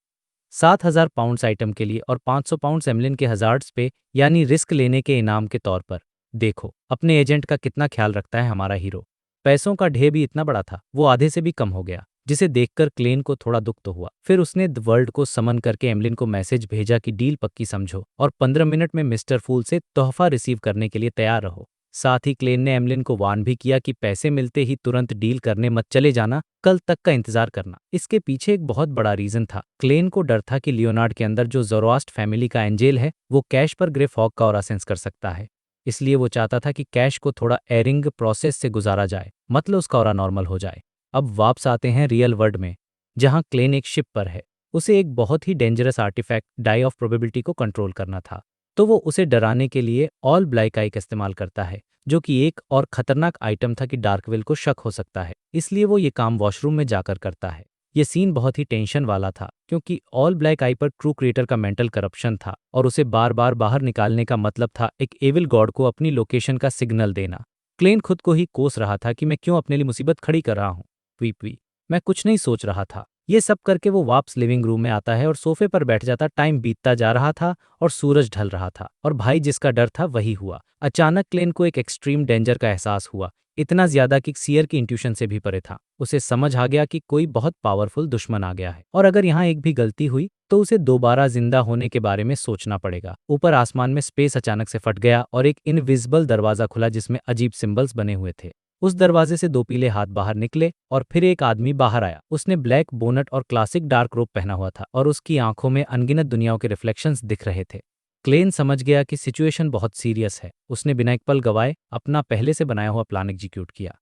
Speaker 4: 7,000 पाउंड्स आइटम के लिए और 500 पाउंड्स एमलिन के हजार्ड्स पे यानी रिस्क लेने के इनाम के तौर पर। देखो अपने एजेंट का कितना ख्याल रखता है हमारा हीरो। पैसों का ढेर भी इतना बड़ा था, वो आधे से भी कम हो गया, जिसे देखकर क्लेन को थोड़ा दुख तो हुआ। फिर उसने द वर्ल्ड को समन करके एमलिन को मैसेज भेजा कि डील पक्की समझो और 15 मिनट में मिस्टर फूल से तोहफा रिसीव करने के लिए तैयार रहो। साथ ही क्लेन ने एमलिन को वार्न भी किया कि पैसे मिलते ही तुरंत डील करने मत चले जाना, कल तक का इंतजार करना। इसके पीछे एक बहुत बड़ा रीजन था। क्लेन को डर था कि लियोनार्ड के अंदर जो ज़ोरोआस्ट फैमिली का एंजेल है वो कैश पर ग्रे फॉग का ऑरा सेंस कर सकता है। इसलिए वो चाहता था कि कैश को थोड़ा एरिंग प्रोसेस से गुजारा जाए, मतलब उसका ऑरा नॉर्मल हो जाए। अब वापस आते हैं रियल वर्ल्ड में, जहां क्लेन एक शिप पर है। उसे एक बहुत ही dangerous artifact die of probability को कंट्रोल करना था, तो वो उसे डराने के लिए ऑल ब्लैक आई का इस्तेमाल करता है, जो कि एक और खतरनाक आइटम था कि डार्कविल को शक हो सकता है। इसलिए वो ये काम वॉशरूम में जाकर करता है। ये सीन बहुत ही टेंशन वाला था क्योंकि ऑल ब्लैक आई पर ट्रू क्रिएटर का मेंटल करप्शन था और उसे बार बार बाहर निकालने का मतलब था एक एविल गॉड को अपनी लोकेशन का सिग्नल देना। क्लेन खुद को ही कोस रहा था कि मैं क्यों अपने लिए मुसीबत खड़ी कर रहा हूँ। वी मैं कुछ नहीं सोच रहा था। ये सब करके वो वापस लिविंग रूम में आता है और सोफे पर बैठ जाता। टाइम बीतता जा रहा था और सूरज ढल रहा था और भाई जिसका डर था वही हुआ। अचानक क्लेन को एक एक्सट्रीम डेंजर का एहसास हुआ, इतना ज्यादा कि सियर की इंट्यूशन से भी परे था। उसे समझ आ गया कि कोई बहुत पावरफुल दुश्मन आ गया है और अगर यहाँ एक भी गलती हुई तो उसे दोबारा जिंदा होने के बारे में सोचना पड़ेगा। ऊपर आसमान में स्पेस अचानक से फट गया और एक इनविजिबल दरवाजा खुला जिसमें अजीब सिंबल्स बने हुए थे। उस दरवाजे से 2 पीले हाथ बाहर निकले और फिर एक आदमी बाहर आया। उसने ब्लैक बोनट और क्लासिक डार्क रोब पहना हुआ था और उसकी आंखों में अनगिनत दुनियाओं के रिफ्लेक्शंस दिख रहे थे। क्लेन समझ गया कि सिचुएशन बहुत सीरियस है। उसने बिना एक पल गवाए अपना पहले से बनाया हुआ प्लान एग्जीक्यूट किया।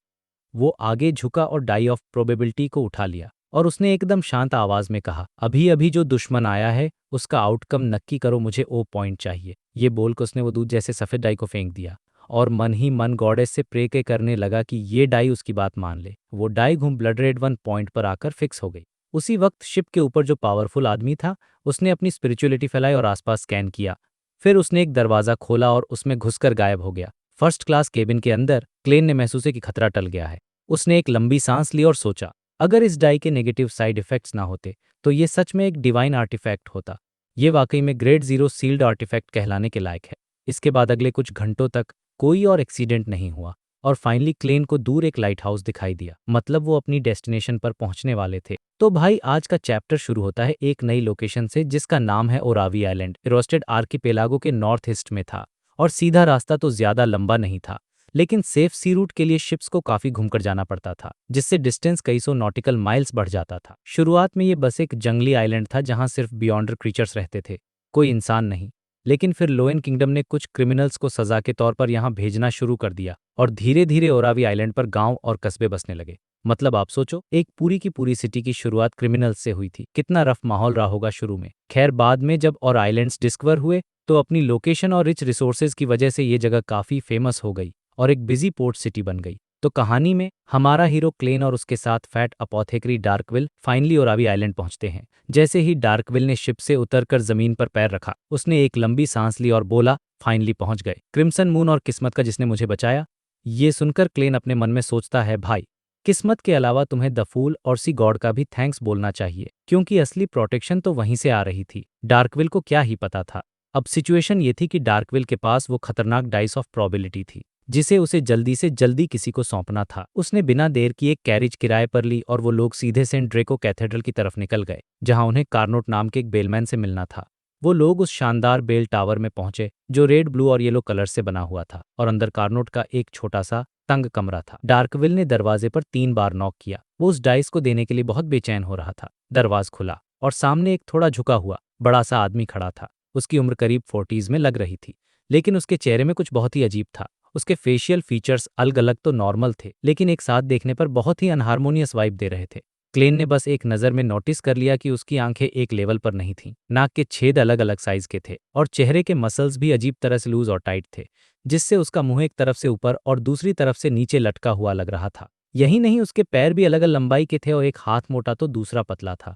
Speaker 4: वो आगे झुका और डाई ऑफ प्रोबेबिलिटी को उठा लिया और उसने एकदम शांत आवाज में कहा, अभी अभी जो दुश्मन आया है उसका आउटकम नक्की करो, मुझे ओ पॉइंट चाहिए। ये बोलकर उसने वो दूध जैसे सफेद डाई को फेंक दिया और मन ही मन गॉडेस से प्रे के करने लगा कि ये डाई उसकी बात मान ले। वो डाई घूम ब्लड रेड 1 पॉइंट पर आकर फिक्स हो गई। उसी वक्त शिप के ऊपर जो पावरफुल आदमी था उसने अपनी स्पिरिचुअलिटी फैलाई और आसपास स्कैन किया। फिर उसने एक दरवाजा खोला और उसमें घुसकर गायब हो गया। फर्स्ट क्लास केबिन के अंदर क्लेन ने महसूस किया कि खतरा टल गया है। उसने एक लंबी सांस ली और सोचा, अगर इस डाई के नेगेटिव साइड इफेक्ट्स ना होते तो ये सच में एक डिवाइन आर्टिफैक्ट होता। ये वाकई में ग्रेड 0 सील्ड आर्टिफैक्ट कहलाने के लायक है। इसके बाद अगले कुछ घंटों तक कोई और एक्सीडेंट नहीं हुआ और फाइनली क्लेन को दूर एक लाइट हाउस दिखाई दिया, मतलब वो अपनी डेस्टिनेशन पर पहुंचने वाले थे। तो भाई आज का चैप्टर शुरू होता है एक नई लोकेशन से जिसका नाम है ओरावी आइलैंड। रोस्टेड आर्कीपेलागो के नॉर्थ ईस्ट में था और सीधा रास्ता तो ज्यादा लंबा नहीं था, लेकिन सेफ सी रूट के लिए शिप्स को काफी घूमकर जाना पड़ता था, जिससे डिस्टेंस कई सौ नॉटिकल माइल्स बढ़ जाता था। शुरुआत में ये बस एक जंगली आइलैंड था जहां सिर्फ बियॉन्डर क्रीचर्स रहते थे, कोई इंसान नहीं। लेकिन फिर लोएन किंगडम ने कुछ क्रिमिनल्स को सजा के तौर पर यहां भेजना शुरू कर दिया और धीरे धीरे ओरावी आइलैंड पर गांव और कस्बे बसने लगे। मतलब आप सोचो, एक पूरी की पूरी सिटी की शुरुआत क्रिमिनल्स से हुई थी। कितना रफ माहौल रहा होगा शुरू में। खैर बाद में जब और आइलैंड्स डिस्कवर हुए तो अपनी लोकेशन और रिच रिसोर्सेज की वजह से ये जगह काफी फेमस हो गई और एक बिजी पोर्ट सिटी बन गई। तो कहानी में हमारा हीरो क्लेन और उसके साथ फैट अपोथेकरी डार्कविल फाइनली ओरावी आइलैंड पहुंचते हैं। जैसे ही डार्कविल ने शिप से उतरकर जमीन पर पैर रखा, उसने एक लंबी सांस ली और बोला, फाइनली पहुंच गए। क्रिम्सन मून और किस्मत का जिसने मुझे बचाया। ये सुनकर क्लेन अपने मन में सोचता है, भाई किस्मत के अलावा तुम्हें द फूल और सी गॉड का भी थैंक्स बोलना चाहिए, क्योंकि असली प्रोटेक्शन तो वहीं से आ रही थी। डार्कविल को क्या ही पता था। अब सिचुएशन ये थी कि डार्कविल के पास वो खतरनाक डाइस ऑफ प्रोबेबिलिटी थी जिसे उसे जल्दी से जल्दी किसी को सौंपना था। उसने बिना देर किए एक कैरिज किराए पर ली और वो लोग सीधे सेंट ड्रेको कैथेड्रल की तरफ निकल गए, जहां उन्हें कार्नोट नाम के एक बेलमैन से मिलना था। वो लोग उस शानदार बेल टावर में पहुंचे जो रेड, ब्लू और येलो कलर से बना हुआ था और अंदर कार्नोट का एक छोटा सा तंग कमरा था। डार्कविल ने दरवाजे पर 3 बार नॉक किया। वो उस डाइस को देने के लिए बहुत बेचैन हो रहा था। दरवाजा खुला और सामने एक थोड़ा झुका हुआ बड़ा सा आदमी खड़ा था। उसकी उम्र करीब 40s में लग रही थी, लेकिन उसके चेहरे में कुछ बहुत ही अजीब था। उसके फेशियल फीचर्स अलग अलग तो नॉर्मल थे, लेकिन एक साथ देखने पर बहुत ही अनहार्मोनियस वाइब दे रहे थे। क्लेन ने बस एक नज़र में नोटिस कर लिया कि उसकी आंखें एक लेवल पर नहीं थीं। नाक के छेद अलग अलग साइज के थे और चेहरे के मसल्स भी अजीब तरह से लूज और टाइट थे, जिससे उसका मुंह एक तरफ से ऊपर और दूसरी तरफ से नीचे लटका हुआ लग रहा था। यही नहीं, उसके पैर भी अलग अलग लंबाई के थे और एक हाथ मोटा तो दूसरा पतला था।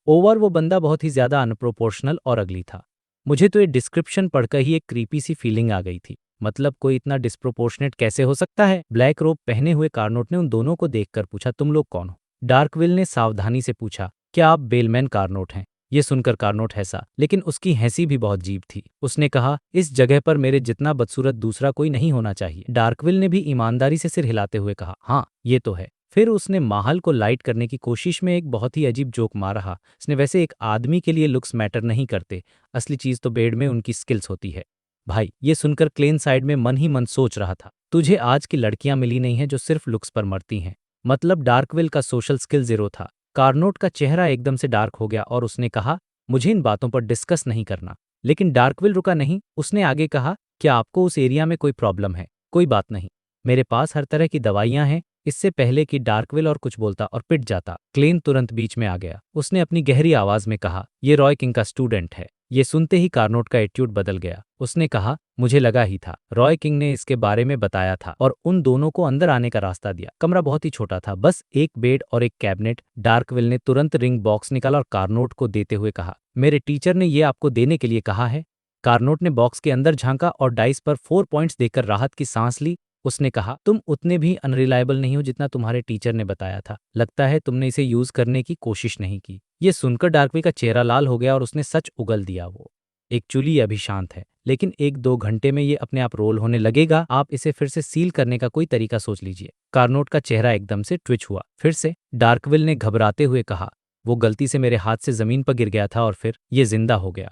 Speaker 4: ओवर वो बंदा बहुत ही ज्यादा अनप्रोपोर्शनल और अगली था। मुझे तो ये डिस्क्रिप्शन पढ़कर ही एक क्रीपी सी फीलिंग आ गई थी। मतलब कोई इतना डिस्प्रोपोर्शनेट कैसे हो सकता है? ब्लैक रोब पहने हुए कार्नोट ने उन दोनों को देखकर पूछा, तुम लोग कौन हो? डार्कविल ने सावधानी से पूछा, क्या आप बेलमैन कार्नोट हैं? ये सुनकर कार्नोट हंसा, लेकिन उसकी हंसी भी बहुत अजीब थी। उसने कहा, इस जगह पर मेरे जितना बदसूरत दूसरा कोई नहीं होना चाहिए। डार्कविल ने भी ईमानदारी से सिर हिलाते हुए कहा, हाँ ये तो है। फिर उसने माहौल को लाइट करने की कोशिश में एक बहुत ही अजीब जोक मारा। उसने, वैसे एक आदमी के लिए लुक्स मैटर नहीं करते, असली चीज तो बेड में उनकी स्किल्स होती है। भाई ये सुनकर क्लेन साइड में मन ही मन सोच रहा था, तुझे आज की लड़कियां मिली नहीं हैं जो सिर्फ लुक्स पर मरती हैं। मतलब डार्कविल का सोशल स्किल 0 था। कार्नोट का चेहरा एकदम से डार्क हो गया और उसने कहा, मुझे इन बातों पर डिस्कस नहीं करना। लेकिन डार्कविल रुका नहीं। उसने आगे कहा, क्या आपको उस एरिया में कोई प्रॉब्लम है? कोई बात नहीं, मेरे पास हर तरह की दवाइयां हैं। इससे पहले कि डार्कविल और कुछ बोलता और पिट जाता, क्लेन तुरंत बीच में आ गया। उसने अपनी गहरी आवाज में कहा, ये रॉय किंग का स्टूडेंट है। ये सुनते ही कार्नोट का एटीट्यूड बदल गया। उसने कहा, मुझे लगा ही था, रॉय किंग ने इसके बारे में बताया था और उन दोनों को अंदर आने का रास्ता दिया। कमरा बहुत ही छोटा था, बस एक बेड और एक कैबिनेट। डार्कविल ने तुरंत रिंग बॉक्स निकाला और कार्नोट को देते हुए कहा, मेरे टीचर ने ये आपको देने के लिए कहा है। कार्नोट ने बॉक्स के अंदर झांका और डाइस पर 4 पॉइंट्स देकर राहत की सांस ली। उसने कहा, तुम उतने भी अनरिलायबल नहीं हो जितना तुम्हारे टीचर ने बताया था। लगता है तुमने इसे यूज करने की कोशिश नहीं की। ये सुनकर डार्कविल का चेहरा लाल हो गया और उसने सच उगल दिया। वो एक्चुअली अभी शांत है, लेकिन 1-2 घंटे में ये अपने आप रोल होने लगेगा। आप इसे फिर से सील करने का कोई तरीका सोच लीजिए। कार्नोट का चेहरा एकदम से ट्विच हुआ। फिर से? डार्कविल ने घबराते हुए कहा, वो गलती से मेरे हाथ से जमीन पर गिर गया था और फिर ये जिंदा हो गया।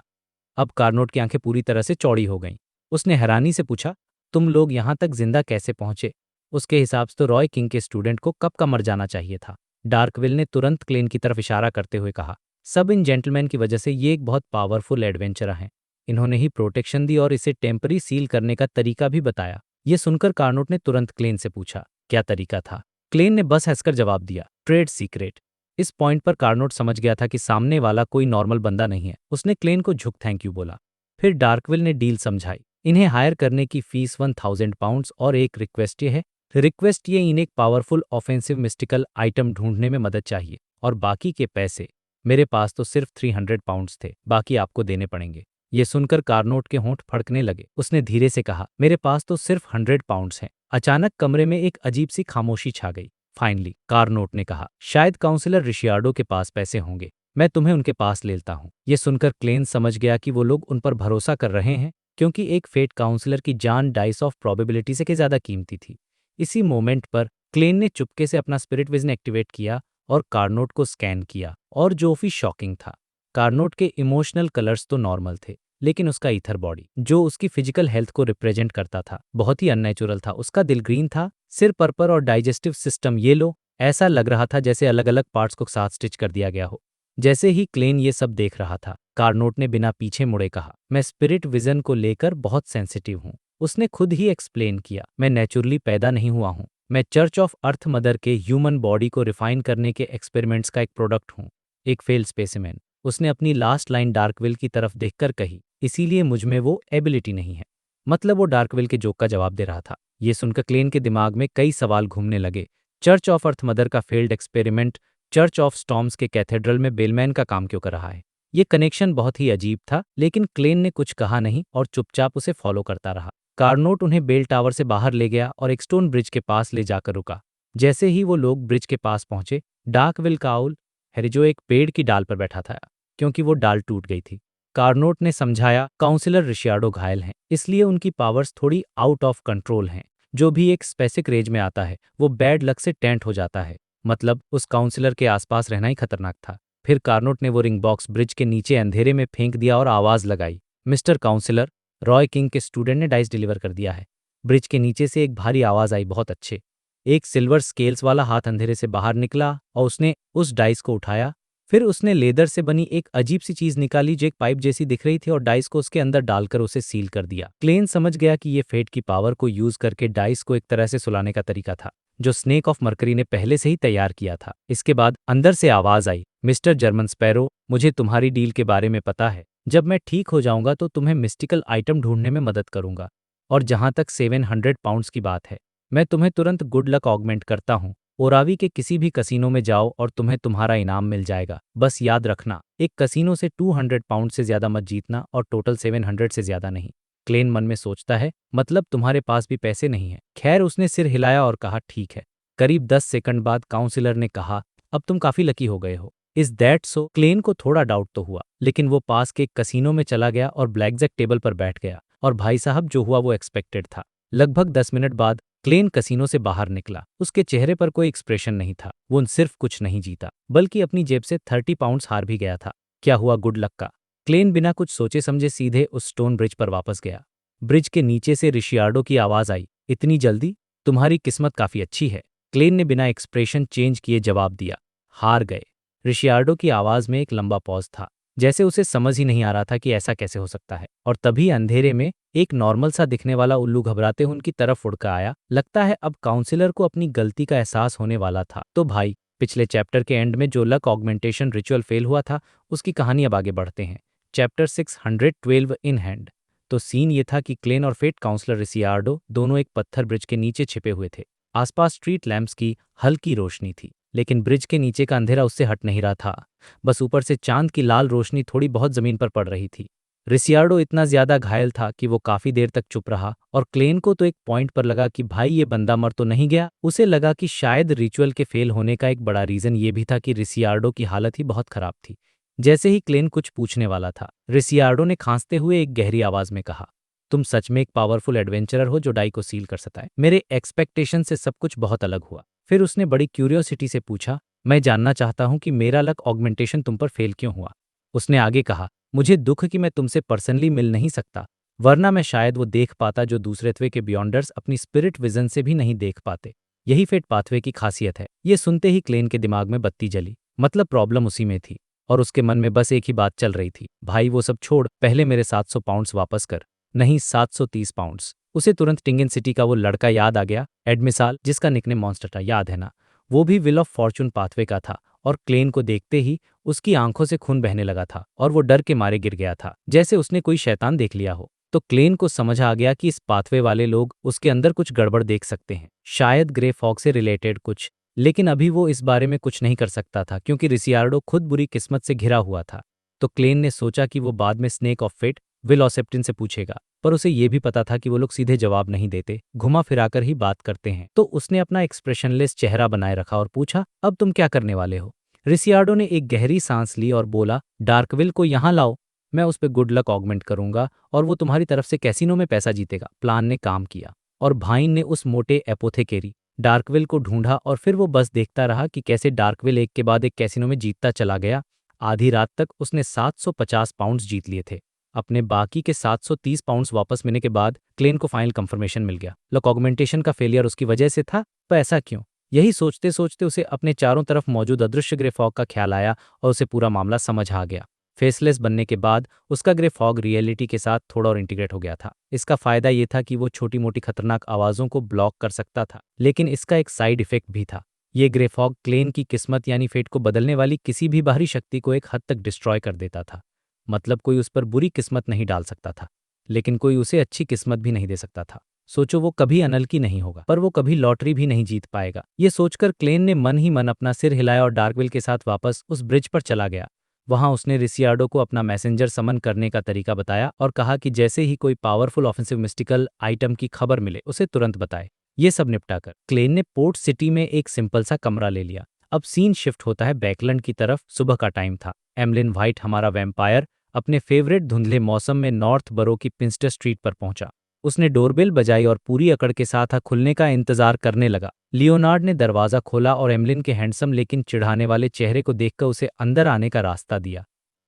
Speaker 4: अब कार्नोट की आंखें पूरी तरह से चौड़ी हो गईं। उसने हैरानी से पूछा, तुम लोग यहां तक जिंदा कैसे पहुंचे? उसके हिसाब से तो रॉय किंग के स्टूडेंट को कब का मर जाना चाहिए था। डार्कविल ने तुरंत क्लेन की तरफ इशारा करते हुए कहा, सब इन जेंटलमैन की वजह से ये एक बहुत पावरफुल एडवेंचर है। इन्होंने ही प्रोटेक्शन दी और इसे टेम्पररी सील करने का तरीका भी बताया। ये सुनकर कार्नोट ने तुरंत क्लेन से पूछा, क्या तरीका था? क्लेन ने बस हंसकर जवाब दिया, ट्रेड सीक्रेट। इस पॉइंट पर कार्नोट समझ गया था कि सामने वाला कोई नॉर्मल बंदा नहीं है। उसने क्लेन को झुक थैंक यू बोला। फिर डार्कविल ने डील समझाई। इन्हें हायर करने की फीस 1000 पाउंड्स और एक रिक्वेस्ट ये है। रिक्वेस्ट ये इन्हें एक पावरफुल ऑफेंसिव मिस्टिकल आइटम ढूंढने में मदद चाहिए और बाकी के पैसे, मेरे पास तो सिर्फ 300 पाउंड्स थे, बाकी आपको देने पड़ेंगे। ये सुनकर कार्नोट के होंठ फड़कने लगे। उसने धीरे से कहा, मेरे पास तो सिर्फ 100 पाउंड्स हैं। अचानक कमरे में एक अजीब सी खामोशी छा गई। फाइनली कार्नोट ने कहा, शायद काउंसलर रिशियार्डो के पास पैसे होंगे, मैं तुम्हें उनके पास लेता हूँ। ये सुनकर क्लेन समझ गया कि वो लोग उन पर भरोसा कर रहे हैं, क्योंकि एक फेट काउंसलर की जान डाइस ऑफ प्रोबेबिलिटी से ज्यादा कीमती थी। इसी मोमेंट पर क्लेन ने चुपके से अपना स्पिरिट विजन एक्टिवेट किया और कार्नोट को स्कैन किया, और जो भी शॉकिंग था, कार्नोट के इमोशनल कलर्स तो नॉर्मल थे, लेकिन उसका ईथर बॉडी, जो उसकी फिजिकल हेल्थ को रिप्रेजेंट करता था, बहुत ही अननेचुरल था। उसका दिल ग्रीन था, सिर पर्पल और डाइजेस्टिव सिस्टम येलो। ऐसा लग रहा था जैसे अलग अलग पार्ट्स को साथ स्टिच कर दिया गया हो। जैसे ही क्लेन ये सब देख रहा था, कार्नोट ने बिना पीछे मुड़े कहा, मैं स्पिरिट विजन को लेकर बहुत सेंसिटिव हूँ। उसने खुद ही एक्सप्लेन किया, मैं नेचुरली पैदा नहीं हुआ हूँ, मैं चर्च ऑफ अर्थ मदर के ह्यूमन बॉडी को रिफाइन करने के एक्सपेरिमेंट्स का एक प्रोडक्ट हूँ, एक फेल स्पेसिमेन। उसने अपनी लास्ट लाइन डार्कविल की तरफ देखकर कही, इसीलिए मुझ में वो एबिलिटी नहीं है। मतलब वो डार्कविल के जोक का जवाब दे रहा था। ये सुनकर क्लेन के दिमाग में कई सवाल घूमने लगे। चर्च ऑफ अर्थ मदर का failed experiment church of storms के कैथेड्रल में बेलमैन का काम क्यों कर रहा है? ये कनेक्शन बहुत ही अजीब था, लेकिन क्लेन ने कुछ कहा नहीं और चुपचाप उसे फॉलो करता रहा। कार्नोट उन्हें बेल टावर से बाहर ले गया और एक स्टोन ब्रिज के पास ले जाकर रुका। जैसे ही वो लोग ब्रिज के पास पहुंचे, डार्कविल काउल जो एक पेड़ की डाल पर बैठा था, क्योंकि वो डाल टूट गई थी। कार्नोट ने समझाया, काउंसलर रिशियार्डो घायल हैं, इसलिए उनकी पावर्स थोड़ी आउट ऑफ कंट्रोल हैं। जो भी एक स्पेसिफिक रेंज में आता है, वो बैड लक से टेंट हो जाता है। मतलब उस काउंसलर के आसपास रहना ही खतरनाक था। फिर कार्नोट ने वो रिंग बॉक्स ब्रिज के नीचे अंधेरे में फेंक दिया और आवाज लगाई, मिस्टर काउंसलर, रॉय किंग के स्टूडेंट ने डाइस डिलीवर कर दिया है। ब्रिज के नीचे से एक भारी आवाज आई, बहुत अच्छे। एक सिल्वर स्केल्स वाला हाथ अंधेरे से बाहर निकला और उसने उस डाइस को उठाया। फिर उसने लेदर से बनी एक अजीब सी चीज निकाली जो एक पाइप जैसी दिख रही थी और डाइस को उसके अंदर डालकर उसे सील कर दिया। क्लेन समझ गया कि ये फेट की पावर को यूज करके डाइस को एक तरह से सुलाने का तरीका था, जो स्नेक ऑफ मरकरी ने पहले से ही तैयार किया था। इसके बाद अंदर से आवाज आई, मिस्टर जर्मन स्पैरो, मुझे तुम्हारी डील के बारे में पता है। जब मैं ठीक हो जाऊंगा तो तुम्हें मिस्टिकल आइटम ढूंढने में मदद करूंगा। और जहां तक 700 पाउंड्स की बात है, मैं तुम्हें तुरंत गुड लक ऑगमेंट करता हूँ। ओरावी के किसी भी कसीनो में जाओ और तुम्हें तुम्हारा इनाम मिल जाएगा। बस याद रखना, एक कसीनो से 200 पाउंड से ज्यादा मत जीतना और टोटल 700 से ज्यादा नहीं। क्लेन मन में सोचता है, मतलब तुम्हारे पास भी पैसे नहीं है। खैर, उसने सिर हिलाया और कहा, ठीक है। करीब 10 सेकंड बाद काउंसलर ने कहा, अब तुम काफी लकी हो गए हो। Is that so? क्लेन को थोड़ा डाउट तो हुआ, लेकिन वो पास के एक कसीनो में चला गया और ब्लैकजैक टेबल पर बैठ गया। और भाई साहब, जो हुआ वो एक्सपेक्टेड था। लगभग 10 मिनट बाद क्लेन कसीनो से बाहर निकला। उसके चेहरे पर कोई एक्सप्रेशन नहीं था। वो सिर्फ कुछ नहीं जीता, बल्कि अपनी जेब से 30 पाउंड्स हार भी गया था। क्या हुआ गुड लक का? क्लेन बिना कुछ सोचे समझे सीधे उस स्टोन ब्रिज पर वापस गया। ब्रिज के नीचे से रिशियार्डो की आवाज आई, इतनी जल्दी? तुम्हारी किस्मत काफी अच्छी है। क्लेन ने बिना एक्सप्रेशन चेंज किए जवाब दिया, हार गए। रिशियार्डो की आवाज में एक लंबा पॉज था, जैसे उसे समझ ही नहीं आ रहा था कि ऐसा कैसे हो सकता है। और तभी अंधेरे में एक नॉर्मल सा दिखने वाला उल्लू घबराते हुए उनकी तरफ उड़ कर आया। लगता है अब काउंसलर को अपनी गलती का एहसास होने वाला था। तो भाई, पिछले चैप्टर के एंड में जो लक ऑगमेंटेशन रिचुअल फेल हुआ था, उसकी कहानी अब आगे बढ़ते हैं। Chapter 612 in hand. तो सीन ये था कि क्लेन और फेट काउंसलर रिशियार्डो दोनों एक पत्थर ब्रिज के नीचे छिपे हुए थे। आसपास स्ट्रीट लैंप्स की हल्की रोशनी थी, लेकिन ब्रिज के नीचे का अंधेरा उससे हट नहीं रहा था। बस ऊपर से चांद की लाल रोशनी थोड़ी बहुत जमीन पर पड़ रही थी। रिशियार्डो इतना ज्यादा घायल था कि वो काफी देर तक चुप रहा, और क्लेन को तो एक पॉइंट पर लगा कि भाई ये बंदा मर तो नहीं गया। उसे लगा कि शायद रिचुअल के फेल होने का एक बड़ा रीजन ये भी था कि रिशियार्डो की हालत ही बहुत खराब थी। जैसे ही क्लेन कुछ पूछने वाला था, रिशियार्डो ने खांसते हुए एक गहरी आवाज में कहा, तुम सच में एक पावरफुल एडवेंचरर हो जो डाई को सील कर सकता है। मेरे एक्सपेक्टेशन से सब कुछ बहुत अलग हुआ। फिर उसने बड़ी क्यूरियोसिटी से पूछा, मैं जानना चाहता हूं कि मेरा लक ऑगमेंटेशन तुम पर फेल क्यों हुआ। उसने आगे कहा, मुझे दुख कि मैं तुमसे पर्सनली मिल नहीं सकता, वरना मैं शायद वो देख पाता जो दूसरेत्वे के बियॉन्डर्स अपनी स्पिरिट विजन से भी नहीं देख पाते। यही फेट पाथवे की खासियत है। ये सुनते ही क्लेन के दिमाग में बत्ती जली। मतलब प्रॉब्लम उसी में थी और उसके मन में बस एक ही बात चल रही थी, भाई वो सब छोड़, पहले मेरे 700 पाउंड्स वापस कर। नहीं, 730 पाउंड्स। उसे तुरंत टिंगन सिटी का वो लड़का याद आ गया, एडमिसाल, जिसका निकनेम मॉन्स्टर था, याद है ना? वो भी व्हील ऑफ फॉर्चून पाथवे का था। और क्लेन को देखते ही उसकी आंखों से खून बहने लगा था और वो डर के मारे गिर गया था, जैसे उसने कोई शैतान देख लिया हो। तो क्लेन को समझ आ गया कि इस पाथवे वाले लोग उसके अंदर कुछ गड़बड़ देख सकते हैं, शायद ग्रे फॉग से रिलेटेड कुछ। लेकिन अभी वो इस बारे में कुछ नहीं कर सकता था क्योंकि रिसियार्डो खुद बुरी किस्मत से घिरा हुआ था। तो क्लेन ने सोचा कि वो बाद में स्नेक ऑफ फेट विल ऑसेप्टिन से पूछेगा, पर उसे ये भी पता था कि वो लोग सीधे जवाब नहीं देते, घुमा फिराकर ही बात करते हैं। तो उसने अपना एक्सप्रेशनलेस चेहरा बनाए रखा और पूछा, अब तुम क्या करने वाले हो? रिसियार्डो ने एक गहरी सांस ली और बोला, डार्कविल को यहाँ लाओ, मैं उस पर गुड लक ऑगमेंट करूंगा और वो तुम्हारी तरफ से कैसीनो में पैसा जीतेगा। प्लान ने काम किया और भाइन ने उस मोटे एपोथेकेरी डार्कविल को ढूंढा और फिर वो बस देखता रहा कि कैसे डार्कविल एक के बाद एक कैसीनो में जीतता चला गया। आधी रात तक उसने 750 पाउंड्स जीत लिए थे। अपने बाकी के 730 पाउंड्स वापस मिलने के बाद क्लेन को फाइनल कंफर्मेशन मिल गया, लक ऑगमेंटेशन का फेलियर उसकी वजह से था। पर ऐसा क्यों? यही सोचते सोचते उसे अपने चारों तरफ मौजूद अदृश्य ग्रे फॉग का ख्याल आया और उसे पूरा मामला समझ आ गया। फेसलेस बनने के बाद उसका ग्रे फॉग रियलिटी के साथ थोड़ा और इंटीग्रेट हो गया था। इसका फायदा ये था कि वो छोटी मोटी खतरनाक आवाज़ों को ब्लॉक कर सकता था, लेकिन इसका एक साइड इफेक्ट भी था। ये ग्रे फॉग क्लेन की किस्मत यानी फेट को बदलने वाली किसी भी बाहरी शक्ति को एक हद तक डिस्ट्रॉय कर देता था। मतलब कोई उस पर बुरी किस्मत नहीं डाल सकता था, लेकिन कोई उसे अच्छी किस्मत भी नहीं दे सकता था। सोचो, वो कभी अनलकी नहीं होगा, पर वो कभी लॉटरी भी नहीं जीत पाएगा। ये सोचकर क्लेन ने मन ही मन अपना सिर हिलाया और डार्कविल के साथ वापस उस ब्रिज पर चला गया। वहां उसने रिसियार्डो को अपना मैसेंजर समन करने का तरीका बताया और कहा कि जैसे ही कोई पावरफुल ऑफेंसिव मिस्टिकल आइटम की खबर मिले उसे तुरंत बताए। ये सब निपटा कर क्लेन ने पोर्ट सिटी में एक सिंपल सा कमरा ले लिया। अब सीन शिफ्ट होता है बैकलैंड की तरफ। सुबह का टाइम था। एमलिन व्हाइट, हमारा वैम्पायर, अपने फेवरेट धुंधले मौसम में नॉर्थ बरो की पिंस्टर स्ट्रीट पर पहुंचा। उसने डोरबेल बजाई और पूरी अकड़ के साथ खुलने का इंतजार करने लगा। लियोनार्ड ने दरवाजा खोला और एमलिन के हैंडसम लेकिन चिढ़ाने वाले चेहरे को देखकर उसे अंदर आने का रास्ता दिया।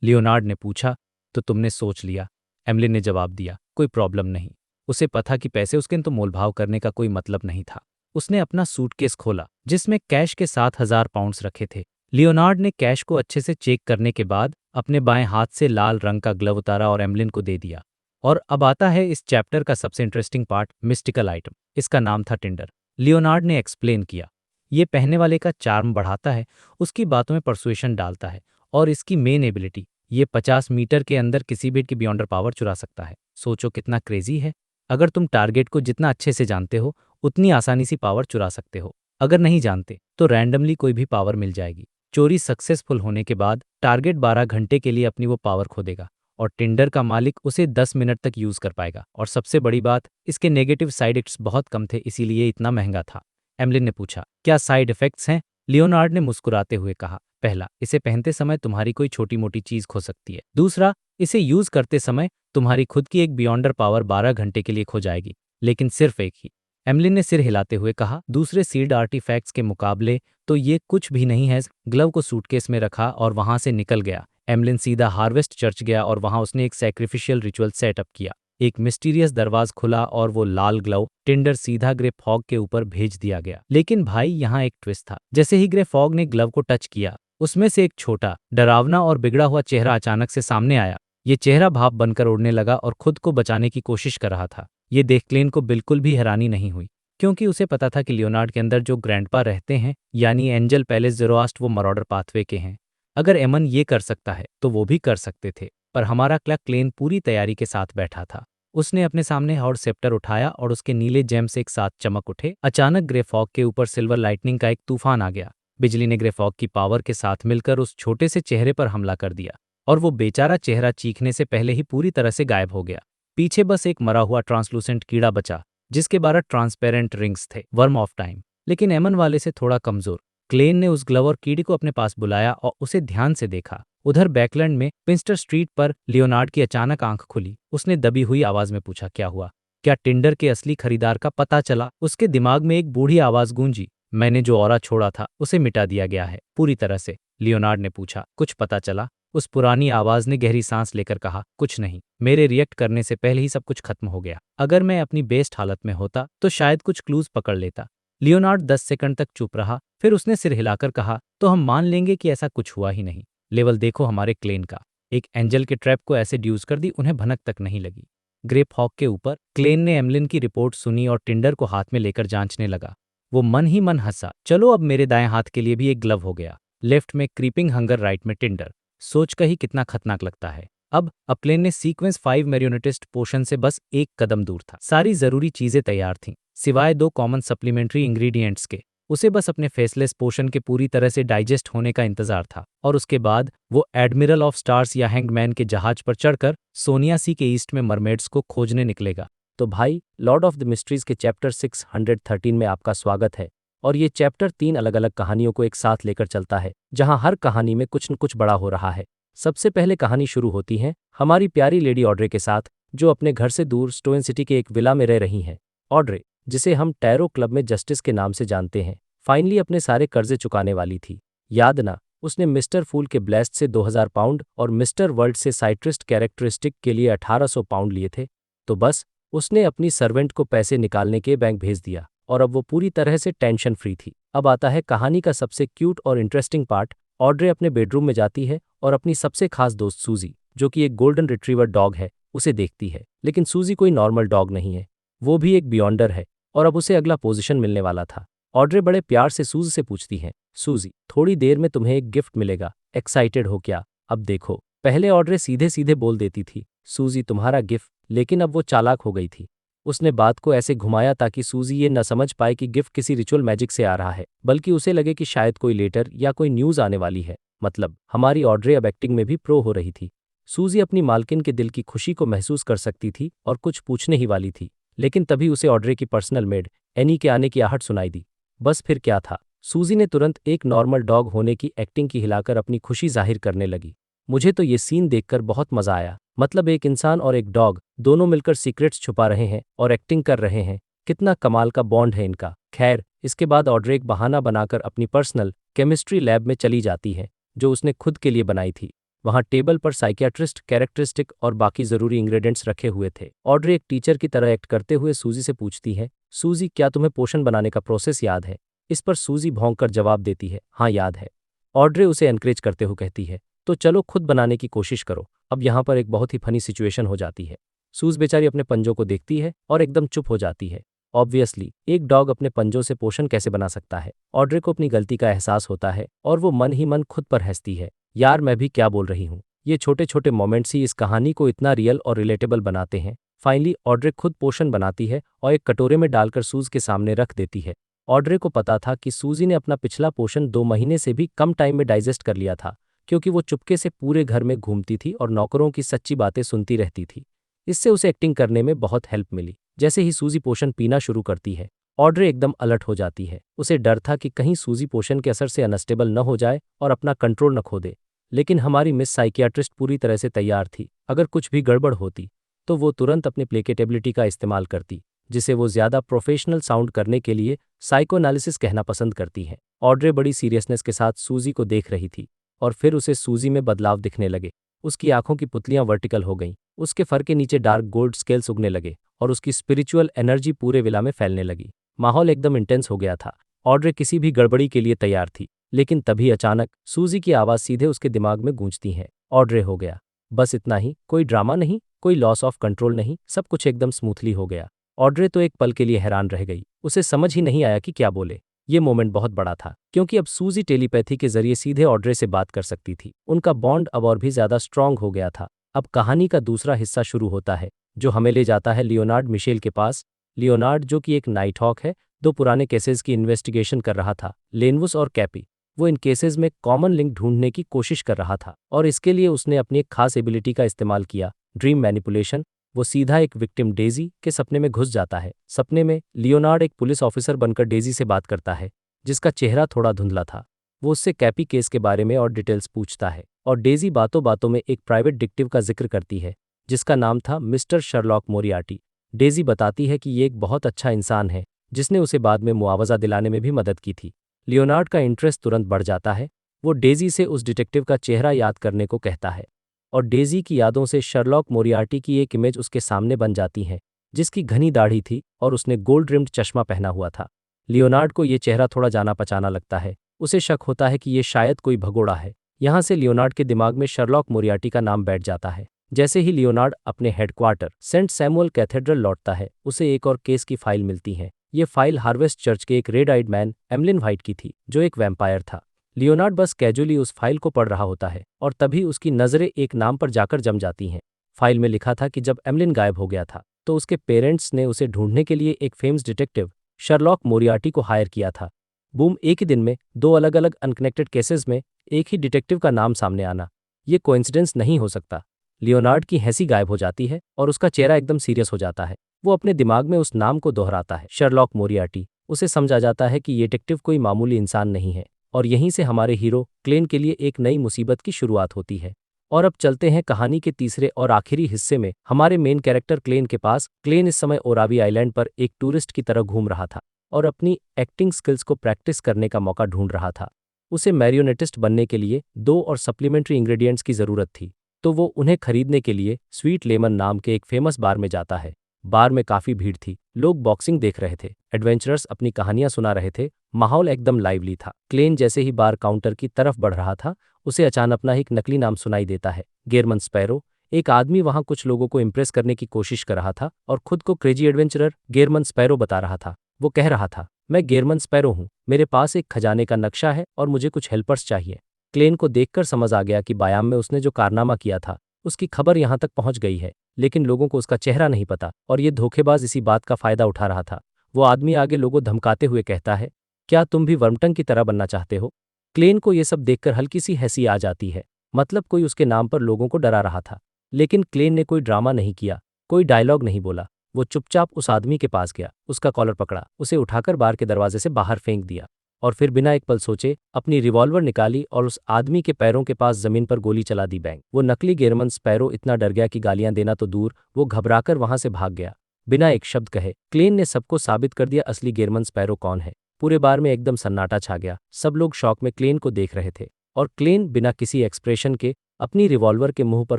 Speaker 4: लियोनार्ड ने पूछा, तो तुमने सोच लिया? एमलिन ने जवाब दिया, कोई प्रॉब्लम नहीं। उसे पता कि पैसे उसके तो मोलभाव करने का कोई मतलब नहीं था। उसने अपना सूटकेस खोला जिसमें कैश के 7,000 पाउंड्स रखे थे। लियोनार्ड ने कैश को अच्छे से चेक करने के बाद अपने बाएं हाथ से लाल रंग का ग्लव उतारा और एमलिन को दे दिया। और अब आता है इस चैप्टर का सबसे इंटरेस्टिंग पार्ट, मिस्टिकल आइटम। इसका नाम था टिंडर। लियोनार्ड ने एक्सप्लेन किया, ये पहनने वाले का चार्म बढ़ाता है, उसकी बातों में परसुएशन डालता है और इसकी मेन एबिलिटी, ये 50 मीटर के अंदर किसी भी की बियॉन्डर पावर चुरा सकता है। सोचो कितना क्रेजी है। अगर तुम टारगेट को जितना अच्छे से जानते हो उतनी आसानी से पावर चुरा सकते हो। अगर नहीं जानते तो रैंडमली कोई भी पावर मिल जाएगी। चोरी सक्सेसफुल होने के बाद टारगेट 12 घंटे के लिए अपनी वो पावर खो देगा और टिंडर का मालिक उसे 10 मिनट तक यूज कर पाएगा। और सबसे बड़ी बात, इसके नेगेटिव साइड इफेक्ट्स बहुत कम थे, इसीलिए इतना महंगा था। एमलिन ने पूछा, क्या साइड इफेक्ट्स हैं? लियोनार्ड ने मुस्कुराते हुए कहा, पहला, इसे पहनते समय तुम्हारी कोई छोटी मोटी चीज खो सकती है। दूसरा, इसे यूज करते समय तुम्हारी खुद की एक बियॉन्डर पावर 12 घंटे के लिए खो जाएगी, लेकिन सिर्फ एक ही। एमलिन ने सिर हिलाते हुए कहा, दूसरे सील्ड आर्टिफैक्ट्स के मुकाबले तो ये कुछ भी नहीं है। ग्लव को सूटकेस में रखा और वहां से निकल गया। एमलिन सीधा हार्वेस्ट चर्च गया और वहां उसने एक सैक्रिफिशियल रिचुअल सेटअप किया। एक मिस्टीरियस दरवाज खुला और वो लाल ग्लव टिंडर सीधा ग्रे फॉग के ऊपर भेज दिया गया। लेकिन भाई, यहाँ एक ट्विस्ट था। जैसे ही ग्रे फॉग ने ग्लव को टच किया, उसमें से एक छोटा, डरावना और बिगड़ा हुआ चेहरा अचानक से सामने आया। ये चेहरा भाप बनकर उड़ने लगा और खुद को बचाने की कोशिश कर रहा था। ये देख क्लेन को बिल्कुल भी हैरानी नहीं हुई, क्योंकि उसे पता था कि लियोनार्ड के अंदर जो ग्रैंडपा रहते हैं, यानी एंजल पैलेस ज़ेरोआस्ट, वो मरॉडर पाथवे के हैं। अगर एमन ये कर सकता है तो वो भी कर सकते थे। पर हमारा क्लेन पूरी तैयारी के साथ बैठा था। उसने अपने सामने हॉर्ड सेप्टर उठाया और उसके नीले जेम्स एक साथ चमक उठे। अचानक ग्रे फॉग के ऊपर सिल्वर लाइटनिंग का एक तूफान आ गया। बिजली ने ग्रे फॉग की पावर के साथ मिलकर उस छोटे से चेहरे पर हमला कर दिया और वो बेचारा चेहरा चीखने से पहले ही पूरी तरह से गायब हो गया। पीछे बस एक मरा हुआ ट्रांसलूसेंट कीड़ा बचा जिसके 12 ट्रांसपेरेंट रिंग्स थे, वर्म ऑफ टाइम, लेकिन एमन वाले से थोड़ा कमजोर। क्लेन ने उस ग्लव और कीड़ी को अपने पास बुलाया और उसे ध्यान से देखा। उधर बैकलैंड में पिंस्टर स्ट्रीट पर लियोनार्ड की अचानक आंख खुली। उसने दबी हुई आवाज में पूछा, क्या हुआ? क्या टिंडर के असली खरीदार का पता चला? उसके दिमाग में एक बूढ़ी आवाज गूंजी, मैंने जो ऑरा छोड़ा था उसे मिटा दिया गया है पूरी तरह से। लियोनार्ड ने पूछा, कुछ पता चला? उस पुरानी आवाज ने गहरी सांस लेकर कहा, कुछ नहीं, मेरे रिएक्ट करने से पहले ही सब कुछ खत्म हो गया। अगर मैं अपनी बेस्ट हालत में होता तो शायद कुछ क्लूज पकड़ लेता। लियोनार्ड 10 सेकंड तक चुप रहा, फिर उसने सिर हिलाकर कहा, तो हम मान लेंगे कि ऐसा कुछ हुआ ही नहीं। लेवल देखो हमारे क्लेन का। एक एंजल के ट्रैप को ऐसे ड्यूज कर दी, उन्हें भनक तक नहीं लगी। ग्रेप हॉक के ऊपर क्लेन ने एमलिन की रिपोर्ट सुनी और टिंडर को हाथ में लेकर जांचने लगा। वो मन ही मन हंसा, चलो अब मेरे दाएं हाथ के लिए भी एक ग्लव हो गया। लेफ्ट में क्रीपिंग हंगर, राइट में टिंडर। सोच का ही कितना खतरनाक लगता है। अब प्लेन ने सीक्वेंस 5 मैरियोनेटिस्ट पोशन से बस एक कदम दूर था। सारी जरूरी चीजें तैयार थीं, सिवाय 2 कॉमन सप्लीमेंट्री इंग्रेडिएंट्स के। उसे बस अपने फेसलेस पोशन के पूरी तरह से डाइजेस्ट होने का इंतजार था, और उसके बाद वो एडमिरल ऑफ स्टार्स या हैंगमैन के जहाज पर चढ़कर सोनिया सी के ईस्ट में मरमेड्स को खोजने निकलेगा।
Speaker 1: तो भाई, लॉर्ड ऑफ द मिस्ट्रीज के चैप्टर 613 में आपका स्वागत है। और ये चैप्टर 3 अलग अलग कहानियों को एक साथ लेकर चलता है, जहां हर कहानी में कुछ न कुछ बड़ा हो रहा है। सबसे पहले कहानी शुरू होती है हमारी प्यारी लेडी ऑड्रे के साथ, जो अपने घर से दूर स्टोन सिटी के एक विला में रह रही हैं। ऑड्रे, जिसे हम टैरो क्लब में जस्टिस के नाम से जानते हैं, फाइनली अपने सारे कर्जे चुकाने वाली थी। याद ना, उसने मिस्टर फूल के ब्लेस्ड से 2000 पाउंड और मिस्टर वर्ल्ड से साइट्रिस्ट कैरेक्टरिस्टिक के लिए 1800 पाउंड लिए थे। तो बस उसने अपनी सर्वेंट को पैसे निकालने के बैंक भेज दिया, और अब वो पूरी तरह से टेंशन फ्री थी। अब आता है कहानी का सबसे क्यूट और इंटरेस्टिंग पार्ट। ऑड्रे अपने बेडरूम में जाती है और अपनी सबसे खास दोस्त सूजी, जो कि एक गोल्डन रिट्रीवर डॉग है, उसे देखती है। लेकिन सूजी कोई नॉर्मल डॉग नहीं है, वो भी एक बियॉन्डर है, और अब उसे अगला पोजीशन मिलने वाला था। ऑड्रे बड़े प्यार से सूजी से पूछती है, सूजी, थोड़ी देर में तुम्हें एक गिफ्ट मिलेगा, एक्साइटेड हो क्या? अब देखो, पहले ऑड्रे सीधे सीधे बोल देती थी, सूजी तुम्हारा गिफ्ट, लेकिन अब वो चालाक हो गई थी। उसने बात को ऐसे घुमाया ताकि सूजी ये न समझ पाए कि गिफ्ट किसी रिचुअल मैजिक से आ रहा है, बल्कि उसे लगे कि शायद कोई लेटर या कोई न्यूज़ आने वाली है। मतलब हमारी ऑड्रे अब एक्टिंग में भी प्रो हो रही थी। सूजी अपनी मालकिन के दिल की खुशी को महसूस कर सकती थी और कुछ पूछने ही वाली थी, लेकिन तभी उसे ऑड्रे की पर्सनल मेड एनी के आने की आहट सुनाई दी। बस फिर क्या था, सूजी ने तुरंत एक नॉर्मल डॉग होने की एक्टिंग की हिलाकर अपनी खुशी जाहिर करने लगी। मुझे तो ये सीन देखकर बहुत मजा आया। मतलब एक इंसान और एक डॉग दोनों मिलकर सीक्रेट्स छुपा रहे हैं और एक्टिंग कर रहे हैं। कितना कमाल का बॉन्ड है इनका। खैर, इसके बाद ऑड्रे एक बहाना बनाकर अपनी पर्सनल केमिस्ट्री लैब में चली जाती है, जो उसने खुद के लिए बनाई थी। वहाँ टेबल पर साइकियाट्रिस्ट, कैरेक्टरिस्टिक और बाकी जरूरी इंग्रेडिएंट्स रखे हुए थे। ऑड्रे एक टीचर की तरह एक्ट करते हुए सूजी से पूछती है, सूजी, क्या तुम्हें पोषण बनाने का प्रोसेस याद है? इस पर सूजी भौंककर जवाब देती है, हाँ याद है। ऑड्रे उसे एनकरेज करते हुए कहती है, तो चलो खुद बनाने की कोशिश करो। अब यहाँ पर एक बहुत ही फनी सिचुएशन हो जाती है। सूज बेचारी अपने पंजों को देखती है और एकदम चुप हो जाती है। ऑब्वियसली एक डॉग अपने पंजों से पोषण कैसे बना सकता है? ऑड्रे को अपनी गलती का एहसास होता है और वो मन ही मन खुद पर हंसती है। यार, मैं भी क्या बोल रही हूँ। ये छोटे छोटे मोमेंट्स ही इस कहानी को इतना रियल और रिलेटेबल बनाते हैं। फाइनली ऑड्रे खुद पोषण बनाती है और एक कटोरे में डालकर सूज के सामने रख देती है। ऑड्रे को पता था कि सूजी ने अपना पिछला पोषण 2 महीने से भी कम टाइम में डाइजेस्ट कर लिया था, क्योंकि वो चुपके से पूरे घर में घूमती थी और नौकरों की सच्ची बातें सुनती रहती थी। इससे उसे एक्टिंग करने में बहुत हेल्प मिली। जैसे ही सूजी पोषण पीना शुरू करती है, ऑड्रे एकदम अलर्ट हो जाती है। उसे डर था कि कहीं सूजी पोषण के असर से अनस्टेबल न हो जाए और अपना कंट्रोल न खो दे। लेकिन हमारी मिस साइकियाट्रिस्ट पूरी तरह से तैयार थी। अगर कुछ भी गड़बड़ होती तो वो तुरंत अपनी प्लेकेटेबिलिटी का इस्तेमाल करती, जिसे वो ज़्यादा प्रोफेशनल साउंड करने के लिए साइकोएनालिसिस कहना पसंद करती है। ऑड्रे बड़ी सीरियसनेस के साथ सूजी को देख रही थी, और फिर उसे सूजी में बदलाव दिखने लगे। उसकी आंखों की पुतलियां वर्टिकल हो गईं, उसके फर के नीचे डार्क गोल्ड स्केल्स उगने लगे और उसकी स्पिरिचुअल एनर्जी पूरे विला में फैलने लगी। माहौल एकदम इंटेंस हो गया था। ऑड्रे किसी भी गड़बड़ी के लिए तैयार थी, लेकिन तभी अचानक सूजी की आवाज़ सीधे उसके दिमाग में गूंजती है, ऑड्रे हो गया। बस इतना ही, कोई ड्रामा नहीं, कोई लॉस ऑफ कंट्रोल नहीं, सब कुछ एकदम स्मूथली हो गया। ऑड्रे तो एक पल के लिए हैरान रह गई। उसे समझ ही नहीं आया कि क्या बोले। ये मोमेंट बहुत बड़ा था, क्योंकि अब सूजी टेलीपैथी के जरिए सीधे ऑड्रे से बात कर सकती थी। उनका बॉन्ड अब और भी ज्यादा स्ट्रांग हो गया था। अब कहानी का दूसरा हिस्सा शुरू होता है, जो हमें ले जाता है लियोनार्ड मिशेल के पास। लियोनार्ड, जो कि एक नाइट हॉक है, 2 पुराने केसेस की इन्वेस्टिगेशन कर रहा था, लेनवुस और कैपी। वो इन केसेस में कॉमन लिंक ढूंढने की कोशिश कर रहा था, और इसके लिए उसने अपनी एक खास एबिलिटी का इस्तेमाल किया, ड्रीम मैनिपुलेशन। वो सीधा एक विक्टिम डेजी के सपने में घुस जाता है। सपने में लियोनार्ड एक पुलिस ऑफिसर बनकर डेजी से बात करता है, जिसका चेहरा थोड़ा धुंधला था। वो उससे कैपी केस के बारे में और डिटेल्स पूछता है, और डेजी बातों बातों में एक प्राइवेट डिटेक्टिव का जिक्र करती है, जिसका नाम था मिस्टर शर्लॉक मोरियार्टी। डेजी बताती है कि ये एक बहुत अच्छा इंसान है, जिसने उसे बाद में मुआवजा दिलाने में भी मदद की थी। लियोनार्ड का इंटरेस्ट तुरंत बढ़ जाता है, वो डेजी से उस डिटेक्टिव का चेहरा याद करने को कहता है और डेजी की यादों से शर्लॉक मोरियार्टी की एक इमेज उसके सामने बन जाती है, जिसकी घनी दाढ़ी थी और उसने गोल्ड रिम्ड चश्मा पहना हुआ था। लियोनार्ड को ये चेहरा थोड़ा जाना पहचाना लगता है। उसे शक होता है कि ये शायद कोई भगोड़ा है। यहाँ से लियोनार्ड के दिमाग में शर्लॉक मोरियार्टी का नाम बैठ जाता है। जैसे ही लियोनार्ड अपने हेडक्वार्टर सेंट सैमुअल कैथेड्रल लौटता है, उसे एक और केस की फाइल मिलती है। ये फाइल हार्वेस्ट चर्च के एक red eyed man Emlyn White की थी, जो एक वैम्पायर था। लियोनार्ड बस कैजुअली उस फाइल को पढ़ रहा होता है और तभी उसकी नज़रें एक नाम पर जाकर जम जाती हैं। फाइल में लिखा था कि जब एमलिन गायब हो गया था तो उसके पेरेंट्स ने उसे ढूंढने के लिए एक फेमस डिटेक्टिव शर्लॉक मोरियार्टी को हायर किया था। बूम, एक ही दिन में दो अलग अलग अनकनेक्टेड केसेस में एक ही डिटेक्टिव का नाम सामने आना, ये कोइंसिडेंस नहीं हो सकता। लियोनार्ड की हंसी गायब हो जाती है और उसका चेहरा एकदम सीरियस हो जाता है। वो अपने दिमाग में उस नाम को दोहराता है, शर्लॉक मोरियार्टी। उसे समझा जाता है कि ये डिटेक्टिव कोई मामूली इंसान नहीं है और यहीं से हमारे हीरो क्लेन के लिए एक नई मुसीबत की शुरुआत होती है। और अब चलते हैं कहानी के तीसरे और आखिरी हिस्से में हमारे मेन कैरेक्टर क्लेन के पास। क्लेन इस समय ओरावी आइलैंड पर एक टूरिस्ट की तरह घूम रहा था और अपनी एक्टिंग स्किल्स को प्रैक्टिस करने का मौका ढूंढ रहा था। उसे मैरियोनेटिस्ट बनने के लिए 2 और सप्लीमेंट्री इंग्रेडिएंट्स की ज़रूरत थी, तो वो उन्हें खरीदने के लिए स्वीट लेमन नाम के एक फेमस बार में जाता है। बार में काफ़ी भीड़ थी, लोग बॉक्सिंग देख रहे थे, एडवेंचरर्स अपनी कहानियां सुना रहे थे, माहौल एकदम लाइवली था। क्लेन जैसे ही बार काउंटर की तरफ बढ़ रहा था, उसे अचानक अपना एक नकली नाम सुनाई देता है, गेरमन स्पैरो। एक आदमी वहां कुछ लोगों को इम्प्रेस करने की कोशिश कर रहा था और खुद को क्रेजी एडवेंचरर गेरमन स्पैरो बता रहा था। वो कह रहा था, मैं गेरमन स्पैरो हूँ, मेरे पास एक खजाने का नक्शा है और मुझे कुछ हेल्पर्स चाहिए। क्लेन को देखकर समझ आ गया कि बायाम में उसने जो कारनामा किया था उसकी खबर यहाँ तक पहुँच गई है, लेकिन लोगों को उसका चेहरा नहीं पता और ये धोखेबाज इसी बात का फायदा उठा रहा था। वो आदमी आगे लोगों धमकाते हुए कहता है, क्या तुम भी वर्मटंग की तरह बनना चाहते हो? क्लेन को ये सब देखकर हल्की सी हंसी आ जाती है, मतलब कोई उसके नाम पर लोगों को डरा रहा था। लेकिन क्लेन ने कोई ड्रामा नहीं किया, कोई डायलॉग नहीं बोला। वो चुपचाप उस आदमी के पास गया, उसका कॉलर पकड़ा, उसे उठाकर बार के दरवाजे से बाहर फेंक दिया और फिर बिना एक पल सोचे अपनी रिवॉल्वर निकाली और उस आदमी के पैरों के पास जमीन पर गोली चला दी। बैंग, वो नकली गेरमन स्पैरो इतना डर गया कि गालियां देना तो दूर, वो घबराकर वहां से भाग गया बिना एक शब्द कहे। क्लेन ने सबको साबित कर दिया असली गेरमन स्पैरो कौन है। पूरे बार में एकदम सन्नाटा छा गया, सब लोग शौक में क्लेन को देख रहे थे और क्लेन बिना किसी एक्सप्रेशन के अपनी रिवॉल्वर के मुंह पर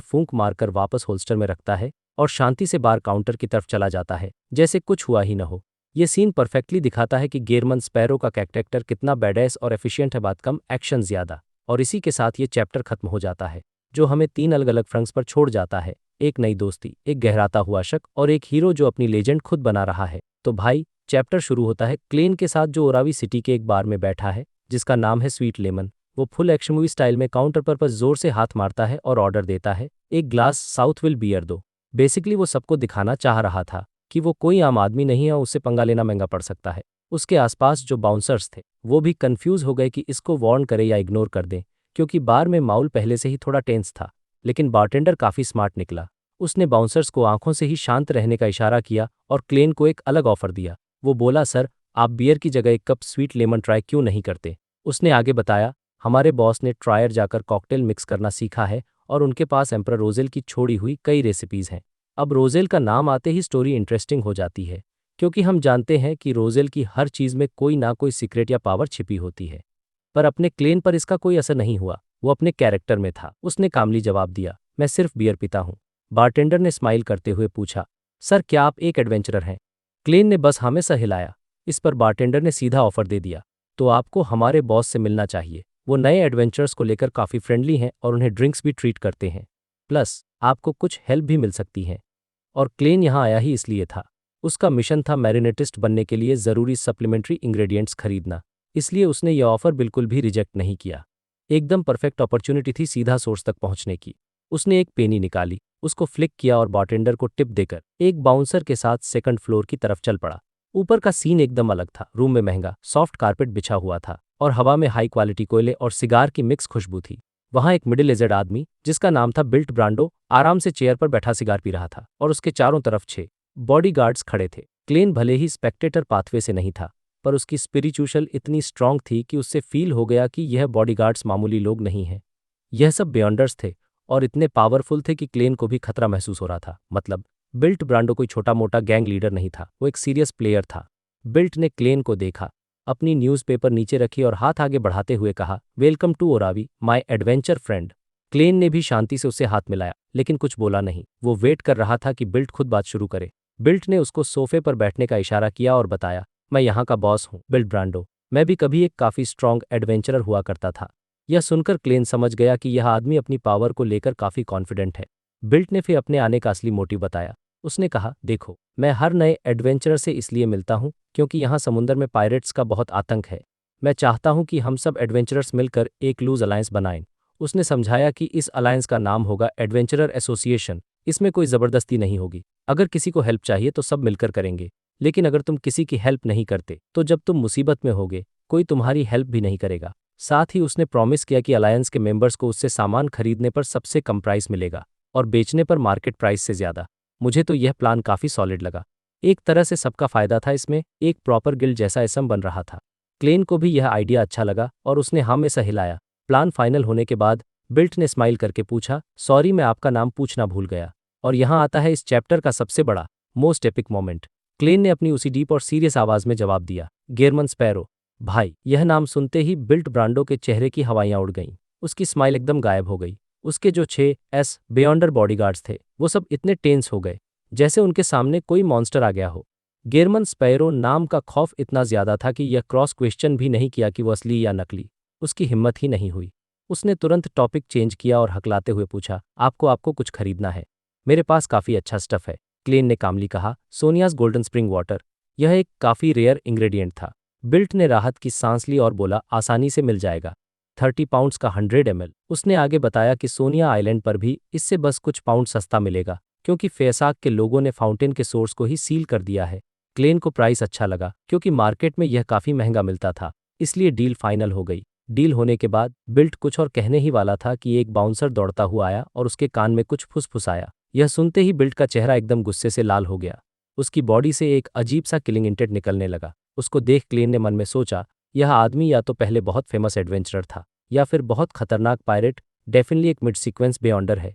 Speaker 1: फूंक मारकर वापस होल्स्टर में रखता है और शांति से बार काउंटर की तरफ चला जाता है, जैसे कुछ हुआ ही न हो। ये सीन परफेक्टली दिखाता है कि गेरमन स्पैरो का कैरेक्टर कितना बैडैस और एफिशिएंट है, बात कम एक्शन ज्यादा। और इसी के साथ ये चैप्टर खत्म हो जाता है, जो हमें 3 अलग अलग फ्रंट्स पर छोड़ जाता है, एक नई दोस्ती, एक गहराता हुआ शक और एक हीरो जो अपनी लेजेंड खुद बना रहा है। तो भाई, चैप्टर शुरू होता है क्लेन के साथ जो ओरावी सिटी के एक बार में बैठा है जिसका नाम है स्वीट लेमन। वो फुल एक्शन मूवी स्टाइल में काउंटर पर जोर से हाथ मारता है और ऑर्डर देता है, एक ग्लास साउथविल बियर दो। बेसिकली वो सबको दिखाना चाह रहा था कि वो कोई आम आदमी नहीं है और उससे पंगा लेना महंगा पड़ सकता है। उसके आसपास जो बाउंसर्स थे वो भी कंफ्यूज हो गए कि इसको वार्न करे या इग्नोर कर दें, क्योंकि बार में माहौल पहले से ही थोड़ा टेंस था। लेकिन बारटेंडर काफ़ी स्मार्ट निकला, उसने बाउंसर्स को आंखों से ही शांत रहने का इशारा किया और क्लेन को एक अलग ऑफर दिया। वो बोला, सर आप बियर की जगह एक कप स्वीट लेमन ट्राई क्यों नहीं करते? उसने आगे बताया, हमारे बॉस ने ट्रायर जाकर कॉकटेल मिक्स करना सीखा है और उनके पास एम्परर रोजेल की छोड़ी हुई कई रेसिपीज हैं। अब रोजेल का नाम आते ही स्टोरी इंटरेस्टिंग हो जाती है, क्योंकि हम जानते हैं कि रोजेल की हर चीज़ में कोई ना कोई सीक्रेट या पावर छिपी होती है। पर अपने क्लेन पर इसका कोई असर नहीं हुआ, वो अपने कैरेक्टर में था। उसने कामली जवाब दिया, मैं सिर्फ बियर पीता हूँ। बारटेंडर ने स्माइल करते हुए पूछा, सर क्या आप एक एडवेंचरर हैं? क्लेन ने बस हाँ में सर हिलाया। इस पर बारटेंडर ने सीधा ऑफर दे दिया, तो आपको हमारे बॉस से मिलना चाहिए। वो नए एडवेंचर्स को लेकर काफ़ी फ्रेंडली हैं और उन्हें ड्रिंक्स भी ट्रीट करते हैं, प्लस आपको कुछ हेल्प भी मिल सकती है। और क्लेन यहाँ आया ही इसलिए था, उसका मिशन था मैरिनेटिस्ट बनने के लिए ज़रूरी सप्लीमेंट्री इंग्रेडिएंट्स खरीदना, इसलिए उसने यह ऑफर बिल्कुल भी रिजेक्ट नहीं किया। एकदम परफेक्ट अपॉर्चुनिटी थी सीधा सोर्स तक पहुंचने की। उसने एक पेनी निकाली, उसको फ्लिक किया और बारटेंडर को टिप देकर एक बाउंसर के साथ सेकंड फ्लोर की तरफ चल पड़ा। ऊपर का सीन एकदम अलग था, रूम में महंगा सॉफ्ट कारपेट बिछा हुआ था और हवा में हाई क्वालिटी कोयले और सिगार की मिक्स खुशबू थी। वहां एक मिडिल एजेड आदमी जिसका नाम था बिल्ट ब्रांडो आराम से चेयर पर बैठा सिगार पी रहा था और उसके चारों तरफ 6 बॉडीगार्ड्स खड़े थे। क्लेन भले ही स्पेक्टेटर पाथवे से नहीं था, पर उसकी स्पिरिचुअल इतनी स्ट्रांग थी कि उससे फील हो गया कि यह बॉडीगार्ड्स मामूली लोग नहीं हैं। यह सब बियॉन्डर्स थे और इतने पावरफुल थे कि क्लेन को भी खतरा महसूस हो रहा था। मतलब बिल्ट ब्रांडो कोई छोटा मोटा गैंग लीडर नहीं था, वो एक सीरियस प्लेयर था। बिल्ट ने क्लेन को देखा, अपनी न्यूज़पेपर नीचे रखी और हाथ आगे बढ़ाते हुए कहा, welcome to Oravi my adventure friend. Klein ने भी शांति से उससे हाथ मिलाया, लेकिन कुछ बोला नहीं। वो वेट कर रहा था कि बिल्ट खुद बात शुरू करे। बिल्ट ने उसको सोफे पर बैठने का इशारा किया और बताया, मैं यहाँ का बॉस हूँ, बिल्ट ब्रांडो। मैं भी कभी एक काफ़ी स्ट्रॉन्ग एडवेंचरर हुआ करता था। यह सुनकर क्लेन समझ गया कि यह आदमी अपनी पावर को लेकर काफ़ी कॉन्फिडेंट है। बिल्ट ने फिर अपने आने का असली मोटिव बताया। उसने कहा, देखो, मैं हर नए एडवेंचरर से इसलिए मिलता हूँ क्योंकि यहाँ समुंदर में पायरेट्स का बहुत आतंक है। मैं चाहता हूँ कि हम सब एडवेंचरर्स मिलकर एक लूज अलायंस बनाएं। उसने समझाया कि इस अलायंस का नाम होगा एडवेंचरर एसोसिएशन। इसमें कोई ज़बरदस्ती नहीं होगी। अगर किसी को हेल्प चाहिए तो सब मिलकर करेंगे, लेकिन अगर तुम किसी की हेल्प नहीं करते तो जब तुम मुसीबत में होगे कोई तुम्हारी हेल्प भी नहीं करेगा। साथ ही उसने प्रॉमिस किया कि अलायंस के मेंबर्स को उससे सामान खरीदने पर सबसे कम प्राइस मिलेगा और बेचने पर मार्केट प्राइस से ज़्यादा। मुझे तो यह प्लान काफ़ी सॉलिड लगा। एक तरह से सबका फ़ायदा था इसमें, एक प्रॉपर गिल्ड जैसा इसम बन रहा था। क्लेन को भी यह आइडिया अच्छा लगा और उसने हाँ में सह हिलाया। प्लान फाइनल होने के बाद बिल्ट ने स्माइल करके पूछा, सॉरी मैं आपका नाम पूछना भूल गया। और यहाँ आता है इस चैप्टर का सबसे बड़ा मोस्ट एपिक मोमेंट। क्लेन ने अपनी उसी डीप और सीरियस आवाज़ में जवाब दिया, गेरमन स्पैरो। भाई, यह नाम सुनते ही बिल्ट ब्रांडो के चेहरे की हवाइयाँ उड़ गईं। उसकी स्माइल एकदम गायब हो गई। उसके जो 6 बियॉन्डर बॉडीगार्ड्स थे वो सब इतने टेंस हो गए जैसे उनके सामने कोई मॉन्स्टर आ गया हो। गेरमन स्पैरो नाम का खौफ इतना ज़्यादा था कि यह क्रॉस क्वेश्चन भी नहीं किया कि वो असली या नकली। उसकी हिम्मत ही नहीं हुई। उसने तुरंत टॉपिक चेंज किया और हकलाते हुए पूछा, आपको कुछ खरीदना है? मेरे पास काफ़ी अच्छा स्टफ है, क्लेन ने कामली कहा, सोनियाज गोल्डन स्प्रिंग वाटर। यह एक काफ़ी रेयर इंग्रेडिएंट था। बिल्ट ने राहत की सांस ली और बोला, आसानी से मिल जाएगा। 30 पाउंड्स का 100 ml। उसने आगे बताया कि सोनिया आइलैंड पर भी इससे बस कुछ पाउंड सस्ता मिलेगा क्योंकि फैसाक के लोगों ने फाउंटेन के सोर्स को ही सील कर दिया है। क्लेन को प्राइस अच्छा लगा क्योंकि मार्केट में यह काफ़ी महंगा मिलता था, इसलिए डील फाइनल हो गई। डील होने के बाद बिल्ट कुछ और कहने ही वाला था कि एक बाउंसर दौड़ता हुआ आया और उसके कान में कुछ फुसफुसाया। यह सुनते ही बिल्ट का चेहरा एकदम गुस्से से लाल हो गया। उसकी बॉडी से एक अजीब सा किलिंग इंटेंट निकलने लगा। उसको देख क्लेन ने मन में सोचा, यह आदमी या तो पहले बहुत फेमस एडवेंचरर था या फिर बहुत खतरनाक पायरेट, डेफिनेटली एक मिड सीक्वेंस बियॉन्डर है।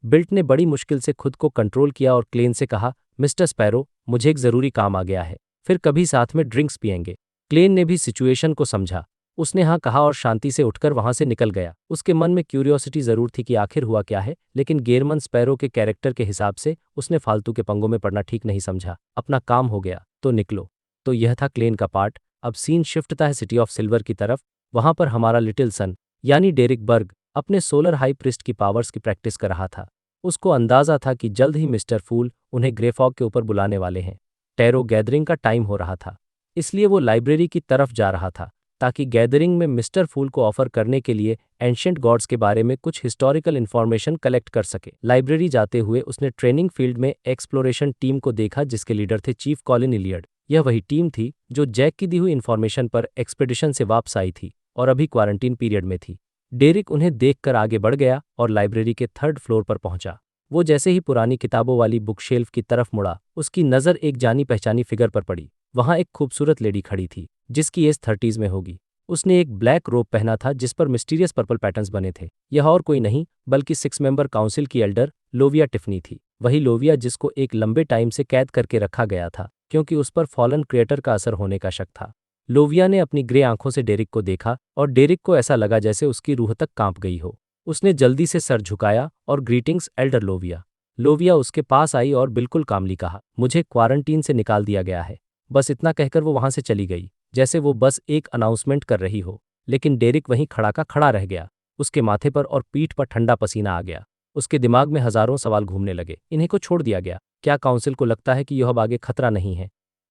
Speaker 1: बिल्ट ने बड़ी मुश्किल से खुद को कंट्रोल किया और क्लेन से कहा, मिस्टर स्पैरो, मुझे एक ज़रूरी काम आ गया है, फिर कभी साथ में ड्रिंक्स पिएंगे। क्लेन ने भी सिचुएशन को समझा। उसने हाँ कहा और शांति से उठकर वहां से निकल गया। उसके मन में क्यूरियोसिटी ज़रूर थी कि आखिर हुआ क्या है, लेकिन गेरमन स्पैरो के कैरेक्टर के हिसाब से उसने फालतू के पंगों में पड़ना ठीक नहीं समझा। अपना काम हो गया तो निकलो। तो यह था क्लेन का पार्ट। अब सीन शिफ्टता है सिटी ऑफ सिल्वर की तरफ। वहां पर हमारा लिटिल सन यानी डेरिक बर्ग अपने सोलर हाई प्रिस्ट की पावर्स की प्रैक्टिस कर रहा था। उसको अंदाजा था कि जल्द ही मिस्टर फूल उन्हें ग्रे फॉग के ऊपर बुलाने वाले हैं। टैरो गैदरिंग का टाइम हो रहा था, इसलिए वो लाइब्रेरी की तरफ जा रहा था ताकि गैदरिंग में मिस्टर फूल को ऑफर करने के लिए एंशिएंट गॉड्स के बारे में कुछ हिस्टोरिकल इन्फॉर्मेशन कलेक्ट कर सके। लाइब्रेरी जाते हुए उसने ट्रेनिंग फील्ड में एक्सप्लोरेशन टीम को देखा जिसके लीडर थे चीफ कॉलिन इलियड। यह वही टीम थी जो जैक की दी हुई इन्फॉर्मेशन पर एक्सपेडिशन से वापस आई थी और अभी क्वारंटीन पीरियड में थी। डेरिक उन्हें देखकर आगे बढ़ गया और लाइब्रेरी के 3rd फ्लोर पर पहुंचा। वो जैसे ही पुरानी किताबों वाली बुकशेल्फ की तरफ मुड़ा, उसकी नज़र एक जानी पहचानी फिगर पर पड़ी। वहां एक खूबसूरत लेडी खड़ी थी जिसकी एज 30s में होगी। उसने एक ब्लैक रोब पहना था जिस पर मिस्टीरियस पर्पल पैटर्न्स बने थे। यह और कोई नहीं बल्कि 6 मेंबर काउंसिल की एल्डर लोविया टिफनी थी। वही लोविया जिसको एक लंबे टाइम से कैद करके रखा गया था क्योंकि उस पर फॉलन क्रिएटर का असर होने का शक था। लोविया ने अपनी ग्रे आंखों से डेरिक को देखा और डेरिक को ऐसा लगा जैसे उसकी रूह तक कांप गई हो। उसने जल्दी से सर झुकाया और ग्रीटिंग्स एल्डर लोविया। लोविया उसके पास आई और बिल्कुल कामली कहा, मुझे क्वारंटीन से निकाल दिया गया है। बस इतना कहकर वो वहां से चली गई जैसे वो बस एक अनाउंसमेंट कर रही हो। लेकिन डेरिक वहीं खड़ा का खड़ा रह गया। उसके माथे पर और पीठ पर ठंडा पसीना आ गया। उसके दिमाग में हजारों सवाल घूमने लगे। इन्हीं को छोड़ दिया गया? क्या काउंसिल को लगता है कि यह अब आगे खतरा नहीं है?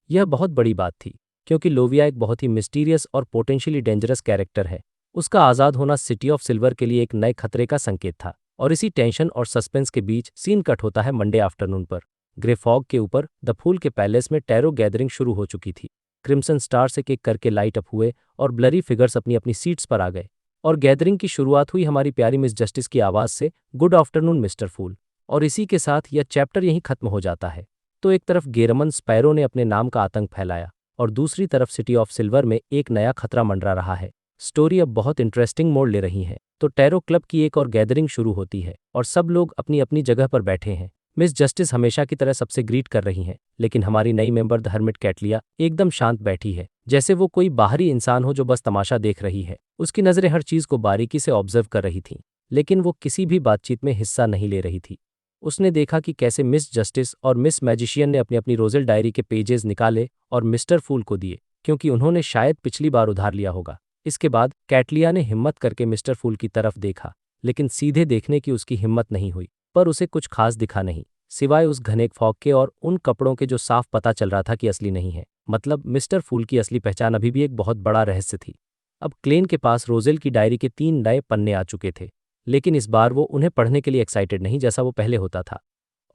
Speaker 1: यह बहुत बड़ी बात थी क्योंकि लोविया एक बहुत ही मिस्टीरियस और पोटेंशियली डेंजरस कैरेक्टर है। उसका आज़ाद होना सिटी ऑफ सिल्वर के लिए एक नए खतरे का संकेत था। और इसी टेंशन और सस्पेंस के बीच सीन कट होता है मंडे आफ्टरनून पर। ग्रे फॉग के ऊपर द फूल के पैलेस में टैरो गैदरिंग शुरू हो चुकी थी। क्रिम्सन स्टार एक एक करके लाइट अप हुए और ब्लरी फिगर्स अपनी अपनी सीट्स पर आ गए और गैदरिंग की शुरुआत हुई हमारी प्यारी मिस जस्टिस की आवाज़ से, गुड आफ्टरनून मिस्टर फूल। और इसी के साथ यह चैप्टर यहीं खत्म हो जाता है। तो एक तरफ गेरमन स्पैरो ने अपने नाम का आतंक फैलाया और दूसरी तरफ सिटी ऑफ सिल्वर में एक नया खतरा मंडरा रहा है। स्टोरी अब बहुत इंटरेस्टिंग मोड़ ले रही है। तो टैरो क्लब की एक और गैदरिंग शुरू होती है और सब लोग अपनी अपनी जगह पर बैठे हैं। मिस जस्टिस हमेशा की तरह सबसे ग्रीट कर रही हैं, लेकिन हमारी नई मेंबर द हर्मिट कैटलिया एकदम शांत बैठी है। जैसे वो कोई बाहरी इंसान हो जो बस तमाशा देख रही है। उसकी नज़रें हर चीज़ को बारीकी से ऑब्जर्व कर रही थीं, लेकिन वो किसी भी बातचीत में हिस्सा नहीं ले रही थी। उसने देखा कि कैसे मिस जस्टिस और मिस मैजिशियन ने अपनी अपनी रोज़ेल डायरी के पेजेस निकाले और मिस्टर फूल को दिए, क्योंकि उन्होंने शायद पिछली बार उधार लिया होगा। इसके बाद कैटलिया ने हिम्मत करके मिस्टर फूल की तरफ देखा, लेकिन सीधे देखने की उसकी हिम्मत नहीं हुई। पर उसे कुछ खास दिखा नहीं, सिवाय उस घने फॉग के और उन कपड़ों के जो साफ पता चल रहा था कि असली नहीं है। मतलब मिस्टर फूल की असली पहचान अभी भी एक बहुत बड़ा रहस्य थी। अब क्लेन के पास रोज़ेल की डायरी के 3 नए पन्ने आ चुके थे, लेकिन इस बार वो उन्हें पढ़ने के लिए एक्साइटेड नहीं जैसा वो पहले होता था।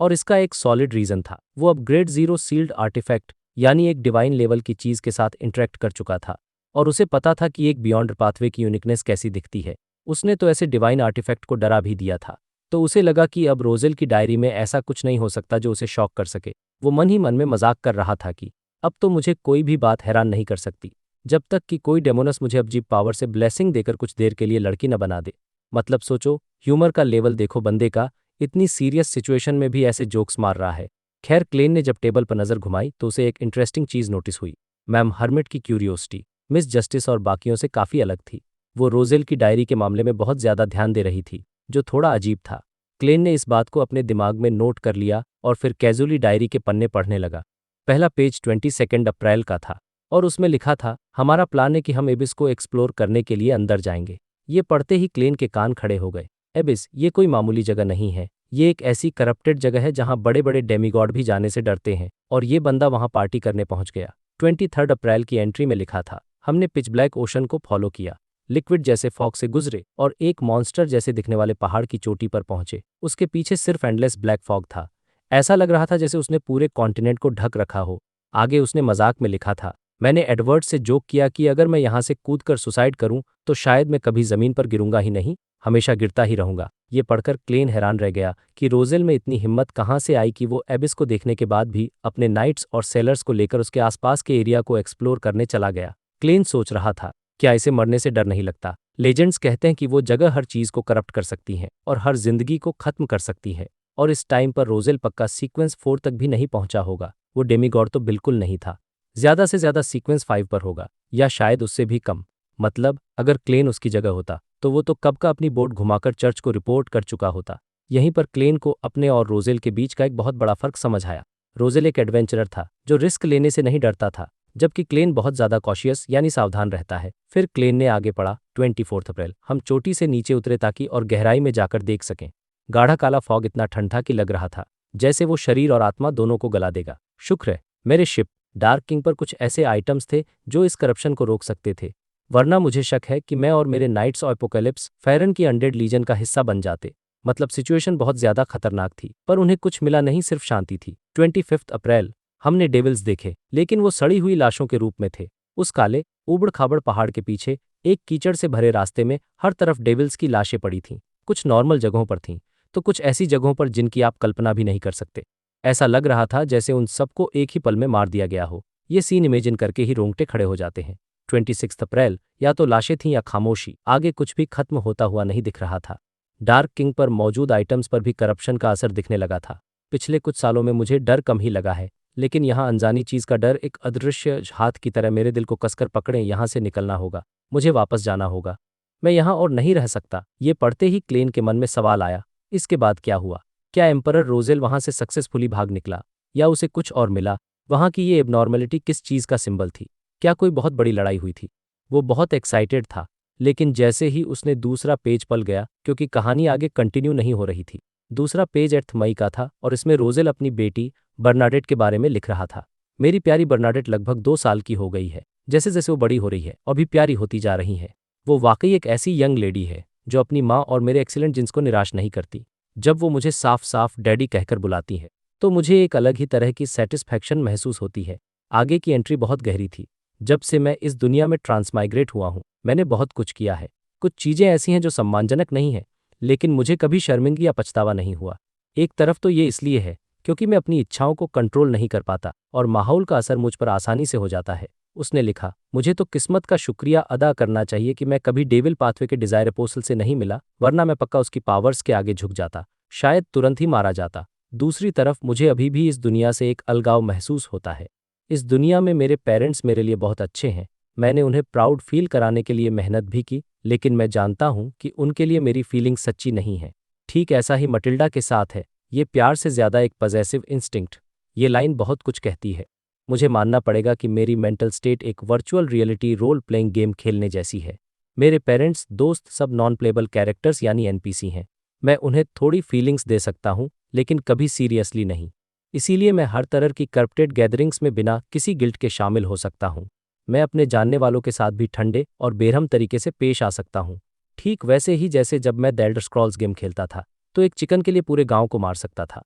Speaker 1: और इसका एक सॉलिड रीज़न था। वो अब ग्रेड 0 सील्ड आर्टिफैक्ट यानी एक डिवाइन लेवल की चीज़ के साथ इंटरेक्ट कर चुका था, और उसे पता था कि एक बियॉन्ड पाथवे की यूनिकनेस कैसी दिखती है। उसने तो ऐसे डिवाइन आर्टिफैक्ट को डरा भी दिया था। तो उसे लगा कि अब रोज़ेल की डायरी में ऐसा कुछ नहीं हो सकता जो उसे शॉक कर सके। वो मन ही मन में मजाक कर रहा था कि अब तो मुझे कोई भी बात हैरान नहीं कर सकती, जब तक कि कोई डेमोनस मुझे अजीब पावर से ब्लेसिंग देकर कुछ देर के लिए लड़की न बना दे। मतलब सोचो, ह्यूमर का लेवल देखो बंदे का, इतनी सीरियस सिचुएशन में भी ऐसे जोक्स मार रहा है। खैर, क्लेन ने जब टेबल पर नज़र घुमाई तो उसे एक इंटरेस्टिंग चीज़ नोटिस हुई। मैम हर्मिट की क्यूरियोसिटी मिस जस्टिस और बाकियों से काफ़ी अलग थी। वो रोज़ेल की डायरी के मामले में बहुत ज़्यादा ध्यान दे रही थी, जो थोड़ा अजीब था। क्लेन ने इस बात को अपने दिमाग में नोट कर लिया और फिर कैजुअली डायरी के पन्ने पढ़ने लगा। पहला पेज 22 अप्रैल का था और उसमें लिखा था, हमारा प्लान है कि हम एबिस को एक्सप्लोर करने के लिए अंदर जाएंगे। ये पढ़ते ही क्लेन के कान खड़े हो गए। एबिस ये कोई मामूली जगह नहीं है, ये एक ऐसी करप्टेड जगह है जहां बड़े बड़े डेमीगॉड भी जाने से डरते हैं, और ये बंदा वहां पार्टी करने पहुंच गया। 23 अप्रैल की एंट्री में लिखा था, हमने पिच ब्लैक ओशन को फॉलो किया, लिक्विड जैसे फॉग से गुजरे और एक मॉन्स्टर जैसे दिखने वाले पहाड़ की चोटी पर पहुंचे। उसके पीछे सिर्फ एंडलेस ब्लैक फॉग था। ऐसा लग रहा था जैसे उसने पूरे कॉन्टिनेंट को ढक रखा हो। आगे उसने मजाक में लिखा था, मैंने एडवर्ड से जोक किया कि अगर मैं यहाँ से कूदकर सुसाइड करूं तो शायद मैं कभी जमीन पर गिरूंगा ही नहीं, हमेशा गिरता ही रहूंगा। ये पढ़कर क्लेन हैरान रह गया कि रोज़ेल में इतनी हिम्मत कहाँ से आई कि वो एबिस को देखने के बाद भी अपने नाइट्स और सेलर्स को लेकर उसके आसपास के एरिया को एक्सप्लोर करने चला गया। क्लेन सोच रहा था, क्या इसे मरने से डर नहीं लगता? लेजेंड्स कहते हैं कि वो जगह हर चीज़ को करप्ट कर सकती है और हर जिंदगी को खत्म कर सकती है। और इस टाइम पर रोज़ेल पक्का सीक्वेंस 4 तक भी नहीं पहुंचा होगा। वो डेमीगॉड तो बिल्कुल नहीं था, ज़्यादा से ज़्यादा सीक्वेंस 5 पर होगा, या शायद उससे भी कम। मतलब अगर क्लेन उसकी जगह होता तो वो तो कब का अपनी बोट घुमाकर चर्च को रिपोर्ट कर चुका होता। यहीं पर क्लेन को अपने और रोज़ेल के बीच का एक बहुत बड़ा फर्क समझ आया। रोज़ेल एक एडवेंचरर था जो रिस्क लेने से नहीं डरता था, जबकि क्लेन बहुत ज़्यादा कॉशियस यानी सावधान रहता है। फिर क्लेन ने आगे पढ़ा, 24 अप्रैल, हम चोटी से नीचे उतरे ताकि और गहराई में जाकर देख सकें। गाढ़ा काला फॉग इतना ठंडा कि लग रहा था जैसे वो शरीर और आत्मा दोनों को गला देगा। शुक्र है मेरे शिप डार्क किंग पर कुछ ऐसे आइटम्स थे जो इस करप्शन को रोक सकते थे, वरना मुझे शक है कि मैं और मेरे नाइट्स एपोकैलिप्स फेरन की अनडेड लीजन का हिस्सा बन जाते। मतलब सिचुएशन बहुत ज़्यादा खतरनाक थी, पर उन्हें कुछ मिला नहीं, सिर्फ शांति थी। 25 अप्रैल, हमने डेविल्स देखे, लेकिन वो सड़ी हुई लाशों के रूप में थे। उस काले ऊबड़ खाबड़ पहाड़ के पीछे एक कीचड़ से भरे रास्ते में हर तरफ डेविल्स की लाशें पड़ी थीं। कुछ नॉर्मल जगहों पर थीं, तो कुछ ऐसी जगहों पर जिनकी आप कल्पना भी नहीं कर सकते। ऐसा लग रहा था जैसे उन सबको एक ही पल में मार दिया गया हो। ये सीन इमेजिन करके ही रोंगटे खड़े हो जाते हैं। 26 अप्रैल, या तो लाशें थीं या खामोशी, आगे कुछ भी खत्म होता हुआ नहीं दिख रहा था। डार्क किंग पर मौजूद आइटम्स पर भी करप्शन का असर दिखने लगा था। पिछले कुछ सालों में मुझे डर कम ही लगा है, लेकिन यहाँ अनजानी चीज़ का डर एक अदृश्य हाथ की तरह मेरे दिल को कसकर पकड़े। यहाँ से निकलना होगा, मुझे वापस जाना होगा, मैं यहाँ और नहीं रह सकता। ये पढ़ते ही क्लेन के मन में सवाल आया, इसके बाद क्या हुआ? क्या एम्परर रोज़ेल वहाँ से सक्सेसफुली भाग निकला, या उसे कुछ और मिला? वहाँ की ये एबनॉर्मलिटी किस चीज़ का सिंबल थी? क्या कोई बहुत बड़ी लड़ाई हुई थी? वो बहुत एक्साइटेड था, लेकिन जैसे ही उसने दूसरा पेज पल गया, क्योंकि कहानी आगे कंटिन्यू नहीं हो रही थी। दूसरा पेज 8 मई का था और इसमें रोज़ेल अपनी बेटी बर्नाडेट के बारे में लिख रहा था। मेरी प्यारी बर्नाडेट लगभग 2 साल की हो गई है। जैसे जैसे वो बड़ी हो रही है और भी प्यारी होती जा रही है। वो वाकई एक ऐसी यंग लेडी है जो अपनी माँ और मेरे एक्सीलेंट जिन्स को निराश नहीं करती। जब वो मुझे साफ साफ डैडी कहकर बुलाती है तो मुझे एक अलग ही तरह की सेटिस्फैक्शन महसूस होती है। आगे की एंट्री बहुत गहरी थी। जब से मैं इस दुनिया में ट्रांसमाइग्रेट हुआ हूँ, मैंने बहुत कुछ किया है। कुछ चीज़ें ऐसी हैं जो सम्मानजनक नहीं है, लेकिन मुझे कभी शर्मिंदगी या पछतावा नहीं हुआ। एक तरफ तो ये इसलिए है क्योंकि मैं अपनी इच्छाओं को कंट्रोल नहीं कर पाता और माहौल का असर मुझ पर आसानी से हो जाता है। उसने लिखा, मुझे तो किस्मत का शुक्रिया अदा करना चाहिए कि मैं कभी डेविल पाथवे के डिजायर अपोस्टल से नहीं मिला, वरना मैं पक्का उसकी पावर्स के आगे झुक जाता, शायद तुरंत ही मारा जाता। दूसरी तरफ मुझे अभी भी इस दुनिया से एक अलगाव महसूस होता है। इस दुनिया में मेरे पेरेंट्स मेरे लिए बहुत अच्छे हैं, मैंने उन्हें प्राउड फील कराने के लिए मेहनत भी की, लेकिन मैं जानता हूँ कि उनके लिए मेरी फीलिंग सच्ची नहीं है। ठीक ऐसा ही मटिल्डा के साथ है, ये प्यार से ज़्यादा एक पजेसिव इंस्टिंक्ट। ये लाइन बहुत कुछ कहती है। मुझे मानना पड़ेगा कि मेरी मेंटल स्टेट एक virtual reality role playing game खेलने जैसी है। मेरे पेरेंट्स, दोस्त सब नॉन प्लेबल कैरेक्टर्स यानी एनपीसी हैं। मैं उन्हें थोड़ी फीलिंग्स दे सकता हूँ, लेकिन कभी सीरियसली नहीं। इसीलिए मैं हर तरह की करप्टेड गैदरिंग्स में बिना किसी गिल्ट के शामिल हो सकता हूँ। मैं अपने जानने वालों के साथ भी ठंडे और बेरहम तरीके से पेश आ सकता हूँ। ठीक वैसे ही जैसे जब मैं द एल्डर स्क्रॉल्स गेम खेलता था, तो एक चिकन के लिए पूरे गांव को मार सकता था।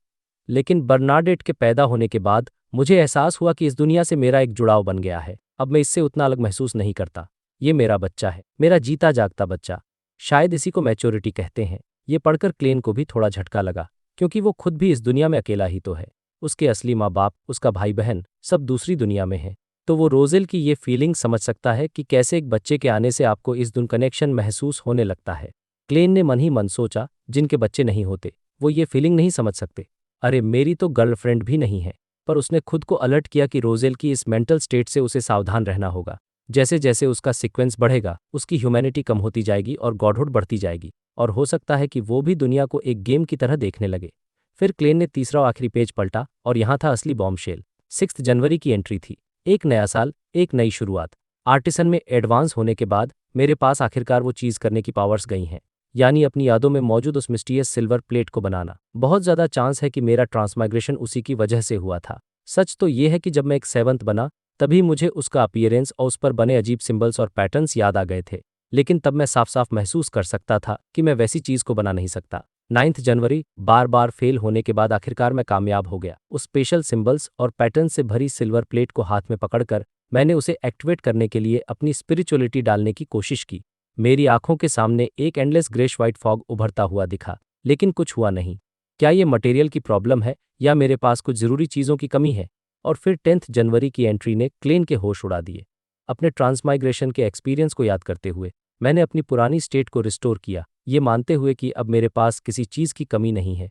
Speaker 1: लेकिन बर्नाडेट के पैदा होने के बाद मुझे एहसास हुआ कि इस दुनिया से मेरा एक जुड़ाव बन गया है। अब मैं इससे उतना अलग महसूस नहीं करता। ये मेरा बच्चा है, मेरा जीता जागता बच्चा। शायद इसी को मैच्योरिटी कहते हैं। ये पढ़कर क्लेन को भी थोड़ा झटका लगा, क्योंकि वो खुद भी इस दुनिया में अकेला ही तो है। उसके असली माँ बाप, उसका भाई बहन सब दूसरी दुनिया में हैं। तो वो रोजेल की ये फीलिंग समझ सकता है कि कैसे एक बच्चे के आने से आपको इस दुन कनेक्शन महसूस होने लगता है। क्लेन ने मन ही मन सोचा, जिनके बच्चे नहीं होते वो ये फीलिंग नहीं समझ सकते। अरे मेरी तो गर्लफ्रेंड भी नहीं है। पर उसने खुद को अलर्ट किया कि रोजेल की इस मेंटल स्टेट से उसे सावधान रहना होगा। जैसे जैसे उसका सीक्वेंस बढ़ेगा, उसकी ह्यूमैनिटी कम होती जाएगी और गॉडहुड बढ़ती जाएगी, और हो सकता है कि वो भी दुनिया को एक गेम की तरह देखने लगे। फिर क्लेन ने तीसरा और आखिरी पेज पलटा और यहाँ था असली बॉम्बशेल। 6 जनवरी की एंट्री थी। एक नया साल, एक नई शुरुआत। आर्टिसन में एडवांस होने के बाद मेरे पास आखिरकार वो चीज़ करने की पावर्स गई हैं, यानी अपनी यादों में मौजूद उस मिस्टीरियस सिल्वर प्लेट को बनाना। बहुत ज़्यादा चांस है कि मेरा ट्रांसमाइग्रेशन उसी की वजह से हुआ था। सच तो ये है कि जब मैं एक 7th बना, तभी मुझे उसका अपीयरेंस और उस पर बने अजीब सिंबल्स और पैटर्न्स याद आ गए थे। लेकिन तब मैं साफ साफ महसूस कर सकता था कि मैं वैसी चीज़ को बना नहीं सकता। 9 जनवरी, बार बार फेल होने के बाद आखिरकार मैं कामयाब हो गया। उस स्पेशल सिंबल्स और पैटर्न से भरी सिल्वर प्लेट को हाथ में पकड़कर मैंने उसे एक्टिवेट करने के लिए अपनी स्पिरिचुअलिटी डालने की कोशिश की। मेरी आंखों के सामने एक एंडलेस ग्रेश वाइट फॉग उभरता हुआ दिखा, लेकिन कुछ हुआ नहीं। क्या ये मटेरियल की प्रॉब्लम है या मेरे पास कुछ ज़रूरी चीज़ों की कमी है? और फिर 10 जनवरी की एंट्री ने क्लेन के होश उड़ा दिए। अपने ट्रांसमाइग्रेशन के एक्सपीरियंस को याद करते हुए मैंने अपनी पुरानी स्टेट को रिस्टोर किया, ये मानते हुए कि अब मेरे पास किसी चीज़ की कमी नहीं है।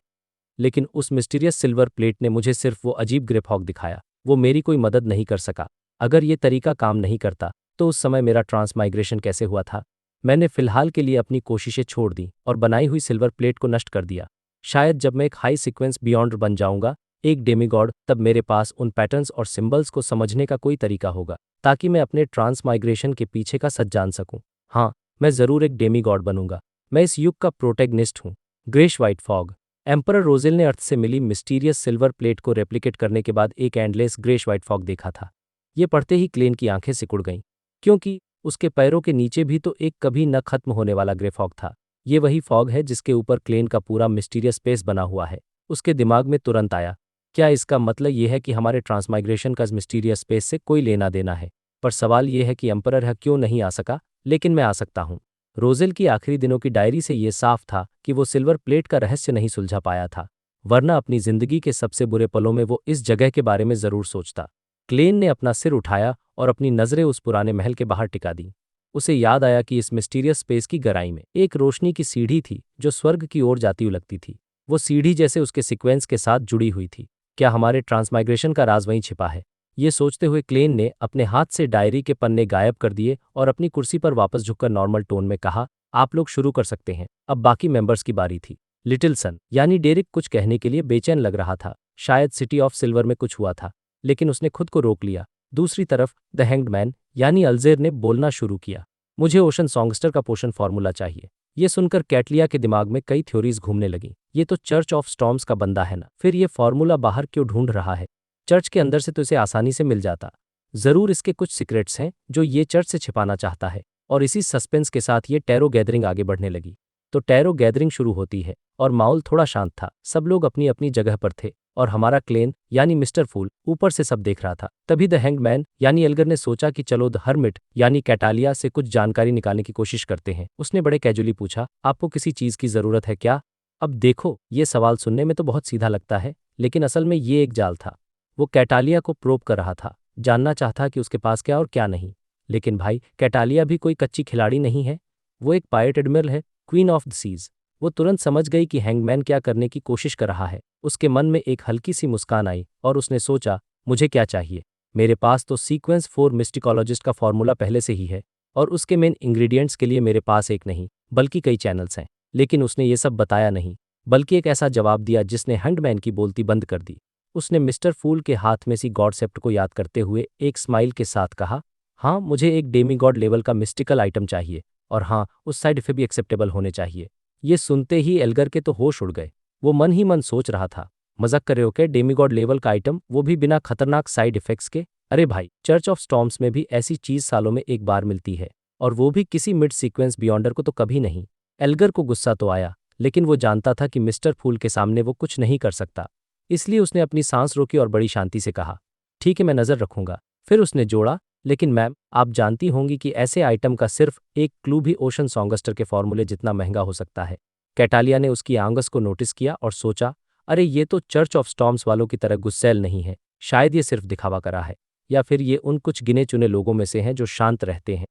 Speaker 1: लेकिन उस मिस्टीरियस सिल्वर प्लेट ने मुझे सिर्फ वो अजीब ग्रे फॉग दिखाया। वो मेरी कोई मदद नहीं कर सका। अगर ये तरीका काम नहीं करता, तो उस समय मेरा ट्रांसमाइग्रेशन कैसे हुआ था? मैंने फिलहाल के लिए अपनी कोशिशें छोड़ दी और बनाई हुई सिल्वर प्लेट को नष्ट कर दिया। शायद जब मैं एक हाई सीक्वेंस बियॉन्ड बन जाऊंगा, एक डेमीगॉड, तब मेरे पास उन पैटर्न्स और सिंबल्स को समझने का कोई तरीका होगा, ताकि मैं अपने ट्रांसमाइग्रेशन के पीछे का सच जान सकूं। हाँ, मैं ज़रूर एक डेमीगॉड बनूंगा। मैं इस युग का प्रोटैगनिस्ट हूँ। Greyish white fog. Emperor roselle ने अर्थ से मिली मिस्टीरियस सिल्वर प्लेट को रेप्लिकेट करने के बाद एक एंडलेस ग्रेश वाइट फॉग देखा था। ये पढ़ते ही क्लेन की आंखें सिकुड़ गईं, क्योंकि उसके पैरों के नीचे भी तो एक कभी न खत्म होने वाला ग्रे फॉग था। ये वही फॉग है जिसके ऊपर क्लेन का पूरा मिस्टीरियस स्पेस बना हुआ है। उसके दिमाग में तुरंत आया, क्या इसका मतलब ये है कि हमारे ट्रांसमाइग्रेशन का इस मिस्टीरियस स्पेस से कोई लेना देना है? पर सवाल ये है कि एम्परर है क्यों नहीं आ सका, लेकिन मैं आ सकता हूँ। रोजेल की आखिरी दिनों की डायरी से ये साफ था कि वो सिल्वर प्लेट का रहस्य नहीं सुलझा पाया था, वरना अपनी जिंदगी के सबसे बुरे पलों में वो इस जगह के बारे में जरूर सोचता। क्लेन ने अपना सिर उठाया और अपनी नज़रें उस पुराने महल के बाहर टिका दी। उसे याद आया कि इस मिस्टीरियस स्पेस की गहराई में एक रोशनी की सीढ़ी थी जो स्वर्ग की ओर जाती हुई लगती थी। वो सीढ़ी जैसे उसके सीक्वेंस के साथ जुड़ी हुई थी। क्या हमारे ट्रांसमाइग्रेशन का राज वहीं छिपा है? ये सोचते हुए क्लेन ने अपने हाथ से डायरी के पन्ने गायब कर दिए और अपनी कुर्सी पर वापस झुककर नॉर्मल टोन में कहा, आप लोग शुरू कर सकते हैं। अब बाकी मेंबर्स की बारी थी। लिटिल सन यानी डेरिक कुछ कहने के लिए बेचैन लग रहा था। शायद सिटी ऑफ सिल्वर में कुछ हुआ था, लेकिन उसने खुद को रोक लिया। दूसरी तरफ द हैंग्ड मैन यानी अल्जेर ने बोलना शुरू किया, मुझे ओशन सॉन्गस्टर का पोषण फॉर्मूला चाहिए। ये सुनकर कैटलिया के दिमाग में कई थ्योरीज घूमने लगी। ये तो चर्च ऑफ स्टॉर्म्स का बंदा है ना, फिर ये फॉर्मूला बाहर क्यों ढूंढ रहा है? चर्च के अंदर से तो इसे आसानी से मिल जाता। जरूर इसके कुछ सीक्रेट्स हैं जो ये चर्च से छिपाना चाहता है। और इसी सस्पेंस के साथ ये टैरो गैदरिंग आगे बढ़ने लगी। तो टैरो गैदरिंग शुरू होती है और माहौल थोड़ा शांत था। सब लोग अपनी अपनी जगह पर थे और हमारा क्लेन यानी मिस्टर फूल ऊपर से सब देख रहा था। तभी द हैंग्ड मैन यानी एल्गर ने सोचा कि चलो द हर्मिट यानी कैटालिया से कुछ जानकारी निकालने की कोशिश करते हैं। उसने बड़े कैजुअली पूछा, आपको किसी चीज की जरूरत है क्या? अब देखो, ये सवाल सुनने में तो बहुत सीधा लगता है, लेकिन असल में ये एक जाल था। वो कैटालिया को प्रोब कर रहा था, जानना चाहता कि उसके पास क्या और क्या नहीं। लेकिन भाई, कैटालिया भी कोई कच्ची खिलाड़ी नहीं है। वो एक पायरेट एडमिरल है, क्वीन ऑफ द सीज। वो तुरंत समझ गई कि हैंगमैन क्या करने की कोशिश कर रहा है। उसके मन में एक हल्की सी मुस्कान आई और उसने सोचा, मुझे क्या चाहिए? मेरे पास तो सीक्वेंस 4 मिस्टिकोलॉजिस्ट का फॉर्मूला पहले से ही है, और उसके मेन इंग्रेडिएंट्स के लिए मेरे पास एक नहीं बल्कि कई चैनल्स हैं। लेकिन उसने ये सब बताया नहीं, बल्कि एक ऐसा जवाब दिया जिसने हैंगमैन की बोलती बंद कर दी। उसने मिस्टर फूल के हाथ में सी गॉडसेप्ट को याद करते हुए एक स्माइल के साथ कहा, हाँ, मुझे एक डेमीगॉड लेवल का मिस्टिकल आइटम चाहिए, और हाँ, उस साइड इफेक्ट भी एक्सेप्टेबल होने चाहिए। ये सुनते ही एल्गर के तो होश उड़ गए। वो मन ही मन सोच रहा था, मजाक कर रहे हो क्या? डेमीगॉड लेवल का आइटम, वो भी बिना खतरनाक साइड इफेक्ट्स के? अरे भाई, चर्च ऑफ स्टॉर्म्स में भी ऐसी चीज सालों में एक बार मिलती है, और वो भी किसी मिड सीक्वेंस बियॉन्डर को तो कभी नहीं। एल्गर को गुस्सा तो आया, लेकिन वो जानता था कि मिस्टर फूल के सामने वो कुछ नहीं कर सकता। इसलिए उसने अपनी सांस रोकी और बड़ी शांति से कहा, ठीक है, मैं नजर रखूंगा। फिर उसने जोड़ा, लेकिन मैम, आप जानती होंगी कि ऐसे आइटम का सिर्फ एक क्लू भी ओशन सॉन्गस्टर के फॉर्मूले जितना महंगा हो सकता है। कैटालिया ने उसकी आंगस को नोटिस किया और सोचा, अरे ये तो चर्च ऑफ स्टॉर्म्स वालों की तरह गुस्सैल नहीं है, शायद ये सिर्फ दिखावा करा है, या फिर ये उन कुछ गिने चुने लोगों में से हैं जो शांत रहते हैं।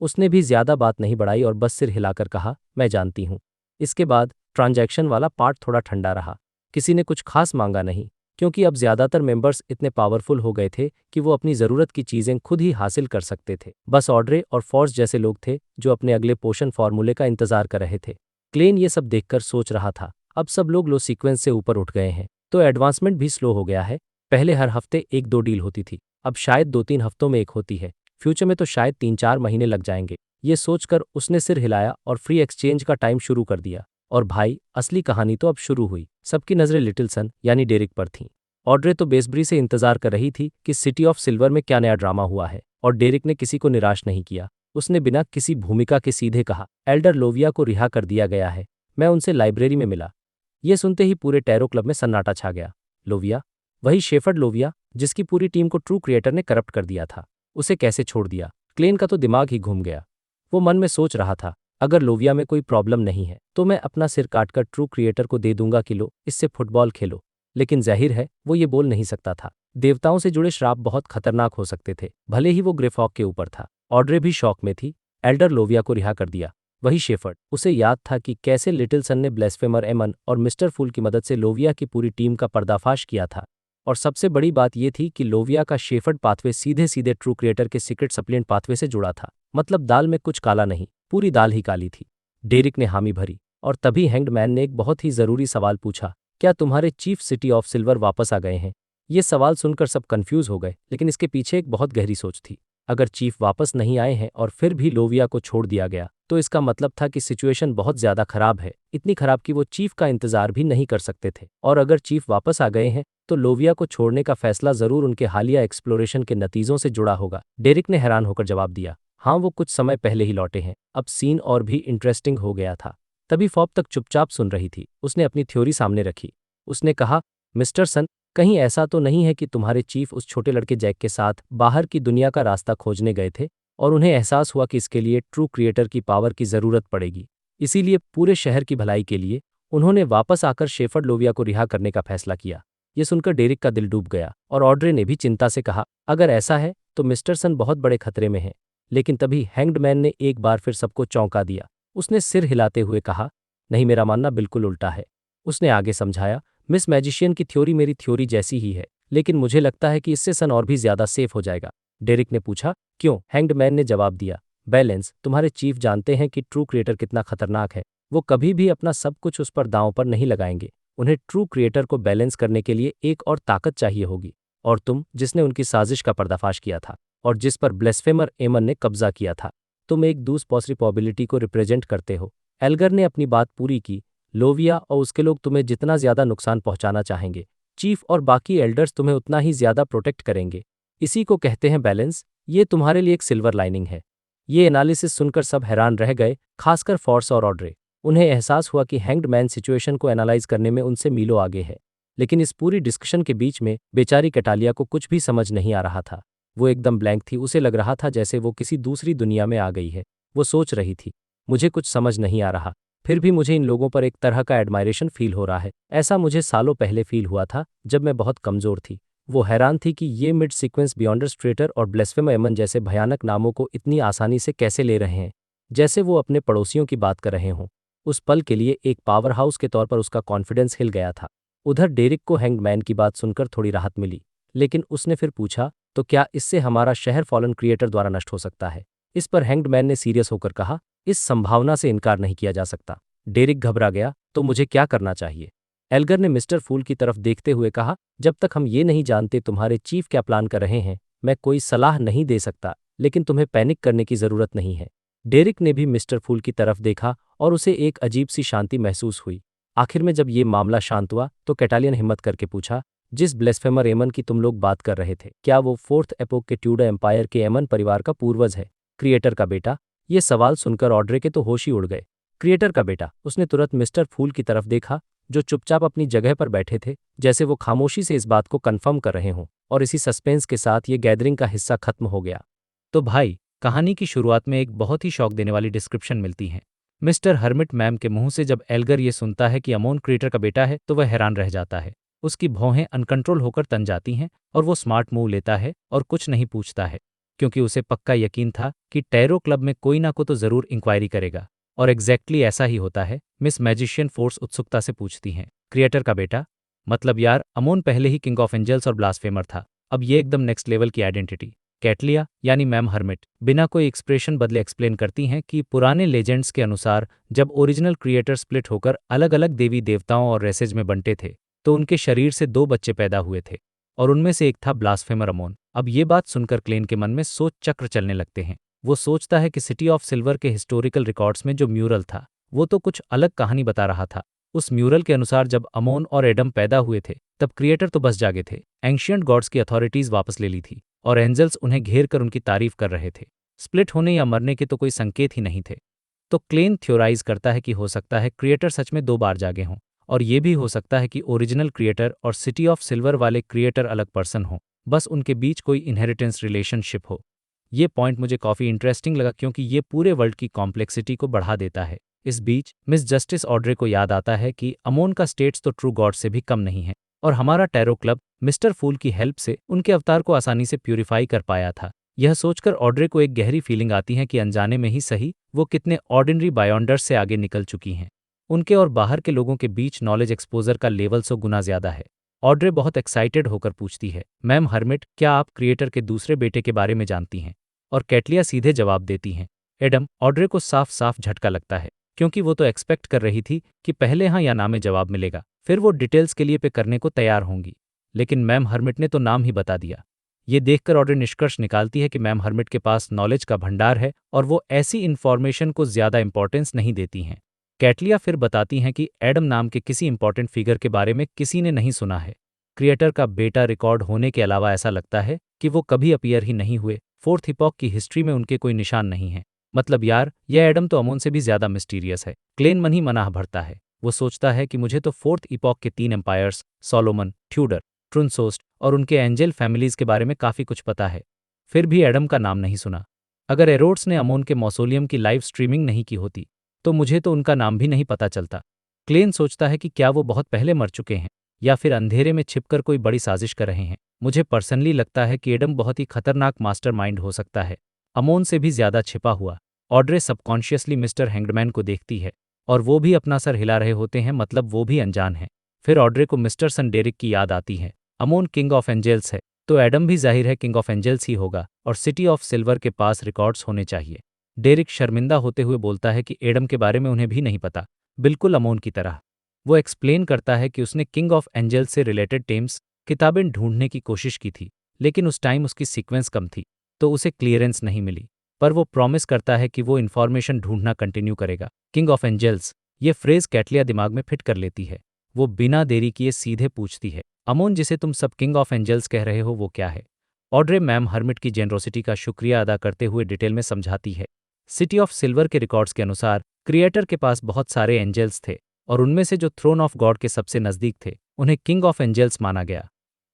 Speaker 1: उसने भी ज्यादा बात नहीं बढ़ाई और बस सिर हिलाकर कहा, मैं जानती हूँ। इसके बाद ट्रांजैक्शन वाला पार्ट थोड़ा ठंडा रहा। किसी ने कुछ खास मांगा नहीं, क्योंकि अब ज्यादातर मेंबर्स इतने पावरफुल हो गए थे कि वो अपनी जरूरत की चीजें खुद ही हासिल कर सकते थे। बस ऑड्रे और फॉर्स जैसे लोग थे जो अपने अगले पोषण फॉर्मूले का इंतजार कर रहे थे। क्लेन ये सब देखकर सोच रहा था, अब सब लोग लो सीक्वेंस से ऊपर उठ गए हैं, तो एडवांसमेंट भी स्लो हो गया है। पहले हर हफ्ते 1-2 डील होती थी, अब शायद 2-3 हफ्तों में एक होती है। फ्यूचर में तो शायद 3-4 महीने लग जाएंगे। ये सोचकर उसने सिर हिलाया और फ्री एक्सचेंज का टाइम शुरू कर दिया। और भाई, असली कहानी तो अब शुरू हुई। सबकी नजरें लिटिल सन यानी डेरिक पर थीं। ऑड्रे तो बेसब्री से इंतजार कर रही थी कि सिटी ऑफ सिल्वर में क्या नया ड्रामा हुआ है, और डेरिक ने किसी को निराश नहीं किया। उसने बिना किसी भूमिका के सीधे कहा, एल्डर लोविया को रिहा कर दिया गया है, मैं उनसे लाइब्रेरी में मिला। ये सुनते ही पूरे टैरो क्लब में सन्नाटा छा गया। लोविया? वही शेफर्ड लोविया जिसकी पूरी टीम को ट्रू क्रिएटर ने करप्ट कर दिया था। उसे कैसे छोड़ दिया? क्लेन का तो दिमाग ही घूम गया। वो मन में सोच रहा था, अगर लोविया में कोई प्रॉब्लम नहीं है तो मैं अपना सिर काटकर ट्रू क्रिएटर को दे दूंगा कि लो, इससे फुटबॉल खेलो। लेकिन जाहिर है वो ये बोल नहीं सकता था। देवताओं से जुड़े श्राप बहुत खतरनाक हो सकते थे, भले ही वो ग्रेफॉक के ऊपर था। ऑड्रे भी शॉक में थी। एल्डर लोविया को रिहा कर दिया, वही शेफर्ड। उसे याद था कि कैसे लिटिल सन ने ब्लेस्फेमर एमन और मिस्टर फूल की मदद से लोविया की पूरी टीम का पर्दाफाश किया था। और सबसे बड़ी बात यह थी कि लोविया का शेफर्ड पाथवे सीधे सीधे ट्रू क्रिएटर के सीक्रेट सप्लिएंट पाथवे से जुड़ा था। मतलब दाल में कुछ काला नहीं, पूरी दाल ही काली थी। डेरिक ने हामी भरी, और तभी हैंगडमैन ने एक बहुत ही जरूरी सवाल पूछा, क्या तुम्हारे चीफ सिटी ऑफ सिल्वर वापस आ गए हैं? ये सवाल सुनकर सब कंफ्यूज हो गए, लेकिन इसके पीछे एक बहुत गहरी सोच थी। अगर चीफ वापस नहीं आए हैं और फिर भी लोविया को छोड़ दिया गया, तो इसका मतलब था कि सिचुएशन बहुत ज्यादा खराब है, इतनी खराब कि वो चीफ का इंतजार भी नहीं कर सकते थे। और अगर चीफ वापस आ गए हैं तो लोविया को छोड़ने का फैसला जरूर उनके हालिया एक्सप्लोरेशन के नतीजों से जुड़ा होगा। डेरिक ने हैरान होकर जवाब दिया, हाँ, वो कुछ समय पहले ही लौटे हैं। अब सीन और भी इंटरेस्टिंग हो गया था। तभी फॉब तक चुपचाप सुन रही थी। उसने अपनी थ्योरी सामने रखी। उसने कहा, मिस्टर सन, कहीं ऐसा तो नहीं है कि तुम्हारे चीफ उस छोटे लड़के जैक के साथ बाहर की दुनिया का रास्ता खोजने गए थे और उन्हें एहसास हुआ कि इसके लिए ट्रू क्रिएटर की पावर की जरूरत पड़ेगी, इसीलिए पूरे शहर की भलाई के लिए उन्होंने वापस आकर शेफर्ड लोविया को रिहा करने का फैसला किया? ये सुनकर डेरिक का दिल डूब गया, और ऑड्रे ने भी चिंता से कहा, अगर ऐसा है तो मिस्टर सन बहुत बड़े खतरे में हैं। लेकिन तभी हैंग्डमैन ने एक बार फिर सबको चौंका दिया। उसने सिर हिलाते हुए कहा, नहीं, मेरा मानना बिल्कुल उल्टा है। उसने आगे समझाया, मिस मैजिशियन की थ्योरी मेरी थ्योरी जैसी ही है, लेकिन मुझे लगता है कि इससे सन और भी ज्यादा सेफ हो जाएगा। डेरिक ने पूछा, क्यों? हैंग्डमैन ने जवाब दिया, बैलेंस। तुम्हारे चीफ जानते हैं कि ट्रू क्रिएटर कितना खतरनाक है। वो कभी भी अपना सब कुछ उस पर दांव पर नहीं लगाएंगे। उन्हें ट्रू क्रिएटर को बैलेंस करने के लिए एक और ताकत चाहिए होगी, और तुम, जिसने उनकी साजिश का पर्दाफाश किया था और जिस पर ब्लेस्फेमर एमन ने कब्जा किया था, तुम एक दूसरी पॉसिबिलिटी को रिप्रेजेंट करते हो। एल्गर ने अपनी बात पूरी की। लोविया और उसके लोग तुम्हें जितना ज्यादा नुकसान पहुंचाना चाहेंगे, चीफ और बाकी एल्डर्स तुम्हें उतना ही ज्यादा प्रोटेक्ट करेंगे। इसी को कहते हैं बैलेंस। ये तुम्हारे लिए एक सिल्वर लाइनिंग है। ये एनालिसिस सुनकर सब हैरान रह गए, खासकर फॉर्स और ऑड्रे। उन्हें एहसास हुआ कि हैंग्डमैन सिचुएशन को एनालाइज करने में उनसे मीलों आगे है। लेकिन इस पूरी डिस्कशन के बीच में बेचारी कैटालिया को कुछ भी समझ नहीं आ रहा था। वो एकदम ब्लैंक थी। उसे लग रहा था जैसे वो किसी दूसरी दुनिया में आ गई है। वो सोच रही थी, मुझे कुछ समझ नहीं आ रहा, फिर भी मुझे इन लोगों पर एक तरह का एडमायरेशन फील हो रहा है। ऐसा मुझे सालों पहले फील हुआ था जब मैं बहुत कमजोर थी। वो हैरान थी कि ये मिड सीक्वेंस बियॉन्डर स्ट्रेटर और ब्लेस्फेमर एमन जैसे भयानक नामों को इतनी आसानी से कैसे ले रहे हैं, जैसे वो अपने पड़ोसियों की बात कर रहे हों। उस पल के लिए एक पावर हाउस के तौर पर उसका कॉन्फिडेंस हिल गया था। उधर डेरिक को हैंगमैन की बात सुनकर थोड़ी राहत मिली, लेकिन उसने फिर पूछा, तो क्या इससे हमारा शहर फॉलन क्रिएटर द्वारा नष्ट हो सकता है? इस पर हैंग्ड मैन ने सीरियस होकर कहा, इस संभावना से इनकार नहीं किया जा सकता। डेरिक घबरा गया, तो मुझे क्या करना चाहिए? एल्गर ने मिस्टर फूल की तरफ देखते हुए कहा, जब तक हम ये नहीं जानते तुम्हारे चीफ क्या प्लान कर रहे हैं, मैं कोई सलाह नहीं दे सकता, लेकिन तुम्हें पैनिक करने की जरूरत नहीं है। डेरिक ने भी मिस्टर फूल की तरफ देखा और उसे एक अजीब सी शांति महसूस हुई। आखिर में जब ये मामला शांत हुआ तो कैटालियन हिम्मत करके पूछा, जिस ब्लेस्फेमर एमन की तुम लोग बात कर रहे थे, क्या वो फोर्थ एपोक के ट्यूडर एम्पायर के एमन परिवार का पूर्वज है? क्रिएटर का बेटा? ये सवाल सुनकर ऑड्रे के तो होश ही उड़ गए। क्रिएटर का बेटा? उसने तुरंत मिस्टर फूल की तरफ देखा, जो चुपचाप अपनी जगह पर बैठे थे, जैसे वो खामोशी से इस बात को कन्फर्म कर रहे हों। और इसी सस्पेंस के साथ ये गैदरिंग का हिस्सा खत्म हो गया।
Speaker 4: तो भाई, कहानी की शुरुआत में एक बहुत ही शॉक देने वाली डिस्क्रिप्शन मिलती है। मिस्टर हर्मिट मैम के मुंह से जब एल्गर ये सुनता है कि अमोन क्रिएटर का बेटा है तो वह हैरान रह जाता है। उसकी भौहें अनकंट्रोल होकर तन जाती हैं और वो स्मार्ट मूव लेता है और कुछ नहीं पूछता है, क्योंकि उसे पक्का यकीन था कि टैरो क्लब में कोई ना को तो जरूर इंक्वायरी करेगा। और एग्जैक्टली ऐसा ही होता है। मिस मैजिशियन फोर्स उत्सुकता से पूछती हैं, क्रिएटर का बेटा? मतलब यार, अमोन पहले ही किंग ऑफ एंजल्स और ब्लास्फेमर था, अब ये एकदम नेक्स्ट लेवल की आइडेंटिटी। कैटलिया यानी मैम हर्मिट बिना कोई एक्सप्रेशन बदले एक्सप्लेन करती हैं कि पुराने लेजेंड्स के अनुसार जब ओरिजिनल क्रिएटर स्प्लिट होकर अलग अलग देवी देवताओं और रेसेज में बंटे थे तो उनके शरीर से 2 बच्चे पैदा हुए थे और उनमें से एक था ब्लास्फेमर अमोन। अब ये बात सुनकर क्लेन के मन में सोच चक्र चलने लगते हैं। वो सोचता है कि सिटी ऑफ सिल्वर के हिस्टोरिकल रिकॉर्ड्स में जो म्यूरल था वो तो कुछ अलग कहानी बता रहा था। उस म्यूरल के अनुसार जब अमोन और एडम पैदा हुए थे तब क्रिएटर तो बस जागे थे, एंशियंट गॉड्स की अथॉरिटीज वापस ले ली थी और एंजल्स उन्हें घेर कर उनकी तारीफ कर रहे थे। स्प्लिट होने या मरने के तो कोई संकेत ही नहीं थे। तो क्लेन थ्योराइज करता है कि हो सकता है क्रिएटर सच में 2 बार जागे हों, और ये भी हो सकता है कि ओरिजिनल क्रिएटर और सिटी ऑफ सिल्वर वाले क्रिएटर अलग पर्सन हों, बस उनके बीच कोई इनहेरिटेंस रिलेशनशिप हो। ये पॉइंट मुझे काफ़ी इंटरेस्टिंग लगा क्योंकि ये पूरे वर्ल्ड की कॉम्प्लेक्सिटी को बढ़ा देता है। इस बीच मिस जस्टिस ऑड्रे को याद आता है कि अमोन का स्टेट्स तो ट्रू गॉड से भी कम नहीं है और हमारा टैरो क्लब मिस्टर फूल की हेल्प से उनके अवतार को आसानी से प्यूरिफाई कर पाया था। यह सोचकर ऑड्रे को एक गहरी फीलिंग आती है कि अनजाने में ही सही वो कितने ऑर्डिनरी बायोंडर्स से आगे निकल चुकी हैं। उनके और बाहर के लोगों के बीच नॉलेज एक्सपोजर का लेवल 100 गुना ज्यादा है। ऑड्रे बहुत एक्साइटेड होकर पूछती है, मैम हर्मिट, क्या आप क्रिएटर के दूसरे बेटे के बारे में जानती हैं? और कैटलिया सीधे जवाब देती हैं, एडम। ऑड्रे को साफ साफ झटका लगता है क्योंकि वो तो एक्सपेक्ट कर रही थी कि पहले हाँ या ना में जवाब मिलेगा, फिर वो डिटेल्स के लिए पे करने को तैयार होंगी, लेकिन मैम हर्मिट ने तो नाम ही बता दिया। ये देखकर ऑड्रे निष्कर्ष निकालती है कि मैम हर्मिट के पास नॉलेज का भंडार है और वो ऐसी इन्फॉर्मेशन को ज्यादा इंपॉर्टेंस नहीं देती हैं। कैटलिया फिर बताती हैं कि एडम नाम के किसी इंपॉर्टेंट फिगर के बारे में किसी ने नहीं सुना है। क्रिएटर का बेटा रिकॉर्ड होने के अलावा ऐसा लगता है कि वो कभी अपीयर ही नहीं हुए। फोर्थ इपॉक की हिस्ट्री में उनके कोई निशान नहीं है। मतलब यार, यह एडम तो अमोन से भी ज्यादा मिस्टीरियस है। क्लेन मन ही मनाह भरता है। वो सोचता है कि मुझे तो फोर्थ इपॉक के 3 एम्पायर्स सोलोमन, ट्यूडर, ट्रुनसोस्ट और उनके एंजल फैमिलीज के बारे में काफी कुछ पता है, फिर भी एडम का नाम नहीं सुना। अगर एरोड्स ने अमोन के मौसोलियम की लाइव स्ट्रीमिंग नहीं की होती तो मुझे तो उनका नाम भी नहीं पता चलता। क्लेन सोचता है कि क्या वो बहुत पहले मर चुके हैं या फिर अंधेरे में छिपकर कोई बड़ी साजिश कर रहे हैं। मुझे पर्सनली लगता है कि एडम बहुत ही खतरनाक मास्टरमाइंड हो सकता है, अमोन से भी ज्यादा छिपा हुआ। ऑड्रे सबकॉन्शियसली मिस्टर हैंगडमैन को देखती है और वो भी अपना सर हिला रहे होते हैं, मतलब वो भी अनजान है। फिर ऑड्रे को मिस्टर सन डेरिक की याद आती है। अमोन किंग ऑफ एंजल्स है तो एडम भी जाहिर है किंग ऑफ एंजल्स ही होगा और सिटी ऑफ सिल्वर के पास रिकॉर्ड्स होने चाहिए। डेरिक शर्मिंदा होते हुए बोलता है कि एडम के बारे में उन्हें भी नहीं पता, बिल्कुल अमोन की तरह। वो एक्सप्लेन करता है कि उसने किंग ऑफ एंजल्स से रिलेटेड टेम्स किताबें ढूंढने की कोशिश की थी, लेकिन उस टाइम उसकी सीक्वेंस कम थी तो उसे क्लियरेंस नहीं मिली, पर वो प्रॉमिस करता है कि वो इन्फॉर्मेशन ढूंढना कंटिन्यू करेगा। किंग ऑफ एंजल्स, ये फ्रेज कैटलिया दिमाग में फिट कर लेती है। वो बिना देरी किए सीधे पूछती है, अमोन जिसे तुम सब किंग ऑफ एंजल्स कह रहे हो वो क्या है? ऑड्रे मैम हर्मिट की जेनरोसिटी का शुक्रिया अदा करते हुए डिटेल में समझाती है। सिटी ऑफ सिल्वर के रिकॉर्ड्स के अनुसार क्रिएटर के पास बहुत सारे एंजल्स थे और उनमें से जो थ्रोन ऑफ गॉड के सबसे नजदीक थे उन्हें किंग ऑफ एंजल्स माना गया।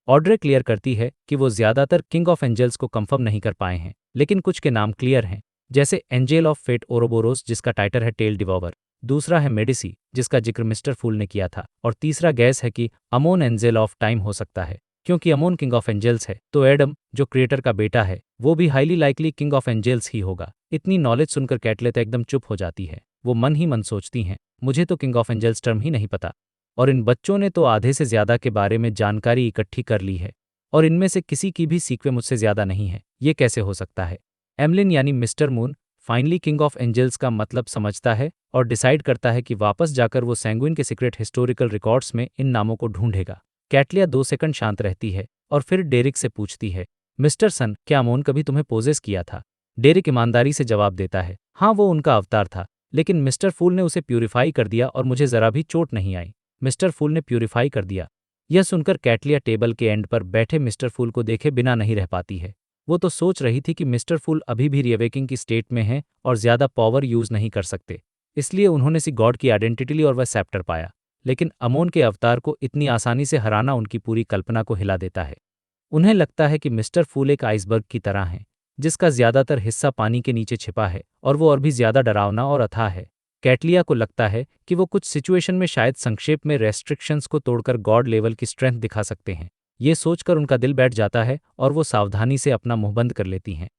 Speaker 4: ऑड्रे क्लियर करती है कि वो ज्यादातर किंग ऑफ एंजल्स को कंफर्म नहीं कर पाए हैं, लेकिन कुछ के नाम क्लियर हैं, जैसे एंजेल ऑफ फेट ओरोबोरोस जिसका टाइटल है टेल डिवॉवर, दूसरा है मेडिसी जिसका जिक्र मिस्टर फूल ने किया था, और तीसरा गैस है कि अमोन एंजेल ऑफ टाइम हो सकता है। क्योंकि अमोन किंग ऑफ एंजल्स है तो एडम जो क्रिएटर का बेटा है वो भी highly likely king of angels ही होगा। इतनी नॉलेज सुनकर कैटले तो एकदम चुप हो जाती है। वो मन ही मन सोचती हैं, मुझे तो किंग ऑफ एंजल्स टर्म ही नहीं पता और इन बच्चों ने तो आधे से ज्यादा के बारे में जानकारी इकट्ठी कर ली है। और इनमें से किसी की भी सीक्वे मुझसे ज्यादा नहीं है। ये कैसे हो सकता है? एमलिन यानी mister Moon finally king of angels का मतलब समझता है और डिसाइड करता है कि वापस जाकर वो सैंगुइन के सीक्रेट हिस्टोरिकल रिकॉर्ड्स में इन नामों को ढूंढेगा। कैटलिया 2 सेकंड शांत रहती है और फिर डेरिक से पूछती है, मिस्टर सन, क्या अमोन कभी तुम्हें पोजेस किया था? डेरिक ईमानदारी से जवाब देता है, हाँ, वो उनका अवतार था, लेकिन मिस्टर फूल ने उसे प्यूरिफाई कर दिया और मुझे जरा भी चोट नहीं आई। मिस्टर फूल ने प्यूरिफाई कर दिया। यह सुनकर कैटलिया टेबल के एंड पर बैठे मिस्टर फूल को देखे बिना नहीं रह पाती है। वो तो सोच रही थी कि मिस्टर फूल अभी भी रिअवेकिंग की स्टेट में हैं और ज्यादा पावर यूज नहीं कर सकते, इसलिए उन्होंने सी गॉड की आइडेंटिटी ली और वह सेप्टर पाया। लेकिन अमोन के अवतार को इतनी आसानी से हराना उनकी पूरी कल्पना को हिला देता है। उन्हें लगता है कि मिस्टर फूल एक आइसबर्ग की तरह हैं, जिसका ज्यादातर हिस्सा पानी के नीचे छिपा है और वो और भी ज्यादा डरावना और अथाह है। कैटलिया को लगता है कि वो कुछ सिचुएशन में शायद संक्षेप में रेस्ट्रिक्शंस को तोड़कर गॉड लेवल की स्ट्रेंथ दिखा सकते हैं। ये सोचकर उनका दिल बैठ जाता है और वो सावधानी से अपना मुंह बंद कर लेती हैं।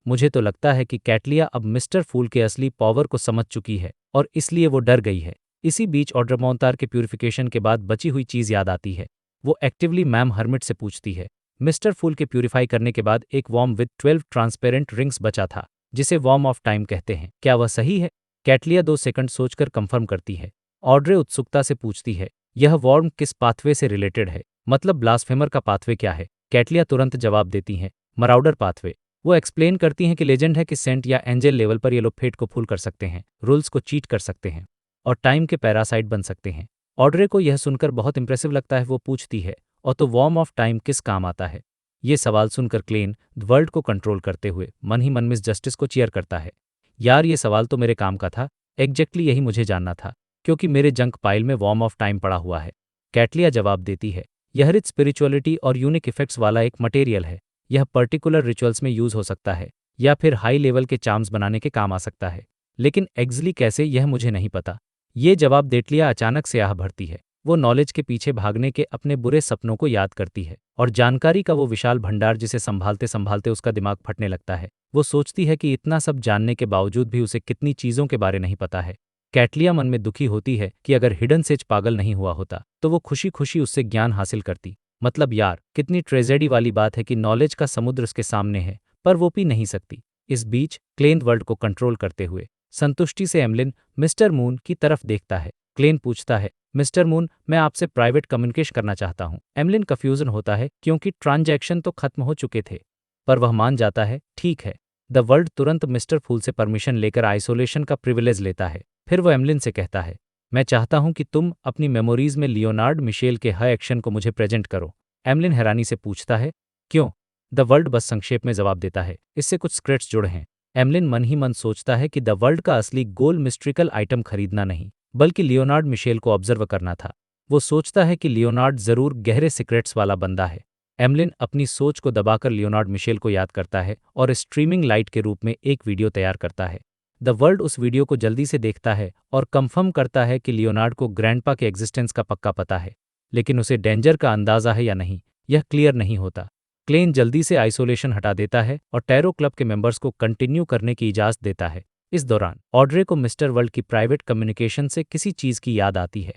Speaker 4: मुझे तो लगता है कि कैटलिया अब मिस्टर फूल के असली पावर को समझ चुकी है और इसलिए वो डर गई है। इसी बीच ऑड्रमोंतार के प्यूरिफिकेशन के बाद बची हुई चीज याद आती है। वो एक्टिवली मैम हर्मिट से पूछती है, मिस्टर फूल के प्यूरिफाई करने के बाद एक वॉर्म विद 12 ट्रांसपेरेंट रिंग्स बचा था, जिसे वॉर्म ऑफ टाइम कहते हैं, क्या वह सही है? कैटलिया 2 सेकंड सोचकर कंफर्म करती है। ऑड्रे उत्सुकता से पूछती है, यह वॉर्म किस पाथवे से रिलेटेड है? मतलब ब्लास्फेमर का पाथवे क्या है? कैटलिया तुरंत जवाब देती हैं, मराउडर पाथवे। वो एक्सप्लेन करती हैं कि लेजेंड है कि सेंट या एंजल लेवल पर ये लोग फेट को फूल कर सकते हैं, रूल्स को चीट कर सकते हैं और टाइम के पैरासाइट बन सकते हैं। ऑड्रे को यह सुनकर बहुत इंप्रेसिव लगता है। वो पूछती है, और तो वॉर्म ऑफ टाइम किस काम आता है? ये सवाल सुनकर क्लेन द वर्ल्ड को कंट्रोल करते हुए मन ही मन मिस जस्टिस को चीयर करता है। यार, ये सवाल तो मेरे काम का था, एग्जैक्टली यही मुझे जानना था, क्योंकि मेरे जंक पाइल में वॉर्म ऑफ टाइम पड़ा हुआ है। कैटलिया जवाब देती है, यह रिच स्पिरिचुअलिटी और यूनिक इफेक्ट्स वाला एक मटेरियल है। यह पर्टिकुलर रिचुअल्स में यूज हो सकता है या फिर हाई लेवल के चार्म्स बनाने के काम आ सकता है, लेकिन एग्जैक्टली कैसे यह मुझे नहीं पता। ये जवाब डेटलिया अचानक से आह भरती है। वो नॉलेज के पीछे भागने के अपने बुरे सपनों को याद करती है और जानकारी का वो विशाल भंडार जिसे संभालते संभालते उसका दिमाग फटने लगता है। वो सोचती है कि इतना सब जानने के बावजूद भी उसे कितनी चीजों के बारे नहीं पता है। कैटलिया मन में दुखी होती है कि अगर हिडन सेज पागल नहीं हुआ होता तो वो खुशी खुशी उससे ज्ञान हासिल करती। मतलब यार, कितनी ट्रेजेडी वाली बात है कि नॉलेज का समुद्र उसके सामने है पर वो पी नहीं सकती। इस बीच क्लेन वर्ल्ड को कंट्रोल करते हुए संतुष्टि से एमलिन मिस्टर मून की तरफ देखता है। क्लेन पूछता है, मिस्टर मून, मैं आपसे प्राइवेट कम्युनिकेशन करना चाहता हूँ। एमलिन कंफ्यूजन होता है क्योंकि ट्रांजैक्शन तो खत्म हो चुके थे, पर वह मान जाता है, ठीक है। द वर्ल्ड तुरंत मिस्टर फूल से परमिशन लेकर आइसोलेशन का प्रिविलेज लेता है। फिर वो एमलिन से कहता है, मैं चाहता हूं कि तुम अपनी मेमोरीज में लियोनार्ड मिशेल के हर एक्शन को मुझे प्रेजेंट करो। एमलिन हैरानी से पूछता है, क्यों? द वर्ल्ड बस संक्षेप में जवाब देता है, इससे कुछ स्क्रिप्ट्स जुड़े हैं। एमलिन मन ही मन सोचता है कि द वर्ल्ड का असली गोल मिस्ट्रिकल आइटम खरीदना नहीं बल्कि लियोनार्ड मिशेल को ऑब्जर्व करना था। वो सोचता है कि लियोनार्ड जरूर गहरे सीक्रेट्स वाला बंदा है। एमलिन अपनी सोच को दबाकर लियोनार्ड मिशेल को याद करता है और स्ट्रीमिंग लाइट के रूप में एक वीडियो तैयार करता है। द वर्ल्ड उस वीडियो को जल्दी से देखता है और कंफर्म करता है कि लियोनार्ड को ग्रैंडपा के एग्जिस्टेंस का पक्का पता है, लेकिन उसे डेंजर का अंदाजा है या नहीं यह क्लियर नहीं होता। क्लेन जल्दी से आइसोलेशन हटा देता है और टैरो क्लब के मेंबर्स को कंटिन्यू करने की इजाज़त देता है। इस दौरान ऑड्रे को मिस्टर वर्ल्ड की प्राइवेट कम्युनिकेशन से किसी चीज़ की याद आती है।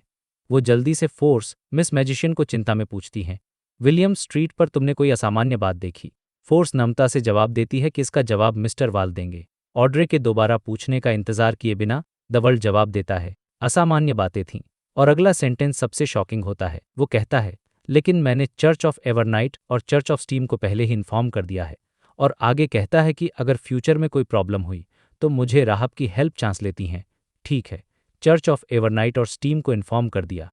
Speaker 4: वो जल्दी से फोर्स मिस मैजिशियन को चिंता में पूछती हैं, विलियम स्ट्रीट पर तुमने कोई असामान्य बात देखी? फोर्स नम्रता से जवाब देती है कि इसका जवाब मिस्टर वाल देंगे। ऑड्रे के दोबारा पूछने का इंतजार किए बिना द वर्ल्ड जवाब देता है, असामान्य बातें थीं। और अगला सेंटेंस सबसे शॉकिंग होता है। वो कहता है, लेकिन मैंने चर्च ऑफ एवरनाइट और चर्च ऑफ स्टीम को पहले ही इन्फॉर्म कर दिया है। और आगे कहता है कि अगर फ्यूचर में कोई प्रॉब्लम हुई तो मुझे राहब की हेल्प चांस लेती हैं। ठीक है, चर्च ऑफ एवरनाइट और स्टीम को इन्फॉर्म कर दिया।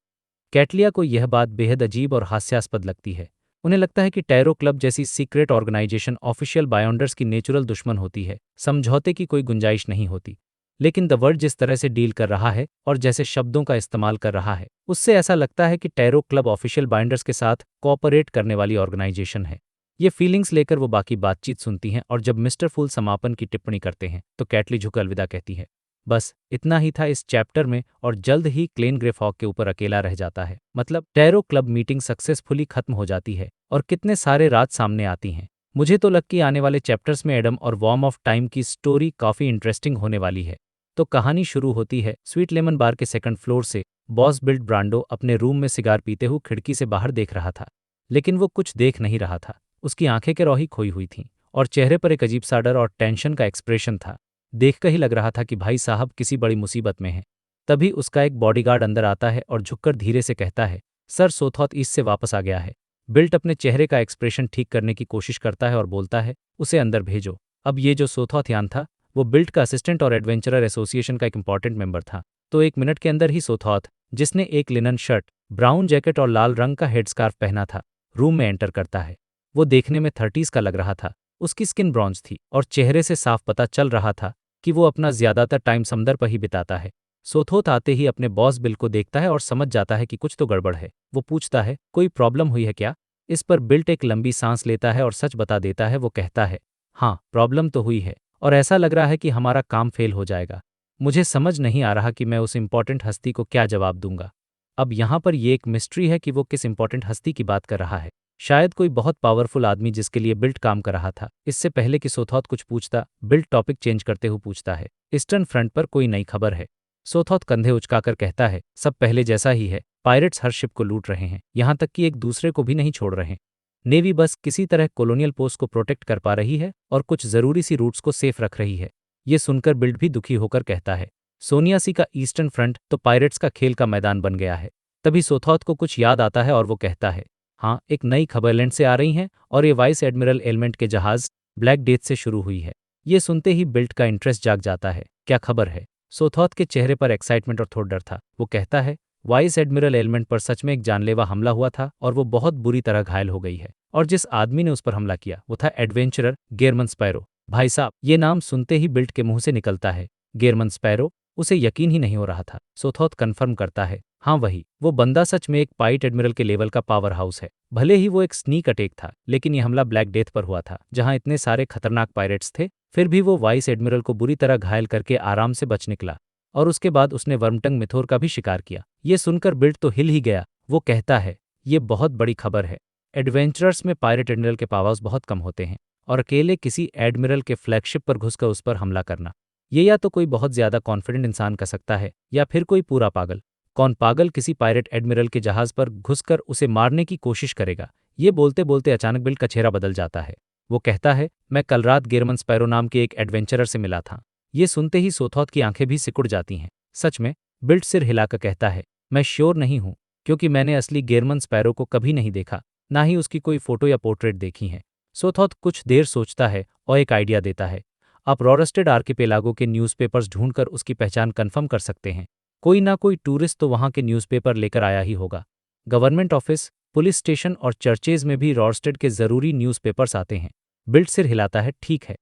Speaker 4: कैटलिया को यह बात बेहद अजीब और हास्यास्पद लगती है। उन्हें लगता है कि टैरो क्लब जैसी सीक्रेट ऑर्गेनाइजेशन ऑफिशियल बायोंडर्स की नेचुरल दुश्मन होती है, समझौते की कोई गुंजाइश नहीं होती। लेकिन द वर्ल्ड जिस तरह से डील कर रहा है और जैसे शब्दों का इस्तेमाल कर रहा है, उससे ऐसा लगता है कि टैरो क्लब ऑफिशियल बाइंडर्स के साथ कोऑपरेट करने वाली ऑर्गेनाइजेशन है। ये फीलिंग्स लेकर वो बाकी बातचीत सुनती हैं और जब मिस्टर फूल समापन की टिप्पणी करते हैं तो कैटली झुक अलविदा कहती है। बस इतना ही था इस चैप्टर में और जल्द ही क्लेन ग्रेफॉक के ऊपर अकेला रह जाता है। मतलब टैरो क्लब मीटिंग सक्सेसफुली खत्म हो जाती है और कितने सारे राज सामने आती हैं। मुझे तो लग कि आने वाले चैप्टर्स में एडम और वॉर्म ऑफ टाइम की स्टोरी काफी इंटरेस्टिंग होने वाली है। तो कहानी शुरू होती है स्वीट लेमन बार के सेकंड फ्लोर से। बॉस बिल्ड ब्रांडो अपने रूम में सिगार पीते हुए खिड़की से बाहर देख रहा था। लेकिन वो कुछ देख नहीं रहा था। उसकी आंखें के रौही खोई हुई थीं और चेहरे पर एक अजीब सा डर और टेंशन का एक्सप्रेशन था। देखकर ही लग रहा था कि भाई साहब किसी बड़ी मुसीबत में हैं। तभी उसका एक बॉडीगार्ड अंदर आता है और झुककर धीरे से कहता है, सर सोथॉथ ईस्ट से वापस आ गया है। बिल्ट अपने चेहरे का एक्सप्रेशन ठीक करने की कोशिश करता है और बोलता है, उसे अंदर भेजो। अब ये जो सोथॉथ यान था वो बिल्ट का असिस्टेंट और एडवेंचरर एसोसिएशन का एक इंपॉर्टेंट मेंबर था। तो 1 मिनट के अंदर ही सोथॉथ, जिसने एक लिनन शर्ट, ब्राउन जैकेट और लाल रंग का हेडस्कार्फ पहना था, रूम में एंटर करता है। वो देखने में 30s का लग रहा था। उसकी स्किन ब्रॉन्ज थी और चेहरे से साफ पता चल रहा था कि वो अपना ज्यादातर टाइम समुंदर पर ही बिताता है। सोथोथ आते ही अपने बॉस बिल को देखता है और समझ जाता है कि कुछ तो गड़बड़ है। वो पूछता है, कोई प्रॉब्लम हुई है क्या? इस पर बिल्ट एक लंबी सांस लेता है और सच बता देता है। वो कहता है, हाँ प्रॉब्लम तो हुई है और ऐसा लग रहा है कि हमारा काम फेल हो जाएगा। मुझे समझ नहीं आ रहा कि मैं उस इम्पॉर्टेंट हस्ती को क्या जवाब दूंगा। अब यहाँ पर ये एक मिस्ट्री है कि वो किस इम्पॉर्टेंट हस्ती की बात कर रहा है। शायद कोई बहुत पावरफुल आदमी जिसके लिए बिल्ट काम कर रहा था। इससे पहले कि सोथॉथ कुछ पूछता, बिल्ट टॉपिक चेंज करते हुए पूछता है, ईस्टर्न फ्रंट पर कोई नई खबर है? सोथॉथ कंधे उचकाकर कहता है, सब पहले जैसा ही है। पायरेट्स हर शिप को लूट रहे हैं, यहाँ तक कि एक दूसरे को भी नहीं छोड़ रहे। नेवी बस किसी तरह कॉलोनियल पोस्ट को प्रोटेक्ट कर पा रही है और कुछ जरूरी सी रूट्स को सेफ रख रही है। ये सुनकर बिल्ट भी दुखी होकर कहता है, सोनियासी का ईस्टर्न फ्रंट तो पायरेट्स का खेल का मैदान बन गया है। तभी सोथॉथ को कुछ याद आता है और वो कहता है, हाँ एक नई खबर लैंड से आ रही हैं और ये वाइस एडमिरल एलिमेंट के जहाज ब्लैक डेथ से शुरू हुई है। ये सुनते ही बिल्ट का इंटरेस्ट जाग जाता है। क्या खबर है? सोथॉथ के चेहरे पर एक्साइटमेंट और थोड़ा डर था। वो कहता है, वाइस एडमिरल एलिमेंट पर सच में एक जानलेवा हमला हुआ था और वो बहुत बुरी तरह घायल हो गई है। और जिस आदमी ने उस पर हमला किया वो था एडवेंचरर गेरमन स्पैरो। भाई साहब, ये नाम सुनते ही बिल्ट के मुंह से निकलता है, गेरमन स्पैरो। उसे यकीन ही नहीं हो रहा था। सोथॉथ कन्फर्म करता है, हाँ वही, वो बंदा सच में एक पाइट एडमिरल के लेवल का पावर हाउस है। भले ही वो एक स्नीक अटैक था, लेकिन ये हमला ब्लैक डेथ पर हुआ था, जहां इतने सारे खतरनाक पायरेट्स थे। फिर भी वो वाइस एडमिरल को बुरी तरह घायल करके आराम से बच निकला और उसके बाद उसने वर्मटंग मिथोर का भी शिकार किया। ये सुनकर बिल्ट तो हिल ही गया। वो कहता है, ये बहुत बड़ी खबर है। एडवेंचरर्स में पायरेट एडमिरल के पावर्स बहुत कम होते हैं और अकेले किसी एडमिरल के फ्लैगशिप पर घुसकर उस पर हमला करना, ये या तो कोई बहुत ज्यादा कॉन्फिडेंट इंसान कर सकता है या फिर कोई पूरा पागल। कौन पागल किसी पायरेट एडमिरल के जहाज पर घुसकर उसे मारने की कोशिश करेगा? ये बोलते बोलते अचानक बिल्ट का चेहरा बदल जाता है। वो कहता है, मैं कल रात गेरमन स्पैरो नाम के एक एडवेंचरर से मिला था। ये सुनते ही सोथॉथ की आंखें भी सिकुड़ जाती हैं। सच में? बिल्ट सिर हिलाकर कहता है, मैं श्योर नहीं हूं, क्योंकि मैंने असली गेरमन स्पैरो को कभी नहीं देखा, ना ही उसकी कोई फोटो या पोर्ट्रेट देखी है। सोथॉथ कुछ देर सोचता है और एक आइडिया देता है, आप रॉरस्टेड आर्किपेलागो के न्यूज़पेपर्स ढूंढकर उसकी पहचान कंफर्म कर सकते हैं। कोई ना कोई टूरिस्ट तो वहां के न्यूज़पेपर लेकर आया ही होगा। गवर्नमेंट ऑफिस, पुलिस स्टेशन और चर्चेज में भी रॉरस्टेड के जरूरी न्यूज़पेपर्स आते हैं। बिल्ट सिर हिलाता है, ठीक है।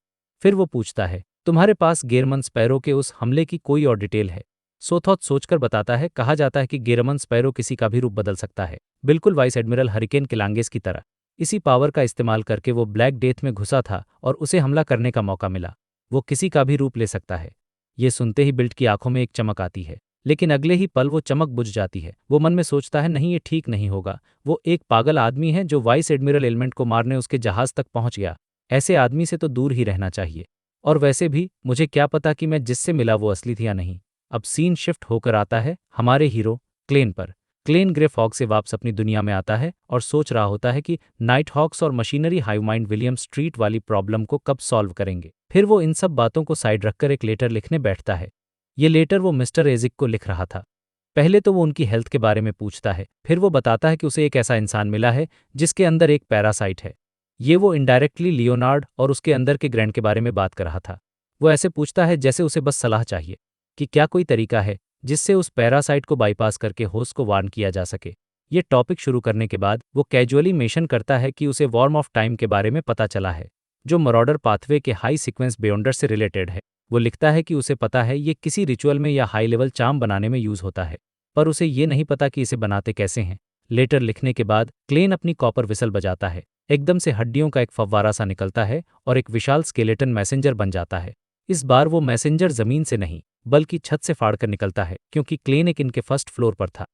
Speaker 4: फिर वो पूछता है, तुम्हारे पास गेरमन स्पैरो के उस हमले की कोई और डिटेल है? सोथॉथ सोचकर बताता है, कहा जाता है कि गेरमन स्पैरो किसी का भी रूप बदल सकता है, बिल्कुल वाइस एडमिरल हरिकेन किलांगेस की तरह। इसी पावर का इस्तेमाल करके वो ब्लैक डेथ में घुसा था और उसे हमला करने का मौका मिला। वो किसी का भी रूप ले सकता है। ये सुनते ही बिल्ट की आंखों में एक चमक आती है, लेकिन अगले ही पल वो चमक बुझ जाती है। वो मन में सोचता है, नहीं ये ठीक नहीं होगा। वो एक पागल आदमी है जो वाइस एडमिरल एलिमेंट को मारने उसके जहाज तक पहुंच गया। ऐसे आदमी से तो दूर ही रहना चाहिए। और वैसे भी मुझे क्या पता कि मैं जिससे मिला वो असली थी या नहीं। अब सीन शिफ्ट होकर आता है हमारे हीरो क्लेन पर। क्लेन ग्रे फॉग से वापस अपनी दुनिया में आता है और सोच रहा होता है कि नाइट हॉक्स और मशीनरी हाइवमाइंड विलियम स्ट्रीट वाली प्रॉब्लम को कब सॉल्व करेंगे। फिर वो इन सब बातों को साइड रखकर एक लेटर लिखने बैठता है। ये लेटर वो मिस्टर एजिक को लिख रहा था। पहले तो वो उनकी हेल्थ के बारे में पूछता है, फिर वो बताता है कि उसे एक ऐसा इंसान मिला है जिसके अंदर एक पैरासाइट है। ये वो इनडायरेक्टली लियोनार्ड और उसके अंदर के ग्रैंड के बारे में बात कर रहा था। वो ऐसे पूछता है जैसे उसे बस सलाह चाहिए कि क्या कोई तरीका है जिससे उस पैरासाइट को बाईपास करके होस्ट को वार्न किया जा सके। ये टॉपिक शुरू करने के बाद वो कैजुअली मेंशन करता है कि उसे वॉर्म ऑफ टाइम के बारे में पता चला है, जो मरॉडर पाथवे के हाई सीक्वेंस बेयोंडर से रिलेटेड है। वो लिखता है कि उसे पता है ये किसी रिचुअल में या हाई लेवल चार्म बनाने में यूज होता है, पर उसे ये नहीं पता कि इसे बनाते कैसे हैं। लेटर लिखने के बाद क्लेन अपनी कॉपर विसल बजाता है। एकदम से हड्डियों का एक फव्वारा सा निकलता है और एक विशाल स्केलेटन मैसेंजर बन जाता है। इस बार वो मैसेंजर जमीन से नहीं बल्कि छत से फाड़कर निकलता है, क्योंकि क्लेन एक इनके फर्स्ट फ्लोर पर था।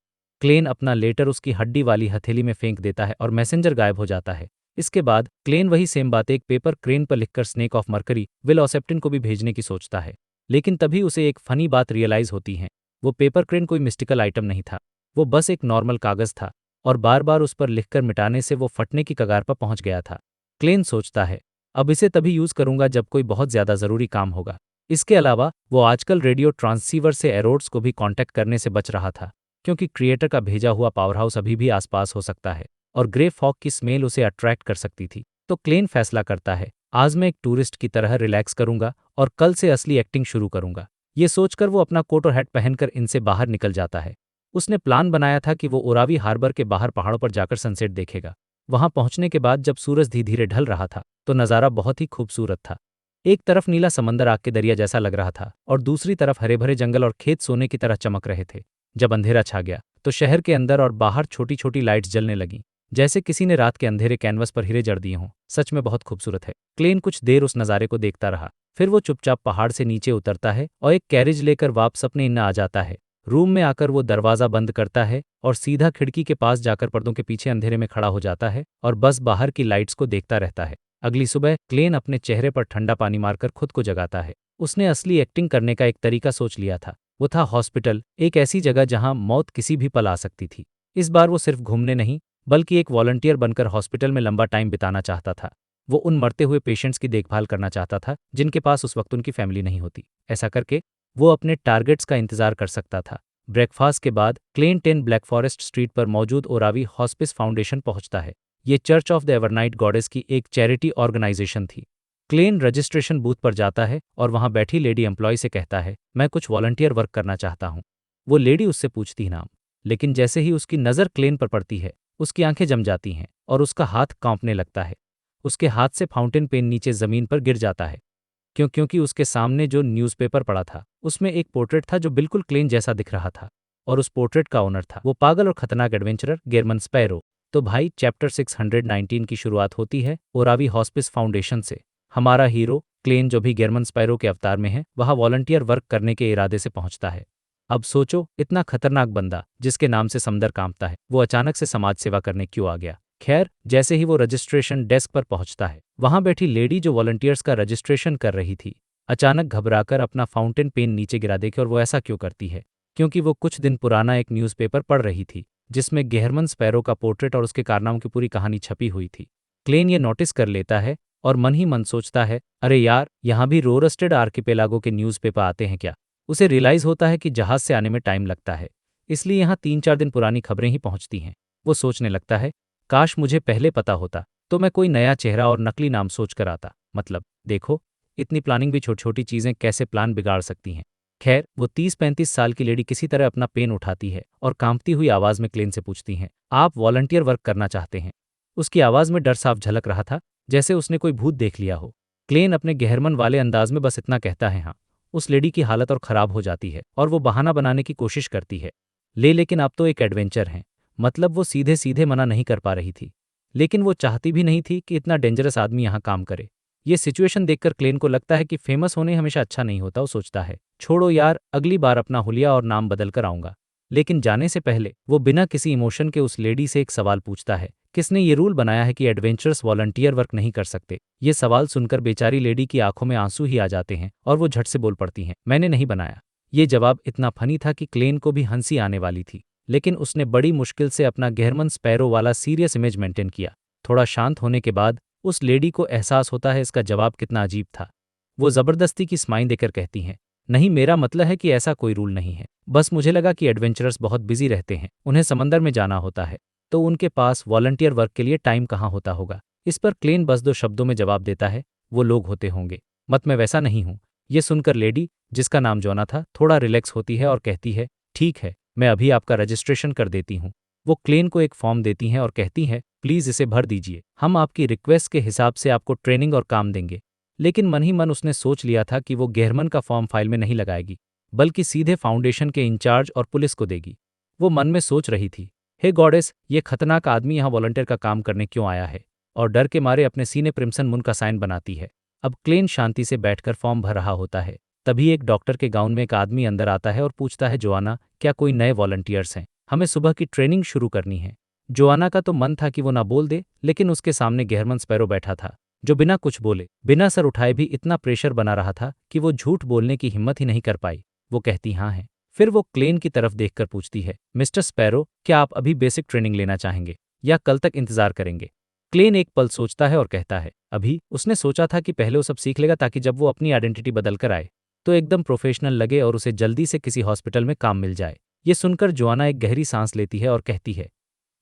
Speaker 4: क्लेन अपना लेटर उसकी हड्डी वाली हथेली में फेंक देता है और मैसेंजर गायब हो जाता है। इसके बाद क्लेन वही सेम बात एक पेपर क्रेन पर लिखकर स्नेक ऑफ मरकरी विल ऑसेप्टिन को भी भेजने की सोचता है। लेकिन तभी उसे एक फनी बात रियलाइज होती है। वो पेपर क्रेन कोई मिस्टिकल आइटम नहीं था, वो बस एक नॉर्मल कागज था। और बार बार उस पर लिखकर मिटाने से वो फटने की कगार पर पहुंच गया था। क्लेन सोचता है, अब इसे तभी यूज करूंगा जब कोई बहुत ज्यादा जरूरी काम होगा। इसके अलावा वो आजकल रेडियो ट्रांसीवर से एरोड्स को भी कांटेक्ट करने से बच रहा था, क्योंकि क्रिएटर का भेजा हुआ पावर हाउस अभी भी आसपास हो सकता है और ग्रे फॉग की स्मेल उसे अट्रैक्ट कर सकती थी। तो क्लेन फैसला करता है, आज मैं एक टूरिस्ट की तरह रिलैक्स करूंगा और कल से असली एक्टिंग शुरू करूंगा। ये सोचकर वो अपना कोट और हैट पहनकर इनसे बाहर निकल जाता है। उसने प्लान बनाया था कि वो ओरावी हार्बर के बाहर पहाड़ों पर जाकर सनसेट देखेगा। वहां पहुंचने के बाद जब सूरज धीरे धीरे ढल रहा था तो नज़ारा बहुत ही खूबसूरत था। एक तरफ नीला समंदर आग के दरिया जैसा लग रहा था और दूसरी तरफ हरे भरे जंगल और खेत सोने की तरह चमक रहे थे। जब अंधेरा छा गया तो शहर के अंदर और बाहर छोटी छोटी लाइट्स जलने लगीं, जैसे किसी ने रात के अंधेरे कैनवस पर हीरे जड़ दिए हों। सच में बहुत खूबसूरत है। क्लेन कुछ देर उस नज़ारे को देखता रहा, फिर वो चुपचाप पहाड़ से नीचे उतरता है और एक कैरेज लेकर वापस अपने इन आ जाता है। रूम में आकर वो दरवाज़ा बंद करता है और सीधा खिड़की के पास जाकर पर्दों के पीछे अंधेरे में खड़ा हो जाता है और बस बाहर की लाइट्स को देखता रहता है। अगली सुबह क्लेन अपने चेहरे पर ठंडा पानी मारकर खुद को जगाता है। उसने असली एक्टिंग करने का एक तरीका सोच लिया था। वो था हॉस्पिटल, एक ऐसी जगह जहां मौत किसी भी पल आ सकती थी। इस बार वो सिर्फ घूमने नहीं बल्कि एक वॉलंटियर बनकर हॉस्पिटल में लंबा टाइम बिताना चाहता था। वो उन मरते हुए पेशेंट्स की देखभाल करना चाहता था जिनके पास उस वक्त उनकी फैमिली नहीं होती। ऐसा करके वो अपने टारगेट्स का इंतजार कर सकता था। ब्रेकफास्ट के बाद क्लेन 10 ब्लैक फॉरेस्ट स्ट्रीट पर मौजूद ओरावी हॉस्पिस फाउंडेशन पहुंचता है। ये church of the Evernight goddess की एक चैरिटी ऑर्गेनाइजेशन थी। क्लेन रजिस्ट्रेशन बूथ पर जाता है और वहां बैठी लेडी एम्प्लॉय से कहता है, मैं कुछ वॉलंटियर वर्क करना चाहता हूं। वो लेडी उससे पूछती नाम, लेकिन जैसे ही उसकी नज़र क्लेन पर पड़ती है उसकी आंखें जम जाती हैं और उसका हाथ कांपने लगता है। उसके हाथ से फाउंटेन पेन नीचे जमीन पर गिर जाता है, क्योंकि उसके सामने जो न्यूज़पेपर पड़ा था उसमें एक पोर्ट्रेट था जो बिल्कुल क्लेन जैसा दिख रहा था और उस पोर्ट्रेट का ओनर था वो पागल और खतरनाक एडवेंचरर गेरमन स्पैरो। तो भाई चैप्टर 619 की शुरुआत होती है ओरावी हॉस्पिस फाउंडेशन से। हमारा हीरो क्लेन जो भी गेरमन स्पैरो के अवतार में है वहाँ वॉलंटियर वर्क करने के इरादे से पहुंचता है। अब सोचो, इतना खतरनाक बंदा जिसके नाम से समंदर कांपता है वो अचानक से समाज सेवा करने क्यों आ गया। खैर, जैसे ही वो रजिस्ट्रेशन डेस्क पर पहुंचता है वहां बैठी लेडी जो वॉलंटियर्स का रजिस्ट्रेशन कर रही थी अचानक घबराकर अपना फाउंटेन पेन नीचे गिरा देखे। और वो ऐसा क्यों करती है? क्योंकि वो कुछ दिन पुराना एक न्यूज़पेपर पढ़ रही थी जिसमें गेहरमन स्पैरो का पोर्ट्रेट और उसके कारनामों की पूरी कहानी छपी हुई थी। क्लेन ये नोटिस कर लेता है और मन ही मन सोचता है, अरे यार, यहाँ भी रोरस्टेड आर्किपेलागो के न्यूज़पेपर आते हैं क्या? उसे रियलाइज़ होता है कि जहाज से आने में टाइम लगता है, इसलिए यहाँ 3-4 दिन पुरानी खबरें ही पहुंचती हैं। वो सोचने लगता है, काश मुझे पहले पता होता तो मैं कोई नया चेहरा और नकली नाम सोच कर आता। मतलब देखो, इतनी प्लानिंग भी छोटी छोटी चीज़ें कैसे प्लान बिगाड़ सकती हैं। खैर, वो 30-35 साल की लेडी किसी तरह अपना पेन उठाती है और कांपती हुई आवाज़ में क्लेन से पूछती हैं, आप वॉलंटियर वर्क करना चाहते हैं? उसकी आवाज़ में डर साफ झलक रहा था, जैसे उसने कोई भूत देख लिया हो। क्लेन अपने गेहरमन वाले अंदाज में बस इतना कहता है, हाँ। उस लेडी की हालत और ख़राब हो जाती है और वो बहाना बनाने की कोशिश करती है, लेकिन अब तो एक एडवेंचर है, मतलब वो सीधे सीधे मना नहीं कर पा रही थी। लेकिन वो चाहती भी नहीं थी कि इतना डेंजरस आदमी यहाँ काम करे। ये सिचुएशन देखकर क्लेन को लगता है कि फेमस होने हमेशा अच्छा नहीं होता। वो सोचता है, छोड़ो यार, अगली बार अपना हुलिया और नाम बदल कर आऊँगा। लेकिन जाने से पहले वो बिना किसी इमोशन के उस लेडी से एक सवाल पूछता है, किसने ये रूल बनाया है कि एडवेंचरस वॉलंटियर वर्क नहीं कर सकते? ये सवाल सुनकर बेचारी लेडी की आंखों में आंसू ही आ जाते हैं और वो झट से बोल पड़ती हैं, मैंने नहीं बनाया। ये जवाब इतना फनी था कि क्लेन को भी हंसी आने वाली थी, लेकिन उसने बड़ी मुश्किल से अपना गेहरमन स्पैरो वाला सीरियस इमेज मेंटेन किया। थोड़ा शांत होने के बाद उस लेडी को एहसास होता है इसका जवाब कितना अजीब था। वो ज़बरदस्ती की स्माइल देकर कहती हैं, नहीं, मेरा मतलब है कि ऐसा कोई रूल नहीं है, बस मुझे लगा कि एडवेंचरर्स बहुत बिजी रहते हैं, उन्हें समंदर में जाना होता है, तो उनके पास वॉलंटियर वर्क के लिए टाइम कहाँ होता होगा। इस पर क्लेन बस 2 शब्दों में जवाब देता है, वो लोग होते होंगे, मत मैं वैसा नहीं हूँ। ये सुनकर लेडी, जिसका नाम जोना था, थोड़ा रिलैक्स होती है और कहती है, ठीक है, मैं अभी आपका रजिस्ट्रेशन कर देती हूँ। वो क्लेन को एक फॉर्म देती हैं और कहती हैं, प्लीज़ इसे भर दीजिए, हम आपकी रिक्वेस्ट के हिसाब से आपको ट्रेनिंग और काम देंगे। लेकिन मन ही मन उसने सोच लिया था कि वो गेहरमन का फॉर्म फाइल में नहीं लगाएगी, बल्कि सीधे फाउंडेशन के इंचार्ज और पुलिस को देगी। वो मन में सोच रही थी, हे गॉडेस, ये खतरनाक आदमी यहाँ वॉलंटियर का काम करने क्यों आया है? और डर के मारे अपने सीने प्रिम्सन मुन का साइन बनाती है। अब क्लेन शांति से बैठकर फॉर्म भर रहा होता है, तभी एक डॉक्टर के गाउन में एक आदमी अंदर आता है और पूछता है, जोआना, क्या कोई नए वॉलंटियर्स हैं? हमें सुबह की ट्रेनिंग शुरू करनी है। जोआना का तो मन था कि वो ना बोल दे, लेकिन उसके सामने गेहरमन स्पैरो बैठा था, जो बिना कुछ बोले, बिना सर उठाए भी इतना प्रेशर बना रहा था कि वो झूठ बोलने की हिम्मत ही नहीं कर पाई। वो कहती, हाँ है, फिर वो क्लेन की तरफ देखकर पूछती है, मिस्टर स्पैरो, क्या आप अभी बेसिक ट्रेनिंग लेना चाहेंगे या कल तक इंतजार करेंगे? क्लेन एक पल सोचता है और कहता है, अभी। उसने सोचा था कि पहले वो सब सीख लेगा ताकि जब वो अपनी आइडेंटिटी बदल कर आए तो एकदम प्रोफेशनल लगे और उसे जल्दी से किसी हॉस्पिटल में काम मिल जाए। ये सुनकर जोआना एक गहरी सांस लेती है और कहती है,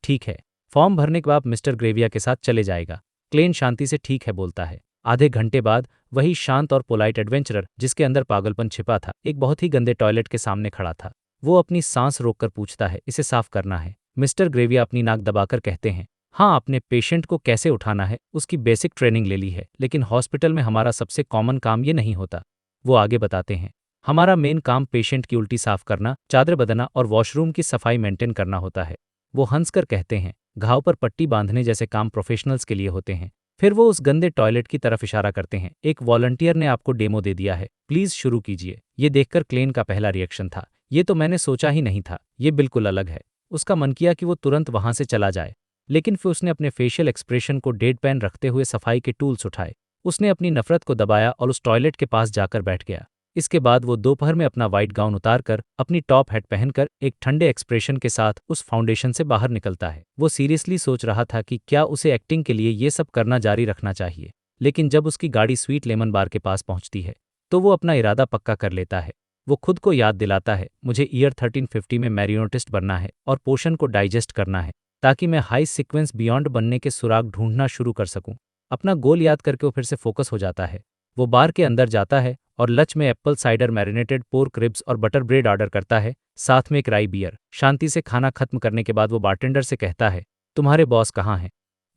Speaker 4: ठीक है, फॉर्म भरने के बाद मिस्टर ग्रेविया के साथ चले जाएगा। क्लेन शांति से ठीक है बोलता है। आधे घंटे बाद वही शांत और पोलाइट एडवेंचरर, जिसके अंदर पागलपन छिपा था, एक बहुत ही गंदे टॉयलेट के सामने खड़ा था। वो अपनी सांस रोककर पूछता है, इसे साफ करना है? मिस्टर ग्रेविया अपनी नाक दबाकर कहते हैं, हाँ, आपने पेशेंट को कैसे उठाना है उसकी बेसिक ट्रेनिंग ले ली है, लेकिन हॉस्पिटल में हमारा सबसे कॉमन काम ये नहीं होता। वो आगे बताते हैं, हमारा मेन काम पेशेंट की उल्टी साफ करना, चादर बदलना और वॉशरूम की सफाई मेंटेन करना होता है। वो हंसकर कहते हैं, घाव पर पट्टी बांधने जैसे काम प्रोफेशनल्स के लिए होते हैं। फिर वो उस गंदे टॉयलेट की तरफ इशारा करते हैं, एक वॉलंटियर ने आपको डेमो दे दिया है, प्लीज शुरू कीजिए। ये देखकर क्लेन का पहला रिएक्शन था, ये तो मैंने सोचा ही नहीं था, ये बिल्कुल अलग है। उसका मन किया कि वो तुरंत वहां से चला जाए, लेकिन फिर उसने अपने फेशियल एक्सप्रेशन को डेड पैन रखते हुए सफाई के टूल्स उठाए। उसने अपनी नफरत को दबाया और उस टॉयलेट के पास जाकर बैठ गया। इसके बाद वो दोपहर में अपना व्हाइट गाउन उतारकर अपनी टॉप हैट पहनकर एक ठंडे एक्सप्रेशन के साथ उस फाउंडेशन से बाहर निकलता है। वो सीरियसली सोच रहा था कि क्या उसे एक्टिंग के लिए ये सब करना जारी रखना चाहिए, लेकिन जब उसकी गाड़ी स्वीट लेमन बार के पास पहुंचती है तो वो अपना इरादा पक्का कर लेता है। वो खुद को याद दिलाता है, मुझे ईयर 1350 में मैरियोटिस्ट बनना है और पोशन को डाइजेस्ट करना है ताकि मैं हाई सीक्वेंस बियॉन्ड बनने के सुराग ढूंढना शुरू कर सकूं। अपना गोल याद करके वो फिर से फोकस हो जाता है। वो बार के अंदर जाता है और लंच में Apple cider marinated pork ribs और बटर ब्रेड ऑर्डर करता है, साथ में एक राई बियर। शांति से खाना खत्म करने के बाद वो बारटेंडर से कहता है, तुम्हारे बॉस कहाँ हैं?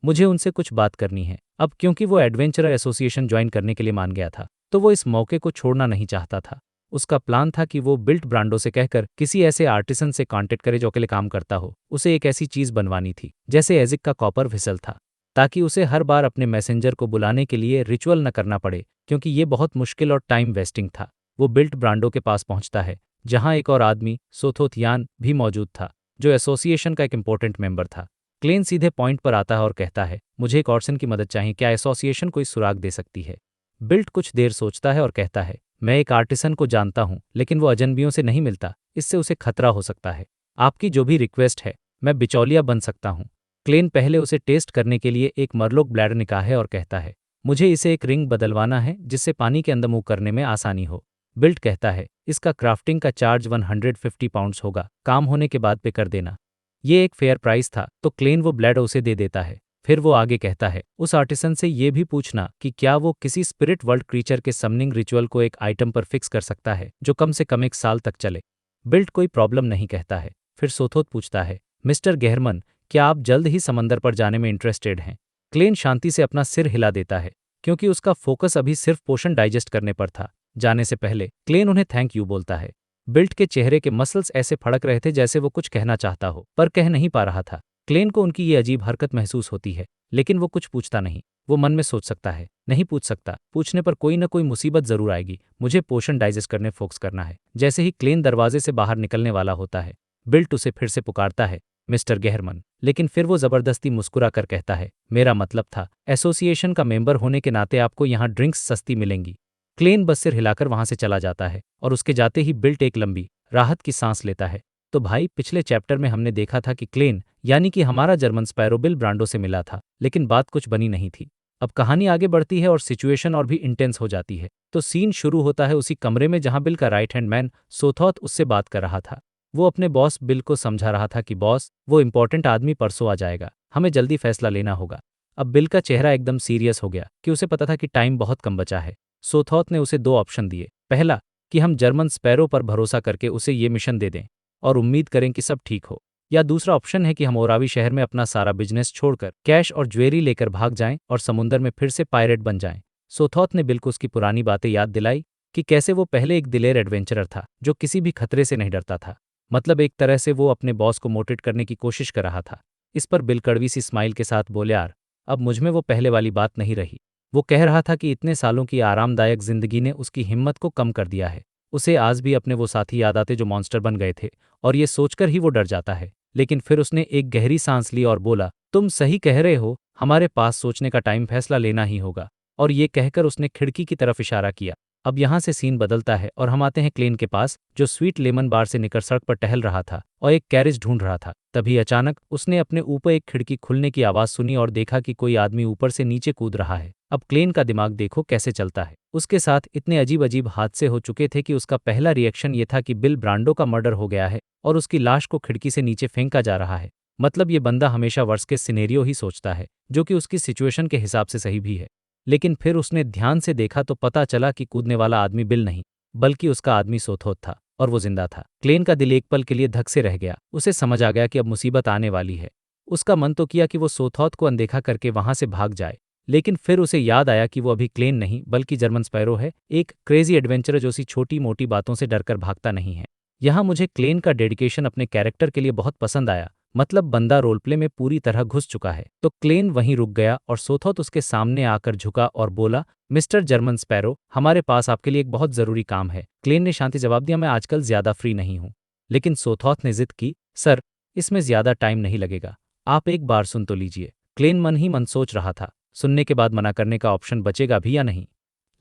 Speaker 4: मुझे उनसे कुछ बात करनी है। अब क्योंकि वो एडवेंचरर एसोसिएशन ज्वाइन करने के लिए मान गया था तो वो इस मौके को छोड़ना नहीं चाहता था। उसका प्लान था कि वो बिल्ट ब्रांडो से कहकर किसी ऐसे आर्टिसन से कांटेक्ट करे जो अकेले काम करता हो। उसे एक ऐसी चीज बनवानी थी जैसे एजिक का कॉपर व्हिसल था, ताकि उसे हर बार अपने मैसेंजर को बुलाने के लिए रिचुअल न करना पड़े, क्योंकि ये बहुत मुश्किल और टाइम वेस्टिंग था। वो बिल्ट ब्रांडो के पास पहुंचता है जहां एक और आदमी सोथोथ यान भी मौजूद था, जो एसोसिएशन का एक इंपॉर्टेंट मेंबर था। क्लेन सीधे पॉइंट पर आता है और कहता है, मुझे एक ऑर्सन की मदद चाहिए, क्या एसोसिएशन कोई सुराग दे सकती है? बिल्ट कुछ देर सोचता है और कहता है, मैं एक आर्टिसन को जानता हूं, लेकिन वो अजनबियों से नहीं मिलता, इससे उसे खतरा हो सकता है। आपकी जो भी रिक्वेस्ट है, मैं बिचौलिया बन सकता हूं। क्लेन पहले उसे टेस्ट करने के लिए एक मरलोक ब्लैडर निकाले है और कहता है, मुझे इसे एक रिंग बदलवाना है जिससे पानी के अंदर मूव करने में आसानी हो। बिल्ट कहता है, इसका क्राफ्टिंग का चार्ज 150 पाउंड्स होगा, काम होने के बाद पे कर देना। ये एक फेयर प्राइस था, तो क्लेन वो ब्लैडर उसे दे देता है। फिर वो आगे कहता है, उस आर्टिसन से ये भी पूछना कि क्या वो किसी स्पिरिट वर्ल्ड क्रीचर के समनिंग रिचुअल को एक आइटम पर फिक्स कर सकता है जो कम से कम 1 साल तक चले। बिल्ट कोई प्रॉब्लम नहीं कहता है। फिर सोथोथ पूछता है, मिस्टर गेहरमन, क्या आप जल्द ही समंदर पर जाने में इंटरेस्टेड हैं? क्लेन शांति से अपना सिर हिला देता है, क्योंकि उसका फोकस अभी सिर्फ पोषण डाइजेस्ट करने पर था। जाने से पहले क्लेन उन्हें थैंक यू बोलता है। बिल्ट के चेहरे के मसल्स ऐसे फड़क रहे थे जैसे वो कुछ कहना चाहता हो पर कह नहीं पा रहा था। क्लेन को उनकी ये अजीब हरकत महसूस होती है, लेकिन वो कुछ पूछता नहीं। वो मन में सोच सकता है, नहीं पूछ सकता, पूछने पर कोई न कोई मुसीबत जरूर आएगी। मुझे पोषण डाइजेस्ट करने फोकस करना है। जैसे ही क्लेन दरवाजे से बाहर निकलने वाला होता है, बिल्ट उसे फिर से पुकारता है, मिस्टर गेहरमन। लेकिन फिर वो जबरदस्ती मुस्कुरा कर कहता है, मेरा मतलब था, एसोसिएशन का मेंबर होने के नाते आपको यहाँ ड्रिंक्स सस्ती मिलेंगी। क्लेन बस सिर हिलाकर वहां से चला जाता है और उसके जाते ही बिल्ट एक लंबी राहत की सांस लेता है। तो भाई, पिछले चैप्टर में हमने देखा था कि क्लेन यानी कि हमारा जर्मन स्पैरो बिल ब्रांडो से मिला था, लेकिन बात कुछ बनी नहीं थी। अब कहानी आगे बढ़ती है और सिचुएशन और भी इंटेंस हो जाती है। तो सीन शुरू होता है उसी कमरे में जहां बिल का राइट हैंड मैन सोथॉथ उससे बात कर रहा था। वो अपने बॉस बिल को समझा रहा था कि बॉस, वो इंपॉर्टेंट आदमी परसों आ जाएगा, हमें जल्दी फैसला लेना होगा। अब बिल का चेहरा एकदम सीरियस हो गया कि उसे पता था कि टाइम बहुत कम बचा है। सोथॉथ ने उसे 2 ऑप्शन दिए। पहला, कि हम जर्मन स्पैरो पर भरोसा करके उसे ये मिशन दे दें और उम्मीद करें कि सब ठीक हो, या दूसरा ऑप्शन है कि हम ओरावी शहर में अपना सारा बिजनेस छोड़कर कैश और ज्वेलरी लेकर भाग जाएं और समुंदर में फिर से पायरेट बन जाएं। सोथॉथ ने बिल को उसकी पुरानी बातें याद दिलाई कि कैसे वो पहले एक दिलेर एडवेंचरर था जो किसी भी खतरे से नहीं डरता था। मतलब एक तरह से वो अपने बॉस को मोटिवेट करने की कोशिश कर रहा था। इस पर बिल कड़वी सी स्माइल के साथ बोले, यार, अब मुझमें वो पहले वाली बात नहीं रही। वो कह रहा था कि इतने सालों की आरामदायक जिंदगी ने उसकी हिम्मत को कम कर दिया है। उसे आज भी अपने वो साथी याद आते जो मॉन्स्टर बन गए थे, और ये सोचकर ही वो डर जाता है। लेकिन फिर उसने एक गहरी सांस ली और बोला, तुम सही कह रहे हो, हमारे पास सोचने का टाइम, फैसला लेना ही होगा। और ये कहकर उसने खिड़की की तरफ इशारा किया। अब यहाँ से सीन बदलता है और हम आते हैं क्लेन के पास, जो स्वीट लेमन बार से निकल सड़क पर टहल रहा था और एक कैरेज ढूंढ रहा था। तभी अचानक उसने अपने ऊपर एक खिड़की खुलने की आवाज़ सुनी और देखा कि कोई आदमी ऊपर से नीचे कूद रहा है। अब क्लेन का दिमाग देखो कैसे चलता है। उसके साथ इतने अजीब अजीब हादसे हो चुके थे कि उसका पहला रिएक्शन ये था कि बिल ब्रांडो का मर्डर हो गया है और उसकी लाश को खिड़की से नीचे फेंका जा रहा है। मतलब ये बंदा हमेशा वर्स्ट केस सिनेरियो ही सोचता है, जो कि उसकी सिचुएशन के हिसाब से सही भी है। लेकिन फिर उसने ध्यान से देखा तो पता चला कि कूदने वाला आदमी बिल नहीं, बल्कि उसका आदमी सोथोत था और वो जिंदा था। क्लेन का दिल एक पल के लिए धक से रह गया। उसे समझ आ गया कि अब मुसीबत आने वाली है। उसका मन तो किया कि वो सोथौत को अनदेखा करके वहां से भाग जाए, लेकिन फिर उसे याद आया कि वो अभी क्लेन नहीं बल्कि जर्मन स्पैरो है, एक क्रेजी एडवेंचरर जो सी छोटी मोटी बातों से डरकर भागता नहीं है। यहाँ मुझे क्लेन का डेडिकेशन अपने कैरेक्टर के लिए बहुत पसंद आया। मतलब बंदा रोलप्ले में पूरी तरह घुस चुका है। तो क्लेन वहीं रुक गया और सोथौत उसके सामने आकर झुका और बोला, मिस्टर जर्मन स्पैरो, हमारे पास आपके लिए एक बहुत जरूरी काम है। क्लेन ने शांति जवाब दिया, मैं आजकल ज्यादा फ्री नहीं हूँ। लेकिन सोथौत ने जिद की, सर, इसमें ज्यादा टाइम नहीं लगेगा, आप एक बार सुन तो लीजिए। क्लेन मन ही मन सोच रहा था, सुनने के बाद मना करने का ऑप्शन बचेगा भी या नहीं।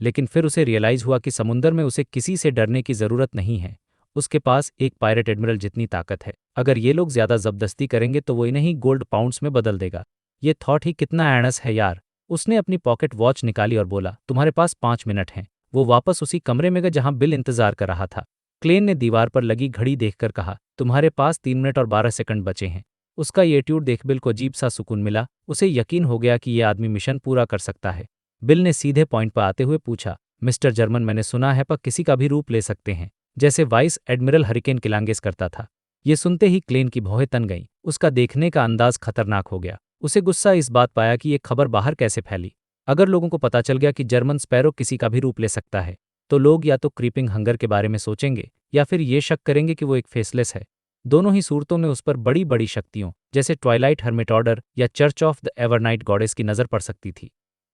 Speaker 4: लेकिन फिर उसे रियलाइज हुआ कि समुंदर में उसे किसी से डरने की जरूरत नहीं है। उसके पास एक पायरेट एडमिरल जितनी ताकत है। अगर ये लोग ज्यादा जबरदस्ती करेंगे तो वो इन्हें ही गोल्ड पाउंड्स में बदल देगा। ये थॉट ही कितना एणस है यार। उसने अपनी पॉकेट वॉच निकाली और बोला, तुम्हारे पास 5 मिनट हैं। वो वापस उसी कमरे में गया जहां बिल इंतजार कर रहा था। क्लेन ने दीवार पर लगी घड़ी देखकर कहा, तुम्हारे पास 3 मिनट और 12 सेकंड बचे हैं। उसका ये एटीट्यूड देख बिल को अजीब सा सुकून मिला। उसे यकीन हो गया कि ये आदमी मिशन पूरा कर सकता है। बिल ने सीधे पॉइंट पर आते हुए पूछा, मिस्टर जर्मन, मैंने सुना है पर किसी का भी रूप ले सकते हैं, जैसे वाइस एडमिरल हरिकेन किलांगेस करता था। ये सुनते ही क्लेन की भौहें तन गईं। उसका देखने का अंदाज खतरनाक हो गया। उसे गुस्सा इस बात पाया कि ये खबर बाहर कैसे फैली। अगर लोगों को पता चल गया कि जर्मन स्पैरो किसी का भी रूप ले सकता है, तो लोग या तो क्रीपिंग हंगर के बारे में सोचेंगे या फिर ये शक करेंगे कि वो एक फेसलेस है। दोनों ही सूरतों में उस पर बड़ी बड़ी शक्तियों जैसे ट्वाइलाइट हर्मिट ऑर्डर या church of the Evernight goddess की नज़र पड़ सकती थी,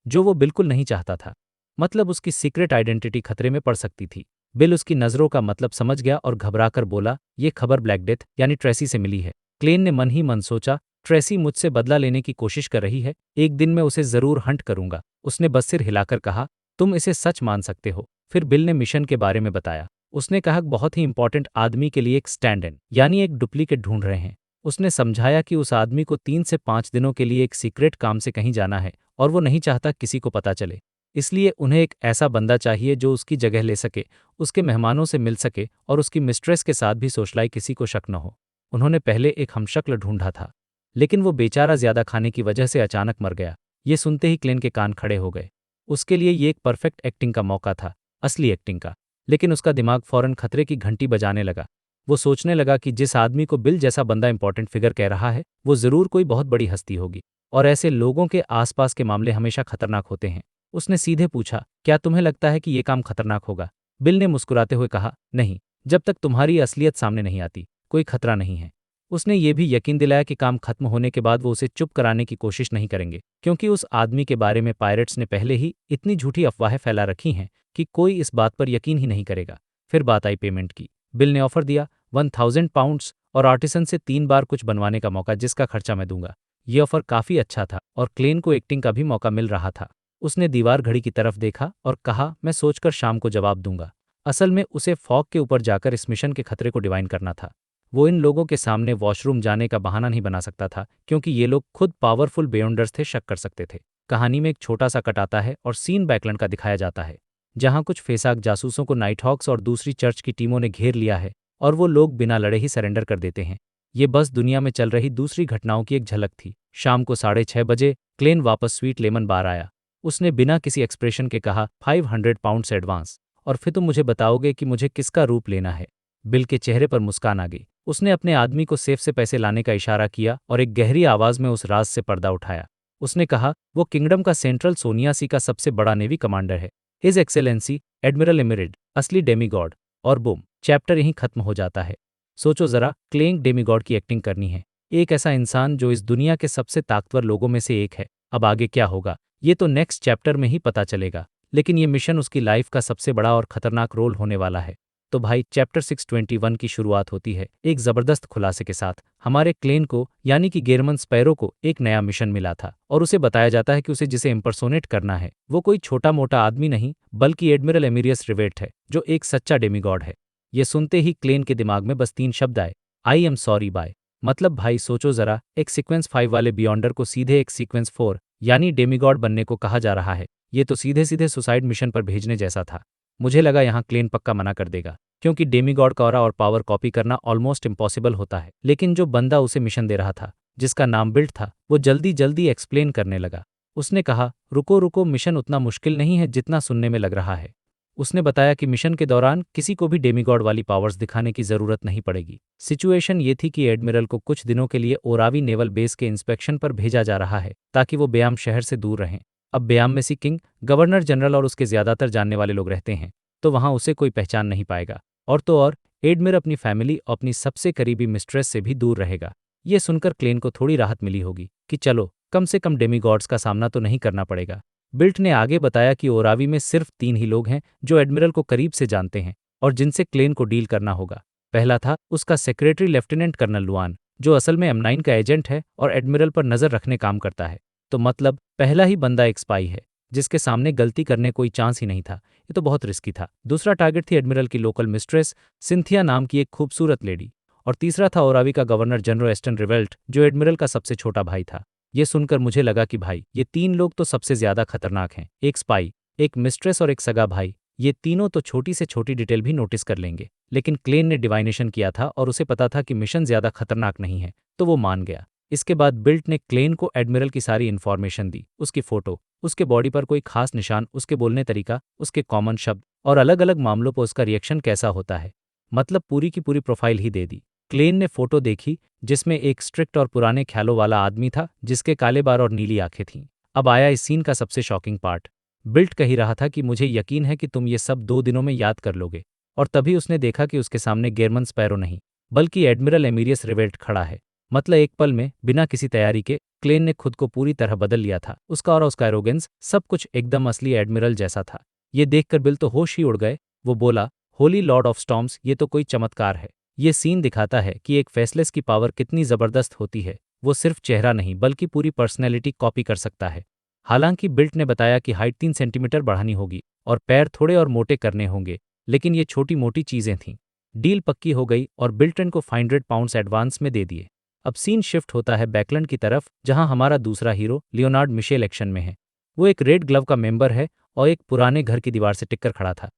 Speaker 4: जो वो बिल्कुल नहीं चाहता था। मतलब उसकी सीक्रेट आइडेंटिटी खतरे में पड़ सकती थी। बिल उसकी नज़रों का मतलब समझ गया और घबराकर बोला, ये खबर ब्लैक डेथ यानी ट्रेसी से मिली है। क्लेन ने मन ही मन सोचा, ट्रेसी मुझसे बदला लेने की कोशिश कर रही है, एक दिन मैं उसे जरूर हंट करूंगा। उसने बस सिर हिलाकर कहा, तुम इसे सच मान सकते हो। फिर बिल ने मिशन के बारे में बताया। उसने कहा, बहुत ही इंपॉर्टेंट आदमी के लिए एक स्टैंड इन यानी एक डुप्लीकेट ढूंढ रहे हैं। उसने समझाया कि उस आदमी को 3 से 5 दिनों के लिए एक सीक्रेट काम से कहीं जाना है और वो नहीं चाहता किसी को पता चले। इसलिए उन्हें एक ऐसा बंदा चाहिए जो उसकी जगह ले सके, उसके मेहमानों से मिल सके और उसकी मिस्ट्रेस के साथ भी सोचलाए किसी को शक न हो। उन्होंने पहले एक हमशक्ल ढूंढा था, लेकिन वो बेचारा ज्यादा खाने की वजह से अचानक मर गया। ये सुनते ही क्लेन के कान खड़े हो गए। उसके लिए ये एक परफेक्ट एक्टिंग का मौका था, असली एक्टिंग का। लेकिन उसका दिमाग फौरन खतरे की घंटी बजाने लगा। वो सोचने लगा कि जिस आदमी को बिल जैसा बंदा इंपॉर्टेंट फिगर कह रहा है, वो जरूर कोई बहुत बड़ी हस्ती होगी और ऐसे लोगों के आसपास के मामले हमेशा खतरनाक होते हैं। उसने सीधे पूछा, क्या तुम्हें लगता है कि ये काम खतरनाक होगा? बिल ने मुस्कुराते हुए कहा, नहीं, जब तक तुम्हारी असलियत सामने नहीं आती कोई खतरा नहीं है। उसने ये भी यकीन दिलाया कि काम खत्म होने के बाद वो उसे चुप कराने की कोशिश नहीं करेंगे, क्योंकि उस आदमी के बारे में पायरेट्स ने पहले ही इतनी झूठी अफवाहें फैला रखी हैं कि कोई इस बात पर यकीन ही नहीं करेगा। फिर बात आई पेमेंट की। बिल ने ऑफर दिया 1000 पाउंड्स और आर्टिसन से 3 बार कुछ बनवाने का मौका, जिसका खर्चा मैं दूंगा। ये ऑफर काफी अच्छा था और क्लेन को एक्टिंग का भी मौका मिल रहा था। उसने दीवार घड़ी की तरफ देखा और कहा, मैं सोचकर शाम को जवाब दूंगा। असल में उसे फॉग के ऊपर जाकर इस मिशन के खतरे को डिवाइन करना था। वो इन लोगों के सामने वॉशरूम जाने का बहाना नहीं बना सकता था, क्योंकि ये लोग खुद पावरफुल बेयॉन्डर्स थे, शक कर सकते थे। कहानी में एक छोटा सा कट आता है और सीन बैकलैंड का दिखाया जाता है, जहां कुछ फेसाक जासूसों को नाइटहॉक्स और दूसरी चर्च की टीमों ने घेर लिया है और वो लोग बिना लड़े ही सरेंडर कर देते हैं। ये बस दुनिया में चल रही दूसरी घटनाओं की एक झलक थी। शाम को 6:30 बजे क्लेन वापस स्वीट लेमन बार आया। उसने बिना किसी एक्सप्रेशन के कहा, 500 पाउंड्स एडवांस, और फिर तुम मुझे बताओगे कि मुझे किसका रूप लेना है। बिल के चेहरे पर मुस्कान आ गई। उसने अपने आदमी को सेफ से पैसे लाने का इशारा किया और एक गहरी आवाज में उस राज से पर्दा उठाया। उसने कहा, वो किंगडम का सेंट्रल सोनियासी का सबसे बड़ा नेवी कमांडर है, हिज एक्सेलेंसी एडमिरल एमिरिड, असली डेमीगॉड। और बूम, चैप्टर यहीं खत्म हो जाता है। सोचो जरा, क्लेन डेमीगॉड की एक्टिंग करनी है, एक ऐसा इंसान जो इस दुनिया के सबसे ताकतवर लोगों में से एक है। अब आगे क्या होगा ये तो नेक्स्ट चैप्टर में ही पता चलेगा, लेकिन ये मिशन उसकी लाइफ का सबसे बड़ा और खतरनाक रोल होने वाला है। तो भाई चैप्टर 621 की शुरुआत होती है एक जबरदस्त खुलासे के साथ। हमारे क्लेन को यानी कि गेरमन स्पैरो को एक नया मिशन मिला था और उसे बताया जाता है कि उसे जिसे इम्पर्सोनेट करना है वो कोई छोटा मोटा आदमी नहीं बल्कि एडमिरल एमिरियस रिवेट है, जो एक सच्चा डेमीगॉड है। ये सुनते ही क्लेन के दिमाग में बस 3 शब्द आए, आई एम सॉरी बाय। मतलब भाई सोचो जरा, एक सीक्वेंस 5 वाले बियॉन्डर को सीधे एक सीक्वेंस 4 यानी डेमीगॉड बनने को कहा जा रहा है। ये तो सीधे सीधे सुसाइड मिशन पर भेजने जैसा था। मुझे लगा यहाँ क्लेन पक्का मना कर देगा, क्योंकि डेमीगॉड का ऑरा और पावर कॉपी करना ऑलमोस्ट इम्पॉसिबल होता है। लेकिन जो बंदा उसे मिशन दे रहा था, जिसका नाम बिल्ट था, वो जल्दी जल्दी एक्सप्लेन करने लगा। उसने कहा, रुको रुको, मिशन उतना मुश्किल नहीं है जितना सुनने में लग रहा है। उसने बताया कि मिशन के दौरान किसी को भी डेमीगॉड वाली पावर्स दिखाने की जरूरत नहीं पड़ेगी। सिचुएशन ये थी कि एडमिरल को कुछ दिनों के लिए ओरावी नेवल बेस के इंस्पेक्शन पर भेजा जा रहा है ताकि वो ब्याम शहर से दूर रहें। अब ब्याम में सी किंग, गवर्नर जनरल और उसके ज्यादातर जानने वाले लोग रहते हैं, तो वहां उसे कोई पहचान नहीं पाएगा। और तो और एडमिर अपनी फैमिली और अपनी सबसे करीबी मिस्ट्रेस से भी दूर रहेगा। ये सुनकर क्लेन को थोड़ी राहत मिली होगी कि चलो कम से कम डेमीगॉड्स का सामना तो नहीं करना पड़ेगा। बिल्ट ने आगे बताया कि ओरावी में सिर्फ 3 ही लोग हैं जो एडमिरल को करीब से जानते हैं और जिनसे क्लेन को डील करना होगा। पहला था उसका सेक्रेटरी लेफ्टिनेंट कर्नल लुआन, जो असल में M9 का एजेंट है और एडमिरल पर नजर रखने काम करता है। तो मतलब पहला ही बंदा एक स्पाई है जिसके सामने गलती करने कोई चांस ही नहीं था। ये तो बहुत रिस्की था। दूसरा टारगेट थी एडमिरल की लोकल मिस्ट्रेस सिंथिया नाम की एक खूबसूरत लेडी। और तीसरा था ओरावी का गवर्नर जनरल एस्टन रिवेल्ट, जो एडमिरल का सबसे छोटा भाई था। ये सुनकर मुझे लगा कि भाई ये 3 लोग तो सबसे ज्यादा खतरनाक हैं। एक स्पाई, एक मिस्ट्रेस और एक सगा भाई। ये तीनों तो छोटी से छोटी डिटेल भी नोटिस कर लेंगे। लेकिन क्लेन ने डिवाइनेशन किया था और उसे पता था कि मिशन ज्यादा खतरनाक नहीं है, तो वो मान गया। इसके बाद बिल्ट ने क्लेन को एडमिरल की सारी इन्फॉर्मेशन दी, उसकी फोटो, उसके बॉडी पर कोई खास निशान, उसके बोलने तरीका, उसके कॉमन शब्द और अलग अलग मामलों पर उसका रिएक्शन कैसा होता है, मतलब पूरी की पूरी प्रोफाइल ही दे दी। क्लेन ने फोटो देखी जिसमें एक स्ट्रिक्ट और पुराने ख्यालों वाला आदमी था जिसके काले बाल और नीली आंखें थीं। अब आया इस सीन का सबसे शॉकिंग पार्ट। बिल्ट कह रहा था कि मुझे यकीन है कि तुम ये सब 2 दिनों में याद कर लोगे। और तभी उसने देखा कि उसके सामने गेरमन स्पैरो नहीं बल्कि एडमिरल एमिरियस रिवेल्ट खड़ा है। मतलब एक पल में बिना किसी तैयारी के क्लेन ने खुद को पूरी तरह बदल लिया था। उसका और उसका एरोगेंस सब कुछ एकदम असली एडमिरल जैसा था। ये देखकर बिल तो होश ही उड़ गए। वो बोला, होली लॉर्ड ऑफ स्टॉर्म्स, ये तो कोई चमत्कार है। ये सीन दिखाता है कि एक फेसलेस की पावर कितनी जबरदस्त होती है। वो सिर्फ चेहरा नहीं बल्कि पूरी पर्सनैलिटी कॉपी कर सकता है। हालांकि बिल्ट ने बताया कि हाइट 3 सेंटीमीटर बढ़ानी होगी और पैर थोड़े और मोटे करने होंगे, लेकिन ये छोटी मोटी चीजें थीं। डील पक्की हो गई और बिल्टन को 500 पाउंड्स एडवांस में दे दिए। अब सीन शिफ्ट होता है बैकलैंड की तरफ, जहां हमारा दूसरा हीरो लियोनार्ड मिशेल एक्शन में है। वो एक रेड ग्लव का मेंबर है और एक पुराने घर की दीवार से टिककर खड़ा था।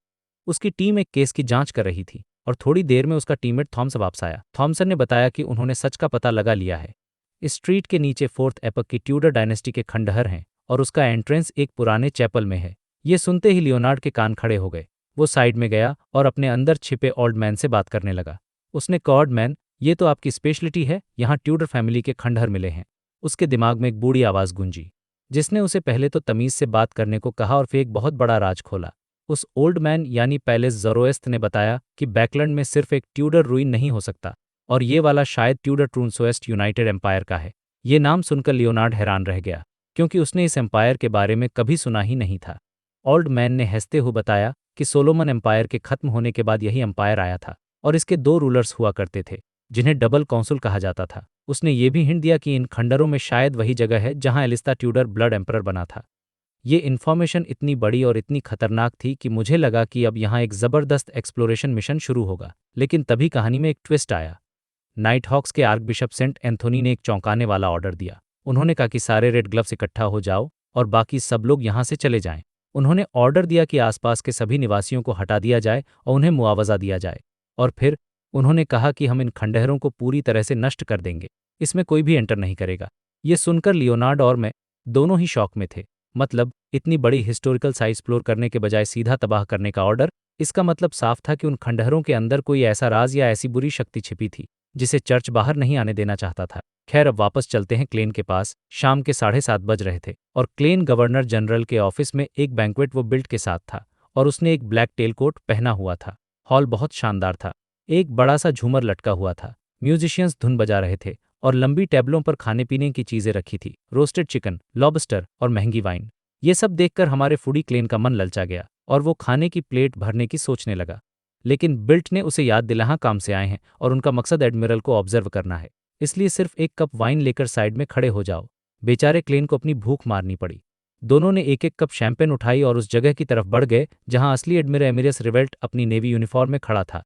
Speaker 4: उसकी टीम एक केस की जांच कर रही थी और थोड़ी देर में उसका टीममेट थॉमस वापस आया। थॉमसन ने बताया कि उन्होंने सच का पता लगा लिया है। इस स्ट्रीट के नीचे 4th एपक की ट्यूडर डायनेस्टी के खंडहर हैं और उसका एंट्रेंस एक पुराने चैपल में है। ये सुनते ही लियोनार्ड के कान खड़े हो गए। वो साइड में गया और अपने अंदर छिपे ओल्ड मैन से बात करने लगा। उसने कहा, ओल्ड मैन, ये तो आपकी स्पेशलिटी है, यहाँ ट्यूडर फैमिली के खंडहर मिले हैं। उसके दिमाग में एक बूढ़ी आवाज़ गूंजी जिसने उसे पहले तो तमीज़ से बात करने को कहा और फिर एक बहुत बड़ा राज खोला। उस ओल्ड मैन यानी पैलेस ज़ोरोएस्त ने बताया कि बैकलैंड में सिर्फ एक ट्यूडर रूइन नहीं हो सकता और ये वाला शायद ट्यूडर ट्रूनसोएस्ट यूनाइटेड एम्पायर का है। ये नाम सुनकर लियोनार्ड हैरान रह गया, क्योंकि उसने इस एम्पायर के बारे में कभी सुना ही नहीं था। ओल्ड मैन ने हंसते हुए बताया कि सोलोमन एम्पायर के खत्म होने के बाद यही एम्पायर आया था और इसके 2 रूलर्स हुआ करते थे जिन्हें डबल काउंसिल कहा जाता था। उसने ये भी हिंट दिया कि इन खंडरों में शायद वही जगह है जहां एलिस्ता ट्यूडर ब्लड एम्परर बना था। ये इन्फॉर्मेशन इतनी बड़ी और इतनी खतरनाक थी कि मुझे लगा कि अब यहाँ एक ज़बरदस्त एक्सप्लोरेशन मिशन शुरू होगा। लेकिन तभी कहानी में एक ट्विस्ट आया। नाइट हॉक्स के आर्कबिशप सेंट एंथोनी ने एक चौंकाने वाला ऑर्डर दिया। उन्होंने कहा कि सारे रेड ग्लव्स इकट्ठा हो जाओ और बाकी सब लोग यहाँ से चले जाएं। उन्होंने ऑर्डर दिया कि आसपास के सभी निवासियों को हटा दिया जाए और उन्हें मुआवजा दिया जाए। और फिर उन्होंने कहा कि हम इन खंडहरों को पूरी तरह से नष्ट कर देंगे, इसमें कोई भी एंटर नहीं करेगा। ये सुनकर लियोनार्ड और मैं दोनों ही शॉक में थे। मतलब इतनी बड़ी हिस्टोरिकल साइट एक्सप्लोर करने के बजाय सीधा तबाह करने का ऑर्डर। इसका मतलब साफ था कि उन खंडहरों के अंदर कोई ऐसा राज या ऐसी बुरी शक्ति छिपी थी जिसे चर्च बाहर नहीं आने देना चाहता था। खैर, अब वापस चलते हैं क्लेन के पास। शाम के 7:30 बज रहे थे और क्लेन गवर्नर जनरल के ऑफिस में एक बैंक्वेट वो बिल्ट के साथ था और उसने एक ब्लैक टेल कोट पहना हुआ था। हॉल बहुत शानदार था। एक बड़ा सा झूमर लटका हुआ था, म्यूजिशियंस धुन बजा रहे थे और लंबी टेबलों पर खाने पीने की चीजें रखी थी, रोस्टेड चिकन, लॉबस्टर और महंगी वाइन। ये सब देखकर हमारे फूडी क्लेन का मन ललचा गया और वो खाने की प्लेट भरने की सोचने लगा। लेकिन बिल्ट ने उसे याद दिलाया काम से आए हैं और उनका मकसद एडमिरल को ऑब्जर्व करना है, इसलिए सिर्फ एक कप वाइन लेकर साइड में खड़े हो जाओ। बेचारे क्लेन को अपनी भूख मारनी पड़ी। दोनों ने एक एक कप शैंपेन उठाई और उस जगह की तरफ बढ़ गए जहां असली एडमिरल एमिरियस रिवेल्ट अपनी नेवी यूनिफॉर्म में खड़ा था।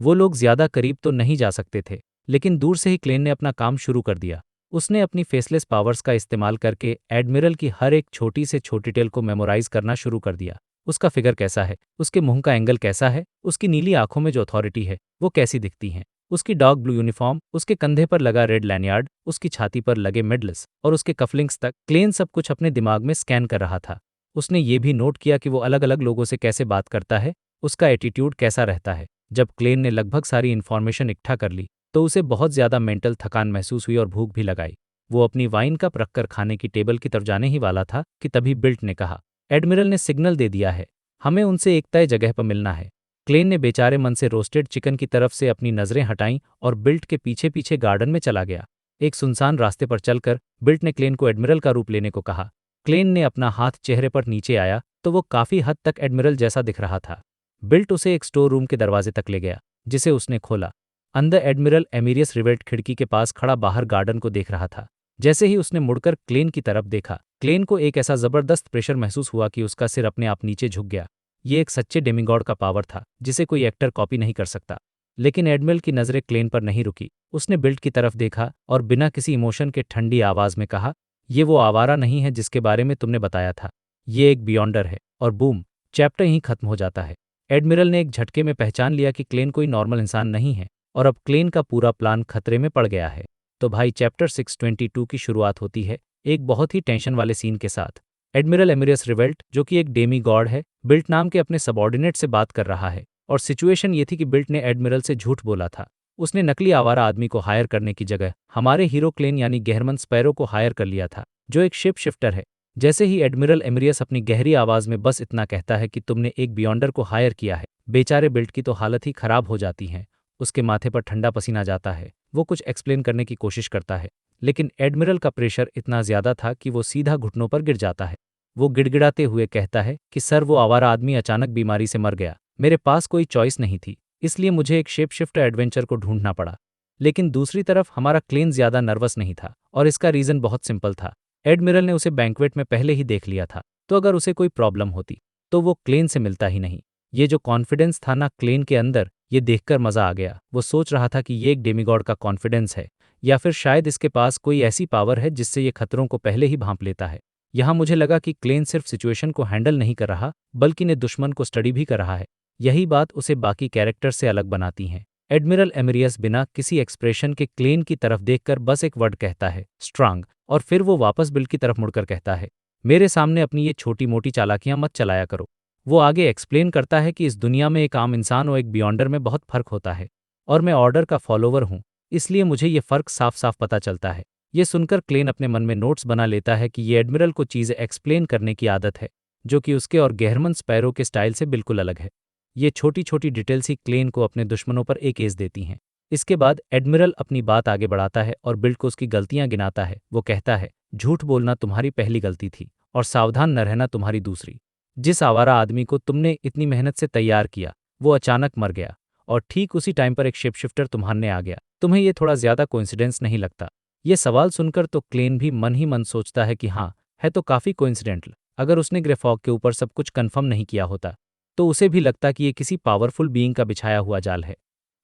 Speaker 4: वो लोग ज्यादा करीब तो नहीं जा सकते थे, लेकिन दूर से ही क्लेन ने अपना काम शुरू कर दिया। उसने अपनी फेसलेस पावर्स का इस्तेमाल करके एडमिरल की हर एक छोटी से छोटी टेल को मेमोराइज करना शुरू कर दिया। उसका फिगर कैसा है, उसके मुंह का एंगल कैसा है, उसकी नीली आंखों में जो अथॉरिटी है वो कैसी दिखती है, उसकी डार्क ब्लू यूनिफॉर्म, उसके कंधे पर लगा रेड लैनियार्ड, उसकी छाती पर लगे मेडल्स और उसके कफलिंग्स तक क्लेन सब कुछ अपने दिमाग में स्कैन कर रहा था। उसने ये भी नोट किया कि वो अलग अलग लोगों से कैसे बात करता है, उसका एटीट्यूड कैसा रहता है। जब क्लेन ने लगभग सारी इन्फॉर्मेशन इकट्ठा कर ली तो उसे बहुत ज्यादा मेंटल थकान महसूस हुई और भूख भी लगाई। वो अपनी वाइन कप रखकर खाने की टेबल की तरफ जाने ही वाला था कि तभी बिल्ट ने कहा, एडमिरल ने सिग्नल दे दिया है, हमें उनसे एक तय जगह पर मिलना है। क्लेन ने बेचारे मन से रोस्टेड चिकन की तरफ से अपनी नजरें हटाईं और बिल्ट के पीछे पीछे गार्डन में चला गया। एक सुनसान रास्ते पर चलकर बिल्ट ने क्लेन को एडमिरल का रूप लेने को कहा। क्लेन ने अपना हाथ चेहरे पर नीचे आया तो वो काफी हद तक एडमिरल जैसा दिख रहा था। बिल्ट उसे एक स्टोर रूम के दरवाजे तक ले गया, जिसे उसने खोला। अंदर एडमिरल एमिरियस रिवेल्ट खिड़की के पास खड़ा बाहर गार्डन को देख रहा था। जैसे ही उसने मुड़कर क्लेन की तरफ देखा, क्लेन को एक ऐसा जबरदस्त प्रेशर महसूस हुआ कि उसका सिर अपने आप नीचे झुक गया। ये एक सच्चे डेमिगॉड का पावर था जिसे कोई एक्टर कॉपी नहीं कर सकता। लेकिन एडमिरल की नजरें क्लेन पर नहीं रुकी। उसने बिल्ट की तरफ देखा और बिना किसी इमोशन के ठंडी आवाज में कहा, ये वो आवारा नहीं है जिसके बारे में तुमने बताया था, ये एक बियॉन्डर है। और बूम, चैप्टर यहीं खत्म हो जाता है। एडमिरल ने एक झटके में पहचान लिया कि क्लेन कोई नॉर्मल इंसान नहीं है और अब क्लेन का पूरा प्लान खतरे में पड़ गया है। तो भाई चैप्टर 622 की शुरुआत होती है एक बहुत ही टेंशन वाले सीन के साथ। एडमिरल एमिरियस रिवेल्ट, जो कि एक डेमी गॉड है, बिल्ट नाम के अपने सबॉर्डिनेट से बात कर रहा है। और सिचुएशन ये थी कि बिल्ट ने एडमिरल से झूठ बोला था। उसने नकली आवारा आदमी को हायर करने की जगह हमारे हीरो क्लेन यानी गेहरमन स्पैरो को हायर कर लिया था, जो एक शिप शिफ्टर है। जैसे ही एडमिरल एमिरियस अपनी गहरी आवाज में बस इतना कहता है कि तुमने एक बियॉन्डर को हायर किया है, बेचारे बिल्ट की तो हालत ही खराब हो जाती है। उसके माथे पर ठंडा पसीना जाता है। वो कुछ एक्सप्लेन करने की कोशिश करता है, लेकिन एडमिरल का प्रेशर इतना ज्यादा था कि वो सीधा घुटनों पर गिर जाता है। वो गिड़गिड़ाते हुए कहता है कि सर, वो आवारा आदमी अचानक बीमारी से मर गया। मेरे पास कोई चॉइस नहीं थी, इसलिए मुझे एक शेप शिफ्टर एडवेंचर को ढूंढना पड़ा। लेकिन दूसरी तरफ हमारा क्लेन ज्यादा नर्वस नहीं था और इसका रीजन बहुत सिंपल था। एडमिरल ने उसे बैंक्वेट में पहले ही देख लिया था, तो अगर उसे कोई प्रॉब्लम होती तो वो क्लेन से मिलता ही नहीं। ये जो कॉन्फिडेंस था ना क्लेन के अंदर, ये देखकर मजा आ गया। वो सोच रहा था कि ये एक डेमिगॉड का कॉन्फिडेंस है, या फिर शायद इसके पास कोई ऐसी पावर है जिससे ये खतरों को पहले ही भांप लेता है। यहाँ मुझे लगा कि क्लेन सिर्फ सिचुएशन को हैंडल नहीं कर रहा, बल्कि ने दुश्मन को स्टडी भी कर रहा है। यही बात उसे बाकी कैरेक्टर से अलग बनाती है। एडमिरल एमिरियस बिना किसी एक्सप्रेशन के क्लेन की तरफ देखकर बस एक वर्ड कहता है, स्ट्रांग, और फिर वो वापस बिल्ट की तरफ मुड़कर कहता है, मेरे सामने अपनी ये छोटी मोटी चालाकियां मत चलाया करो। वो आगे एक्सप्लेन करता है कि इस दुनिया में एक आम इंसान और एक बियॉन्डर में बहुत फर्क होता है, और मैं ऑर्डर का फॉलोवर हूँ, इसलिए मुझे ये फर्क साफ साफ पता चलता है। ये सुनकर क्लेन अपने मन में नोट्स बना लेता है कि ये एडमिरल को चीज़ें एक्सप्लेन करने की आदत है, जो कि उसके और गेहरमन स्पैरो के स्टाइल से बिल्कुल अलग है। ये छोटी छोटी डिटेल्स ही क्लेन को अपने दुश्मनों पर एक एज देती हैं। इसके बाद एडमिरल अपनी बात आगे बढ़ाता है और बिल्ट को उसकी गलतियां गिनाता है। वो कहता है, झूठ बोलना तुम्हारी पहली गलती थी और सावधान न रहना तुम्हारी दूसरी। जिस आवारा आदमी को तुमने इतनी मेहनत से तैयार किया, वो अचानक मर गया, और ठीक उसी टाइम पर एक शिप शिफ्टर तुम्हारे आ गया। तुम्हें ये थोड़ा ज्यादा कोइंसिडेंस नहीं लगता? ये सवाल सुनकर तो क्लेन भी मन ही मन सोचता है कि हाँ, है तो काफी कोइंसिडेंटल। अगर उसने ग्रेफॉग के ऊपर सब कुछ कंफर्म नहीं किया होता तो उसे भी लगता कि ये किसी पावरफुल बीइंग का बिछाया हुआ जाल है।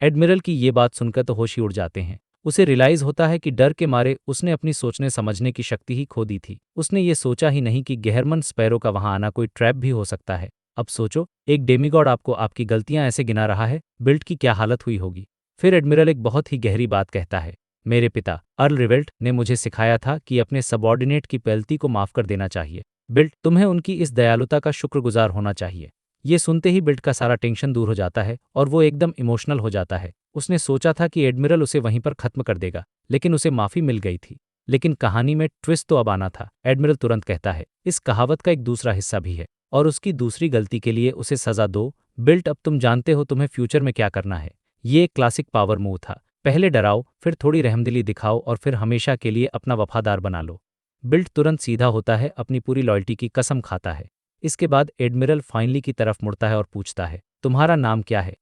Speaker 4: एडमिरल की ये बात सुनकर तो होश ही उड़ जाते हैं। उसे रियलाइज होता है कि डर के मारे उसने अपनी सोचने समझने की शक्ति ही खो दी थी। उसने ये सोचा ही नहीं कि गेहरमन स्पैरो का वहां आना कोई ट्रैप भी हो सकता है। अब सोचो, एक डेमिगॉड आपको आपकी गलतियां ऐसे गिना रहा है, बिल्ट की क्या हालत हुई होगी। फिर एडमिरल एक बहुत ही गहरी बात कहता है, मेरे पिता अर्ल रिवेल्ट ने मुझे सिखाया था कि अपने सबॉर्डिनेट की पेनल्टी को माफ कर देना चाहिए। बिल्ट, तुम्हें उनकी इस दयालुता का शुक्रगुजार होना चाहिए। ये सुनते ही बिल्ट का सारा टेंशन दूर हो जाता है और वो एकदम इमोशनल हो जाता है। उसने सोचा था कि एडमिरल उसे वहीं पर खत्म कर देगा, लेकिन उसे माफी मिल गई थी। लेकिन कहानी में ट्विस्ट तो अब आना था। एडमिरल तुरंत कहता है, इस कहावत का एक दूसरा हिस्सा भी है, और उसकी दूसरी गलती के लिए उसे सजा दो। बिल्ट, अब तुम जानते हो तुम्हें फ्यूचर में क्या करना है। ये एक क्लासिक पावर मूव था। पहले डराओ, फिर थोड़ी रहमदिली दिखाओ, और फिर हमेशा के लिए अपना वफादार बना लो। बिल्ट तुरंत सीधा होता है, अपनी पूरी लॉयल्टी की कसम खाता है। इसके बाद एडमिरल फाइनली की तरफ मुड़ता है और पूछता है, तुम्हारा नाम क्या है?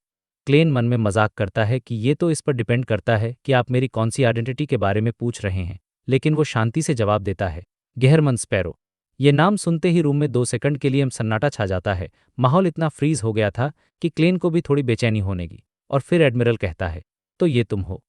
Speaker 4: क्लेन मन में मजाक करता है कि ये तो इस पर डिपेंड करता है कि आप मेरी कौन सी आइडेंटिटी के बारे में पूछ रहे हैं, लेकिन वो शांति से जवाब देता है, गेहरमन स्पैरो। ये नाम सुनते ही रूम में 2 सेकंड के लिए सन्नाटा छा जाता है। माहौल इतना फ्रीज हो गया था कि क्लेन को भी थोड़ी बेचैनी होने लगी। और फिर एडमिरल कहता है, तो ये तुम हो।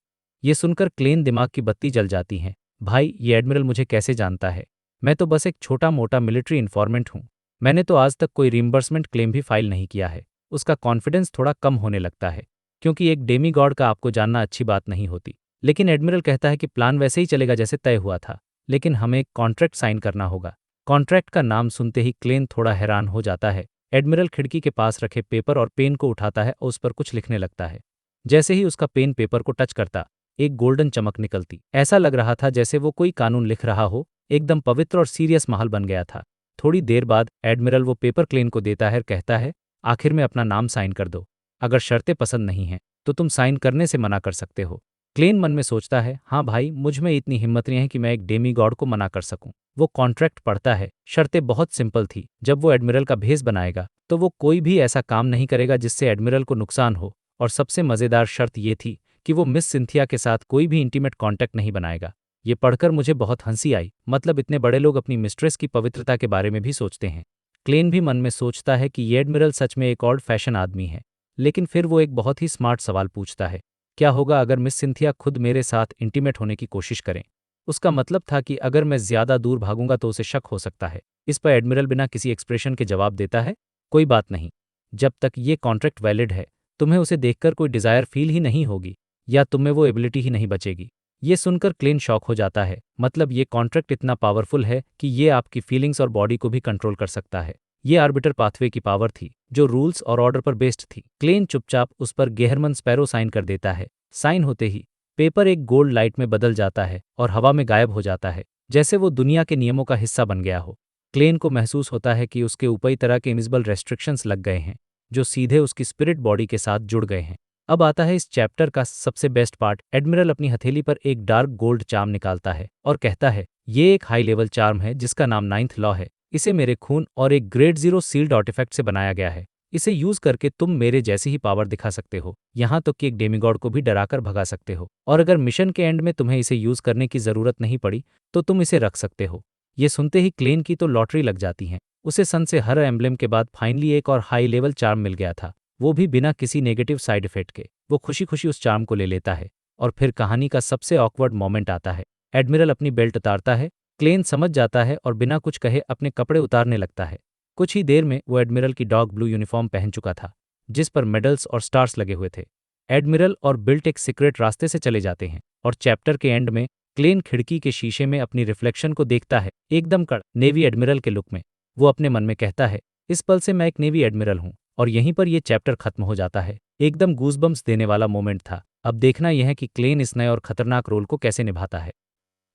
Speaker 4: ये सुनकर क्लेन दिमाग की बत्ती जल जाती है। भाई, ये एडमिरल मुझे कैसे जानता है? मैं तो बस एक छोटा मोटा मिलिट्री इन्फॉर्मेंट हूँ। मैंने तो आज तक कोई रिइंबर्समेंट क्लेम भी फाइल नहीं किया है। उसका कॉन्फिडेंस थोड़ा कम होने लगता है, क्योंकि एक डेमी गॉड का आपको जानना अच्छी बात नहीं होती। लेकिन एडमिरल कहता है कि प्लान वैसे ही चलेगा जैसे तय हुआ था, लेकिन हमें एक कॉन्ट्रैक्ट साइन करना होगा। कॉन्ट्रैक्ट का नाम सुनते ही क्लेन थोड़ा हैरान हो जाता है। एडमिरल खिड़की के पास रखे पेपर और पेन को उठाता है और उस पर कुछ लिखने लगता है। जैसे ही उसका पेन पेपर को टच करता, एक गोल्डन चमक निकलती। ऐसा लग रहा था जैसे वो कोई कानून लिख रहा हो। एकदम पवित्र और सीरियस माहौल बन गया था। थोड़ी देर बाद एडमिरल वो पेपर क्लेन को देता है और कहता है, आखिर में अपना नाम साइन कर दो। अगर शर्तें पसंद नहीं हैं तो तुम साइन करने से मना कर सकते हो। क्लेन मन में सोचता है, हाँ भाई, मुझ में इतनी हिम्मत नहीं है कि मैं एक डेमी गॉड को मना कर सकूं। वो कॉन्ट्रैक्ट पढ़ता है। शर्तें बहुत सिंपल थी। जब वो एडमिरल का भेस बनाएगा तो वो कोई भी ऐसा काम नहीं करेगा जिससे एडमिरल को नुकसान हो, और सबसे मज़ेदार शर्त ये थी कि वो मिस सिंथिया के साथ कोई भी इंटीमेट कॉन्टैक्ट नहीं बनाएगा। ये पढ़कर मुझे बहुत हंसी आई। मतलब इतने बड़े लोग अपनी मिस्ट्रेस की पवित्रता के बारे में भी सोचते हैं। क्लेन भी मन में सोचता है कि ये एडमिरल सच में एक ओल्ड फैशन आदमी है। लेकिन फिर वो एक बहुत ही स्मार्ट सवाल पूछता है, क्या होगा अगर मिस सिंथिया खुद मेरे साथ इंटीमेट होने की कोशिश करें? उसका मतलब था कि अगर मैं ज्यादा दूर भागूंगा तो उसे शक हो सकता है। इस पर एडमिरल बिना किसी एक्सप्रेशन के जवाब देता है, कोई बात नहीं। जब तक ये कॉन्ट्रैक्ट वैलिड है, तुम्हें उसे देखकर कोई डिजायर फील ही नहीं होगी, या तुम में वो एबिलिटी ही नहीं बचेगी। ये सुनकर क्लेन शॉक हो जाता है। मतलब ये कॉन्ट्रैक्ट इतना पावरफुल है कि ये आपकी फीलिंग्स और बॉडी को भी कंट्रोल कर सकता है। ये आर्बिटर पाथवे की पावर थी, जो रूल्स और ऑर्डर पर बेस्ड थी। क्लेन चुपचाप उस पर गेहरमन स्पैरो साइन कर देता है। साइन होते ही पेपर एक गोल्ड लाइट में बदल जाता है और हवा में गायब हो जाता है, जैसे वो दुनिया के नियमों का हिस्सा बन गया हो। क्लेन को महसूस होता है कि उसके ऊपर तरह के इनविजिबल रेस्ट्रिक्शंस लग गए हैं, जो सीधे उसकी स्पिरिट बॉडी के साथ जुड़ गए हैं। अब आता है इस चैप्टर का सबसे बेस्ट पार्ट। एडमिरल अपनी हथेली पर एक डार्क गोल्ड चार्म निकालता है और कहता है, ये एक हाई लेवल चार्म है जिसका नाम 9th लॉ है। इसे मेरे खून और एक ग्रेड 0 सील्ड आर्टिफैक्ट से बनाया गया है। इसे यूज करके तुम मेरे जैसी ही पावर दिखा सकते हो, यहाँ तक कि एक डेमीगॉड को भी डराकर भगा सकते हो। और अगर मिशन के एंड में तुम्हें इसे यूज करने की जरूरत नहीं पड़ी तो तुम इसे रख सकते हो। ये सुनते ही क्लेन की तो लॉटरी लग जाती है। उसे सन से हर एम्ब्लेम के बाद फाइनली एक और हाई लेवल चार्म मिल गया था, वो भी बिना किसी नेगेटिव साइड इफेक्ट के। वो खुशी खुशी उस चार्म को ले लेता है और फिर कहानी का सबसे ऑकवर्ड मोमेंट आता है। एडमिरल अपनी बेल्ट उतारता है। क्लेन समझ जाता है और बिना कुछ कहे अपने कपड़े उतारने लगता है। कुछ ही देर में वो एडमिरल की डॉग ब्लू यूनिफॉर्म पहन चुका था, जिस पर मेडल्स और स्टार्स लगे हुए थे। एडमिरल और बिल्ट एक सीक्रेट रास्ते से चले जाते हैं और चैप्टर के एंड में क्लेन खिड़की के शीशे में अपनी रिफ्लेक्शन को देखता है, एकदम कड़ नेवी एडमिरल के लुक में। वो अपने मन में कहता है, इस पल से मैं एक नेवी एडमिरल हूँ। और यहीं पर यह चैप्टर खत्म हो जाता है। एकदम गूज़बम्प्स देने वाला मोमेंट था। अब देखना यह है कि क्लेन इस नए और खतरनाक रोल को कैसे निभाता है।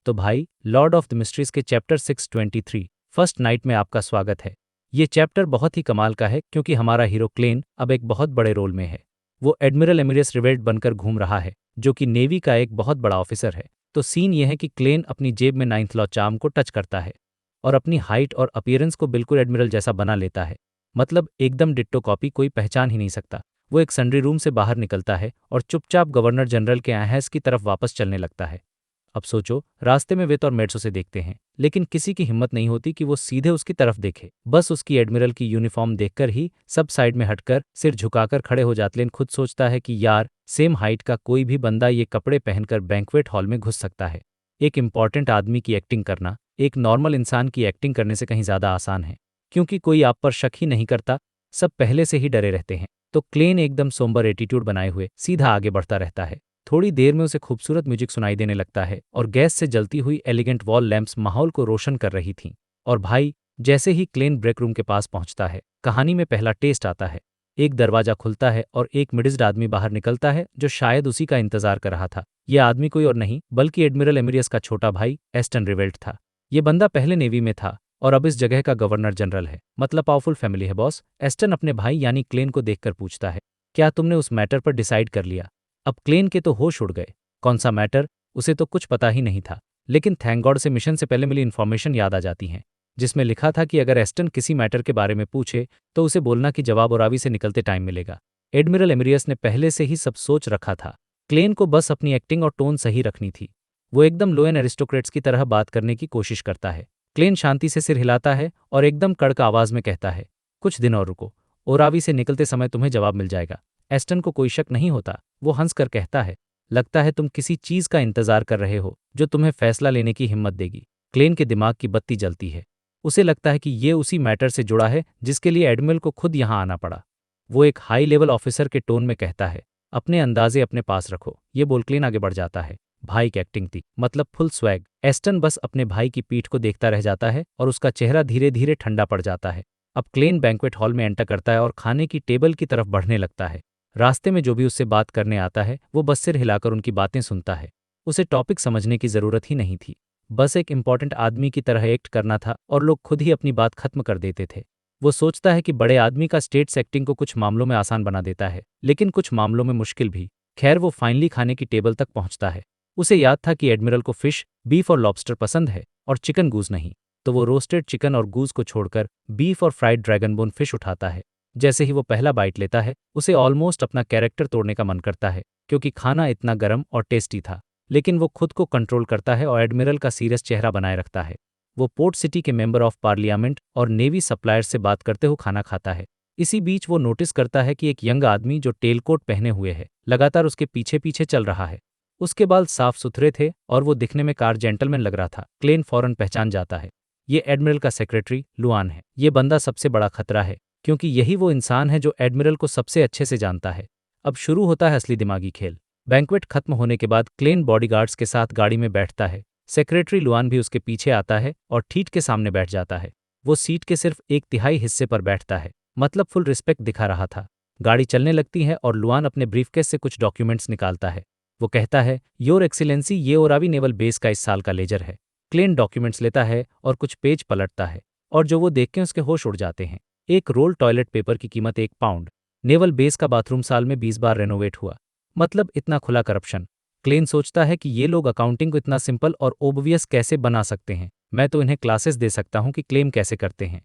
Speaker 4: तो भाई, लॉर्ड ऑफ द मिस्ट्रीज के चैप्टर 623 फर्स्ट नाइट में आपका स्वागत है। ये चैप्टर बहुत ही कमाल का है क्योंकि हमारा हीरो क्लेन अब एक बहुत बड़े रोल में है। वो एडमिरल एमिरियस रिवेल्ट बनकर घूम रहा है, जो कि नेवी का एक बहुत बड़ा ऑफिसर है। तो सीन यह है कि क्लेन अपनी जेब में 9th लॉ चार्म को टच करता है और अपनी हाइट और अपीयरेंस को बिल्कुल एडमिरल जैसा बना लेता है। मतलब एकदम डिट्टो कॉपी, कोई पहचान ही नहीं सकता। वो एक सन्ड्री रूम से बाहर निकलता है और चुपचाप गवर्नर जनरल के आहैस की तरफ वापस चलने लगता है। अब सोचो, रास्ते में वेत और मेड्स उसे देखते हैं, लेकिन किसी की हिम्मत नहीं होती कि वो सीधे उसकी तरफ देखे। बस उसकी एडमिरल की यूनिफॉर्म देखकर ही सब साइड में हटकर सिर झुकाकर खड़े हो जाते। लेकिन खुद सोचता है कि यार, सेम हाइट का कोई भी बंदा ये कपड़े पहनकर बैंक्वेट हॉल में घुस सकता है। एक इंपॉर्टेंट आदमी की एक्टिंग करना एक नॉर्मल इंसान की एक्टिंग करने से कहीं ज़्यादा आसान है, क्योंकि कोई आप पर शक ही नहीं करता, सब पहले से ही डरे रहते हैं। तो क्लेन एकदम सोम्बर एटीट्यूड बनाए हुए सीधा आगे बढ़ता रहता है। थोड़ी देर में उसे खूबसूरत म्यूजिक सुनाई देने लगता है और गैस से जलती हुई एलिगेंट वॉल लैंप्स माहौल को रोशन कर रही थीं। और भाई, जैसे ही क्लेन ब्रेक रूम के पास पहुंचता है, कहानी में पहला टेस्ट आता है। एक दरवाजा खुलता है और एक मिडिज्ड आदमी बाहर निकलता है, जो शायद उसी का इंतजार कर रहा था। यह आदमी कोई और नहीं बल्कि एडमिरल एमिरियस का छोटा भाई एस्टन रिवेल्ट था। ये बंदा पहले नेवी में था और अब इस जगह का गवर्नर जनरल है। मतलब पावरफुल फैमिली है बॉस। एस्टन अपने भाई यानी क्लेन को देखकर पूछता है, क्या तुमने उस मैटर पर डिसाइड कर लिया? अब क्लेन के तो होश उड़ गए। कौन सा मैटर? उसे तो कुछ पता ही नहीं था। लेकिन थैंक गॉड से मिशन से पहले मिली इन्फॉर्मेशन याद आ जाती है, जिसमें लिखा था कि अगर एस्टन किसी मैटर के बारे में पूछे तो उसे बोलना कि जवाब और आवी से निकलते टाइम मिलेगा। एडमिरल एमिरियस ने पहले से ही सब सोच रखा था। क्लेन को बस अपनी एक्टिंग और टोन सही रखनी थी। वो एकदम लो एंड एरिस्टोक्रेट्स की तरह बात करने की कोशिश करता है। क्लेन शांति से सिर हिलाता है और एकदम कड़क आवाज में कहता है, कुछ दिन और रुको, ओरावी से निकलते समय तुम्हें जवाब मिल जाएगा। एस्टन को कोई शक नहीं होता। वो हंसकर कहता है, लगता है तुम किसी चीज का इंतजार कर रहे हो जो तुम्हें फैसला लेने की हिम्मत देगी। क्लेन के दिमाग की बत्ती जलती है। उसे लगता है कि ये उसी मैटर से जुड़ा है जिसके लिए एडमिरल को खुद यहां आना पड़ा। वो एक हाई लेवल ऑफिसर के टोन में कहता है, अपने अंदाजे अपने पास रखो। ये बोल क्लेन आगे बढ़ जाता है। भाई की एक्टिंग थी, मतलब फुल स्वैग। एस्टन बस अपने भाई की पीठ को देखता रह जाता है और उसका चेहरा धीरे धीरे ठंडा पड़ जाता है। अब क्लेन बैंक्वेट हॉल में एंटर करता है और खाने की टेबल की तरफ बढ़ने लगता है। रास्ते में जो भी उससे बात करने आता है वो बस सिर हिलाकर उनकी बातें सुनता है। उसे टॉपिक समझने की जरूरत ही नहीं थी। बस एक इम्पॉर्टेंट आदमी की तरह एक्ट करना था और लोग खुद ही अपनी बात खत्म कर देते थे। वो सोचता है कि बड़े आदमी का स्टेट्स एक्टिंग को कुछ मामलों में आसान बना देता है, लेकिन कुछ मामलों में मुश्किल भी। खैर, वो फाइनली खाने की टेबल तक पहुंचता है। उसे याद था कि एडमिरल को फिश, बीफ और लॉबस्टर पसंद है और चिकन गूज नहीं, तो वो रोस्टेड चिकन और गूज को छोड़कर बीफ और फ्राइड ड्रैगन बोन फिश उठाता है। जैसे ही वो पहला बाइट लेता है, उसे ऑलमोस्ट अपना कैरेक्टर तोड़ने का मन करता है, क्योंकि खाना इतना गर्म और टेस्टी था। लेकिन वो खुद को कंट्रोल करता है और एडमिरल का सीरियस चेहरा बनाए रखता है। वो पोर्ट सिटी के मेंबर ऑफ पार्लियामेंट और नेवी सप्लायर्स से बात करते हुए खाना खाता है। इसी बीच वो नोटिस करता है कि एक यंग आदमी जो टेलकोट पहने हुए है लगातार उसके पीछे पीछे चल रहा है। उसके बाल साफ सुथरे थे और वो दिखने में कार जेंटलमैन लग रहा था। क्लेन फौरन पहचान जाता है, ये एडमिरल का सेक्रेटरी लुआन है। ये बंदा सबसे बड़ा खतरा है, क्योंकि यही वो इंसान है जो एडमिरल को सबसे अच्छे से जानता है। अब शुरू होता है असली दिमागी खेल। बैंक्वेट खत्म होने के बाद क्लेन बॉडीगार्ड्स के साथ गाड़ी में बैठता है। सेक्रेटरी लुआन भी उसके पीछे आता है और ठीक के सामने बैठ जाता है। वो सीट के सिर्फ 1/3 हिस्से पर बैठता है, मतलब फुल रिस्पेक्ट दिखा रहा था। गाड़ी चलने लगती है और लुआन अपने ब्रीफकेस से कुछ डॉक्यूमेंट्स निकालता है। वो कहता है, योर एक्सीलेंसी, ये ओरावी नेवल बेस का इस साल का लेजर है। क्लेन डॉक्यूमेंट्स लेता है और कुछ पेज पलटता है, और जो वो देख के उसके होश उड़ जाते हैं। एक रोल टॉयलेट पेपर की कीमत 1 पाउंड। नेवल बेस का बाथरूम साल में 20 बार रेनोवेट हुआ, मतलब इतना खुला करप्शन। क्लेन सोचता है कि ये लोग अकाउंटिंग को इतना सिंपल और ओबवियस कैसे बना सकते हैं। मैं तो इन्हें क्लासेस दे सकता हूं कि क्लेम कैसे करते हैं।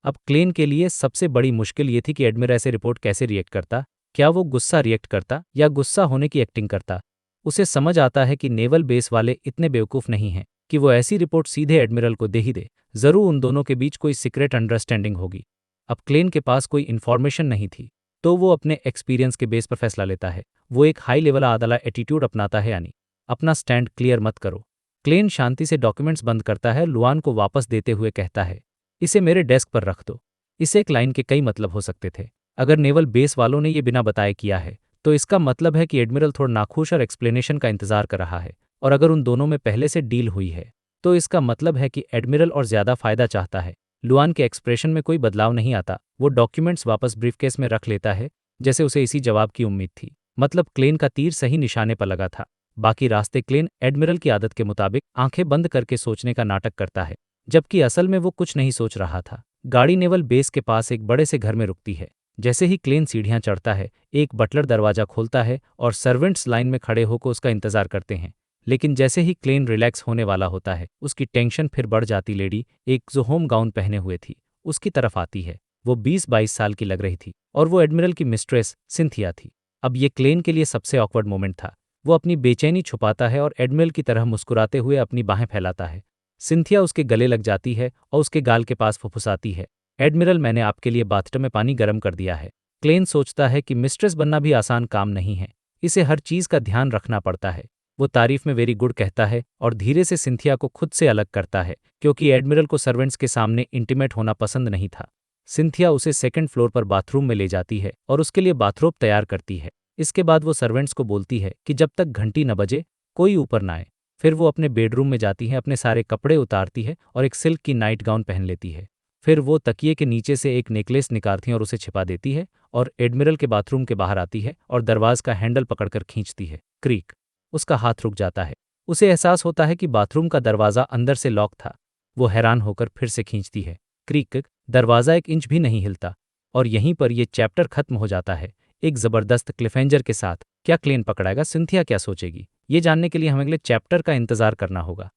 Speaker 4: अब क्लेन के लिए सबसे बड़ी मुश्किल ये थी कि एडमिरल ऐसे रिपोर्ट कैसे रिएक्ट करता। क्या वो गुस्सा रिएक्ट करता या गुस्सा होने की एक्टिंग करता। उसे समझ आता है कि नेवल बेस वाले इतने बेवकूफ़ नहीं हैं कि वो ऐसी रिपोर्ट सीधे एडमिरल को दे ही दे। ज़रूर उन दोनों के बीच कोई सीक्रेट अंडरस्टैंडिंग होगी। अब क्लेन के पास कोई इन्फॉर्मेशन नहीं थी, तो वो अपने एक्सपीरियंस के बेस पर फैसला लेता है। वो एक हाई लेवल आदला एटीट्यूड अपनाता है, यानी अपना स्टैंड क्लियर मत करो। क्लेन शांति से डॉक्यूमेंट्स बंद करता है। लुआन को वापस देते हुए कहता है, इसे मेरे डेस्क पर रख दो। इसे एक लाइन के कई मतलब हो सकते थे। अगर नेवल बेस वालों ने ये बिना बताए किया है, तो इसका मतलब है कि एडमिरल थोड़ा नाखुश और एक्सप्लेनेशन का इंतजार कर रहा है। और अगर उन दोनों में पहले से डील हुई है, तो इसका मतलब है कि एडमिरल और ज्यादा फायदा चाहता है। लुआन के एक्सप्रेशन में कोई बदलाव नहीं आता। वो डॉक्यूमेंट्स वापस ब्रीफकेस में रख लेता है, जैसे उसे इसी जवाब की उम्मीद थी। मतलब क्लेन का तीर सही निशाने पर लगा था। बाकी रास्ते क्लेन एडमिरल की आदत के मुताबिक आंखें बंद करके सोचने का नाटक करता है, जबकि असल में वो कुछ नहीं सोच रहा था। गाड़ी नेवल बेस के पास एक बड़े से घर में रुकती है। जैसे ही क्लेन सीढ़ियां चढ़ता है, एक बटलर दरवाजा खोलता है और सर्वेंट्स लाइन में खड़े होकर उसका इंतजार करते हैं। लेकिन जैसे ही क्लेन रिलैक्स होने वाला होता है, उसकी टेंशन फिर बढ़ जाती। लेडी, एक जो होम गाउन पहने हुए थी, उसकी तरफ आती है। वो 20-22 साल की लग रही थी और वो एडमिरल की मिस्ट्रेस सिंथिया थी। अब ये क्लेन के लिए सबसे ऑकवर्ड मोमेंट था। वो अपनी बेचैनी छुपाता है और एडमिरल की तरह मुस्कुराते हुए अपनी बाहें फैलाता है। सिंथिया उसके गले लग जाती है और उसके गाल के पास फुफुसाती है, एडमिरल, मैंने आपके लिए बाथटब में पानी गर्म कर दिया है। क्लेन सोचता है कि मिस्ट्रेस बनना भी आसान काम नहीं है, इसे हर चीज का ध्यान रखना पड़ता है। वो तारीफ में वेरी गुड कहता है और धीरे से सिंथिया को खुद से अलग करता है, क्योंकि एडमिरल को सर्वेंट्स के सामने इंटीमेट होना पसंद नहीं था। सिंथिया उसे सेकंड फ्लोर पर बाथरूम में ले जाती है और उसके लिए बाथरोब तैयार करती है। इसके बाद वो सर्वेंट्स को बोलती है कि जब तक घंटी न बजे कोई ऊपर न आए। फिर वो अपने बेडरूम में जाती है, अपने सारे कपड़े उतारती है और एक सिल्क की नाइट गाउन पहन लेती है। फिर वो तकिए के नीचे से एक नेकलेस निकालती है और उसे छिपा देती है और एडमिरल के बाथरूम के बाहर आती है और दरवाज का हैंडल पकड़कर खींचती है। क्रीक, उसका हाथ रुक जाता है। उसे एहसास होता है कि बाथरूम का दरवाज़ा अंदर से लॉक था। वो हैरान होकर फिर से खींचती है। क्रीक, दरवाज़ा 1 इंच भी नहीं हिलता। और यहीं पर यह चैप्टर खत्म हो जाता है, एक ज़बरदस्त क्लिफहैंजर के साथ। क्या क्लेन पकड़ाएगा, सिंथिया क्या सोचेगी, ये जानने के लिए हमें अगले चैप्टर का इंतजार करना होगा।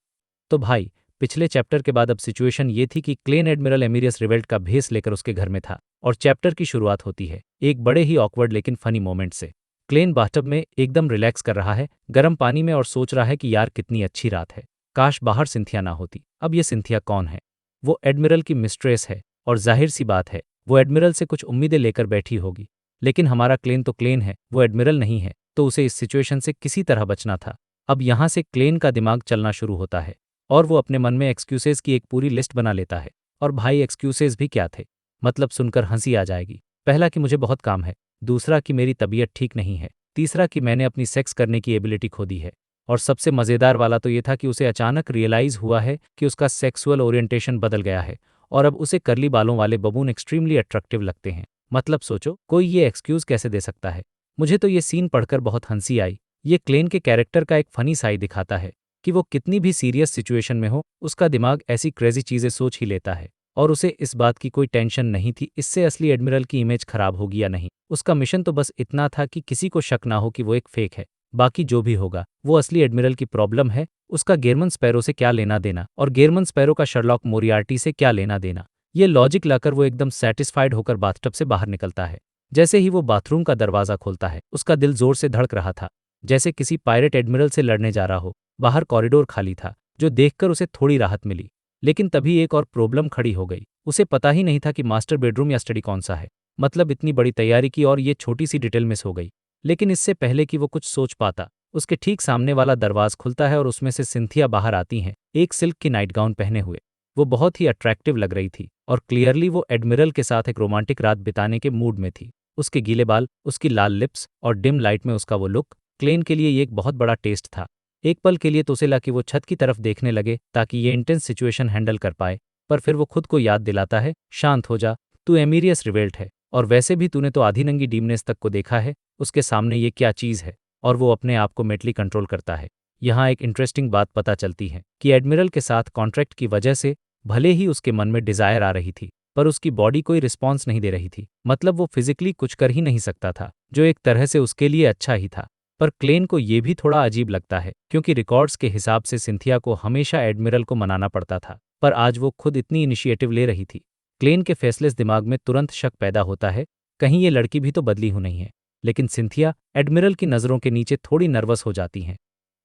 Speaker 4: तो भाई, पिछले चैप्टर के बाद अब सिचुएशन ये थी कि क्लेन एडमिरल एमिरियस रिवेल्ट का भेस लेकर उसके घर में था और चैप्टर की शुरुआत होती है एक बड़े ही ऑकवर्ड लेकिन फनी मोमेंट से। क्लेन बाथटब में एकदम रिलैक्स कर रहा है गर्म पानी में और सोच रहा है कि यार कितनी अच्छी रात है, काश बाहर सिंथिया ना होती। अब ये सिंथिया कौन है? वो एडमिरल की मिस्ट्रेस है और जाहिर सी बात है वो एडमिरल से कुछ उम्मीदें लेकर बैठी होगी। लेकिन हमारा क्लेन तो क्लेन है, वो एडमिरल नहीं है, तो उसे इस सिचुएशन से किसी तरह बचना था। अब यहाँ से क्लेन का दिमाग चलना शुरू होता है और वो अपने मन में एक्सक्यूजेज की एक पूरी लिस्ट बना लेता है। और भाई एक्सक्यूजेज भी क्या थे, मतलब सुनकर हंसी आ जाएगी। पहला कि मुझे बहुत काम है, दूसरा कि मेरी तबीयत ठीक नहीं है, तीसरा कि मैंने अपनी सेक्स करने की एबिलिटी खो दी है, और सबसे मज़ेदार वाला तो ये था कि उसे अचानक रियलाइज़ हुआ है कि उसका सेक्सुअल ओरिएंटेशन बदल गया है और अब उसे कर्ली बालों वाले बबून एक्सट्रीमली अट्रैक्टिव लगते हैं। मतलब सोचो कोई ये एक्सक्यूज़ कैसे दे सकता है। मुझे तो ये सीन पढ़कर बहुत हंसी आई। ये क्लेन के कैरेक्टर का एक फ़नी साइड दिखाता है कि वो कितनी भी सीरियस सिचुएशन में हो उसका दिमाग ऐसी क्रेजी चीज़ें सोच ही लेता है और उसे इस बात की कोई टेंशन नहीं थी इससे असली एडमिरल की इमेज खराब होगी या नहीं। उसका मिशन तो बस इतना था कि किसी को शक ना हो कि वो एक फेक है। बाकी जो भी होगा वो असली एडमिरल की प्रॉब्लम है। उसका गेरमन स्पैरो से क्या लेना देना और गेरमन स्पैरो का शर्लॉक मोरियार्टी से क्या लेना देना। ये लॉजिक लाकर वो एकदम सेटिस्फाइड होकर बाथटब से बाहर निकलता है। जैसे ही वो बाथरूम का दरवाज़ा खोलता है उसका दिल जोर से धड़क रहा था, जैसे किसी पायरेट एडमिरल से लड़ने जा रहा हो। बाहर कॉरिडोर खाली था जो देखकर उसे थोड़ी राहत मिली। लेकिन तभी एक और प्रॉब्लम खड़ी हो गई। उसे पता ही नहीं था कि मास्टर बेडरूम या स्टडी कौन सा है। मतलब इतनी बड़ी तैयारी की और ये छोटी सी डिटेल मिस हो गई। लेकिन इससे पहले कि वो कुछ सोच पाता उसके ठीक सामने वाला दरवाज़ खुलता है और उसमें से सिंथिया बाहर आती हैं एक सिल्क की नाइट गाउन पहने हुए। वो बहुत ही अट्रैक्टिव लग रही थी और क्लियरली वो एडमिरल के साथ एक रोमांटिक रात बिताने के मूड में थी। उसके गीले बाल, उसकी लाल लिप्स और डिम लाइट में उसका वो लुक क्लेन के लिए ये एक बहुत बड़ा टेस्ट था। एक पल के लिए तो उसे लगा कि वो छत की तरफ देखने लगे ताकि ये इंटेंस सिचुएशन हैंडल कर पाए, पर फिर वो खुद को याद दिलाता है, शांत हो जा, तू एमीरियस रिवेल्ट है और वैसे भी तूने तो आधी नंगी डीमनेस तक को देखा है, उसके सामने ये क्या चीज़ है। और वो अपने आप को मेंटली कंट्रोल करता है। यहाँ एक इंटरेस्टिंग बात पता चलती है कि एडमिरल के साथ कॉन्ट्रैक्ट की वजह से भले ही उसके मन में डिज़ायर आ रही थी पर उसकी बॉडी कोई रिस्पॉन्स नहीं दे रही थी। मतलब वो फिजिकली कुछ कर ही नहीं सकता था, जो एक तरह से उसके लिए अच्छा ही था। पर क्लेन को ये भी थोड़ा अजीब लगता है क्योंकि रिकॉर्ड्स के हिसाब से सिंथिया को हमेशा एडमिरल को मनाना पड़ता था, पर आज वो खुद इतनी इनिशिएटिव ले रही थी। क्लेन के फेसलेस दिमाग में तुरंत शक पैदा होता है, कहीं ये लड़की भी तो बदली हो नहीं है। लेकिन सिंथिया एडमिरल की नज़रों के नीचे थोड़ी नर्वस हो जाती हैं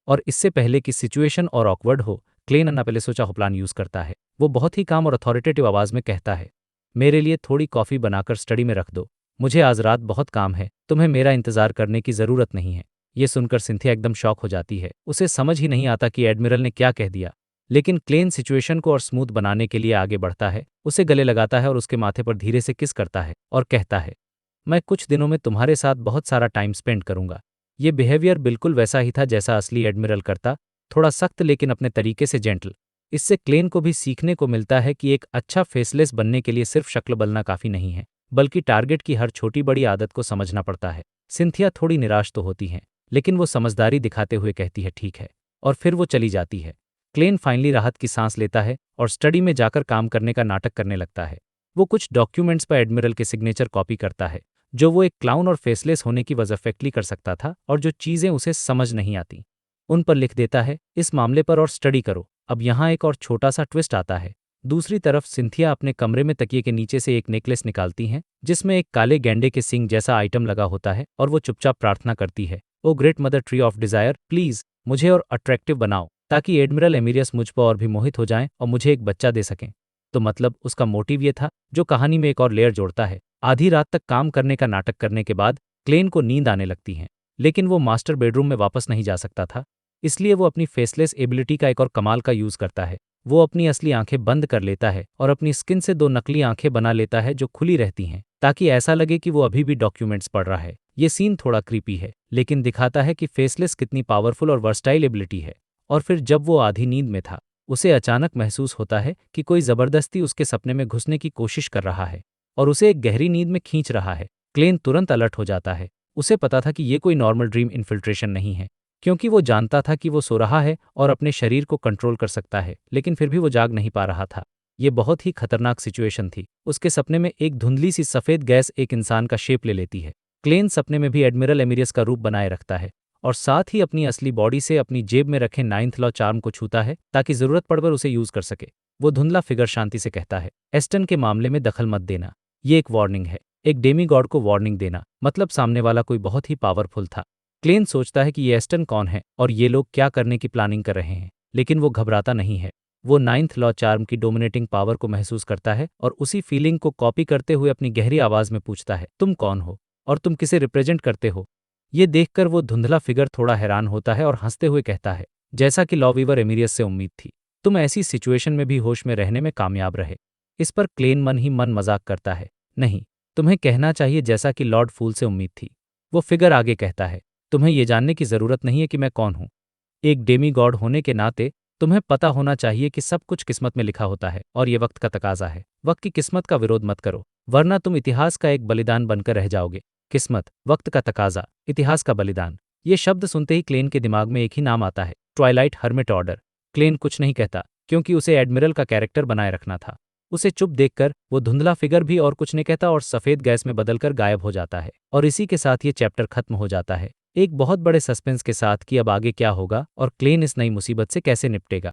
Speaker 4: और इससे पहले कि सिचुएशन और ऑकवर्ड हो, क्लेन अन्ना पहले सोचा हो प्लान यूज़ करता है। वो बहुत ही काम और अथॉरिटेटिव आवाज़ में कहता है, मेरे लिए थोड़ी कॉफ़ी बनाकर स्टडी में रख दो, मुझे आज रात बहुत काम है, तुम्हें मेरा इंतज़ार करने की ज़रूरत नहीं है। ये सुनकर सिंथिया एकदम शॉक हो जाती है। उसे समझ ही नहीं आता कि एडमिरल ने क्या कह दिया। लेकिन क्लेन सिचुएशन को और स्मूथ बनाने के लिए आगे बढ़ता है, उसे गले लगाता है और उसके माथे पर धीरे से किस करता है और कहता है, मैं कुछ दिनों में तुम्हारे साथ बहुत सारा टाइम स्पेंड करूंगा। ये बिहेवियर बिल्कुल वैसा ही था जैसा असली एडमिरल करता, थोड़ा सख्त लेकिन अपने तरीके से जेंटल। इससे क्लेन को भी सीखने को मिलता है कि एक अच्छा फेसलेस बनने के लिए सिर्फ शक्ल बदलना काफ़ी नहीं है, बल्कि टारगेट की हर छोटी बड़ी आदत को समझना पड़ता है। सिंथिया थोड़ी निराश तो होती हैं, लेकिन वो समझदारी दिखाते हुए कहती है ठीक है, और फिर वो चली जाती है। क्लेन फाइनली राहत की सांस लेता है और स्टडी में जाकर काम करने का नाटक करने लगता है। वो कुछ डॉक्यूमेंट्स पर एडमिरल के सिग्नेचर कॉपी करता है, जो वो एक क्लाउन और फेसलेस होने की वजह इफेक्टली कर सकता था, और जो चीज़ें उसे समझ नहीं आती उन पर लिख देता है इस मामले पर और स्टडी करो। अब यहाँ एक और छोटा सा ट्विस्ट आता है। दूसरी तरफ सिंथिया अपने कमरे में तकिए के नीचे से एक नेकलेस निकालती हैं जिसमें एक काले गैंडे के सींग जैसा आइटम लगा होता है, और वो चुपचाप प्रार्थना करती है, O great mother tree of desire, please मुझे और अट्रैक्टिव बनाओ ताकि एडमिरल एमीरियस मुझ पर और भी मोहित हो जाएं और मुझे एक बच्चा दे सकें। तो मतलब उसका मोटिव ये था, जो कहानी में एक और लेयर जोड़ता है। आधी रात तक काम करने का नाटक करने के बाद क्लेन को नींद आने लगती है, लेकिन वो मास्टर बेडरूम में वापस नहीं जा सकता था। इसलिए वो अपनी फेसलेस एबिलिटी का एक और कमाल का यूज़ करता है। वो अपनी असली आंखें बंद कर लेता है और अपनी स्किन से दो नकली आंखें बना लेता है जो खुली रहती हैं, ताकि ऐसा लगे कि वो अभी भी डॉक्यूमेंट्स पढ़ रहा है। ये सीन थोड़ा क्रीपी है, लेकिन दिखाता है कि फेसलेस कितनी पावरफुल और वर्सटाइल एबिलिटी है। और फिर जब वो आधी नींद में था, उसे अचानक महसूस होता है कि कोई ज़बरदस्ती उसके सपने में घुसने की कोशिश कर रहा है और उसे एक गहरी नींद में खींच रहा है। क्लेन तुरंत अलर्ट हो जाता है। उसे पता था कि ये कोई नॉर्मल ड्रीम इन्फिल्ट्रेशन नहीं है, क्योंकि वो जानता था कि वो सो रहा है और अपने शरीर को कंट्रोल कर सकता है, लेकिन फिर भी वो जाग नहीं पा रहा था। ये बहुत ही खतरनाक सिचुएशन थी। उसके सपने में एक धुंधली सी सफ़ेद गैस एक इंसान का शेप ले लेती है। क्लेन सपने में भी एडमिरल एमीरियस का रूप बनाए रखता है और साथ ही अपनी असली बॉडी से अपनी जेब में रखे 9th लॉ चार्म को छूता है ताकि ज़रूरत पड़ पर उसे यूज़ कर सके। वो धुंधला फिगर शांति से कहता है, एस्टन के मामले में दखल मत देना, ये एक वार्निंग है। एक डेमीगॉड को वार्निंग देना मतलब सामने वाला कोई बहुत ही पावरफुल था। क्लेन सोचता है कि ये एस्टन कौन है और ये लोग क्या करने की प्लानिंग कर रहे हैं, लेकिन वो घबराता नहीं है। वो नाइन्थ लॉ चार्म की डोमिनेटिंग पावर को महसूस करता है और उसी फीलिंग को कॉपी करते हुए अपनी गहरी आवाज में पूछता है, तुम कौन हो और तुम किसे रिप्रेजेंट करते हो? ये देखकर वो धुंधला फिगर थोड़ा हैरान होता है और हंसते हुए कहता है, जैसा कि लॉ वीवर एमिरियस से उम्मीद थी, तुम ऐसी सिचुएशन में भी होश में रहने में कामयाब रहे। इस पर क्लेन मन ही मन मजाक करता है, नहीं, तुम्हें कहना चाहिए जैसा कि लॉर्ड फूल से उम्मीद थी। वो फिगर आगे कहता है, तुम्हें ये जानने की जरूरत नहीं है कि मैं कौन हूं। एक डेमी गॉड होने के नाते तुम्हें पता होना चाहिए कि सब कुछ किस्मत में लिखा होता है और ये वक्त का तकाजा है। वक्त की किस्मत का विरोध मत करो, वरना तुम इतिहास का एक बलिदान बनकर रह जाओगे। किस्मत, वक्त का तकाजा, इतिहास का बलिदान। ये शब्द सुनते ही क्लेन के दिमाग में एक ही नाम आता है, ट्वाइलाइट हर्मिट ऑर्डर। क्लेन कुछ नहीं कहता क्योंकि उसे एडमिरल का कैरेक्टर बनाए रखना था। उसे चुप देखकर वो धुंधला फिगर भी और कुछ नहीं कहता और सफेद गैस में बदलकर गायब हो जाता है। और इसी के साथ ये चैप्टर खत्म हो जाता है, एक बहुत बड़े सस्पेंस के साथ कि अब आगे क्या होगा और क्लेन इस नई मुसीबत से कैसे निपटेगा।